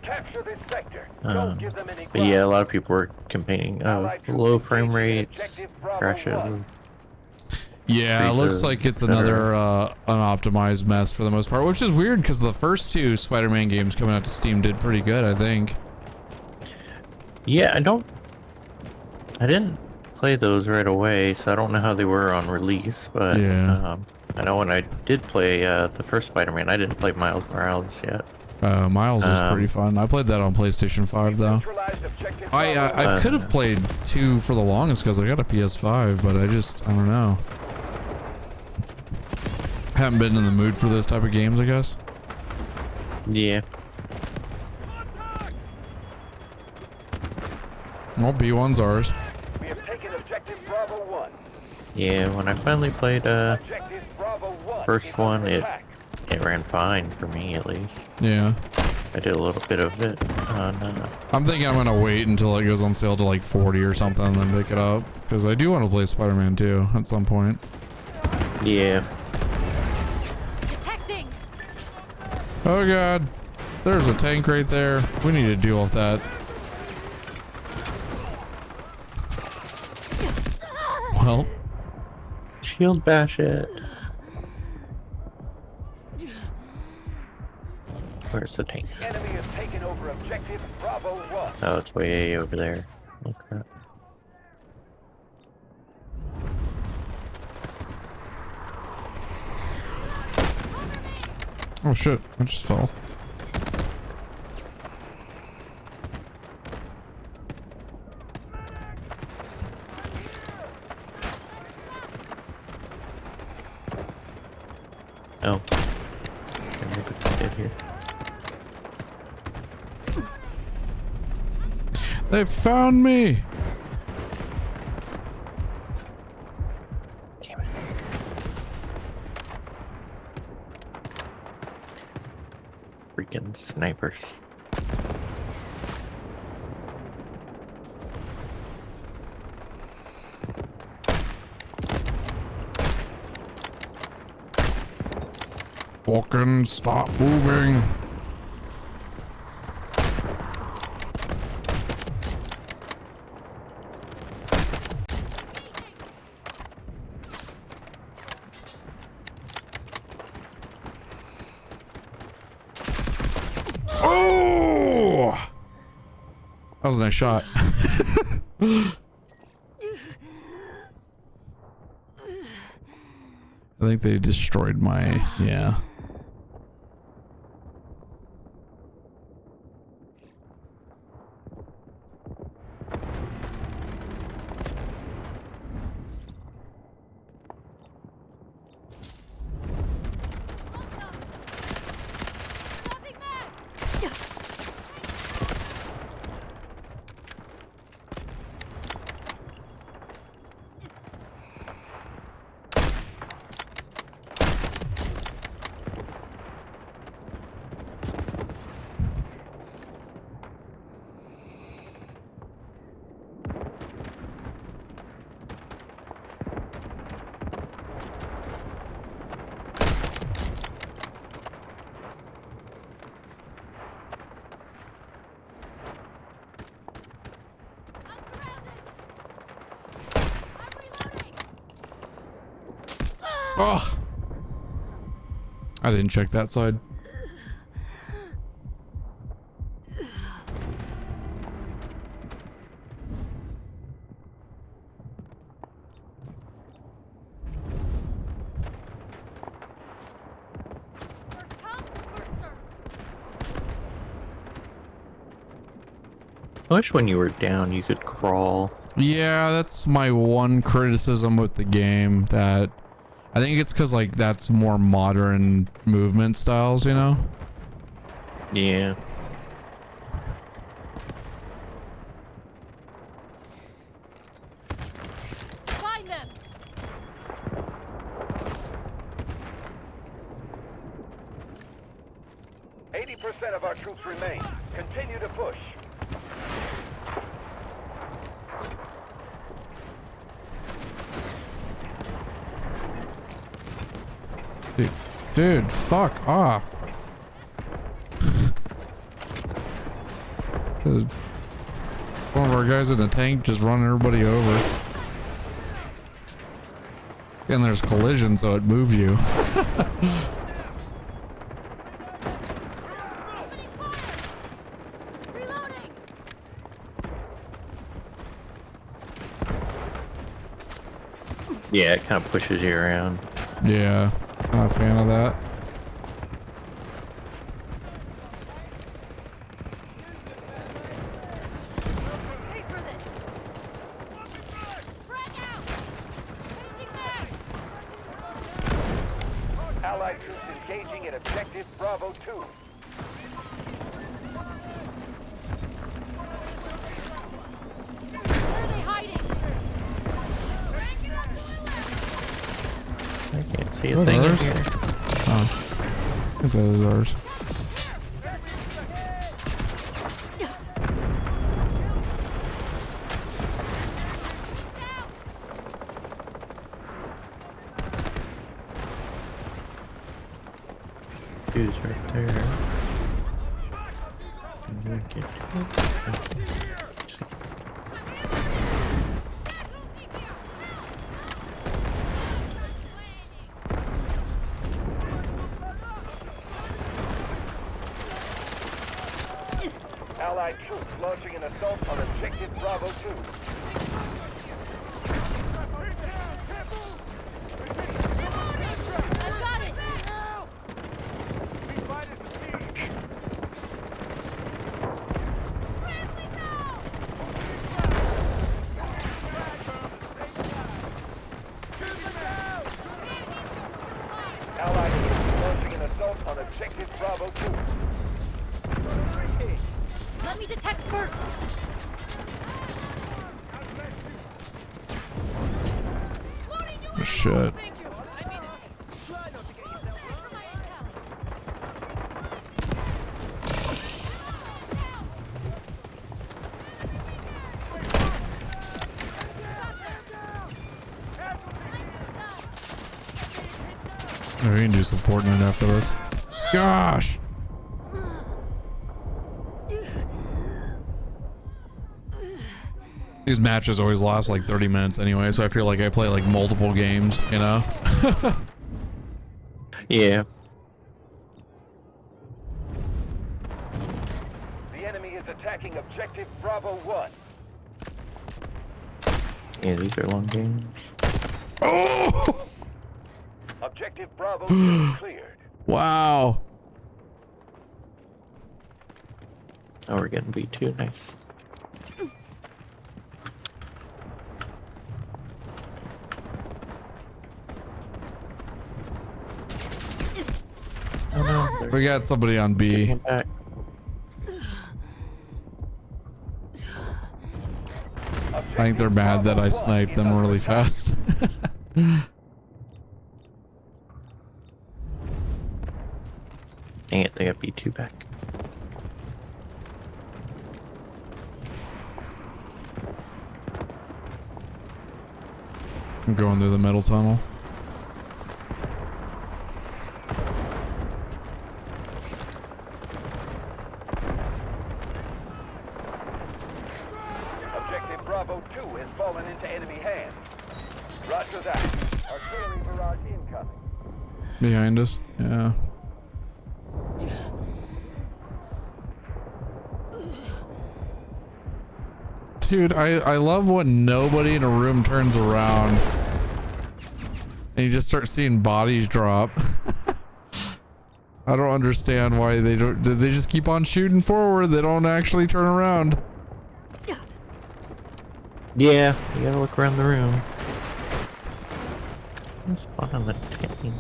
Capture this sector. Don't give them any But yeah, a lot of people were complaining of low frame rates, crashes. Yeah, it looks like it's another unoptimized mess for the most part, which is weird because the first two Spider-Man games coming out to Steam did pretty good, I think. Yeah, I didn't play those right away, so I don't know how they were on release, but yeah. I know when I did play the first Spider-Man, I didn't play Miles Morales yet. Miles is pretty fun. I played that on PlayStation 5 though. I could have played 2 for the longest because I got a PS5, but I don't know. Haven't been in the mood for those type of games, I guess. Yeah. Well, B1's ours. We have taken objective Bravo 1. Yeah, when I finally played Objective Bravo 1 first one, it ran fine for me at least. Yeah. I did a little bit of it on I'm thinking I'm gonna wait until it goes on sale to like 40 or something and then pick it up because I do want to play Spider-Man 2 at some point. Yeah. Detecting. Oh god, there's a tank right there. We need to deal with that. Well, shield bash it. Where's the tank? Enemy has taken over objective Bravo 1. Oh, it's way over there. Oh crap. oh shit, I just fell. Oh. Dead here. They found me! Damn it. Freaking snipers. Vulcan, stop moving. Oh! That was a nice shot. I think they destroyed my, yeah. Oh, I didn't check that side. I wish when you were down you could crawl. Yeah, that's my one criticism with the game, that I think it's because like that's more modern movement styles, you know? Yeah. Find them. 80% of our troops remain. Continue to push. Dude, fuck off. There's one of our guys in the tank just running everybody over. And there's collision, so it moves you. Yeah, it kind of pushes you around. Yeah, not a fan of that. Allied troops engaging at objective Bravo 2. Where are they hiding? I can't see a thing in here. Oh, I think that is ours. Dude's right there. Can you get to it? Allied troops launching an assault on objective Bravo 2. I've got it. Allied troops launching an assault on objective Bravo 2. Let me detect first. Oh, shit. We can do some Fortnite after this. Gosh! These matches always last like 30 minutes anyway, so I feel like I play like multiple games, you know? Yeah. The enemy is attacking objective Bravo 1. Yeah, these are long games. Oh! Objective Bravo 2 cleared. Wow. Oh, we're getting B2. Nice. Oh no, We got somebody on B. back. I think they're mad that I sniped them really fast. Dang it, they got B2 back. I'm going through the metal tunnel. Objective Bravo 2 has fallen into enemy hands. Roger that. Artillery barrage incoming. Behind us. Yeah. Dude, I love when nobody in a room turns around and you just start seeing bodies drop. I don't understand why they just keep on shooting forward. They don't actually turn around. Yeah, you gotta look around the room. Spot on the tank.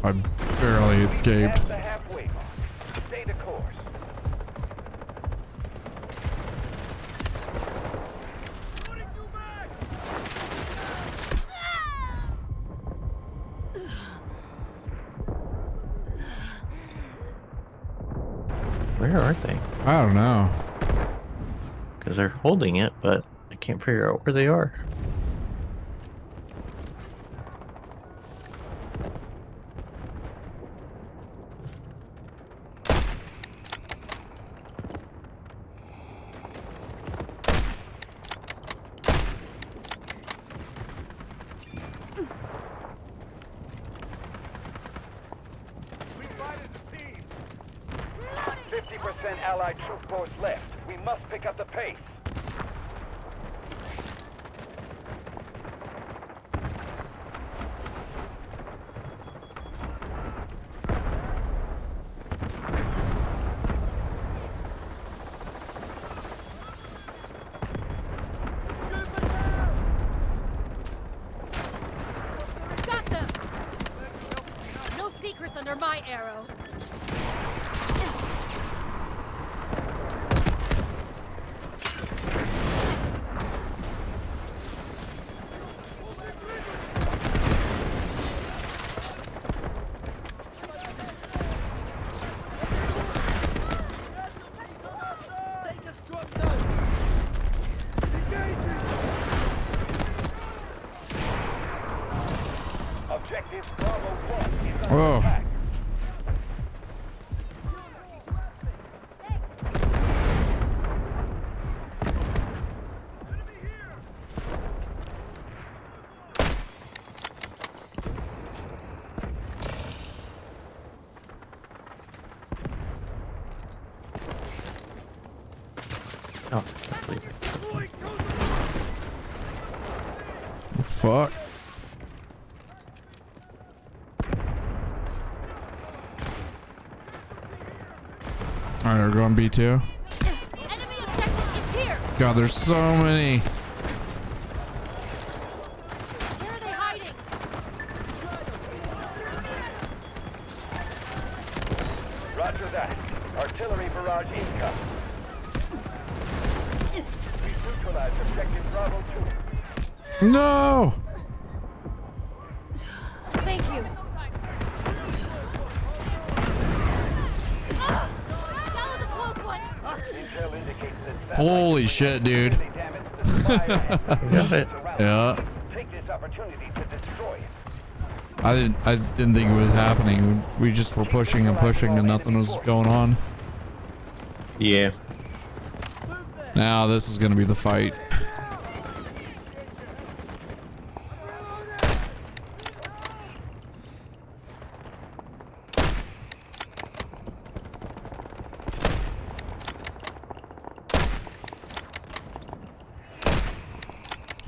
I barely escaped. Past the halfway mark. Stay the course. Where are they? I don't know. Because they're holding it, but I can't figure out where they are. Allied troop force left. We must pick up the pace. Got them! No secrets under my arrow. Objective Bravo 1 is under Oh. attack. Oh, I can't believe it. Fuck. Alright, we're going B2. Enemy objective is here! God, there's so many. Where are they hiding? Roger that. Artillery barrage incoming. We neutralized objective Bravo 2. No! Thank you. Ah! That was a close one! Intel indicates that Holy shit, dude. really damaged the spy Got it. Yeah. Take this opportunity to destroy it. I didn't think it was happening. We just were pushing and pushing and nothing was going on. Yeah. Now this is gonna be the fight.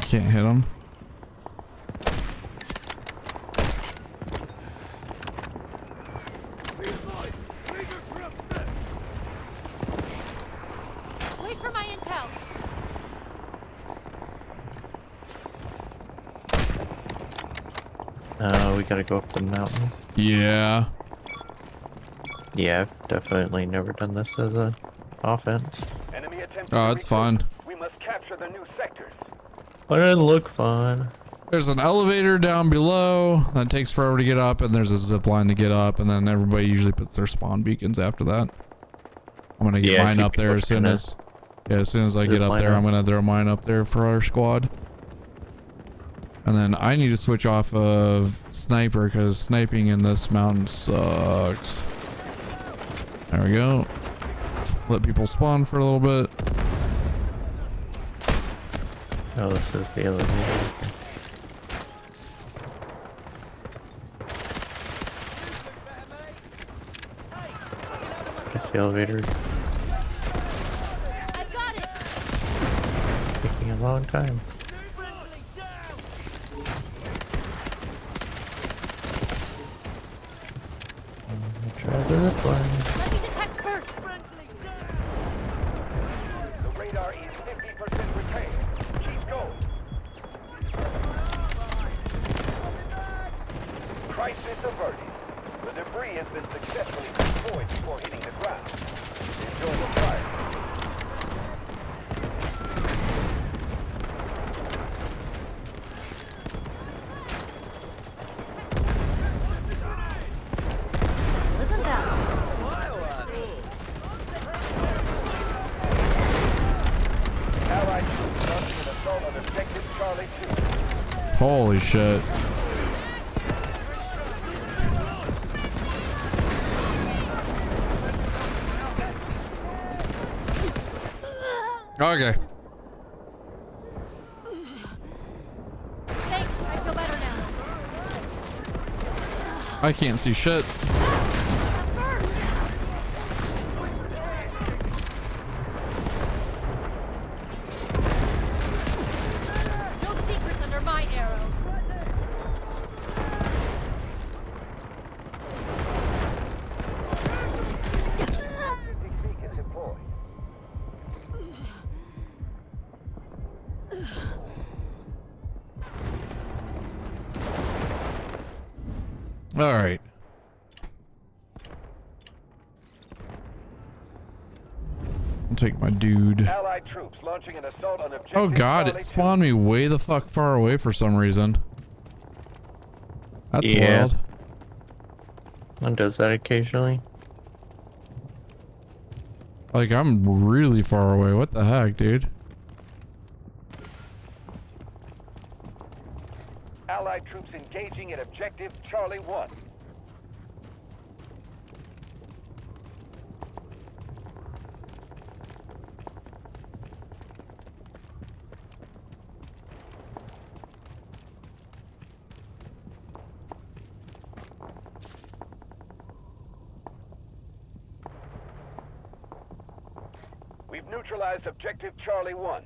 Can't hit him. Wait for my intel. We gotta go up the mountain. Yeah. Yeah, I've definitely never done this as an offense. Enemy attempting Oh, to it's regroup. fun. We must capture the new sectors. But it look fun. There's an elevator down below that takes forever to get up, and there's a zip line to get up, and then everybody usually puts their spawn beacons after that. I'm gonna get Yeah, I mine see up there people as soon kinda as, yeah, as soon as I get zip up line there, up. I'm gonna throw mine up there for our squad. And then I need to switch off of sniper because sniping in this mountain sucks. There we go. Let people spawn for a little bit. Oh, this is the elevator. Guess the elevator I've got it. taking a long time. Try the zip line. Let me detect first. The radar is 50% repaired. Keep going. Crisis averted. The debris has been successfully destroyed before hitting the ground. Enjoy the fire. Listen that. Allied troops launching an assault on objective Charlie 2. Holy shit. Okay. Thanks. I feel better now. I can't see shit. No secrets under my arrow. Beacon deployed. All right. I'll take my dude. Allied troops launching an assault on objective Oh god, Charlie it 2. spawned me way the fuck far away for some reason. That's Yeah. wild. One does that occasionally. Like, I'm really far away. What the heck, dude? Allied troops engaging at objective Charlie 1. We've neutralized objective Charlie 1.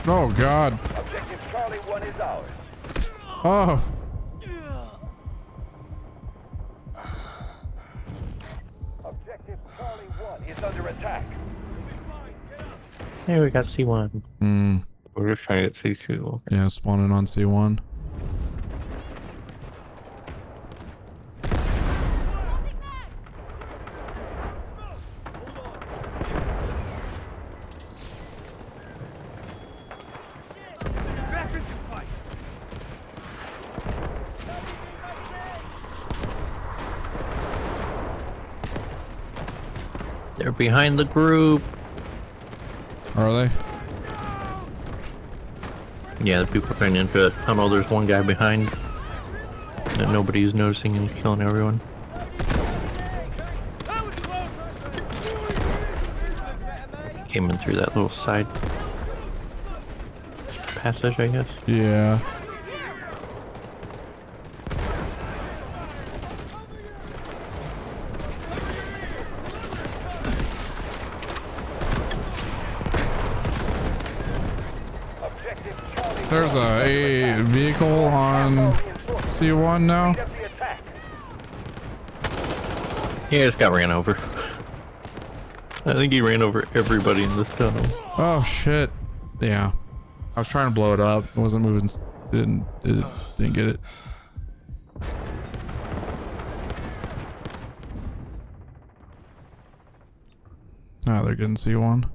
Oh god. Objective Charlie 1 is ours. Oh. Objective Charlie 1 is under attack. Hey, we got C1. Hmm. We're just trying to get C2. Okay. Yeah, spawning on C1. They're behind the group. Are they? Yeah, the people are running into it. I know there's one guy behind that nobody's noticing and he's killing everyone. Came in through that little side passage, I guess. Yeah. There's a vehicle on C1 now. He just got ran over. I think he ran over everybody in this tunnel. Oh shit. Yeah. I was trying to blow it up. It wasn't moving. Didn't get it. Oh, they're getting C1.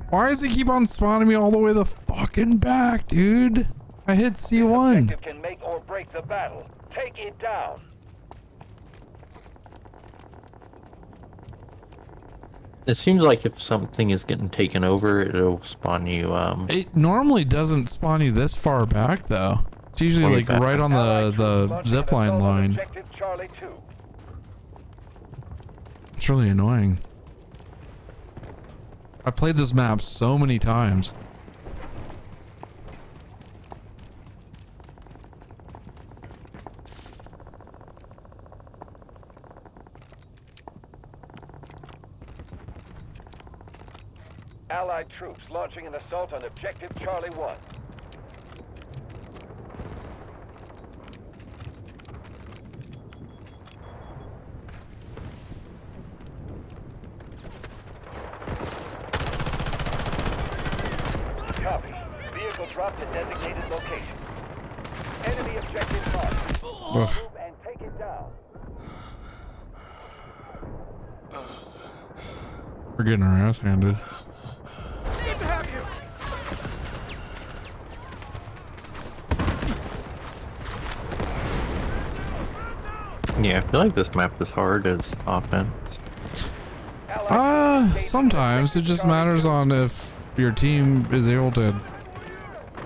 Why does he keep on spawning me all the way the fucking back, dude? I hit C1. This can make or break the battle. Take it down. It seems like if something is getting taken over, it'll spawn you. It normally doesn't spawn you this far back, though. It's usually like right on the zipline line. It's really annoying. I played this map so many times. Allied troops launching an assault on objective Charlie 1. Copy. Vehicle dropped at designated location. Enemy objective marked. Move and take it down. We're getting our ass handed. Good to have you. Yeah, I feel like this map is hard as offense. Sometimes it just matters on if your team is able to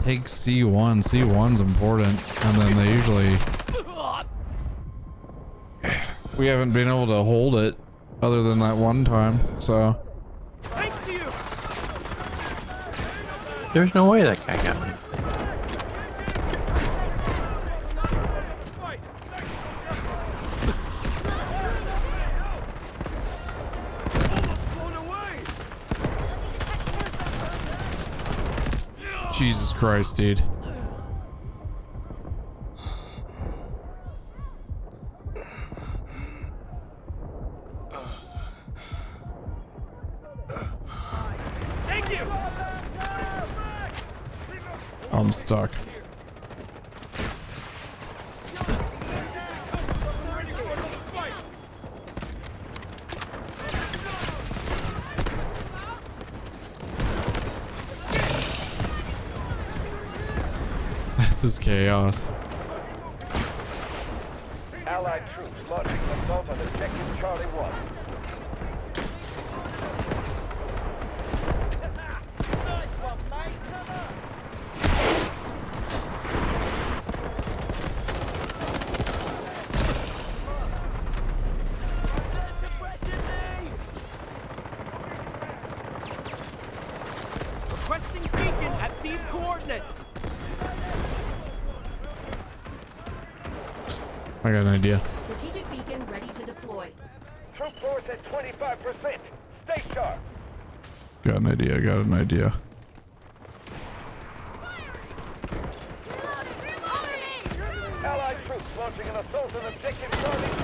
take C1. C1's important, and then they usually... We haven't been able to hold it other than that one time, so... Thanks to you. There's no way that guy got me. Jesus Christ, dude. Thank you. I'm stuck. This is chaos. Allied troops launching an assault on objective Charlie 1. Nice one, mate. Requesting beacon at these coordinates. I got an idea. Strategic beacon ready to deploy. Troop force at 25%. Stay sharp. Got an idea. Got an idea. Allied troops launching an assault on objective Charlie 2.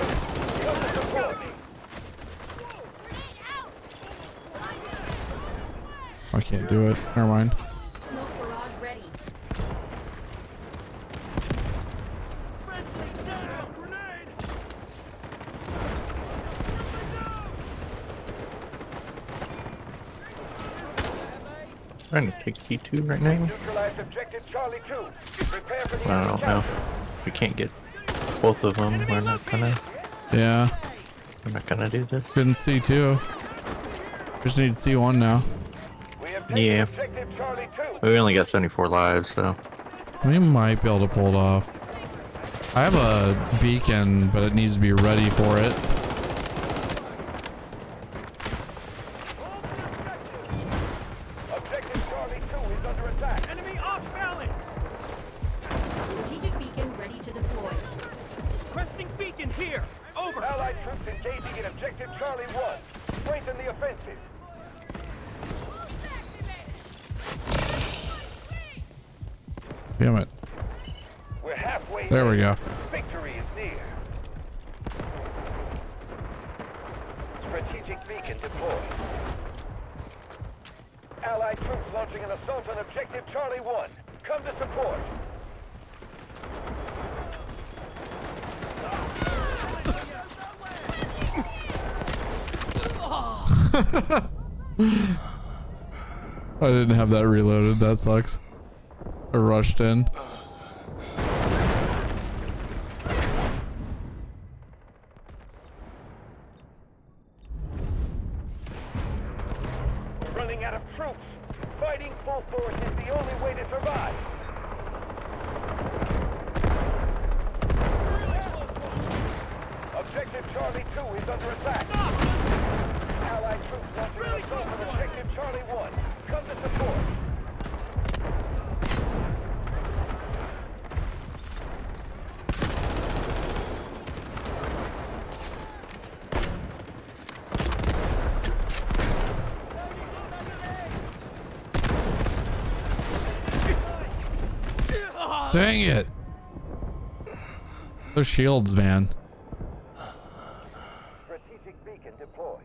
Come to support. I can't do it. Never mind. Smoke barrage ready. Friendly down. Grenade. Trying to take C2 right now. Neutralize objective Charlie 2. Prepare for the I don't know. If we can't get both of them, we're not gonna Yeah. do this. Couldn't see too. Just need C1 now. Yeah. We only got 74 lives, so. We might be able to pull it off. I have a beacon, but it needs to be ready for it. Objective Charlie 2 is under attack. Enemy off balance. Strategic beacon ready to deploy. Requesting beacon here. Over. Allied troops engaging in objective Charlie 1. Strengthen the offensive. Damn it. We're halfway. There we go. Victory is near. Strategic beacon deployed. Allied troops launching an assault on objective Charlie 1. Come to support. I didn't have that reloaded. That sucks. I rushed in. Running out of troops. Fighting full force is the only way to survive. Objective Charlie 2 is under attack. Allied troops launching an assault on objective Charlie 1. Come to support. Dang it. Those shields, man. Strategic beacon deployed.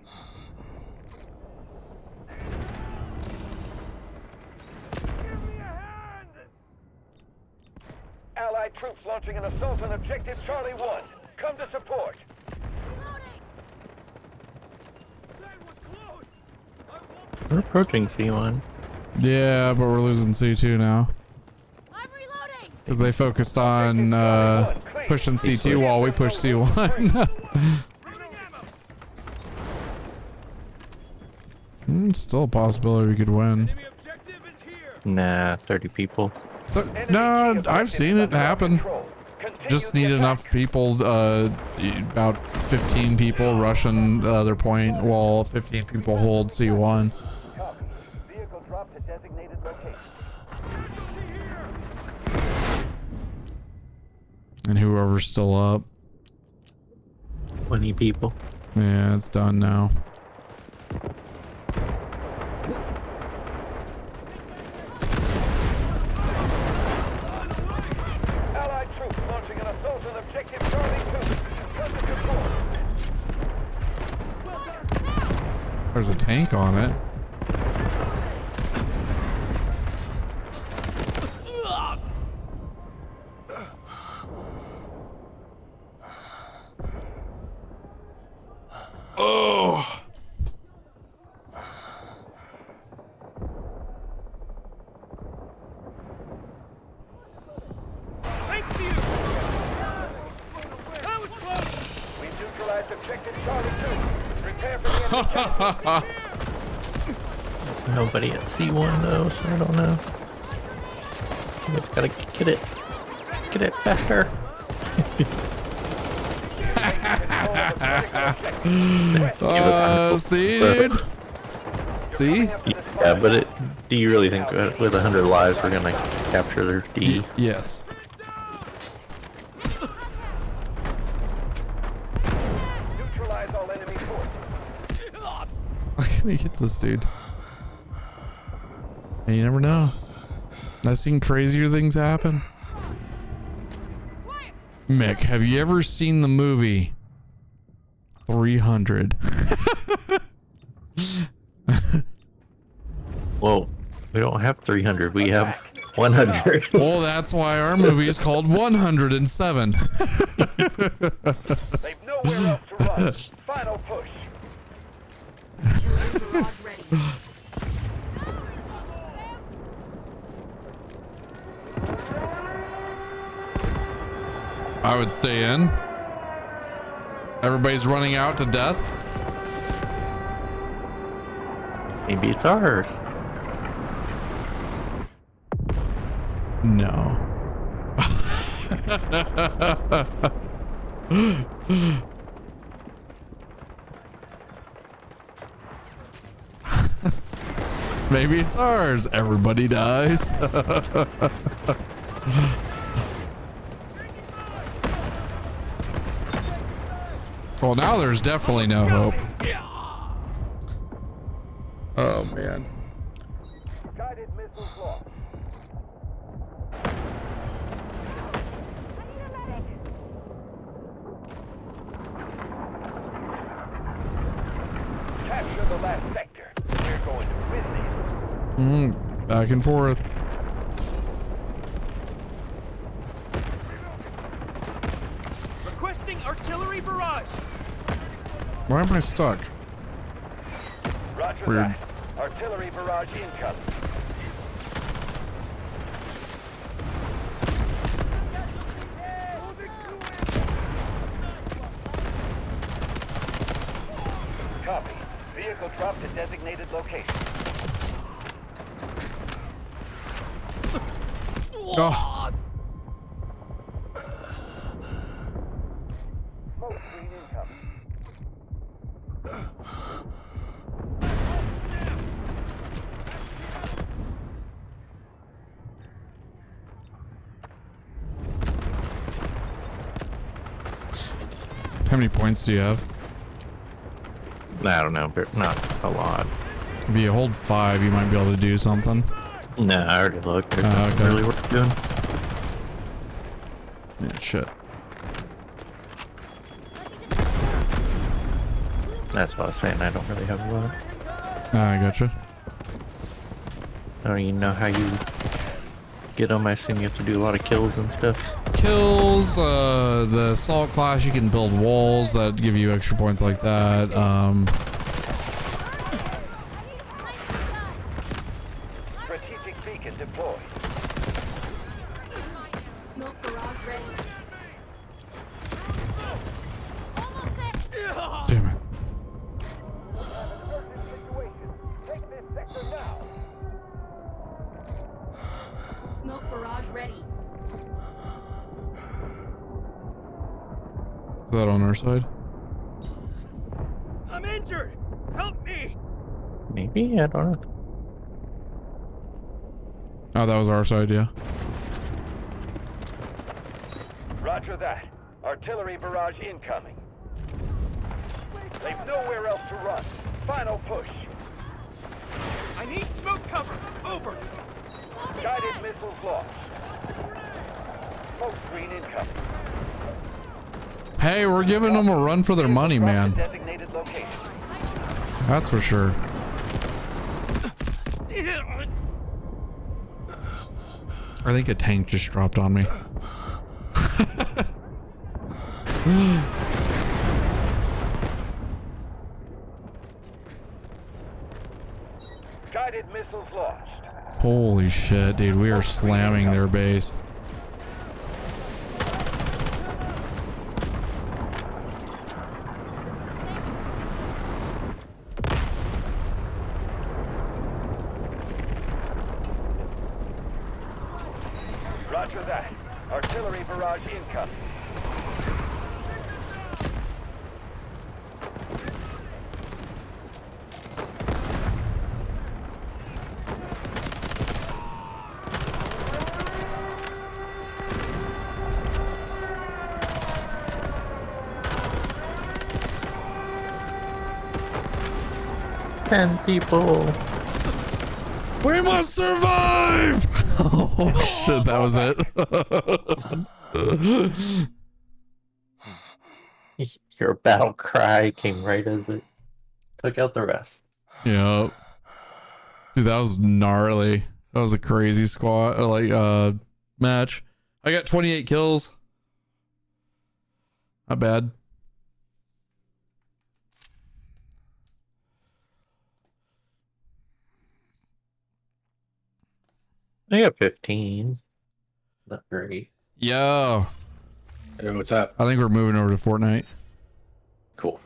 Give me a hand! Allied troops launching an assault on objective Charlie 1. Come to support. We're approaching C1. Yeah, but we're losing C2 now. Because they focused on pushing C2 while we push C1. Still a possibility we could win. Nah, 30 people. No, I've seen it happen. Just need enough people, about 15 people rushing the other point while 15 people hold C1. Vehicle drop to designated location. And whoever's still up. 20 people. Yeah, it's done now. Allied troops launching an assault on objective Charlie 2. Come to support. There's a tank on it. Oh. Thanks to you. That was close. We neutralized objective Charlie 2. Prepare for the enemy. Nobody at C1 though, so I don't know. You guys gotta get it. Get it faster. See, dude? See? Yeah, but do you really think with 100 lives we're gonna capture their D? Yes. Neutralize all enemy forces. I'm gonna get this dude. And you never know. I've seen crazier things happen. Mick, have you ever seen the movie 300? Well, we don't have 300, we have 100. Well, that's why our movie is called 107. They've nowhere else to run. Final push. I would stay in. Everybody's running out to death. Maybe it's ours. No. Maybe it's ours. Everybody dies. Well, now there's definitely no hope. Oh, man. Guided missiles lost. Capture the last sector. We're going to win these. Back and forth. Requesting artillery barrage. Why am I stuck? Roger Weird. that. Artillery barrage incoming. Copy. Vehicle dropped to designated location. Oh. Smoke screen incoming. How many points do you have? I don't know, but not a lot. If you hold 5, you might be able to do something. No, I already looked. There's Okay. nothing really worth doing. Yeah, shit. That's what I was saying. I don't really have a lot. I gotcha. I don't even know how you get them. I assume you have to do a lot of kills and stuff. Kills, the assault class, you can build walls that give you extra points like that. Strategic beacon deployed. Smoke barrage ready. Damn it. Urgent situation. Take this sector now. Smoke barrage ready. Is that on our side? I'm injured. Help me. Maybe? I don't know. Oh, that was our side, yeah. Roger that. Artillery barrage incoming. They've nowhere else to run. Final push. I need smoke cover. Over. Guided missiles lost. Smoke screen incoming. Hey, we're giving them a run for their money, man. Designated location. That's for sure. I think a tank just dropped on me. Guided missiles launched. Holy shit, dude. We are slamming their base. Roger that. Artillery barrage incoming. Ten people. We must survive! Oh shit, that was it. Your battle cry came right as it took out the rest. Yep. Dude, that was gnarly. That was a crazy squad, match. I got 28 kills. Not bad. I got 15. Not great. Yo. Hey, what's up? I think we're moving over to Fortnite. Cool.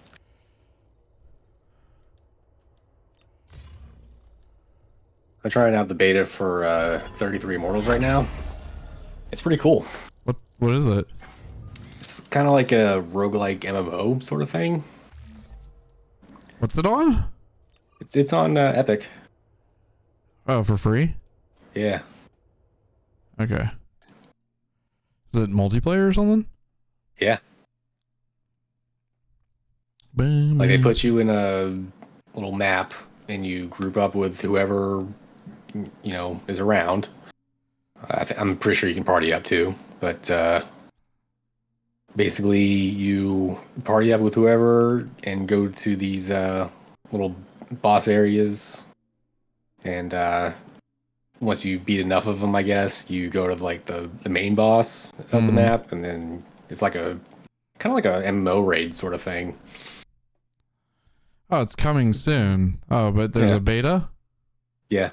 I'm trying out the beta for 33 Immortals right now. It's pretty cool. What is it? It's kind of like a roguelike MMO sort of thing. What's it on? It's on Epic. Oh, for free? Yeah. Okay. Is it multiplayer or something? Yeah. Like they put you in a little map and you group up with whoever is around. I'm pretty sure you can party up too, but basically you party up with whoever and go to these little boss areas, and once you beat enough of them, I guess you go to like the main boss of the map, and then it's like a kind of like a MMO raid sort of thing. Oh, it's coming soon. Oh, but there's a beta? Yeah.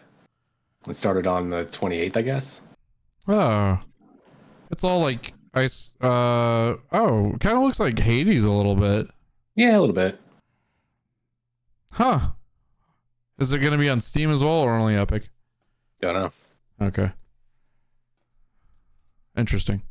It started on the 28th, I guess. Oh. It's all like ice. Oh, kind of looks like Hades a little bit. Yeah, a little bit. Huh. Is it going to be on Steam as well or only Epic? Don't know. Okay. Interesting.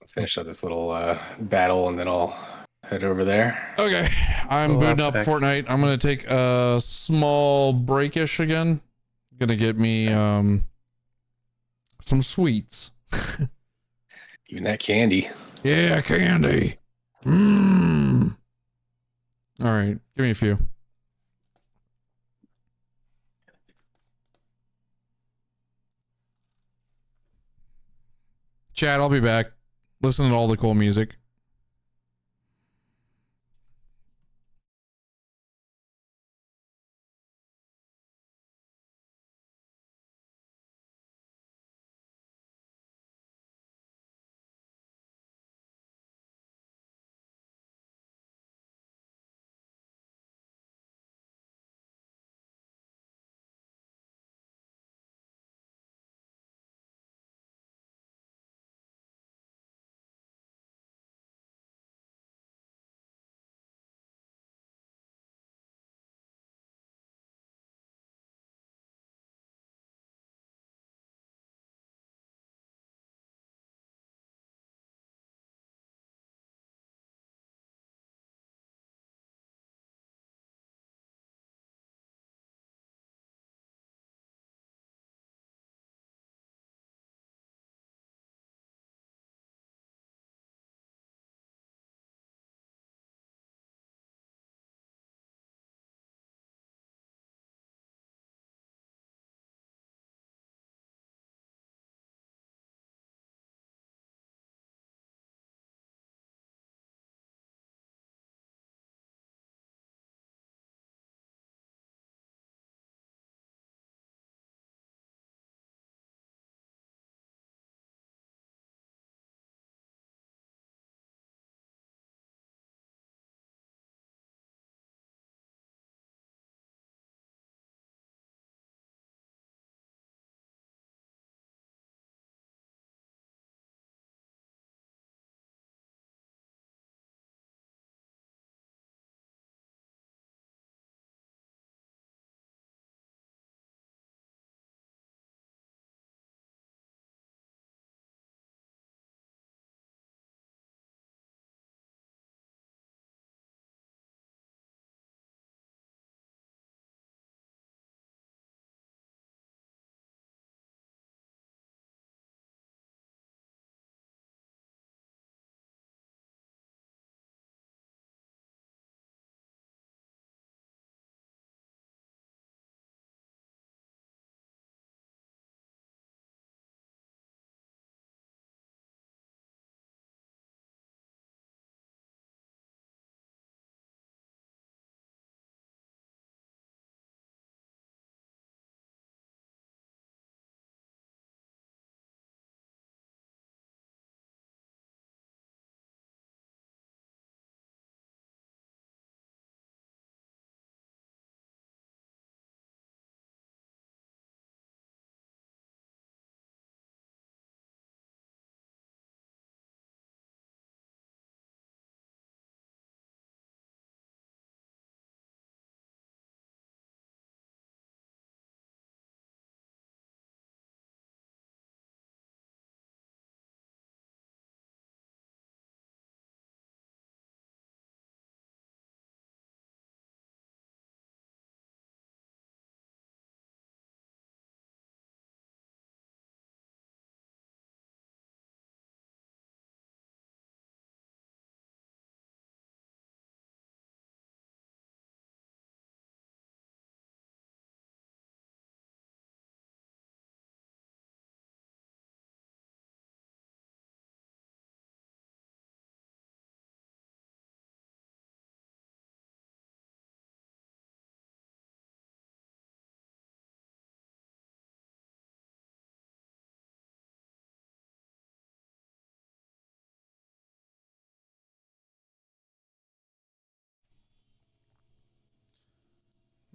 Finish up this little battle and then I'll head over there. Okay. I'm booting up Fortnite. I'm going to take a small breakish again. Gonna get me some sweets. Even that candy. Yeah, candy. Mmm. All right, give me a few. Chat, I'll be back. Listen to all the cool music.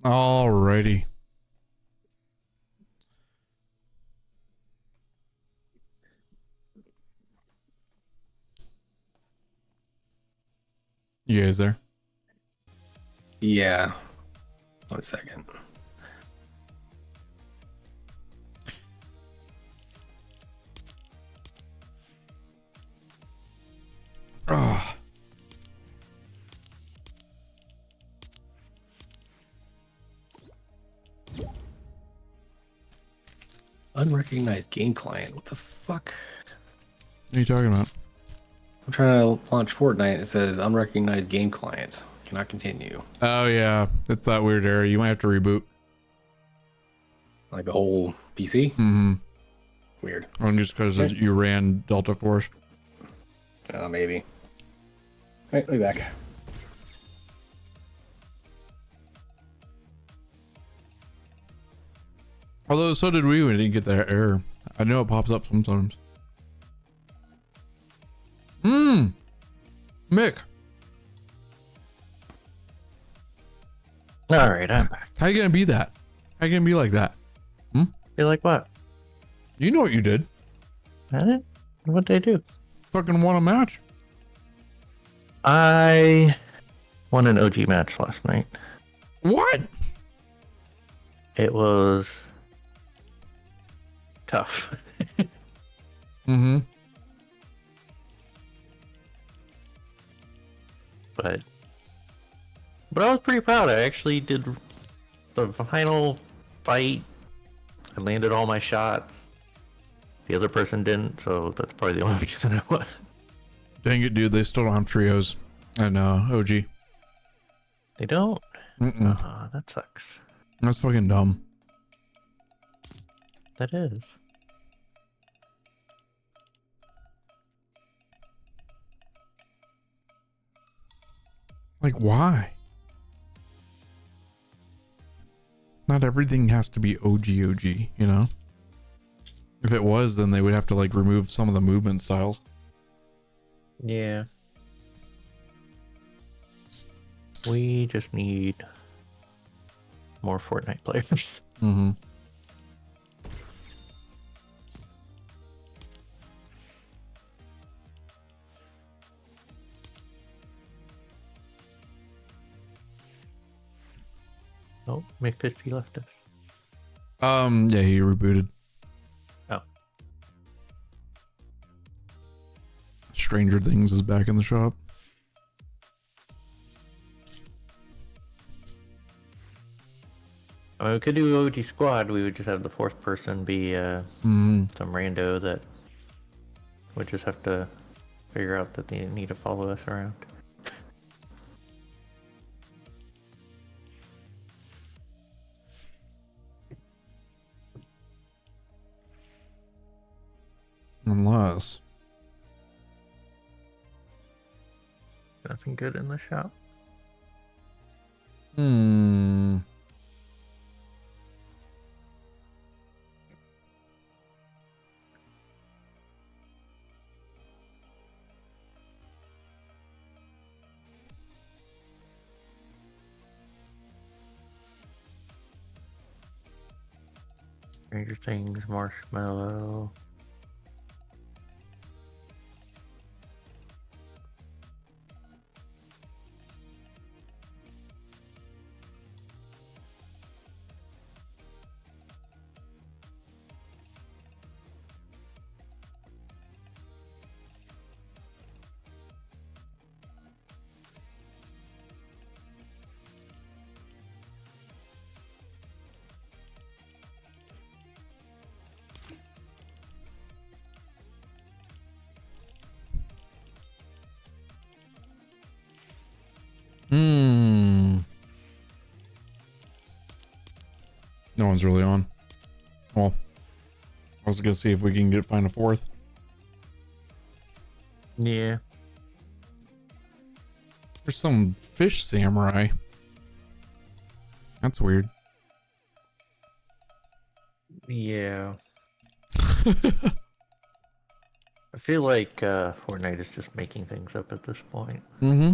Alrighty. You guys there? Yeah. 1 second. Oh. Unrecognized game client. What the fuck? What are you talking about? I'm trying to launch Fortnite. It says unrecognized game client. Cannot continue. Oh yeah, it's that weird error. You might have to reboot. Like the whole PC? Mm-hmm. Weird. Or just because you ran Delta Force. Maybe. Alright, let me back. Although so did we when we didn't get that error. I know it pops up sometimes. Mick. Alright, I'm back. How you gonna be that? How you gonna be like that? Be like what? You know what you did. I didn't? What'd they do? Fucking won a match. I won an OG match last night. What? It was tough. Mm-hmm. But I was pretty proud. I actually did the final fight. I landed all my shots. The other person didn't, so that's probably the only reason I won. Dang it, dude. They still don't have trios. And OG. They don't? Mm-mm. That sucks. That's fucking dumb. That is. Like, why? Not everything has to be OG, you know? If it was, then they would have to, like, remove some of the movement styles. Yeah. We just need more Fortnite players. Mm-hmm. Oh, McFisty left us. Yeah, he rebooted. Oh. Stranger Things is back in the shop. I mean, we could do OG squad. We would just have the fourth person be some rando that would just have to figure out that they need to follow us around. Unless. Nothing good in the shop. Stranger Things, Marshmallow. No one's really on. Well, I was gonna see if we can find a fourth. Yeah. There's some fish samurai. That's weird. Yeah. I feel like Fortnite is just making things up at this point. Mm-hmm.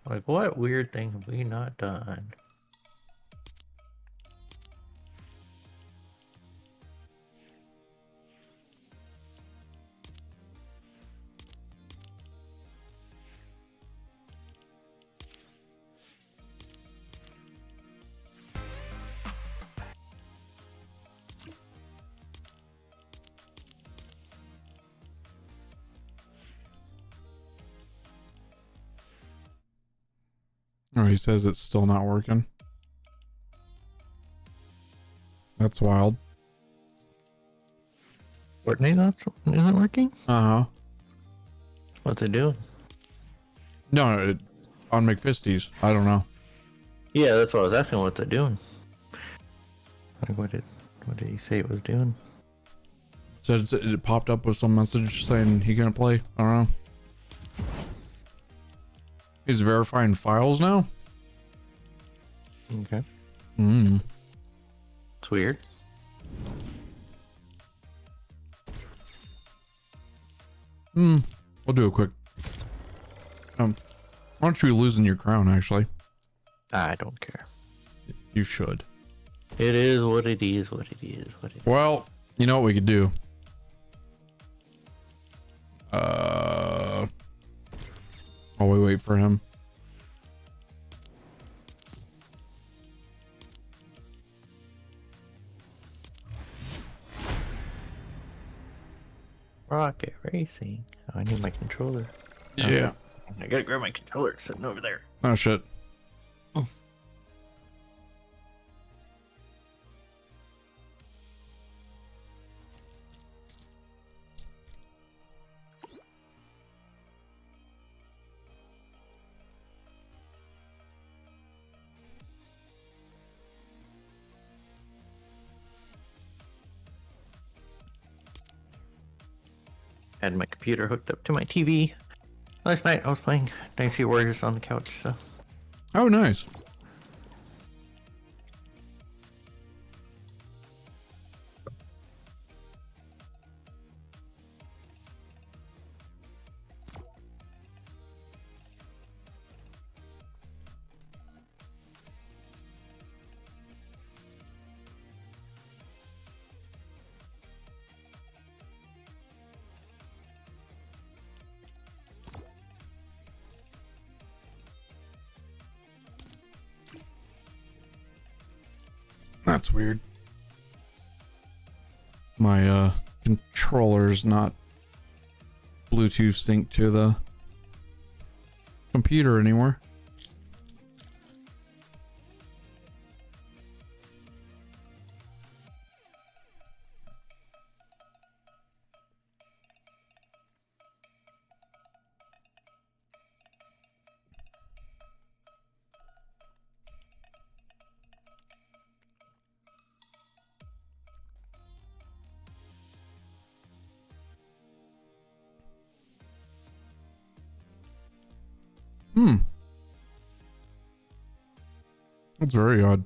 Like, what weird thing have we not done? Oh, he says it's still not working. That's wild. Fortnite isn't working? Uh-huh. What's it doing? No, on McFisty's. I don't know. Yeah, that's what I was asking. What's it doing? Like, what did he say it was doing? So it popped up with some message saying he can't play. I don't know. He's verifying files now? Okay. It's weird. We'll do a quick. Aren't you losing your crown, actually? I don't care. You should. It is what it is, what it is, what it is. Well, you know what we could do? While we wait for him. Rocket racing. Oh, I need my controller. Yeah. I gotta grab my controller. It's sitting over there. Oh, shit. Had my computer hooked up to my TV. Last night I was playing Dynasty Warriors on the couch, so. Oh, nice. That's weird. My controller's not Bluetooth synced to the computer anymore. That's very odd.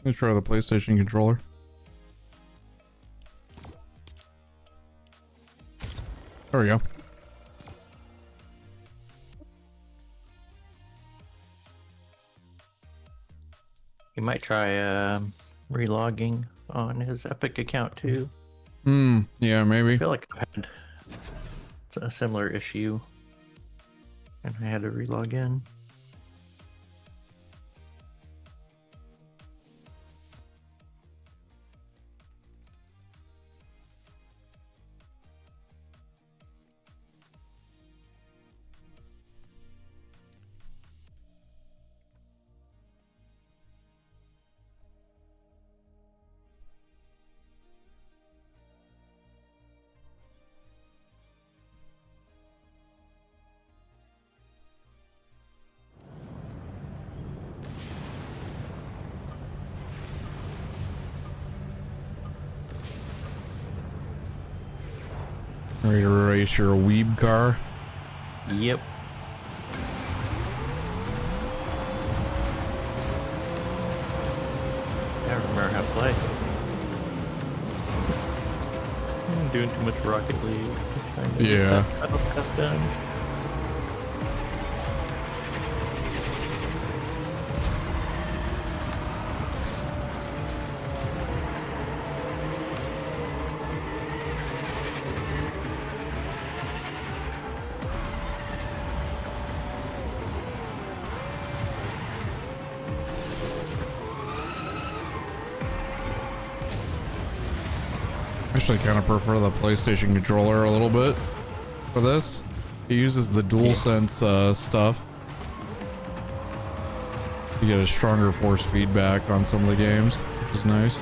Let's try the PlayStation controller. There we go. You might try relogging on his Epic account too. Yeah, maybe. I feel like I had a similar issue and I had to relog in. Ready to race your weeb car? Yep. I don't remember how to play. I'm doing too much Rocket League. Yeah. That's done. Actually, kind of prefer the PlayStation controller a little bit for this. It uses the DualSense stuff. You get a stronger force feedback on some of the games, which is nice.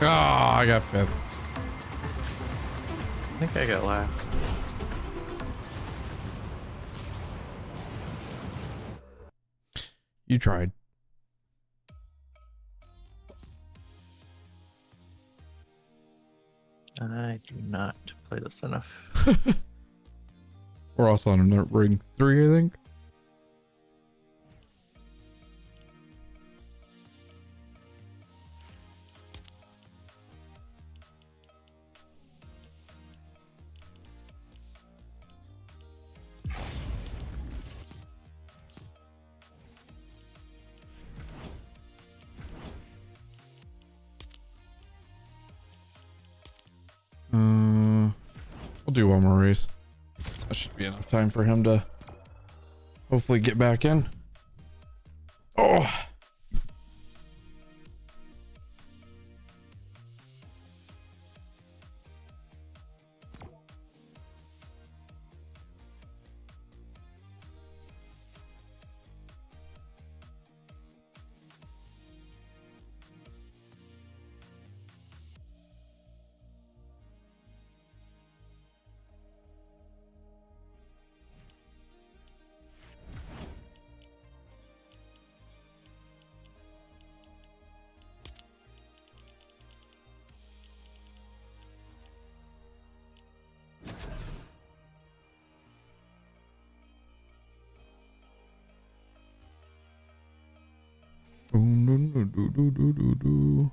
Oh, I got 5th. I think I got last. You tried. I do not play this enough. We're also on ring 3, I think. We'll do one more race. That should be enough time for him to hopefully get back in. Oh. Do.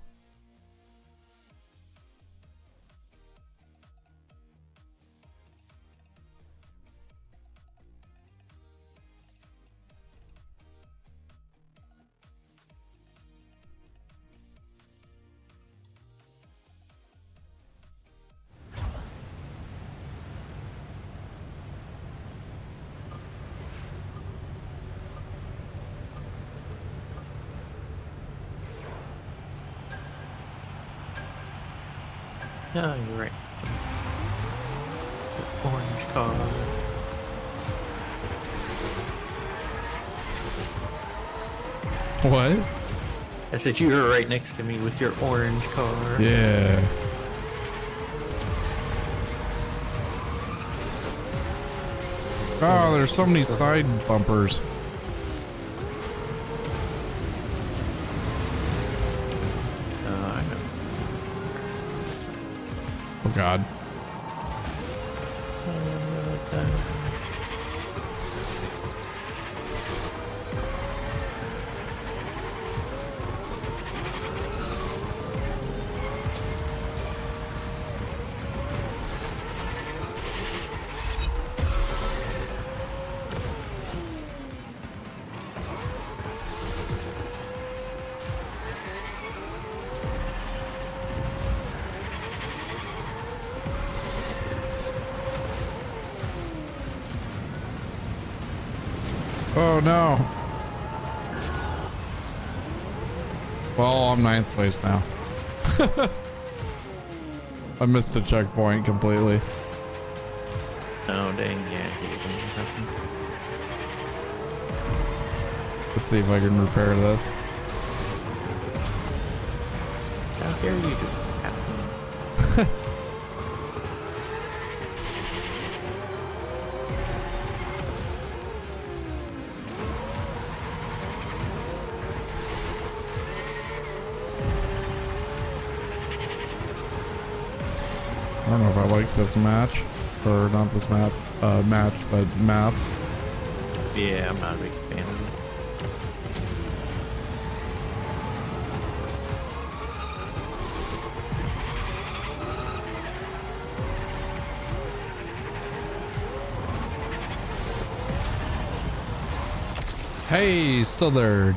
No, you're right. The orange car. What? I said you were right next to me with your orange car. Yeah. Oh, there's so many side bumpers. I know. Oh God. Oh no. Well, I'm 9th place now. I missed a checkpoint completely. Oh dang, yeah. Let's see if I can repair this. How dare you just pass me? I don't know if I like this match, or not this map, match, but map. Yeah, I'm not a big fan of it. Hey, still third.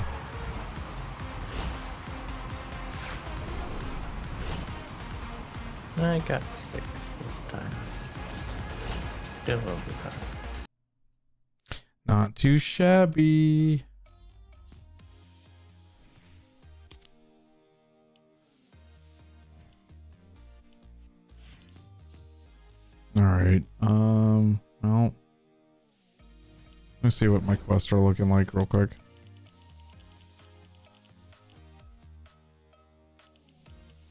I got 6 this time. Still overtime. Not too shabby. All right. Well, let me see what my quests are looking like real quick.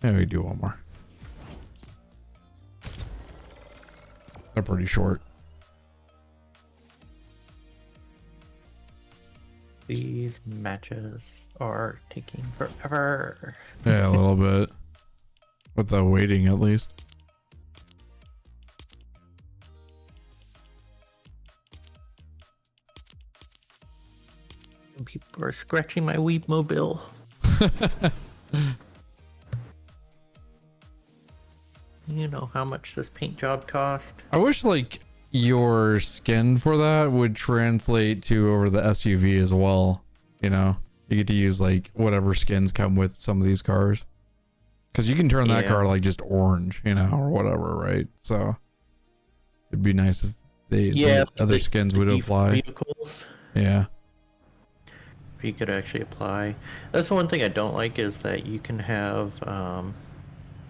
Yeah, we do one more. They're pretty short. These matches are taking forever. Yeah, a little bit. With the waiting, at least. People are scratching my Weeb mobile. You know how much this paint job cost? I wish like your skin for that would translate to over the SUV as well. You know, you get to use like whatever skins come with some of these cars, because you can turn that car like just orange, you know, or whatever, right? So it'd be nice if the other skins would apply. Vehicles. Yeah. If you could actually apply. That's the one thing I don't like, is that you can have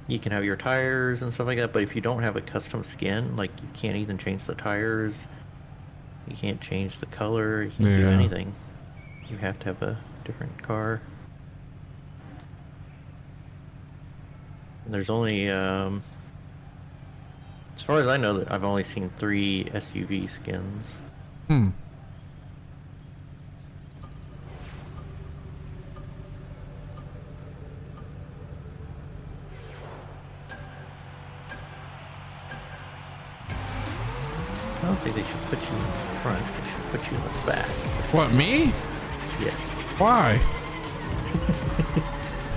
your tires and stuff like that, but if you don't have a custom skin, like you can't even change the tires, you can't change the color, you can't do anything. You have to have a different car. And there's only as far as I know, I've only seen 3 SUV skins. I don't think they should put you in the front. They should put you in the back. What, me? Yes. Why?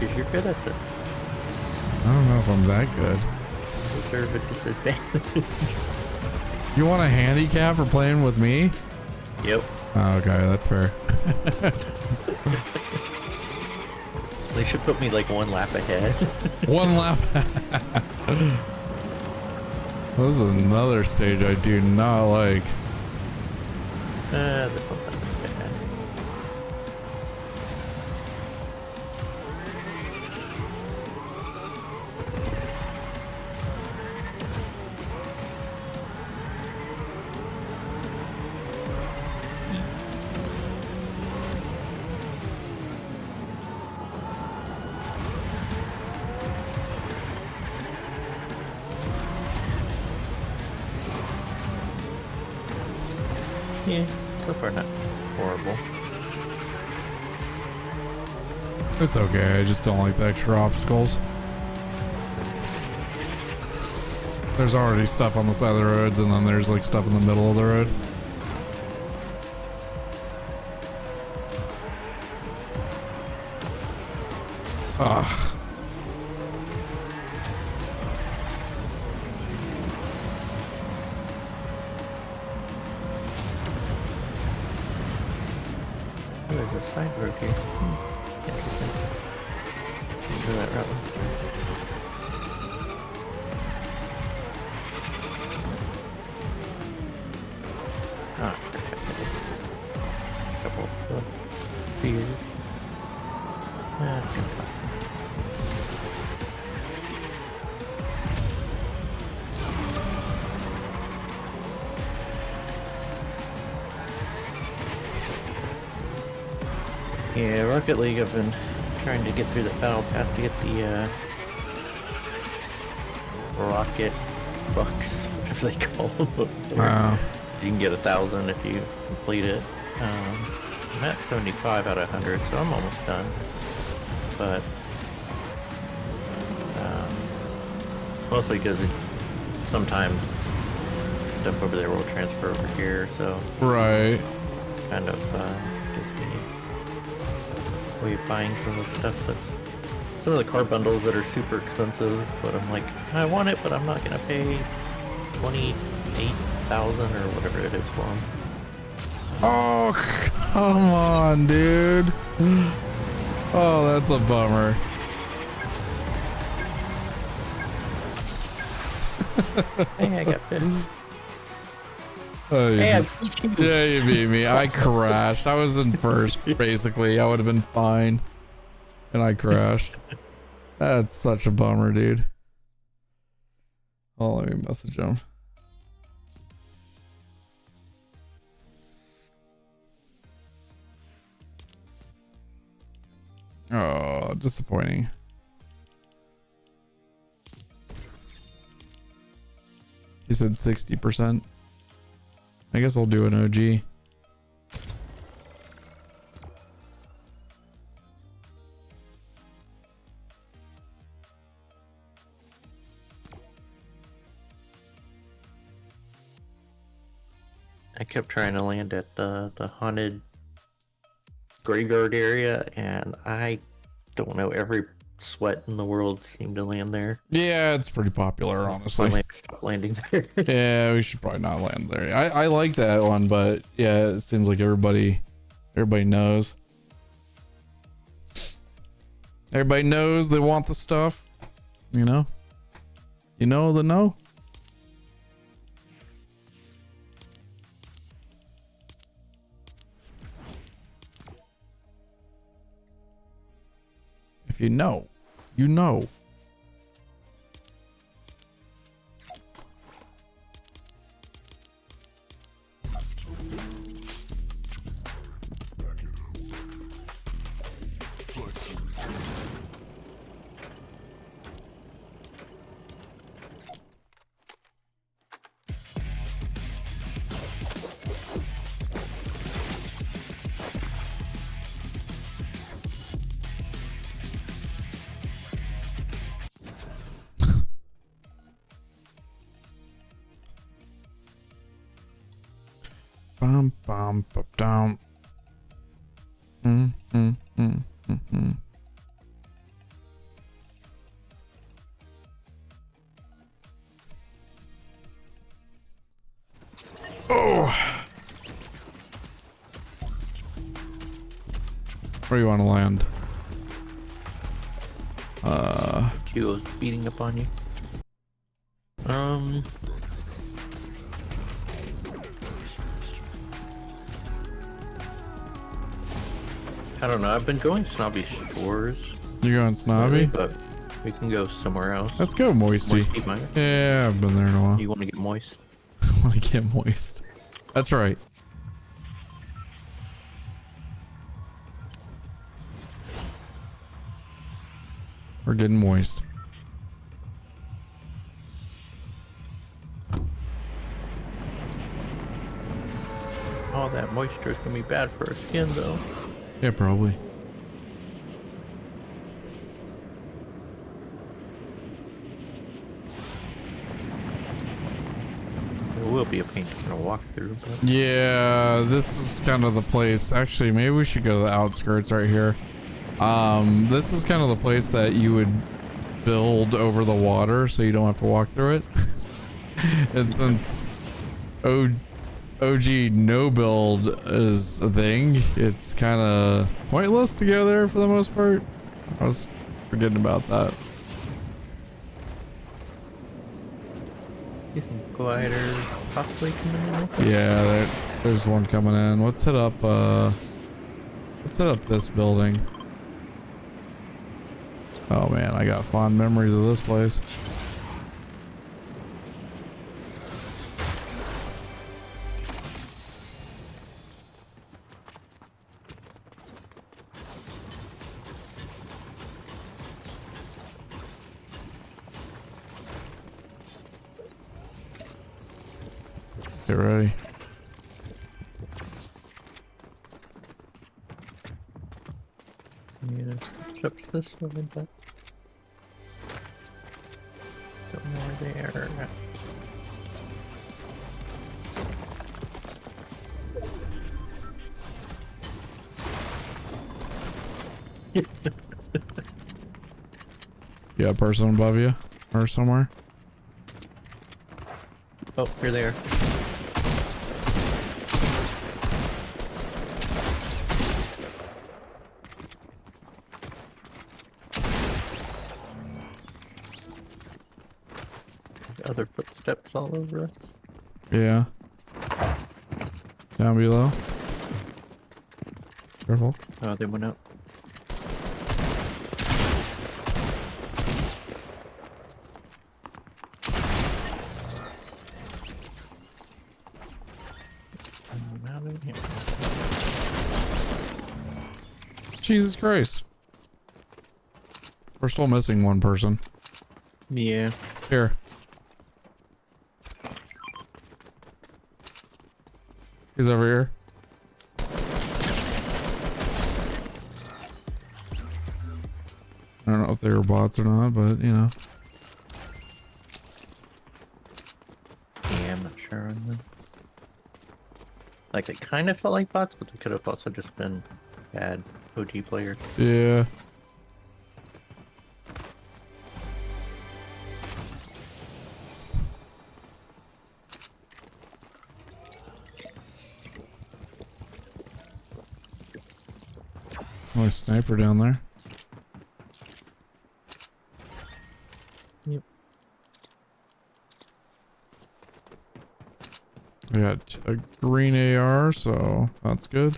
Because you're good at this. I don't know if I'm that good. Deserve a disadvantage. You want a handicap for playing with me? Yep. Oh, okay, that's fair. They should put me like 1 lap ahead. 1 lap. This is another stage I do not like. This one's not bad. Yeah, so far not horrible. It's okay, I just don't like the extra obstacles. There's already stuff on the side of the roads, and then there's like stuff in the middle of the road. Ugh. There's a side road here. Interesting. Go that route. Ah, couple of seers. That's gonna cost me. Yeah, Rocket League, I've been trying to get through the battle pass to get the rocket bucks, whatever they call them. Wow. You can get 1,000 if you complete it. I'm at 75 out of 100, so I'm almost done. But mostly because sometimes stuff over there will transfer over here, so Right. kind of just me way buying some of the stuff that's some of the car bundles that are super expensive, but I'm like, I want it, but I'm not gonna pay 28,000 or whatever it is for them. Oh, come on, dude. Oh, that's a bummer. Hey, I got fish. Oh, Hey, I beat you. Yeah, you beat me. I crashed. I was in first, basically. I would have been fine. And I crashed. That's such a bummer, dude. Oh, let me message him. Oh, disappointing. He said 60%. I guess I'll do an OG. I kept trying to land at the haunted graveyard area, and I don't know, every sweat in the world seemed to land there. Yeah, it's pretty popular, honestly. Finally stopped landing there. Yeah, we should probably not land there. I like that one, but yeah, it seems like everybody knows. Everybody knows they want the stuff. You know? You know the know? If you know, you know. Bum bum bum down. Oh, where do you want to land? Duo's beating up on you. I don't know. I've been going Snobby Shores. You going Snobby? But we can go somewhere else. Let's go Moisty. Yeah, I've been there in a while. You want to get moist? I want to get moist. That's right. We're getting moist. All that moisture is gonna be bad for our skin, though. Yeah, probably. will be a pain to kind of walk through. But... Yeah, this is kind of the place. Actually, maybe we should go to the outskirts right here. This is kind of the place that you would build over the water so you don't have to walk through it. And since OG no build is a thing, it's kind of pointless to go there for the most part. I was forgetting about that. See some gliders possibly coming in. Yeah, there's one coming in. Let's hit up this building. Oh man, I got fond memories of this place. Get ready. Yeah, steps this way, but somewhere there. You got a person above you or somewhere? Oh, you're there. Other footsteps all over us. Yeah. Down below. Careful. Oh, they went up. Jesus Christ. We're still missing one person. Yeah. Here. He's over here. I don't know if they were bots or not, but you know. Yeah, I'm not sure on them. Like, they kind of felt like bots, but they could have also just been bad OG players. Yeah. Nice sniper down there. Yep. I got a green AR, so that's good.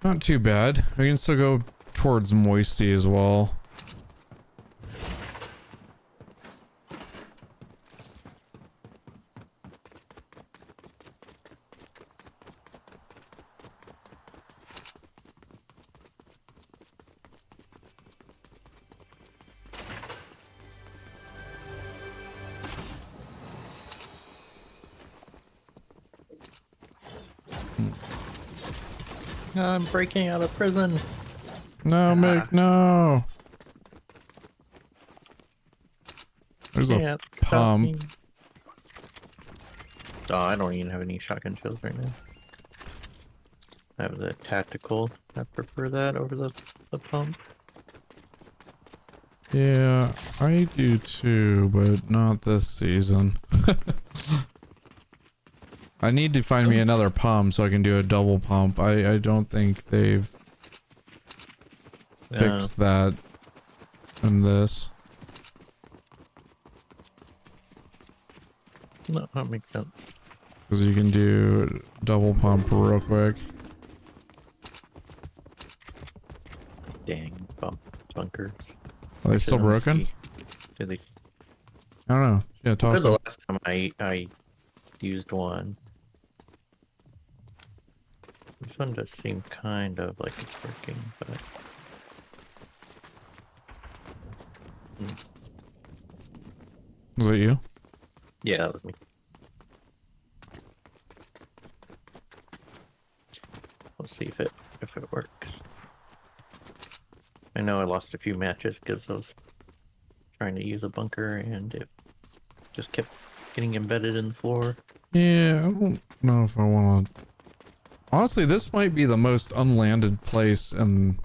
Not too bad. We can still go towards Moisty as well. I'm breaking out of prison. No, Mick, no. There's a pump. Oh, I don't even have any shotgun shells right now. I have the tactical. I prefer that over the pump. Yeah, I do too, but not this season. I need to find me another pump so I can do a double pump. I don't think they've fixed that in this. No, that makes sense. Because you can do double pump real quick. Dang, bunkers. Are they still broken? Did they? I don't know. Yeah, toss the it. last time I used one. This one does seem kind of like it's working, but Was it you? Yeah, that was me. Let's see if it works. I know I lost a few matches because I was trying to use a bunker and it just kept getting embedded in the floor. Yeah, I don't know if I want to... Honestly, this might be the most unlanded place in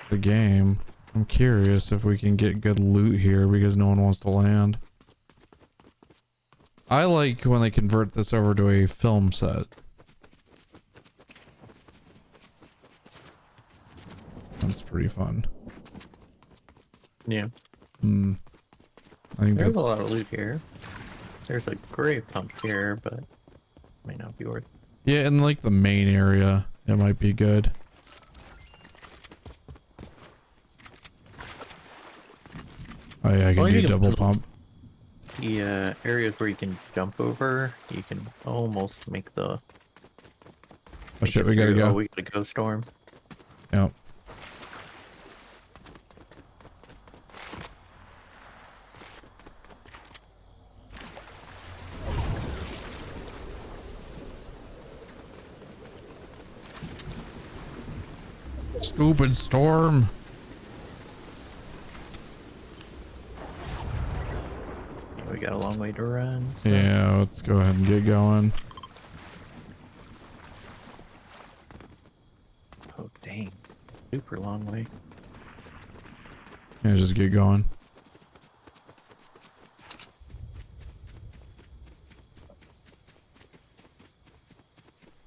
the game. I'm curious if we can get good loot here because no one wants to land. I like when they convert this over to a film set. That's pretty fun. Yeah. I think There's that's... a lot of loot here. There's a grave pump here, but might not be worth. Yeah, in like the main area, it might be good. Oh yeah, I can do double pump. The areas where you can jump over, you can almost make the... Oh shit, we gotta go. Oh, we gotta go storm. Yep. Stupid storm. We got a long way to run. So. Yeah, let's go ahead and get going. Oh dang, super long way. Yeah, just get going.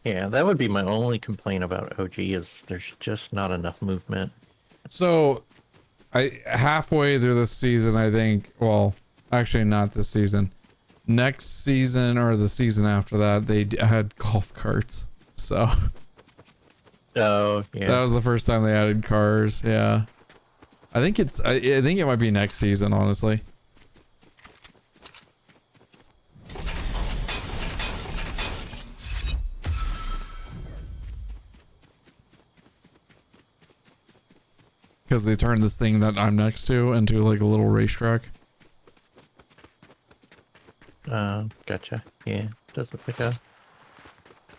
Yeah, that would be my only complaint about OG is there's just not enough movement. So, halfway through this season, I think, well, actually not this season. Next season or the season after that, they had golf carts. So. Oh, yeah. That was the first time they added cars, yeah. I think it's, I think it might be next season, honestly. Because they turned this thing that I'm next to into like a little racetrack. Gotcha. Yeah, does look like a...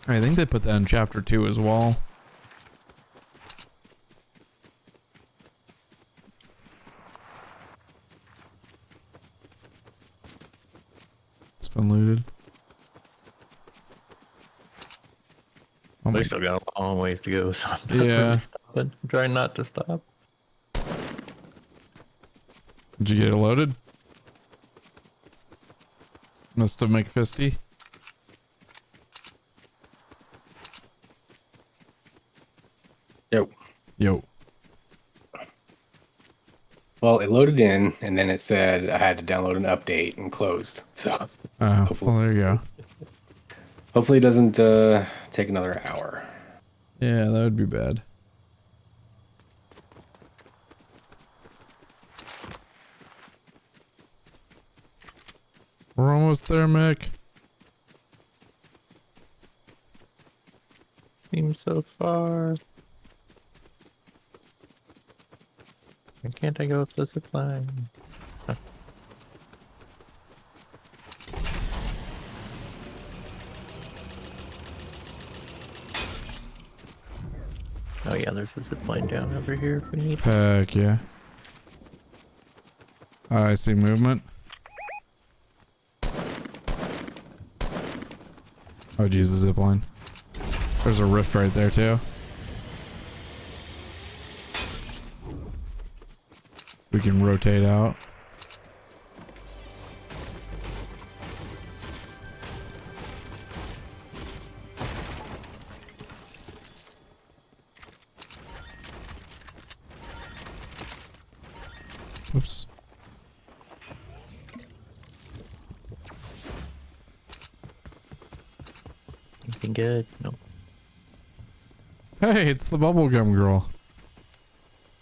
I think they put that in chapter 2 as well. It's been looted. Oh we still got a long ways to go, so I'm not really stopping. I'm trying not to stop. Did you get it loaded? Mr. McFisty? Yo. Yo. Well, it loaded in, and then it said I had to download an update and closed. So, well, there you go. Hopefully it doesn't take another hour. Yeah, that would be bad. We're almost there, Mick. Seems so far. Why can't I go up the zip line? Huh. Oh yeah, there's a zip line down over here if we need. Heck yeah. I see movement. Oh geez, the zip line. There's a rift right there too. We can rotate out. Oops. Anything good? No. Hey, it's the bubblegum girl. Is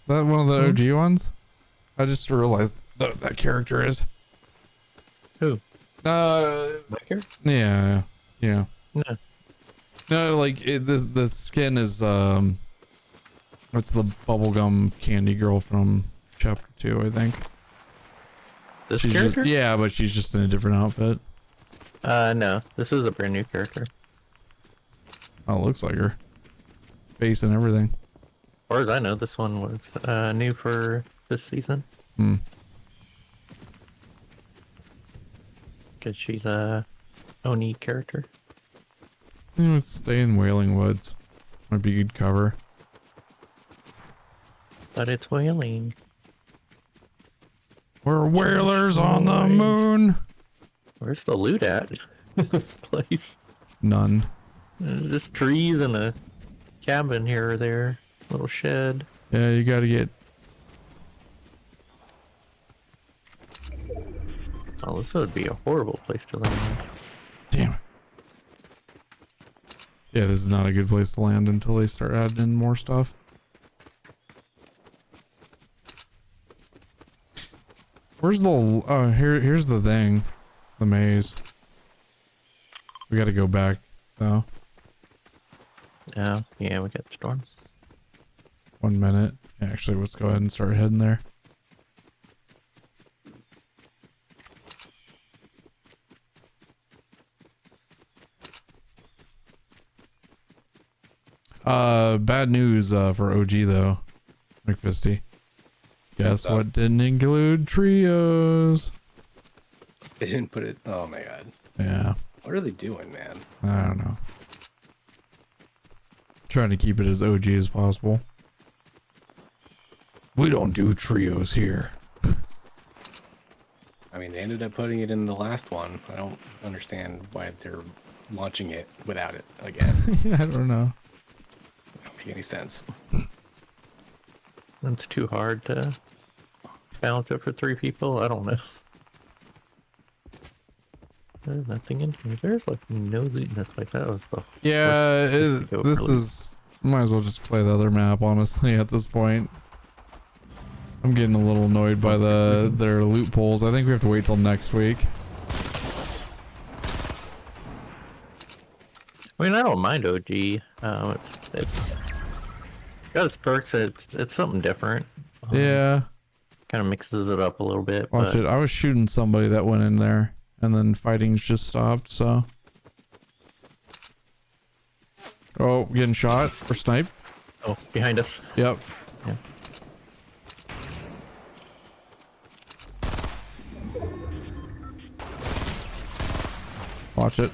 that one of the OG ones? I just realized that character is. Who? Licker? Yeah. Yeah. No. No, like the skin is it's the bubblegum candy girl from chapter 2, I think. This She's character? Just, yeah, but she's just in a different outfit. No. This is a brand new character. Oh, it looks like her. Face and everything. As far as I know, this one was new for this season. Hmm. Because she's a Oni character. Let's stay in Wailing Woods. Might be good cover. But it's whaling. We're whalers on the moon. Where's the loot at in this place? None. There's just trees and a cabin here or there. Little shed. Yeah, you gotta get... Oh, this would be a horrible place to land. Damn it. Yeah, this is not a good place to land until they start adding in more stuff. Where's the... Oh, here's the thing. The maze. We gotta go back, though. Oh, yeah, we got storms. 1 minute. Yeah, actually, let's go ahead and start heading there. Bad news for OG though, McFisty. Guess what didn't include trios? They didn't put it. Oh my god. Yeah. What are they doing, man? I don't know. Trying to keep it as OG as possible. We don't do trios here. I mean, they ended up putting it in the last one. I don't understand why they're launching it without it again. Yeah, I don't know. It don't make any sense. It's too hard to balance it for 3 people. I don't know. There's nothing in here. There's like no loot in this place. That was the Yeah, this for is... Might as well just play the other map, honestly, at this point. I'm getting a little annoyed by their loot pulls. I think we have to wait till next week. I mean, I don't mind OG. It's got its perks. It's something different. Yeah. Kind of mixes it up a little bit. Watch it. I was shooting somebody that went in there, and then fighting's just stopped, so. Oh, getting shot or sniped. Oh, behind us. Yep. Yeah. Watch it.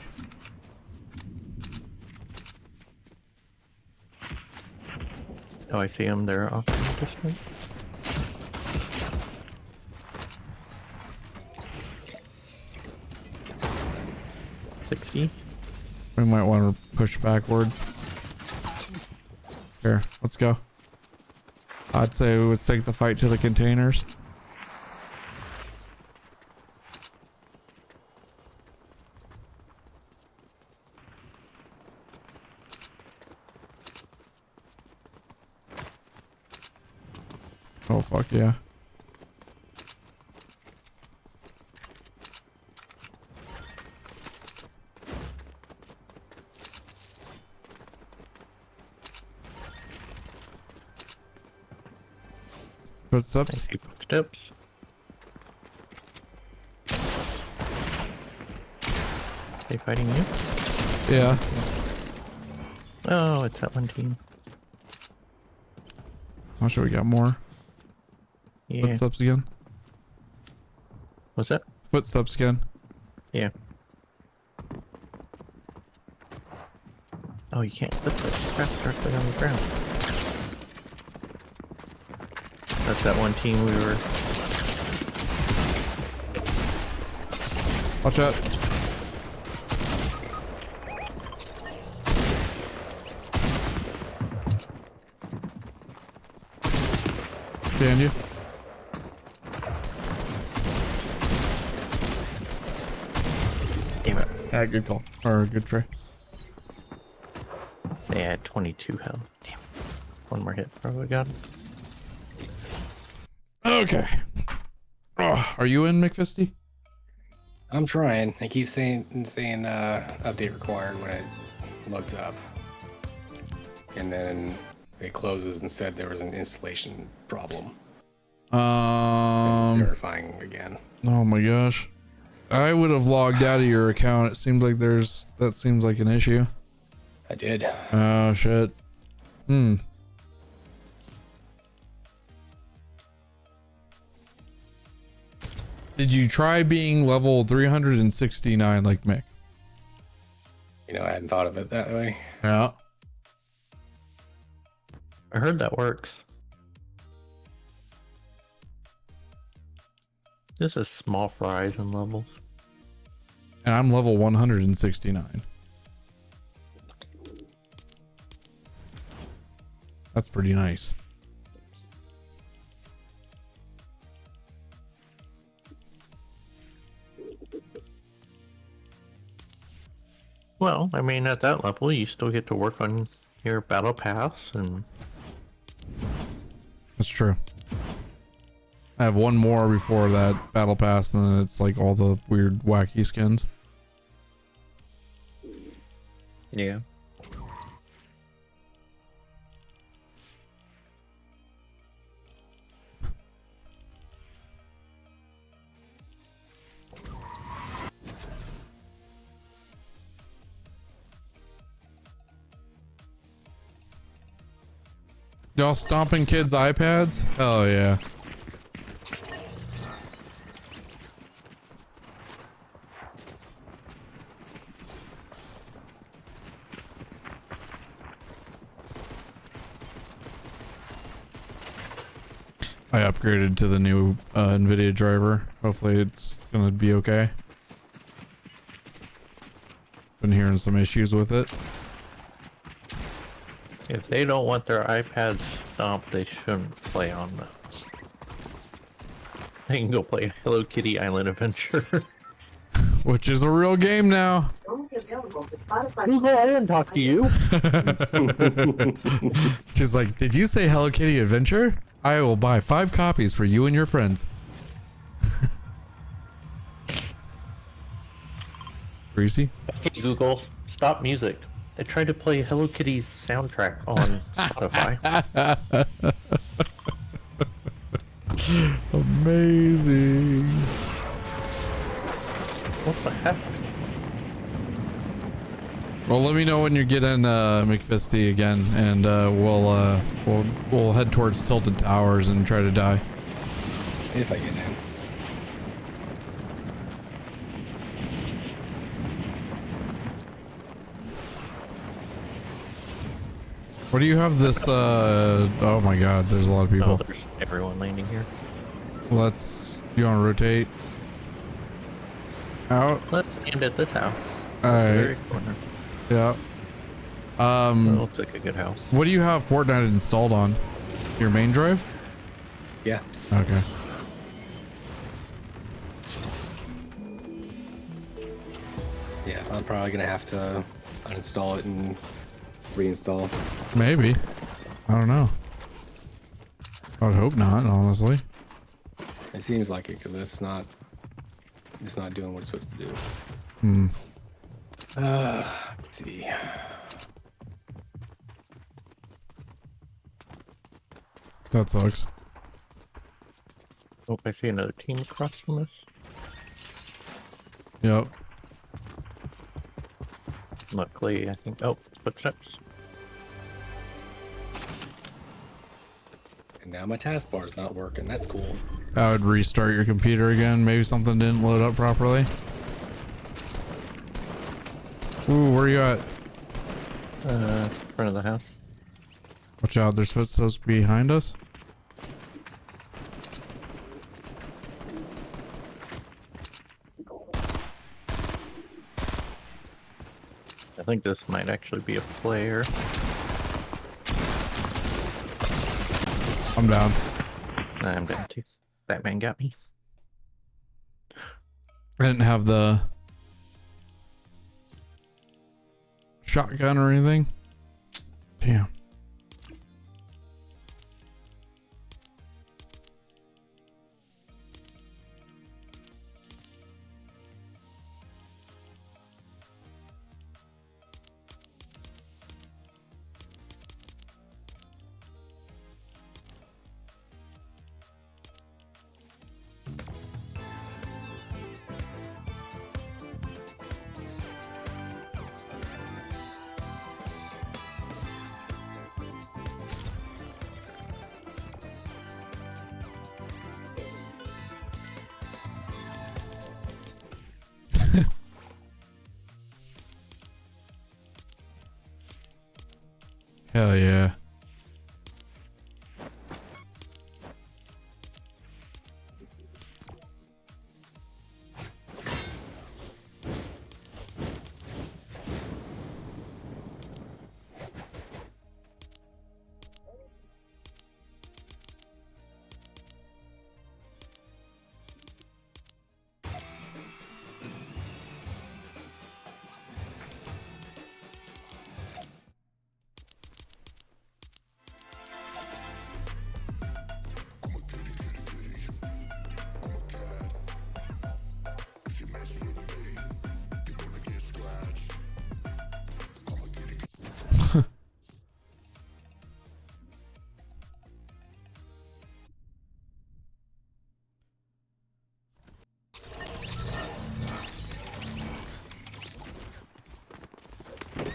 Oh, I see them. They're off in the distance. We might want to push backwards. Here, let's go. I'd say let's take the fight to the containers. Oh, fuck yeah. Footsteps? Footsteps. They fighting you? Yeah. Oh, it's that one team. I'm sure we got more. Yeah. Footsteps again. What's that? Footsteps again. Yeah. Oh, you can't put the crap directly on the ground. That's that one team we were... Watch out. Behind you. Damn it. Yeah, good call. Or good try. They had 22 health. Damn. One more hit. Probably got him. Okay. Oh, are you in, McFisty? I'm trying. I keep saying update required when it loads up. And then it closes and said there was an installation problem. It's verifying again. Oh my gosh. I would have logged out of your account. It seems like that seems like an issue. I did. Oh shit. Did you try being level 369 like Mick? You know, I hadn't thought of it that way. Yeah. I heard that works. This is small fries and levels. And I'm level 169. That's pretty nice. Well, I mean, at that level, you still get to work on your battle pass, and That's true. I have one more before that battle pass, and then it's like all the weird wacky skins. yeah. Y'all stomping kids' iPads? Oh yeah. I upgraded to the new NVIDIA driver. Hopefully it's gonna be okay. Been hearing some issues with it. If they don't want their iPads stomped, they shouldn't play on those. They can go play Hello Kitty Island Adventure. Which is a real game now. Google, I didn't talk to you. She's like, did you say Hello Kitty Adventure? I will buy 5 copies for you and your friends. Greasy? Hey Google, stop music. I tried to play Hello Kitty's soundtrack on Spotify. Amazing. What the heck? Well, let me know when you get in McFisty again, and we'll head towards Tilted Towers and try to die. If I get in. What do you have this, oh my god, there's a lot of people. Oh, there's everyone landing here. Do you want to rotate? Out? Let's end at this house. Alright. Very corner. Yeah. That looks like a good house. What do you have Fortnite installed on? Your main drive? Yeah. Okay. Yeah, I'm probably gonna have to uninstall it and reinstall. Maybe. I don't know. I would hope not, honestly. It seems like it because it's not doing what it's supposed to do. Let's see. That sucks. Oh, I see another team across from us. Yep. Luckily, I think. Oh, footsteps. And now my taskbar is not working. That's cool. I would restart your computer again. Maybe something didn't load up properly. Ooh, where you at? Front of the house. Watch out, there's footsteps behind us. I think this might actually be a player. I'm down. I'm down too. That man got me. I didn't have the shotgun or anything. Damn.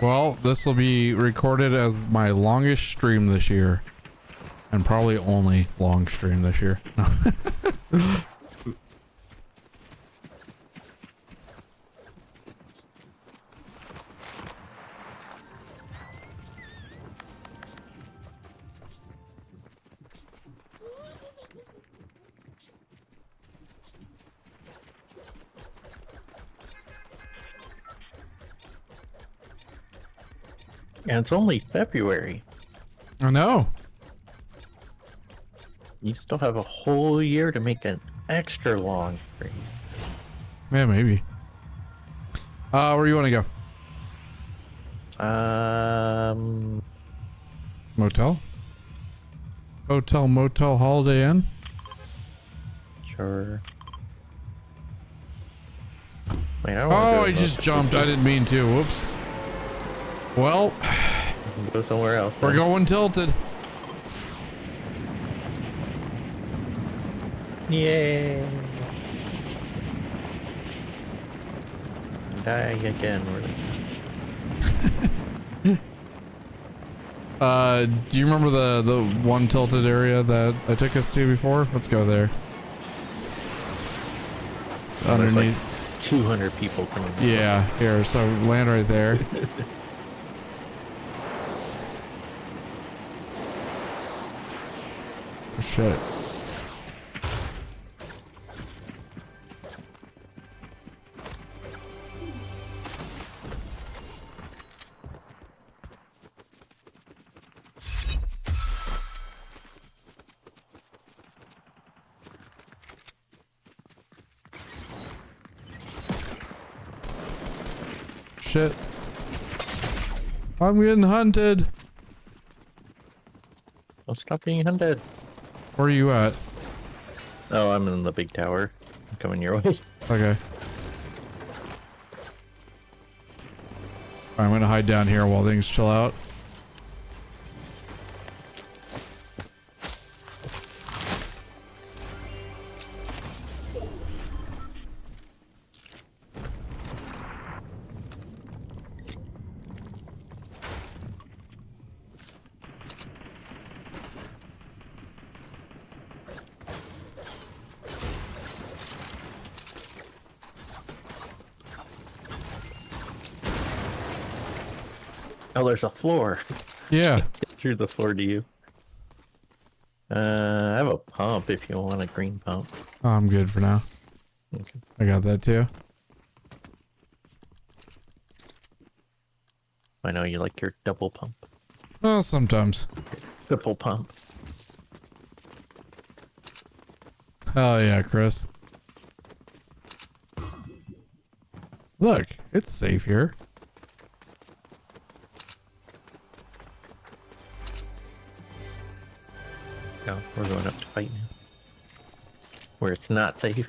Well, this will be recorded as my longest stream this year. And probably only long stream this year. And it's only February. I know. You still have a whole year to make an extra long stream. Yeah, maybe. Where you want to go? Motel? Hotel, motel, Holiday Inn? Sure. Wait, I just jumped. I didn't mean to. Whoops. Well, go somewhere else. We're going tilted. Yay! Die again. Do you remember the one tilted area that I took us to before? Let's go there. Underneath. Like 200 people coming. Yeah, here. So land right there. Shit. Shit. I'm getting hunted. Don't stop being hunted. Where are you at? Oh, I'm in the big tower. I'm coming your way. Okay. I'm gonna hide down here while things chill out. Oh, there's a floor. Yeah. Get through the floor to you. I have a pump if you want a green pump. Oh, I'm good for now. Okay. I got that too. I know you like your double pump. Well, sometimes. Triple pump. Hell yeah, Chris. Look, it's safe here. No, we're going up to fight now. Where it's not safe.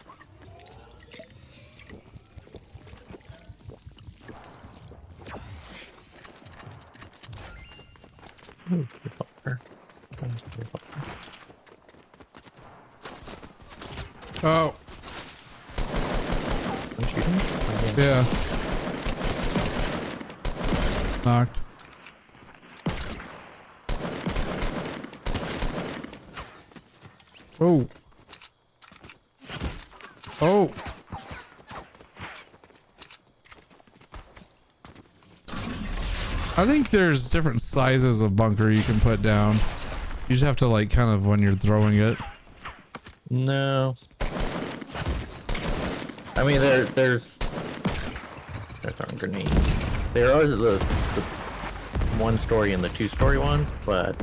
Ooh, revolver. Oh. I'm shooting? Oh, Yeah. Knocked. Oh. Oh. I think there's different sizes of bunker you can put down. You just have to like kind of when you're throwing it. No. I mean, there's throwing grenades. There are the 1-story and the 2-story ones, but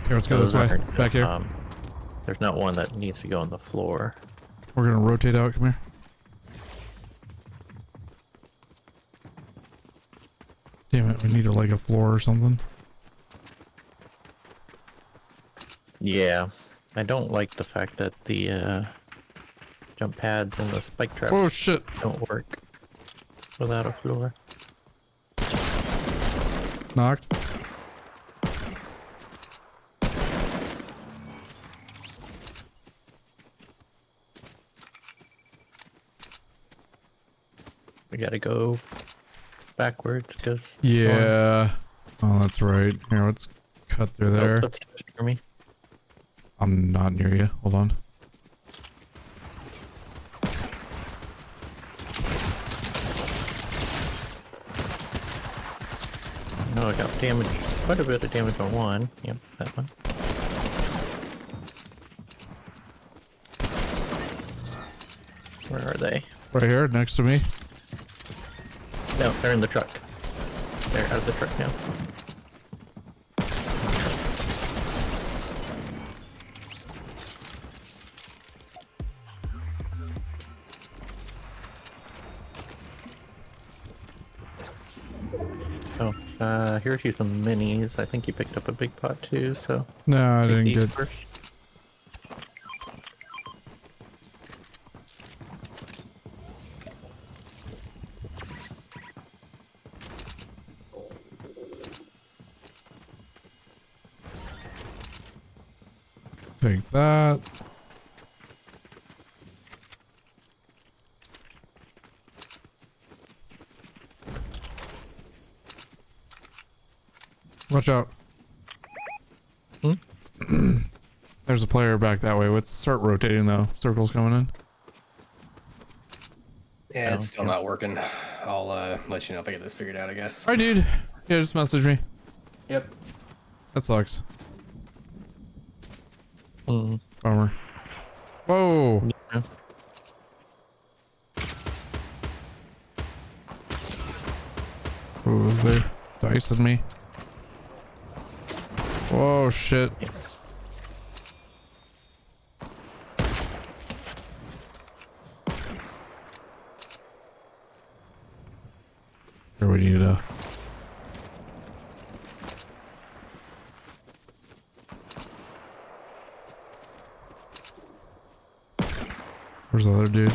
Here, let's go this way. Back here. There's not one that needs to go on the floor. We're gonna rotate out. Come here. Damn it, we need like a floor or something. Yeah, I don't like the fact that the jump pads and the spike traps Oh shit! don't work without a floor. Knocked. We gotta go backwards because. Yeah. Oh, that's right. Here, let's cut through there. Oh, that's near me. I'm not near you. Hold on. No, I got damage. Quite a bit of damage on one. Yep, that one. Where are they? Right here, next to me. No, they're in the truck. They're out of the truck now. Oh, here's you some minis. I think you picked up a big pot too, so. No, I take didn't these get. first. Take that. Watch out. There's a player back that way. Let's start rotating though. Circle's coming in. Yeah, it's still not working. I'll let you know if I get this figured out, I guess. Alright, dude. Yeah, just message me. Yep. That sucks. Bummer. Whoa! Yeah. Ooh, they're dicing me. Whoa, shit. Here we need a... Where's the other dude?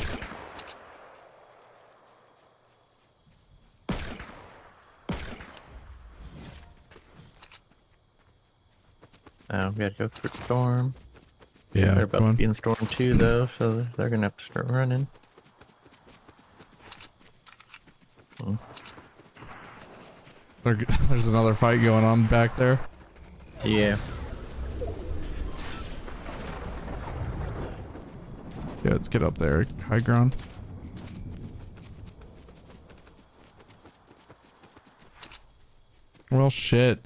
We gotta go for storm. Yeah, They're about to be in storm 2 though, so they're gonna have to start running. There's another fight going on back there. Yeah. Yeah, let's get up there. High ground. Well, shit.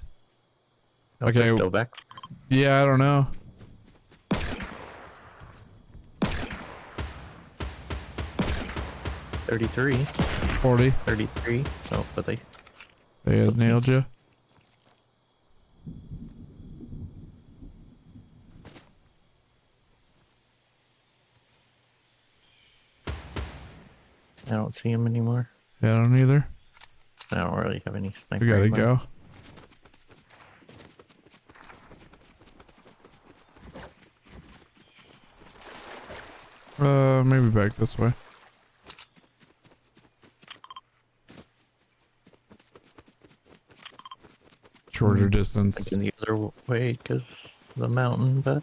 Oh, Okay. they're still back. Yeah, I don't know. $33. 40. 33. Oh, but they They nailed you. I don't see him anymore. Yeah, I don't either. I don't really have any sniper. We gotta ammo. go. Maybe back this way. Shorter distance. Like in the other way because the mountain, but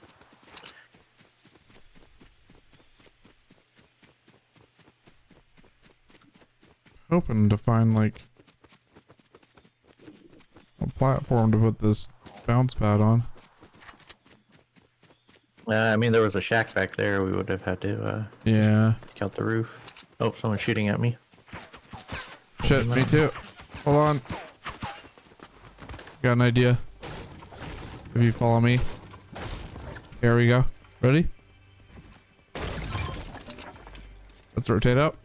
Hoping to find like a platform to put this bounce pad on. I mean, there was a shack back there. We would have had to Yeah. take out the roof. Oh, someone's shooting at me. Shit, me too. Hold on. Got an idea. If you follow me. Here we go. Ready? Let's rotate out.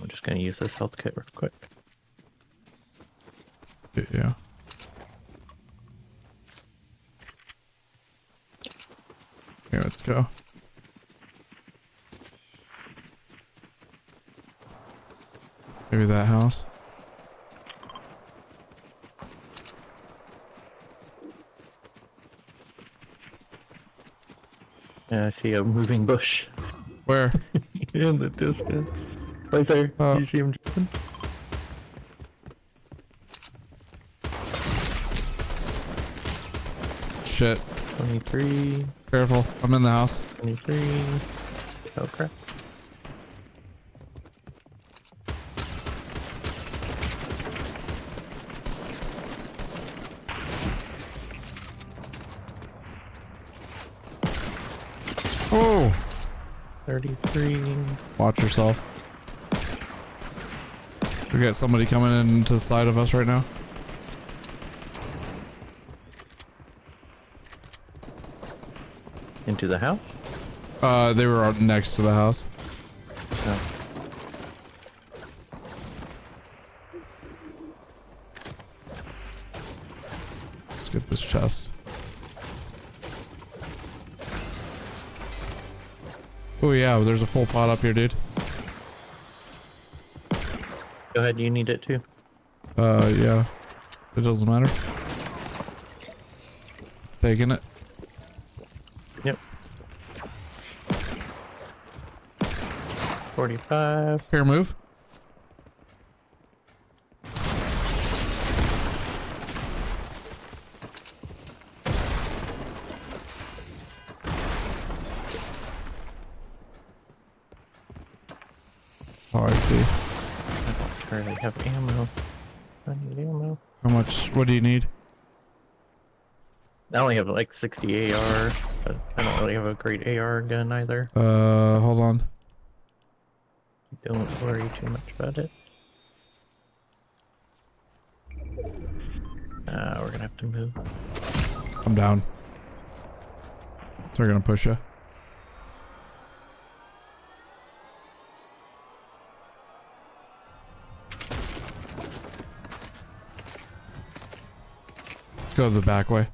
I'm just gonna use this health kit real quick. Yeah. Here, let's go. Maybe that house. Yeah, I see a moving bush. Where? In the distance. Right there. Oh. You see him jumping? Shit. 23. Careful. I'm in the house. 23. Oh crap. Oh! 33. Watch yourself. We got somebody coming in to the side of us right now. Into the house? They were next to the house. Oh. Let's get this chest. Oh yeah, there's a full pot up here, dude. Go ahead, you need it too. Yeah. It doesn't matter. Taking it. Yep. 45. Here, move. Oh, I see. I don't currently have ammo. I need ammo. How much? What do you need? I only have like 60 AR, but I don't really have a great AR gun either. Hold on. Don't worry too much about it. We're gonna have to move. I'm down. They're gonna push you. Let's go the back way.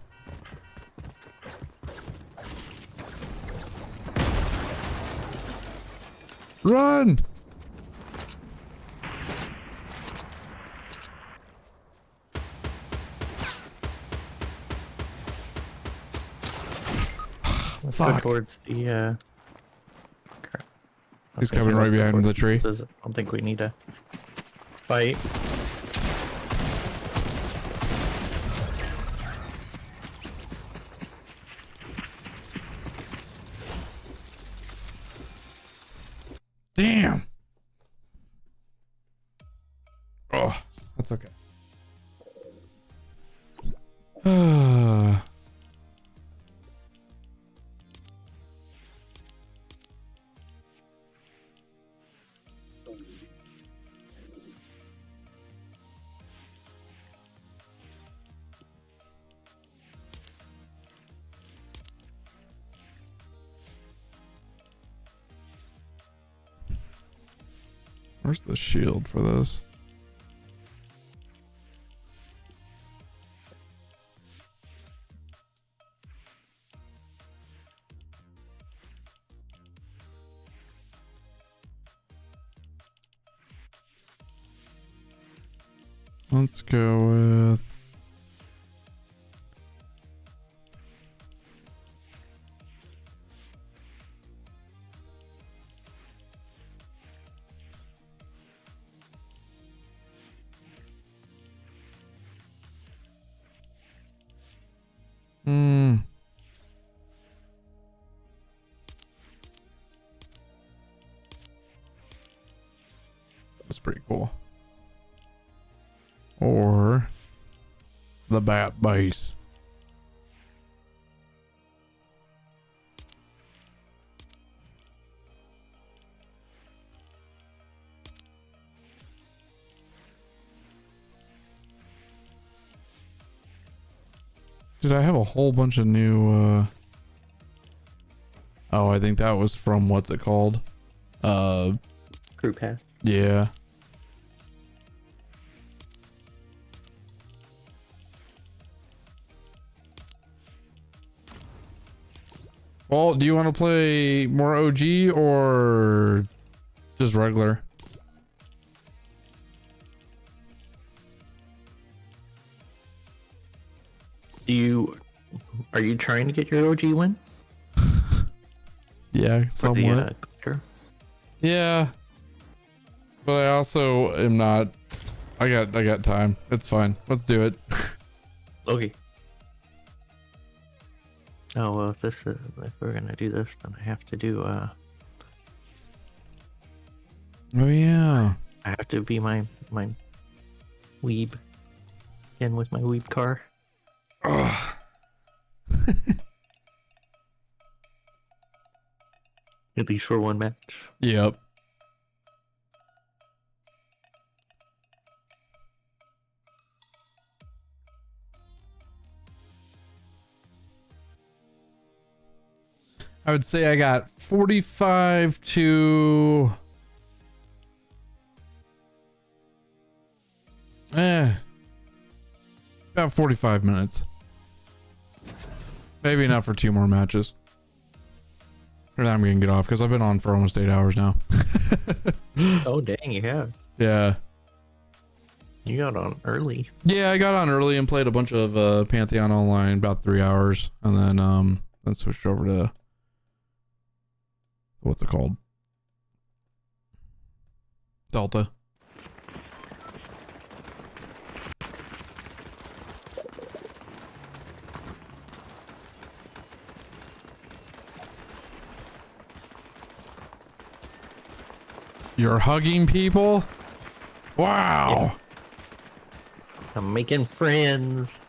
Run! Let's Fuck. go towards the crap. He's Okay, coming so right let's go behind towards the tree. houses. I don't think we need to fight. Damn. Oh, that's okay. Where's the shield for this? Let's go with... That's pretty cool. Or the bat base. Did I have a whole bunch of new oh, I think that was from what's it called? Crew pass. Yeah. Well, do you want to play more OG or just regular? Are you trying to get your OG win? Yeah, somewhat. Yeah. But I also am not. I got time. It's fine. Let's do it. Okay. Oh well, if we're gonna do this, then I have to do Oh yeah. I have to be my weeb again with my weeb car. Ugh. At least for one match. Yep. I would say I got 45 to about 45 minutes. Maybe not for 2 more matches. And I'm gonna get off because I've been on for almost 8 hours now. Oh dang, you have. Yeah. You got on early. Yeah, I got on early and played a bunch of Pantheon online, about 3 hours, and then switched over to what's it called? Delta. You're hugging people? Wow. Yeah. I'm making friends.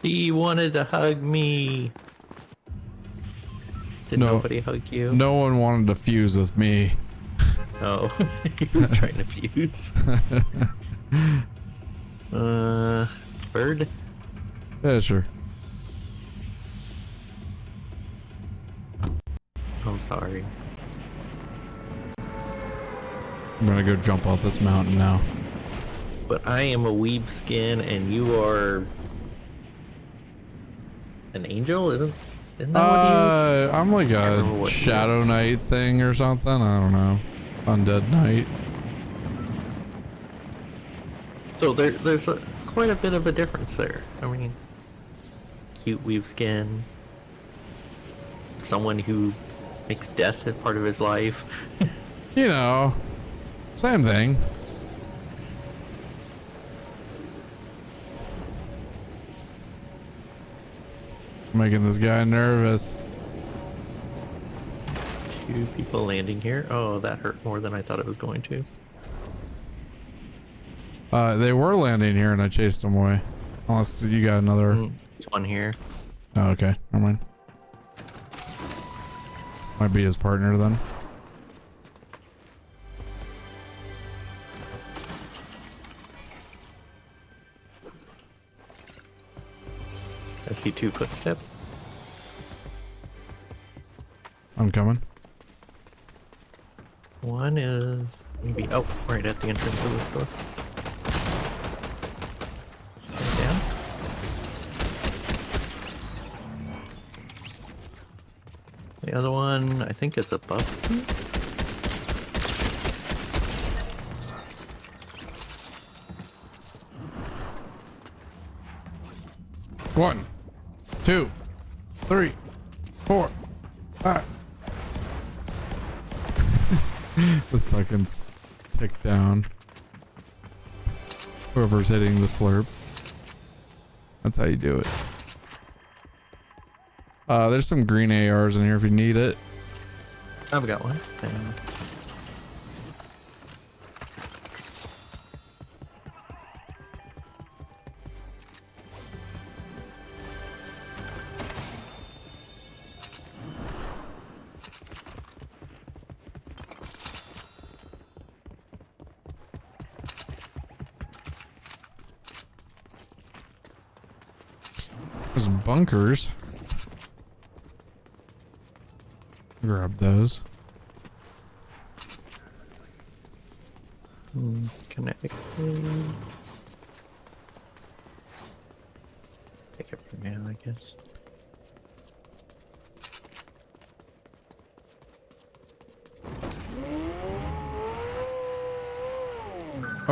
He wanted to hug me. Did nobody hug you? No one wanted to fuse with me. Oh, you were trying to fuse. Bird? Yeah, sure. I'm sorry. I'm gonna go jump off this mountain now. But I am a weeb skin and you are an angel, isn't that what he is? I'm like a Shadow Knight thing or something. I don't know. Undead Knight. So there's quite a bit of a difference there. I mean, cute weave skin. Someone who makes death as part of his life. You know, same thing. Making this guy nervous. 2 people landing here. Oh, that hurt more than I thought it was going to. They were landing here and I chased them away. Unless you got another. There's one here. Oh, okay. Never mind. Might be his partner then. I see 2 footsteps. I'm coming. One is maybe right at the entrance of this door. Down. The other one, I think, is above. One, 2, 3, 4, 5. The seconds tick down. Whoever's hitting the slurp. That's how you do it. There's some green ARs in here if you need it. I've got one. There's bunkers. Grab those. Connect. Take it for now, I guess.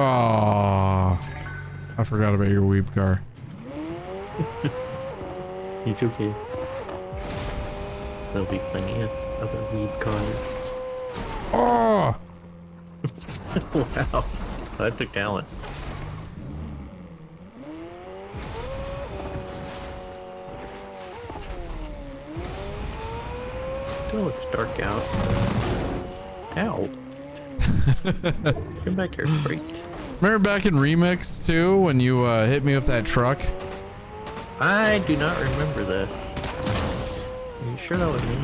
Oh, I forgot about your weep car. He's okay. There'll be plenty of other weed cars. Oh! Wow, that took talent. Still looks dark out. Ow. Come back here, freak. Remember back in Remix too when you hit me with that truck? I do not remember this. Are you sure that was me?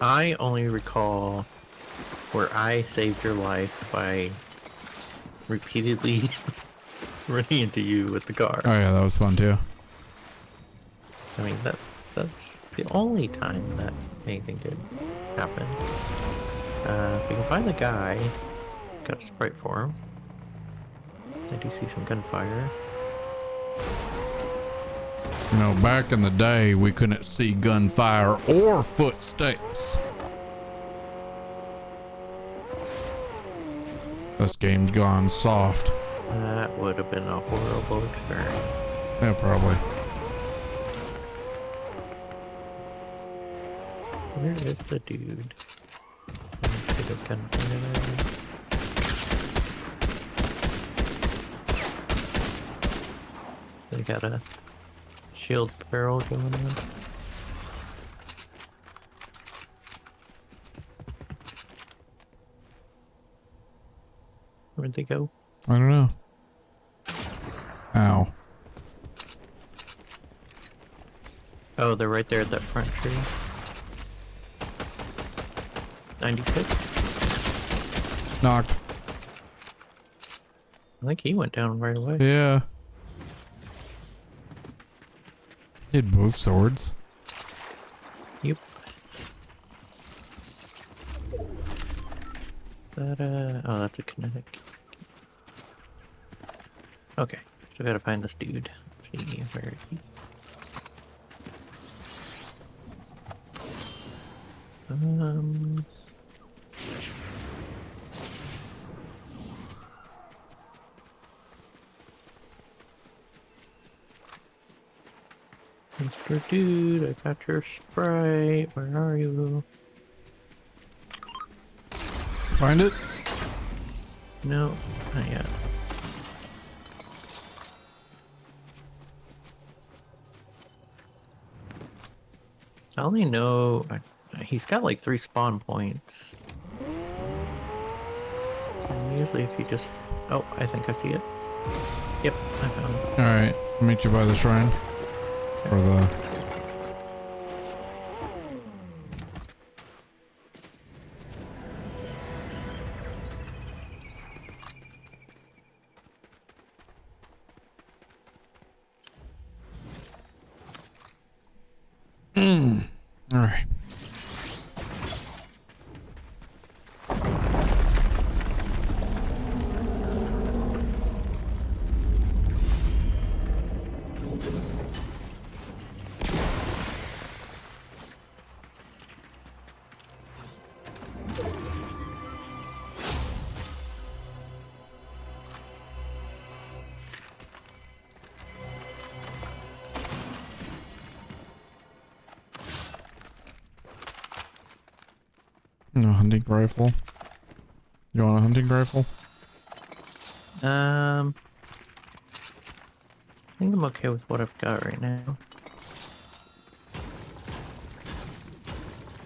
I only recall where I saved your life by repeatedly running into you with the car. Oh yeah, that was fun too. I mean, that's the only time that anything did happen. If we can find the guy, got a sprite for him. I do see some gunfire. You know, back in the day, we couldn't see gunfire or footsteps. This game's gone soft. That would have been a horrible experience. Yeah, probably. Where is the dude? Get a gunfire. They got a shield barrel going on. Where'd they go? I don't know. Ow. Oh, they're right there at that front tree. 96? Knocked. I think he went down right away. Yeah. He had both swords. Yep. That, oh, that's a kinetic. Okay, so I gotta find this dude. See where he. Mr. Dude, I got your sprite. Where are you? Find it? No, not yet. I only know he's got like 3 spawn points. And usually if you just... Oh, I think I see it. Yep, I found it. Alright, I'll meet you by the shrine. Or the... Alright. No hunting rifle. You want a hunting rifle? I think I'm okay with what I've got right now.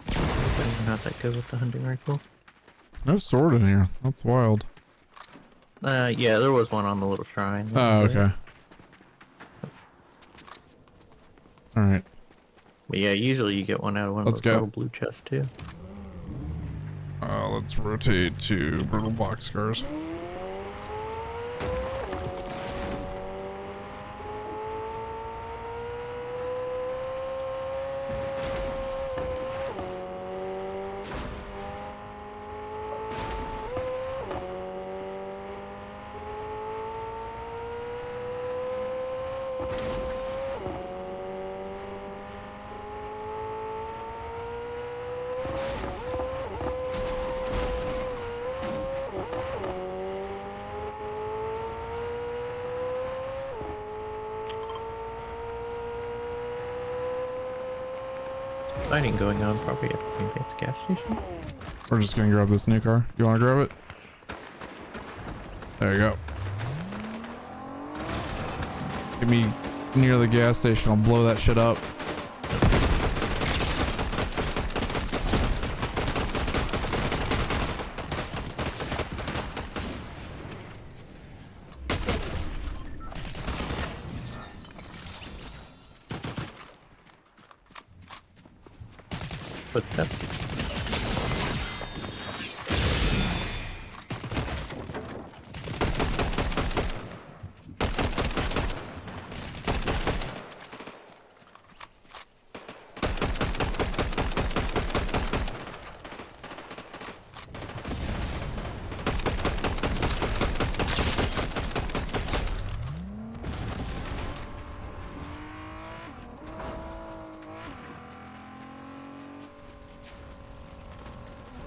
I'm not that good with the hunting rifle. No sword in here. That's wild. Yeah, there was one on the little shrine. Oh, okay. Alright. But yeah, usually you get one out of one of those little blue chests too. Let's rotate to brutal boxcars. fighting going on. Probably at the gas station. We're just gonna grab this new car. You wanna grab it? There you go. Get me near the gas station. I'll blow that shit up. What's that?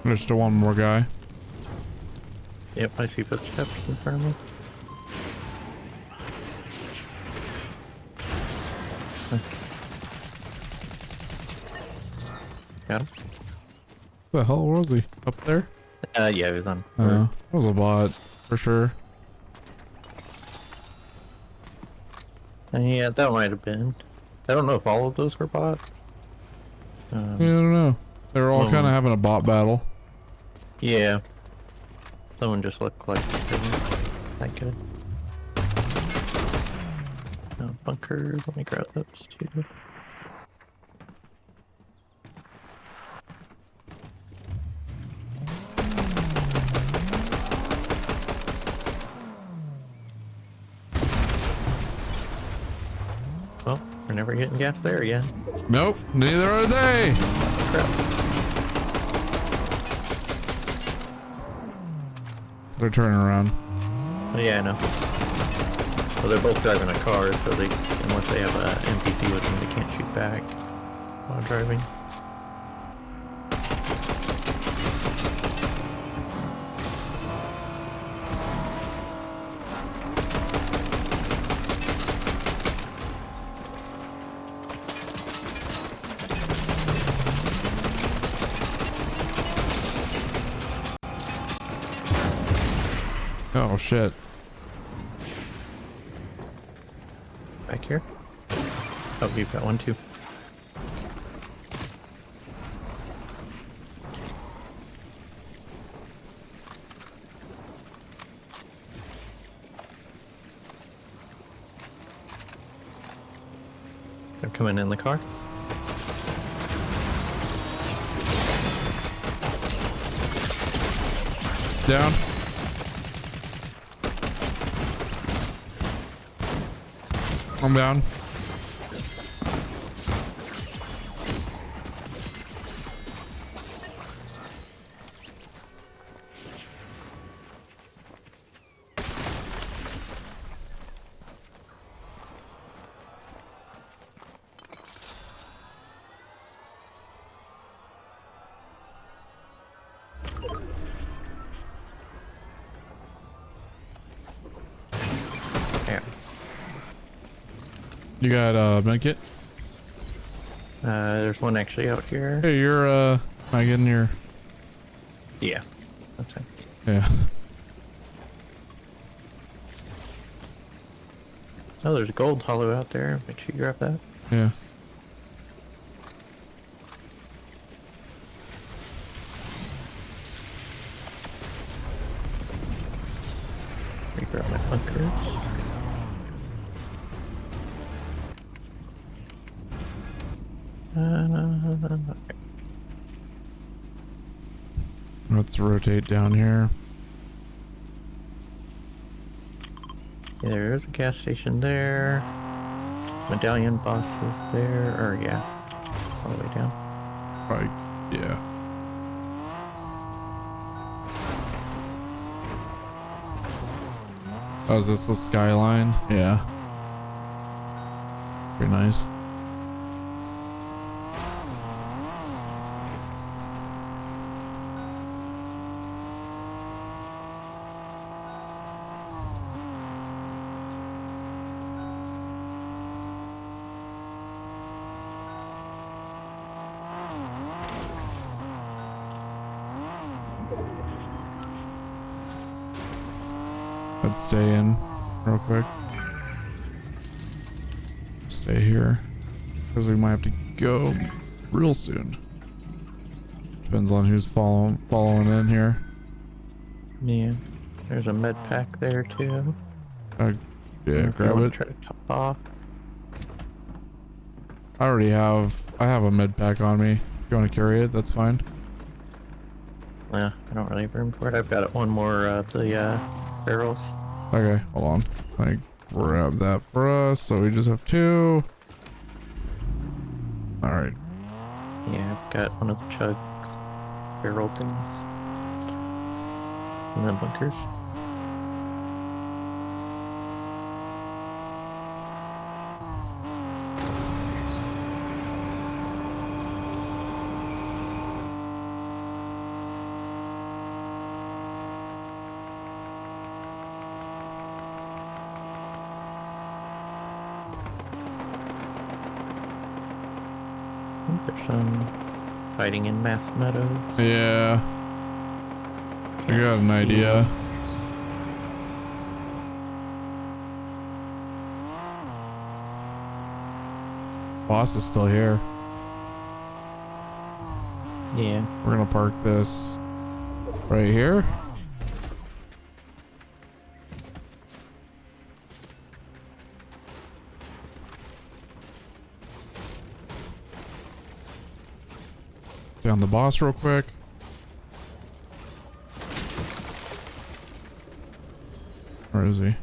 There's still one more guy. Yep, I see footsteps in front of me. Got him. Where the hell was he? Up there? Yeah, he was on. That was a bot, for sure. Yeah, that might have been. I don't know if all of those were bots. Yeah, I don't know. They were all kind of having a bot battle. Yeah. Someone just looked like they weren't that good. Bunkers. Let me grab those too. Well, we're never getting gas there again. Nope, neither are they. Crap. They're turning around. Oh, yeah, I know. Well, they're both driving a car, so they, unless they have an NPC with them, they can't shoot back while driving. Oh shit. Back here? Oh, you've got one too. They're coming in the car. Down. I'm down. There. You got a medkit? There's one actually out here. Hey, you're am I getting your? Yeah, that's it. Yeah. Oh, there's a gold hollow out there. Make sure you grab that. Yeah. Let me grab my bunkers. Okay. Let's rotate down here. Yeah, there's a gas station there. Medallion boss is there, or yeah, all the way down. Right. Yeah. Oh, is this the skyline? Yeah. Pretty nice. Let's stay in real quick. Stay here because we might have to go real soon. Depends on who's following in here. Yeah, there's a med pack there too. Yeah, grab it. Try to top off. I have a med pack on me. If you want to carry it, that's fine. Yeah, I don't really have room for it. I've got one more of the barrels. Okay, hold on. I grab that for us, so we just have 2. All right. Yeah, I've got one of the chug barrel things. And then bunkers. There's some fighting in Mass Meadows. Yeah. I got an idea. Boss is still here. Yeah. We're gonna park this right here. Down the boss real quick. Where is he?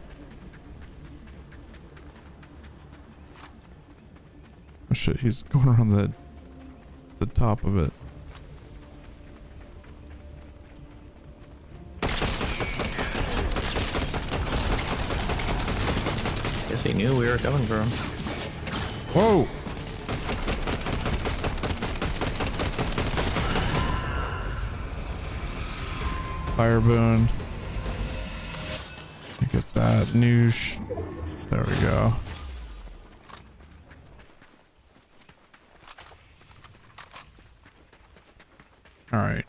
Oh shit, he's going around the top of it. Guess he knew we were coming for him. Whoa! Fire boon. Get that new there we go. All right.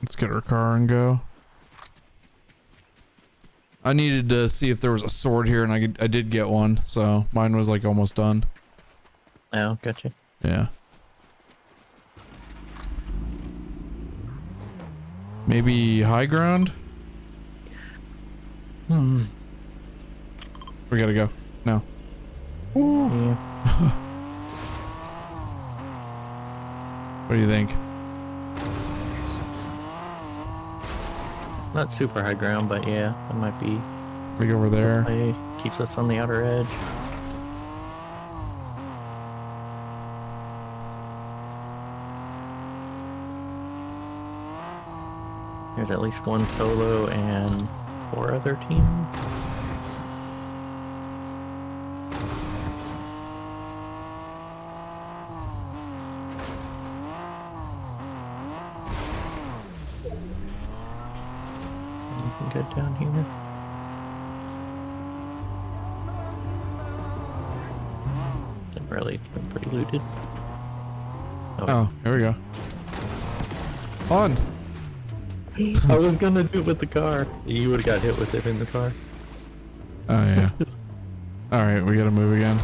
Let's get our car and go. I needed to see if there was a sword here, and I did get one, so mine was like almost done. Oh, gotcha. Yeah. Maybe high ground? We gotta go. No. Yeah. What do you think? Not super high ground, but yeah, that might be. Like over there. Keeps us on the outer edge. There's at least one solo and 4 other teams. Anything good down here? Really, it's been pretty looted. Oh, here we go. On. I was gonna do it with the car. You would have got hit with it in the car. Oh yeah. All right, we gotta move again.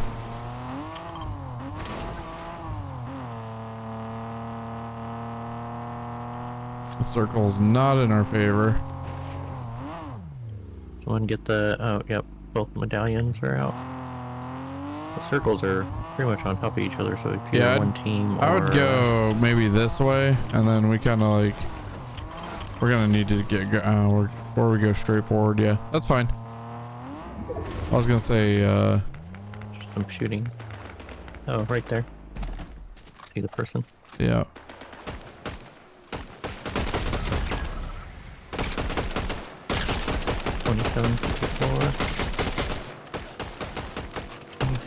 The circle's not in our favor. Someone get the. Oh, yep. Both medallions are out. The circles are pretty much on top of each other, so it's either one team or... I would go maybe this way, and then we kind of like... We're gonna need to get... or we go straight forward, yeah. That's fine. I was gonna say, some shooting. Oh, right there. See the person? Yeah.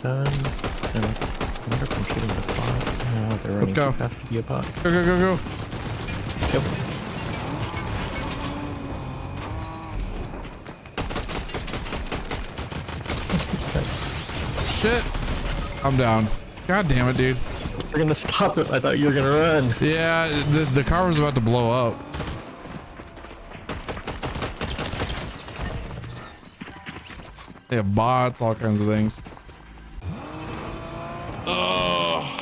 I wonder if I'm shooting the bot. No, they're Let's go. Too fast to be a bot. Go, go, go, go. Yep. Shit. I'm down. God damn it, dude. You're gonna stop it. I thought you were gonna run. Yeah, the car was about to blow up. They have bots, all kinds of things. Ugh.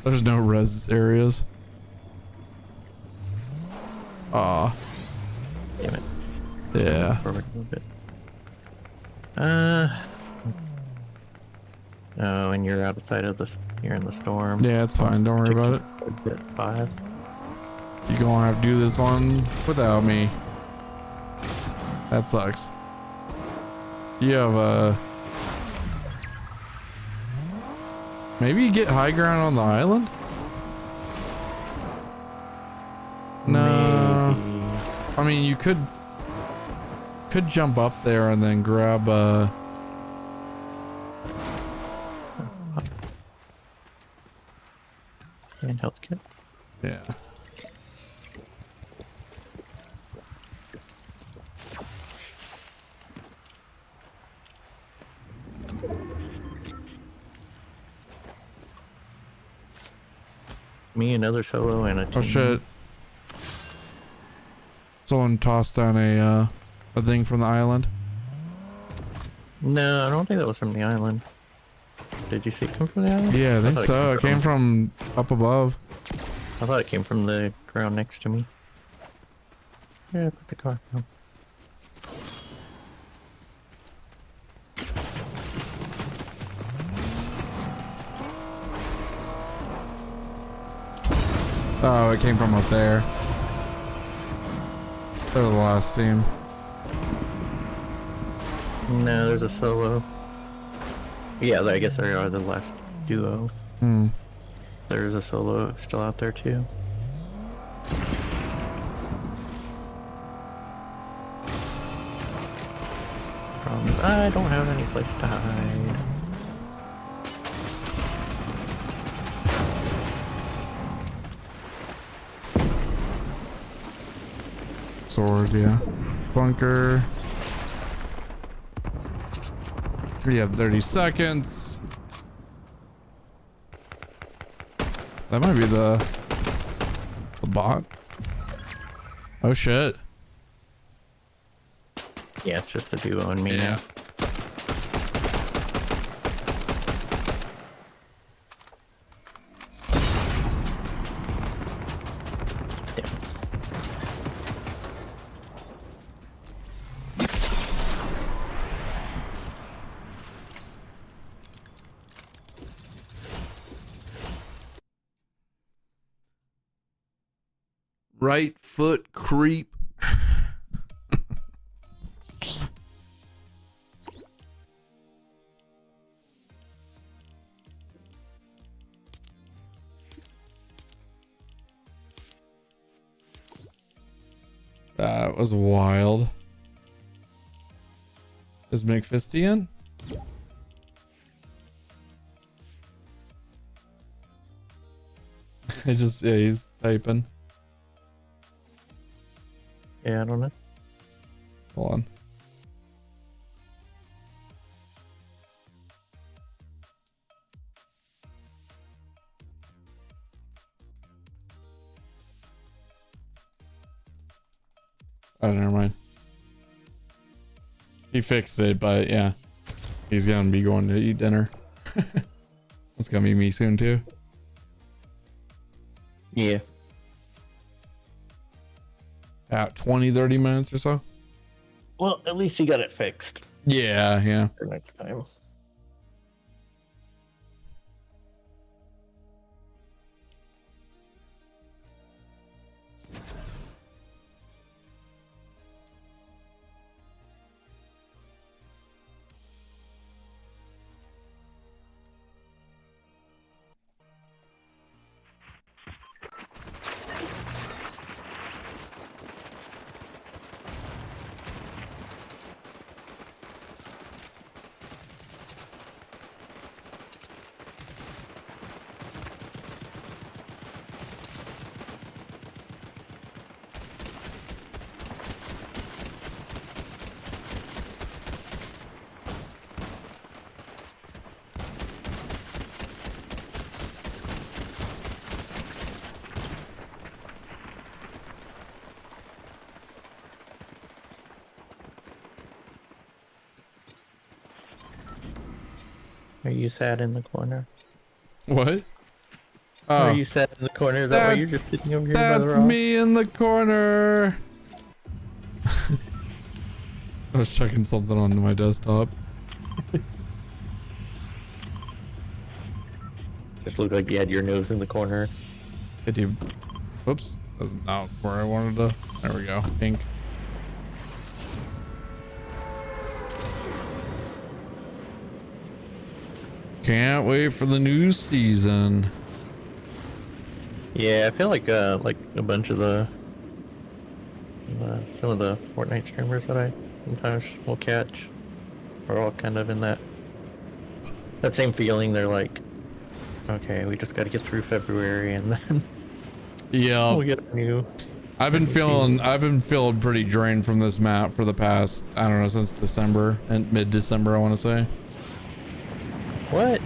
There's no res areas. Aw. Damn it. Yeah. Forward a little bit. Oh, and you're outside of this. You're in the storm. Yeah, it's fine. Don't worry about it. At 5. You're gonna have to do this one without me. That sucks. You have maybe you get high ground on the island? No. Maybe. I mean, you could jump up there and then grab and health kit. yeah. Me, another solo, and a team. Oh shit. Someone tossed down a thing from the island. No, I don't think that was from the island. Did you see it come from the island? Yeah, I think thought so. It came from up above. I thought it came from the ground next to me. Yeah, put the car down. Oh, it came from up there. They're the last team. No, there's a solo. Yeah, I guess they are the last duo. Hmm. There's a solo still out there too. I don't have any place to hide. Sword, yeah. Bunker. We have 30 seconds. That might be the bot. Oh shit. Yeah, it's just the duo and me Yeah. now. Right foot creep. That was wild. Is McFistian? I just, yeah, he's typing. Yeah, I don't know. Hold on. Oh, never mind. He fixed it, but yeah. He's gonna be going to eat dinner. It's gonna be me soon too. Yeah. About 20-30 minutes or so. Well, at least he got it fixed Yeah, yeah. for next time. Are you sad in the corner? What? Are Oh, you sad in the corner? Is that why you're just sitting over here by the that's rock? me in the corner. I was checking something on my desktop. Just looked like you had your nose in the corner. Did you? Whoops, that's not where I wanted to. There we go. Pink. Can't wait for the new season. Yeah, I feel like a bunch of the some of the Fortnite streamers that I sometimes will catch are all kind of in that same feeling. They're like, okay, we just got to get through February and then Yeah, we'll get a new. I've been feeling pretty drained from this map for the past, I don't know, since December and mid-December, I want to say. What?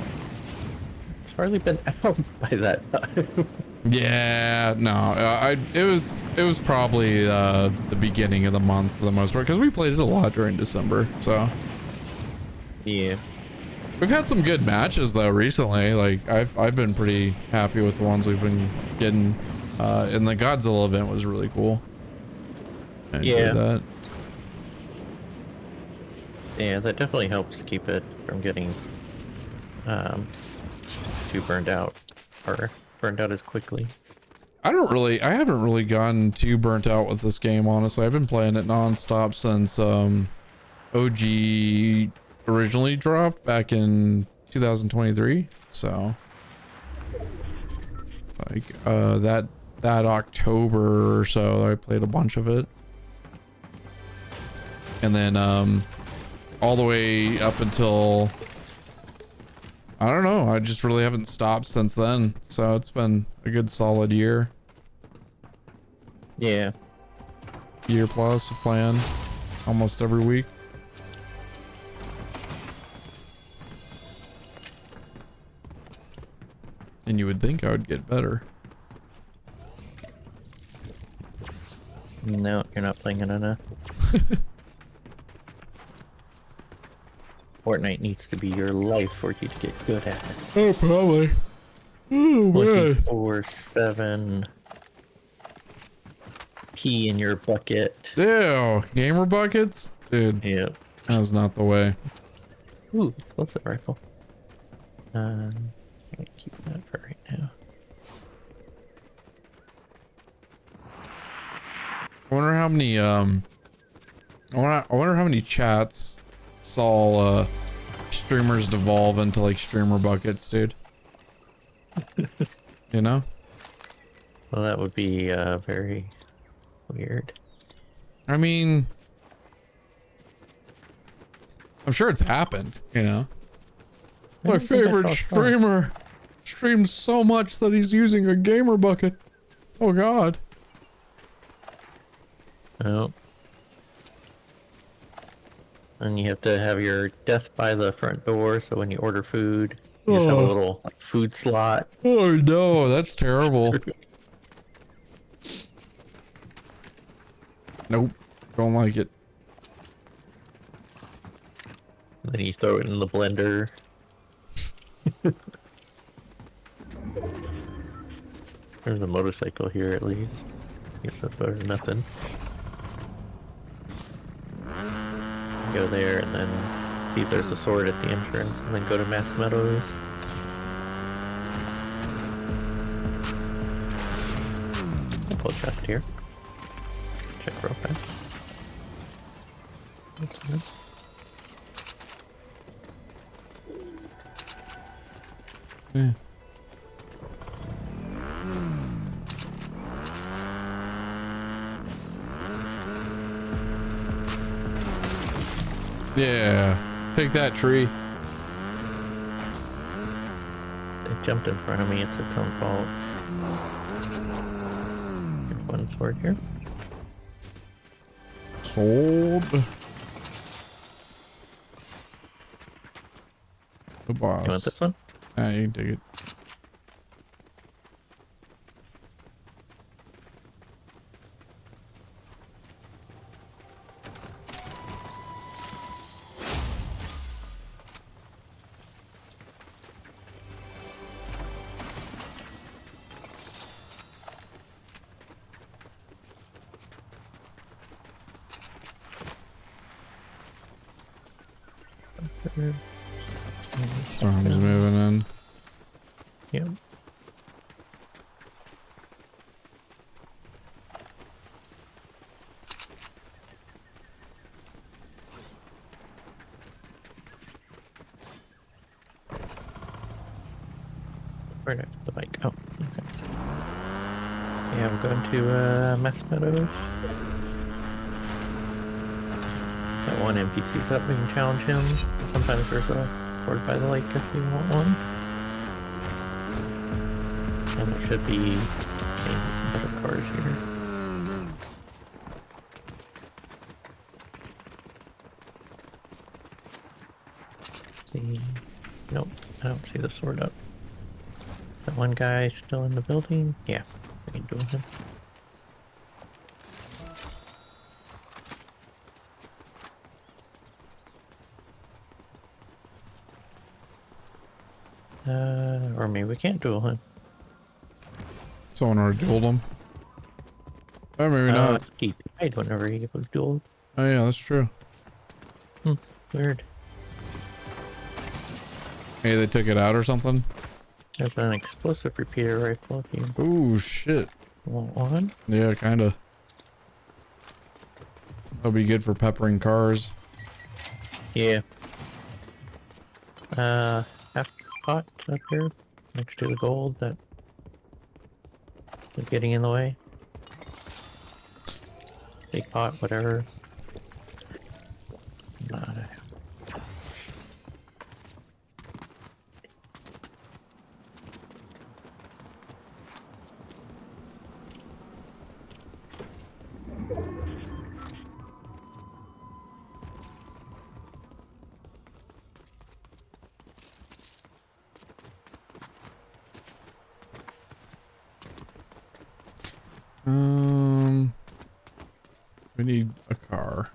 It's hardly been out by that time. Yeah, no, it was probably the beginning of the month for the most part, because we played it a lot during December. So yeah, we've had some good matches though recently. Like I've been pretty happy with the ones we've been getting. And the Godzilla event was really cool. I enjoyed that. Yeah, that definitely helps keep it from getting too burned out or burned out as quickly. I haven't really gotten too burnt out with this game, honestly. I've been playing it nonstop since OG originally dropped back in 2023. So like that October or so I played a bunch of it. And then all the way up until, I don't know, I just really haven't stopped since then. So it's been a good solid year. Yeah. Year plus of playing almost every week. And you would think I would get better. No, you're not playing it enough. Fortnite needs to be your life for you to get good at it. Oh, probably. Oh, man. 24/7. Pee in your bucket. Ew, gamer buckets? Dude. Yep. That's not the way. Ooh, explosive rifle. I'm gonna keep that for right now. I wonder how many I wonder how many chats saw streamers devolve into like streamer buckets, dude. You know? Well, that would be very weird. I mean, I'm sure it's happened, you know. My favorite streamer streams so much that he's using a gamer bucket. Oh god. Oh. And you have to have your desk by the front door, so when you order food, you just have a little like, food slot. Oh no, that's terrible. Nope, don't like it. And then you throw it in the blender. There's a motorcycle here at least. Guess that's better than nothing. Go there and then see if there's a sword at the entrance and then go to Mass Meadows. I'll pull a chest here. Check real fast. That's good. Yeah. Yeah, take that tree. They jumped in front of me, it's its own fault. Here's one sword here. Sold. The boss. You want this one? Yeah, you can take it. Storm's moving in. Yep. Where did I put the bike? Oh, okay. Yeah, I'm going to Mass Meadows. That one NPC's up, we can challenge him. Sometimes there's a board by the lake if you want one. And there should be maybe some better cars here. See, nope, I don't see the sword up. That one guy still in the building? Yeah, we can duel him. Or maybe we can't duel him. Someone already dueled him. Oh, maybe not. He died whenever he was dueled. Oh yeah, that's true. Weird. Hey, they took it out or something? There's an explosive repeater rifle if you Ooh, shit. want one. Yeah, kinda. That'll be good for peppering cars. Yeah. Half pot up here next to the gold that is getting in the way. Big pot, whatever. We need a car.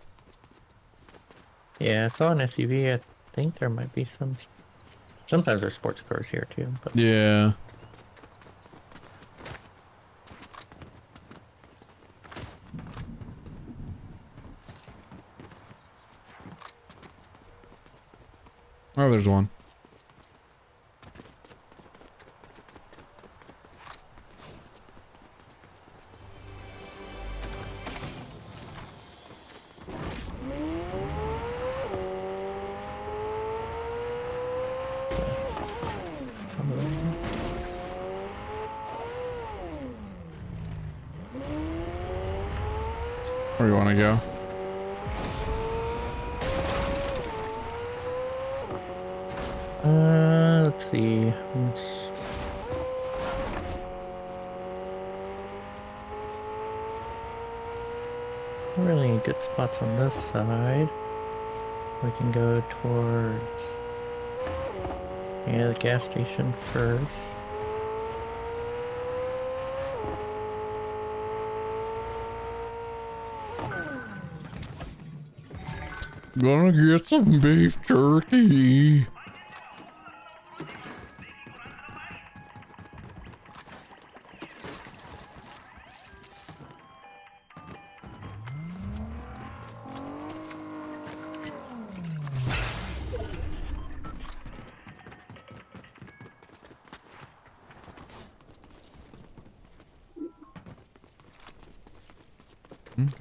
Yeah, I saw an SUV. I think there might be some. Sometimes there's sports cars here too. But Yeah. Oh, there's one. Where do you want to go? Let's see. Not really any good spots on this side. We can go towards the gas station first. Gonna get some beef jerky.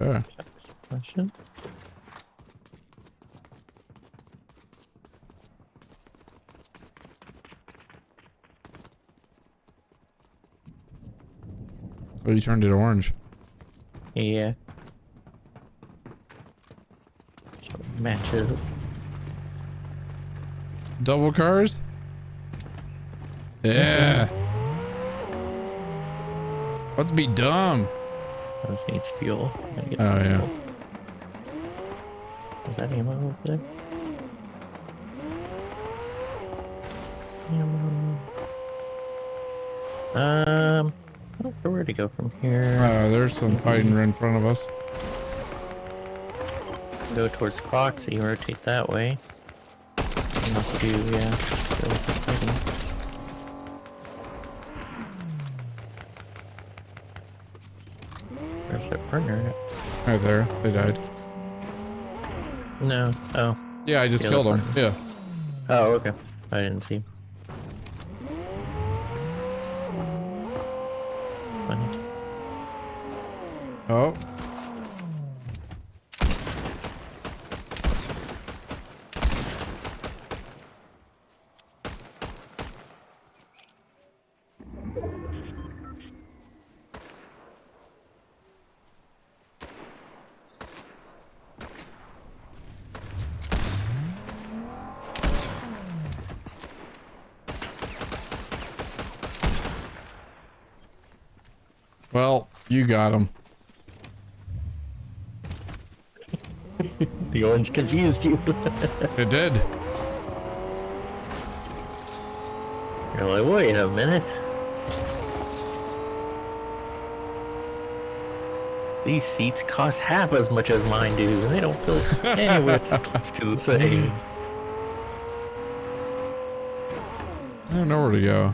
Okay. Question. Oh, you turned it orange. Yeah. So it matches. Double cars? Yeah. Let's be dumb. This needs fuel. Oh, yeah. Fuel. Is that ammo over there? Ammo. I don't know where to go from here. There's some fighting right in front of us. Go towards Foxy, rotate that way. Enough to, yeah, go with the fighting. Where's their partner at? Right there. They died. No. Oh. Yeah, I just The killed other them. Yeah. Oh, okay. I didn't see. Funny. Oh. Well, you got him. The orange confused you. It did. You're like, wait a minute. These seats cost half as much as mine do, and they don't feel anywhere close to the same. I don't know where to go.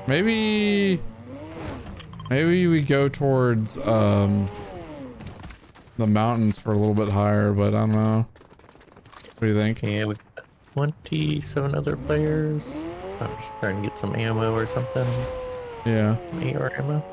Maybe we go towards the mountains for a little bit higher, but I don't know. What do you think? Yeah, we got 27 other players. I'm just trying to get some ammo or something. Yeah. AR ammo.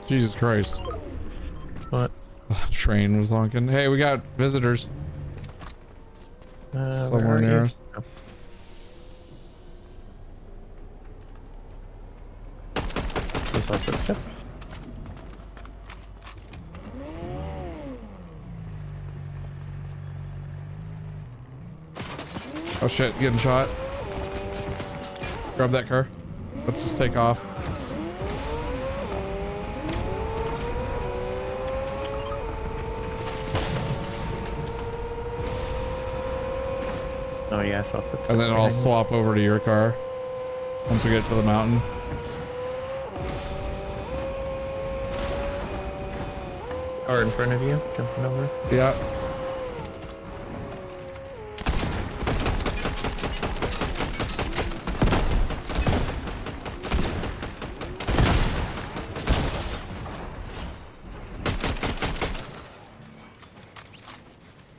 Jesus Christ. What? Train was honking. Hey, we got visitors. Somewhere near us. Oh. Oh shit, getting shot. Grab that car. Let's just take off. Oh yeah, I saw it. And then I'll swap over to your car once we get to the mountain. Car in front of you, jumping over. Yeah.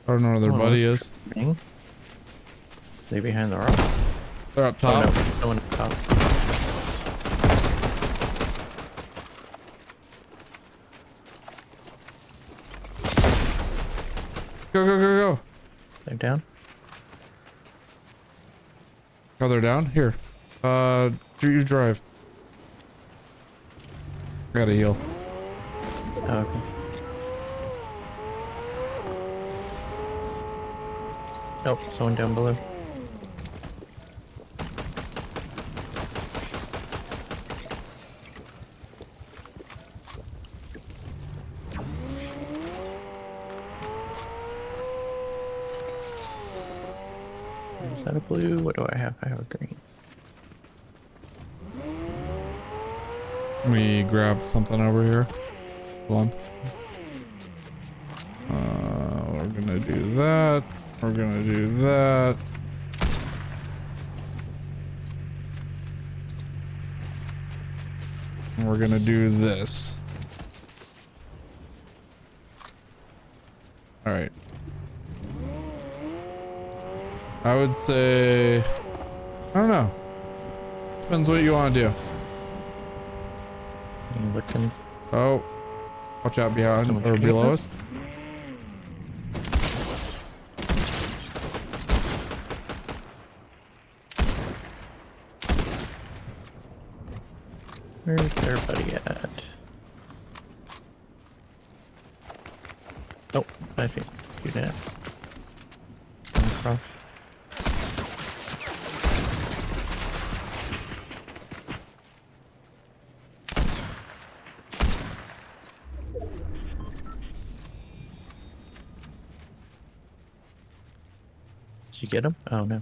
I don't know where their buddy is. They behind the rock. They're up top. Oh, no, someone up top. Go, go, go, go. They're down. Oh, they're down? Here. You drive. I gotta heal. Oh, okay. Oh, someone down below. Is that a blue? What do I have? I have a green. Let me grab something over here. Hold on. We're gonna do that. We're gonna do that. And we're gonna do this. All right. I would say, I don't know. Depends what you want to do. Looking. Oh, watch out behind or below us. Where's their buddy at? Oh, I see. Do that. Come across. Did you get him? Oh no.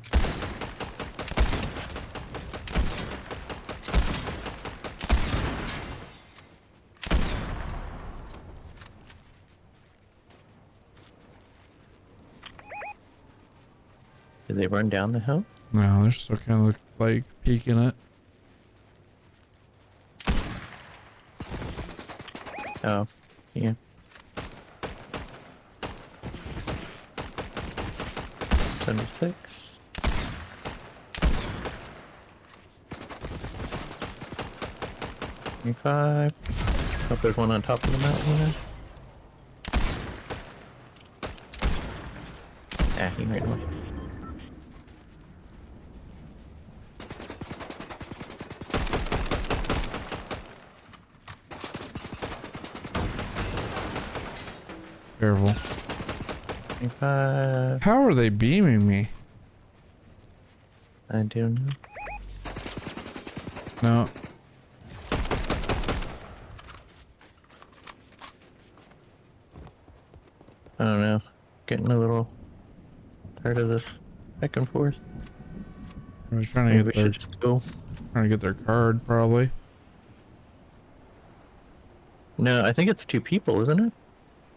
Did they run down the hill? No, they're still kind of like peeking it. Oh, yeah. $76. $25. Hope there's one on top of the mountain there. Ah, he ran away. Careful. 25. How are they beaming me? I don't know. No. I don't know. Getting a little tired of this back and forth. I was trying to Maybe get we their should just go. trying to get their card probably. No, I think it's 2 people, isn't it?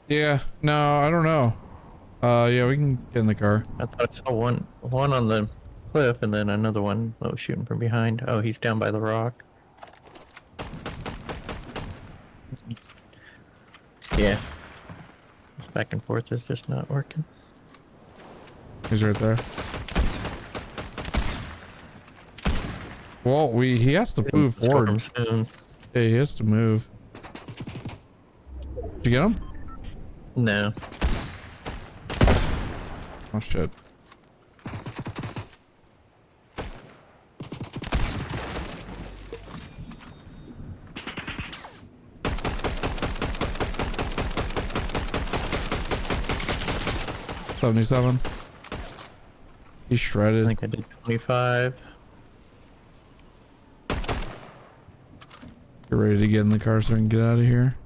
Yeah. No, I don't know. Yeah, we can get in the car. I thought I saw one on the cliff and then another one that was shooting from behind. Oh, he's down by the rock. Yeah. This back and forth is just not working. He's right there. Well, he has to move forward. Soon. Yeah, he has to move. Did you get him? No. Oh shit. $77. He's I shredded. think I did 25. Get ready to get in the car so we can get out of here.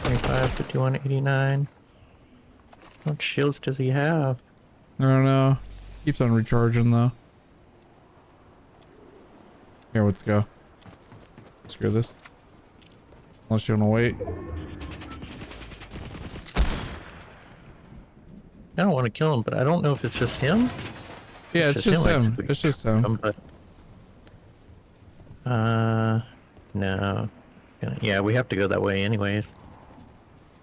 $25, $51, $89. What shields does he have? I don't know. Keeps on recharging though. Here, let's go. Screw this. Unless you want to wait. I don't want to kill him, but I don't know if it's just him. Yeah, it's just him. It's just him. But, no. Yeah, we have to go that way anyways.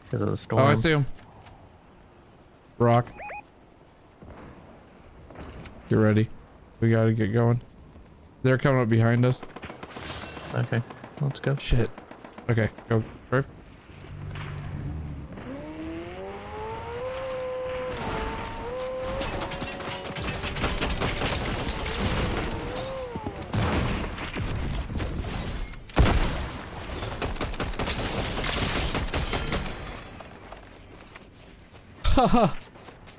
Because of the storm. Oh, I see him. Rock. Get ready. We gotta get going. They're coming up behind us. Okay, let's go. Shit. Okay, go. Drive. Haha.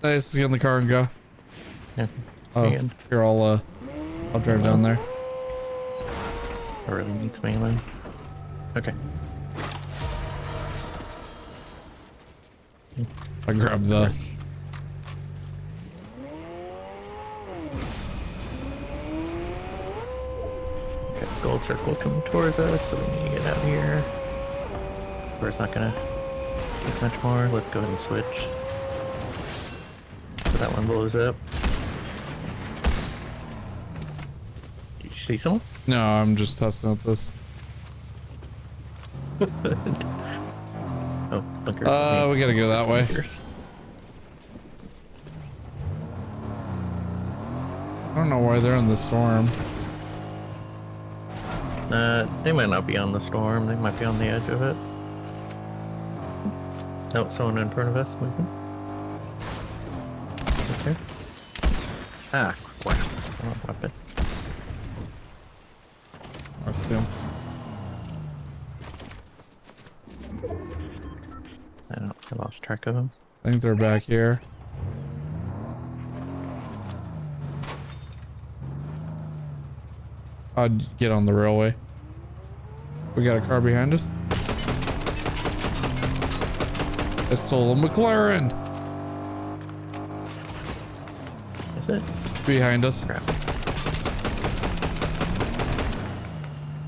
Nice. Get in the car and go. Yeah. Oh, And here I'll drive down there. I really need some ammo. Okay. I grabbed the. Okay, gold circle coming towards us, so we need to get out of here. Or it's not gonna take much more. Let's go ahead and switch. So that one blows up. Did you see someone? No, I'm just testing out this. Oh, bunker. We gotta go that way. I don't know why they're in the storm. They might not be on the storm. They might be on the edge of it. Oh, someone in front of us moving. Okay. Ah, wow. Wrong weapon. I see him. I lost track of him. I think they're back here. I'd get on the railway. We got a car behind us. I stole a McLaren. Is it? Behind us. Crap.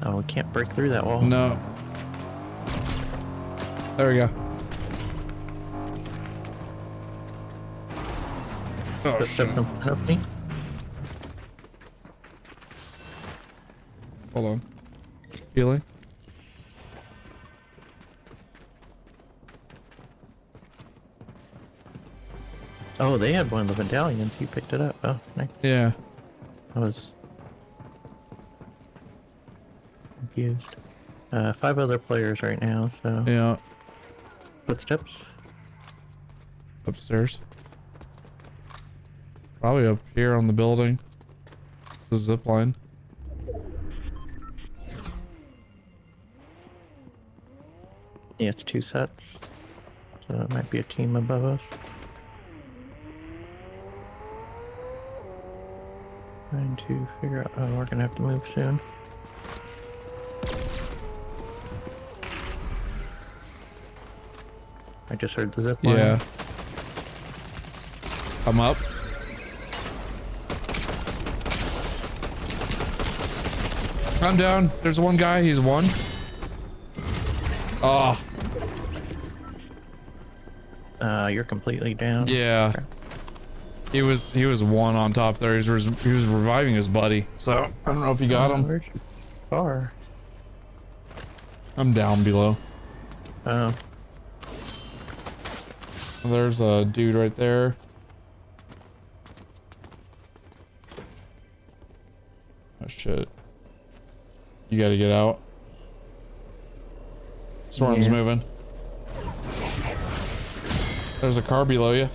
Oh, we can't break through that wall. No. There we go. Oh, Footsteps in front of me. Hold on. Healing. Oh, they had one of the medallions. You picked it up. Oh, nice. Yeah. I was confused. 5 other players right now, so. Yeah. Footsteps. Upstairs. Probably up here on the building. The zip line. Yeah, it's 2 sets. So it might be a team above us. Trying to figure out. Oh, we're gonna have to move soon. I just heard the zip line. Yeah. I'm up. I'm down. There's one guy. He's one. Oh. You're completely down. Yeah. Okay. He was one on top there. He was reviving his buddy. So I don't know if you got him. Where's your car? I'm down below. Oh. There's a dude right there. Oh shit. You gotta get out. Storm's moving. There's a car below you.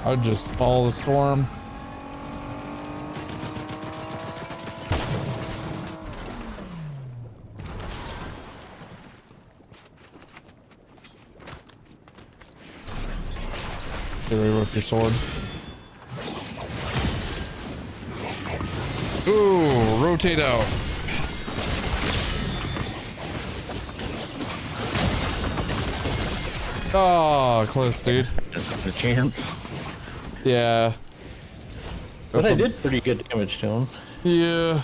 I'd just follow the storm. Get ready with your sword. Ooh, rotate out. Oh, close, dude. Just a chance. Yeah. But I did pretty good damage to him. Yeah.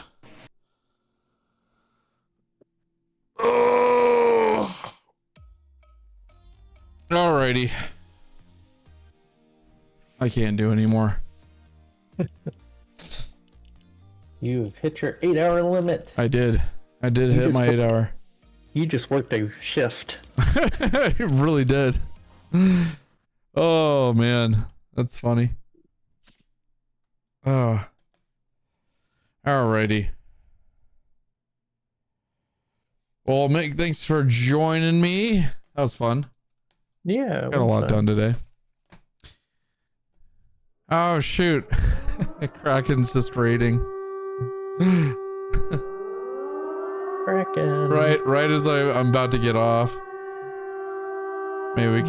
Oh. Alrighty. I can't do anymore. You've hit your 8-hour limit. I did hit my 8-hour. You just worked a shift. It really did. Oh man, that's funny. Oh. Alrighty. Well, Mick, thanks for joining me. That was fun. Yeah. Got a lot done today. Oh shoot. Kraken's just raiding. Kraken. Right as I'm about to get off. Maybe we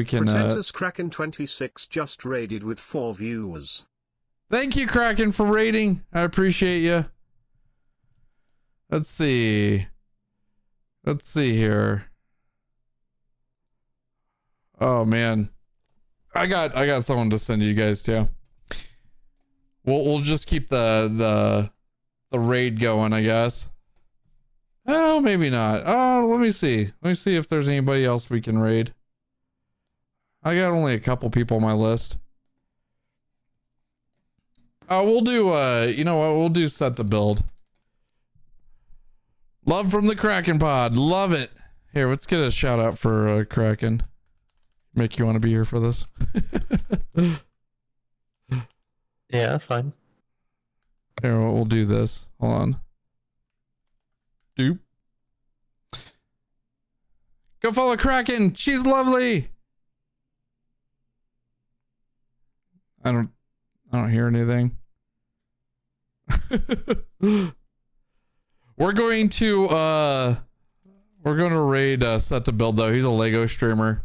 can Pretentious Kraken 26 just raided with 4 viewers. Thank you, Kraken, for raiding. I appreciate you. Let's see here. Oh man. I got someone to send you guys to. We'll just keep the raid going, I guess. Oh, maybe not. Oh, let me see. Let me see if there's anybody else we can raid. I got only a couple people on my list. We'll do you know what? We'll do set to build. Love from the Kraken pod. Love it. Here, let's get a shout out for Kraken. Make you want to be here for this? Yeah, that's fine. Here, we'll do this. Hold on. Doop. Go follow Kraken. She's lovely. I don't hear anything. We're going to raid set to build though. He's a Lego streamer.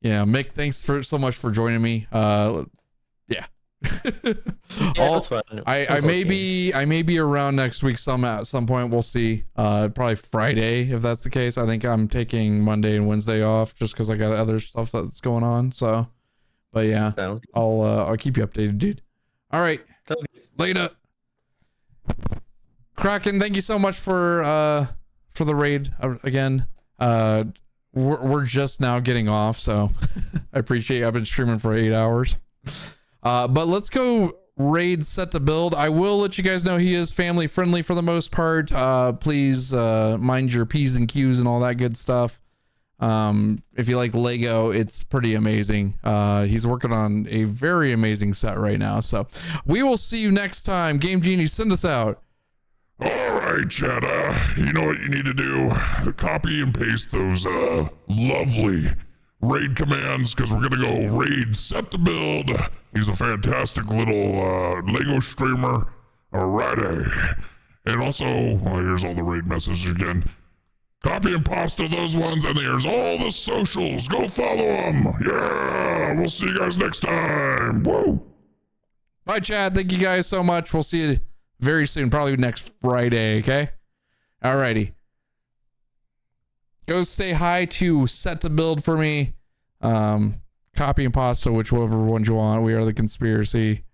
Yeah, Mick, thanks so much for joining me. Yeah, that's fine. I may be around next week at some point. We'll see. Probably Friday if that's the case. I think I'm taking Monday and Wednesday off just because I got other stuff that's going on. So, but yeah, I'll keep you updated, dude. All right, later. Kraken, thank you so much for the raid again. We're just now getting off, so I appreciate it. I've been streaming for 8 hours. But let's go raid set to build. I will let you guys know he is family friendly for the most part. Please mind your P's and Q's and all that good stuff. If you like Lego, it's pretty amazing. He's working on a very amazing set right now. So we will see you next time. Game Genie, send us out. Alright, Chad, you know what you need to do? Copy and paste those lovely raid commands, because we're gonna go raid set to build. He's a fantastic little Lego streamer. Alrighty. And also, here's all the raid messages again. Copy and pasta those ones, and here's all the socials. Go follow them. Yeah, we'll see you guys next time. Woo! Bye, Chad. Thank you guys so much. We'll see you very soon, probably next Friday, okay? Alrighty. Go say hi to Set to Build for me. Copy and pasta, whichever one you want. We are the conspiracy.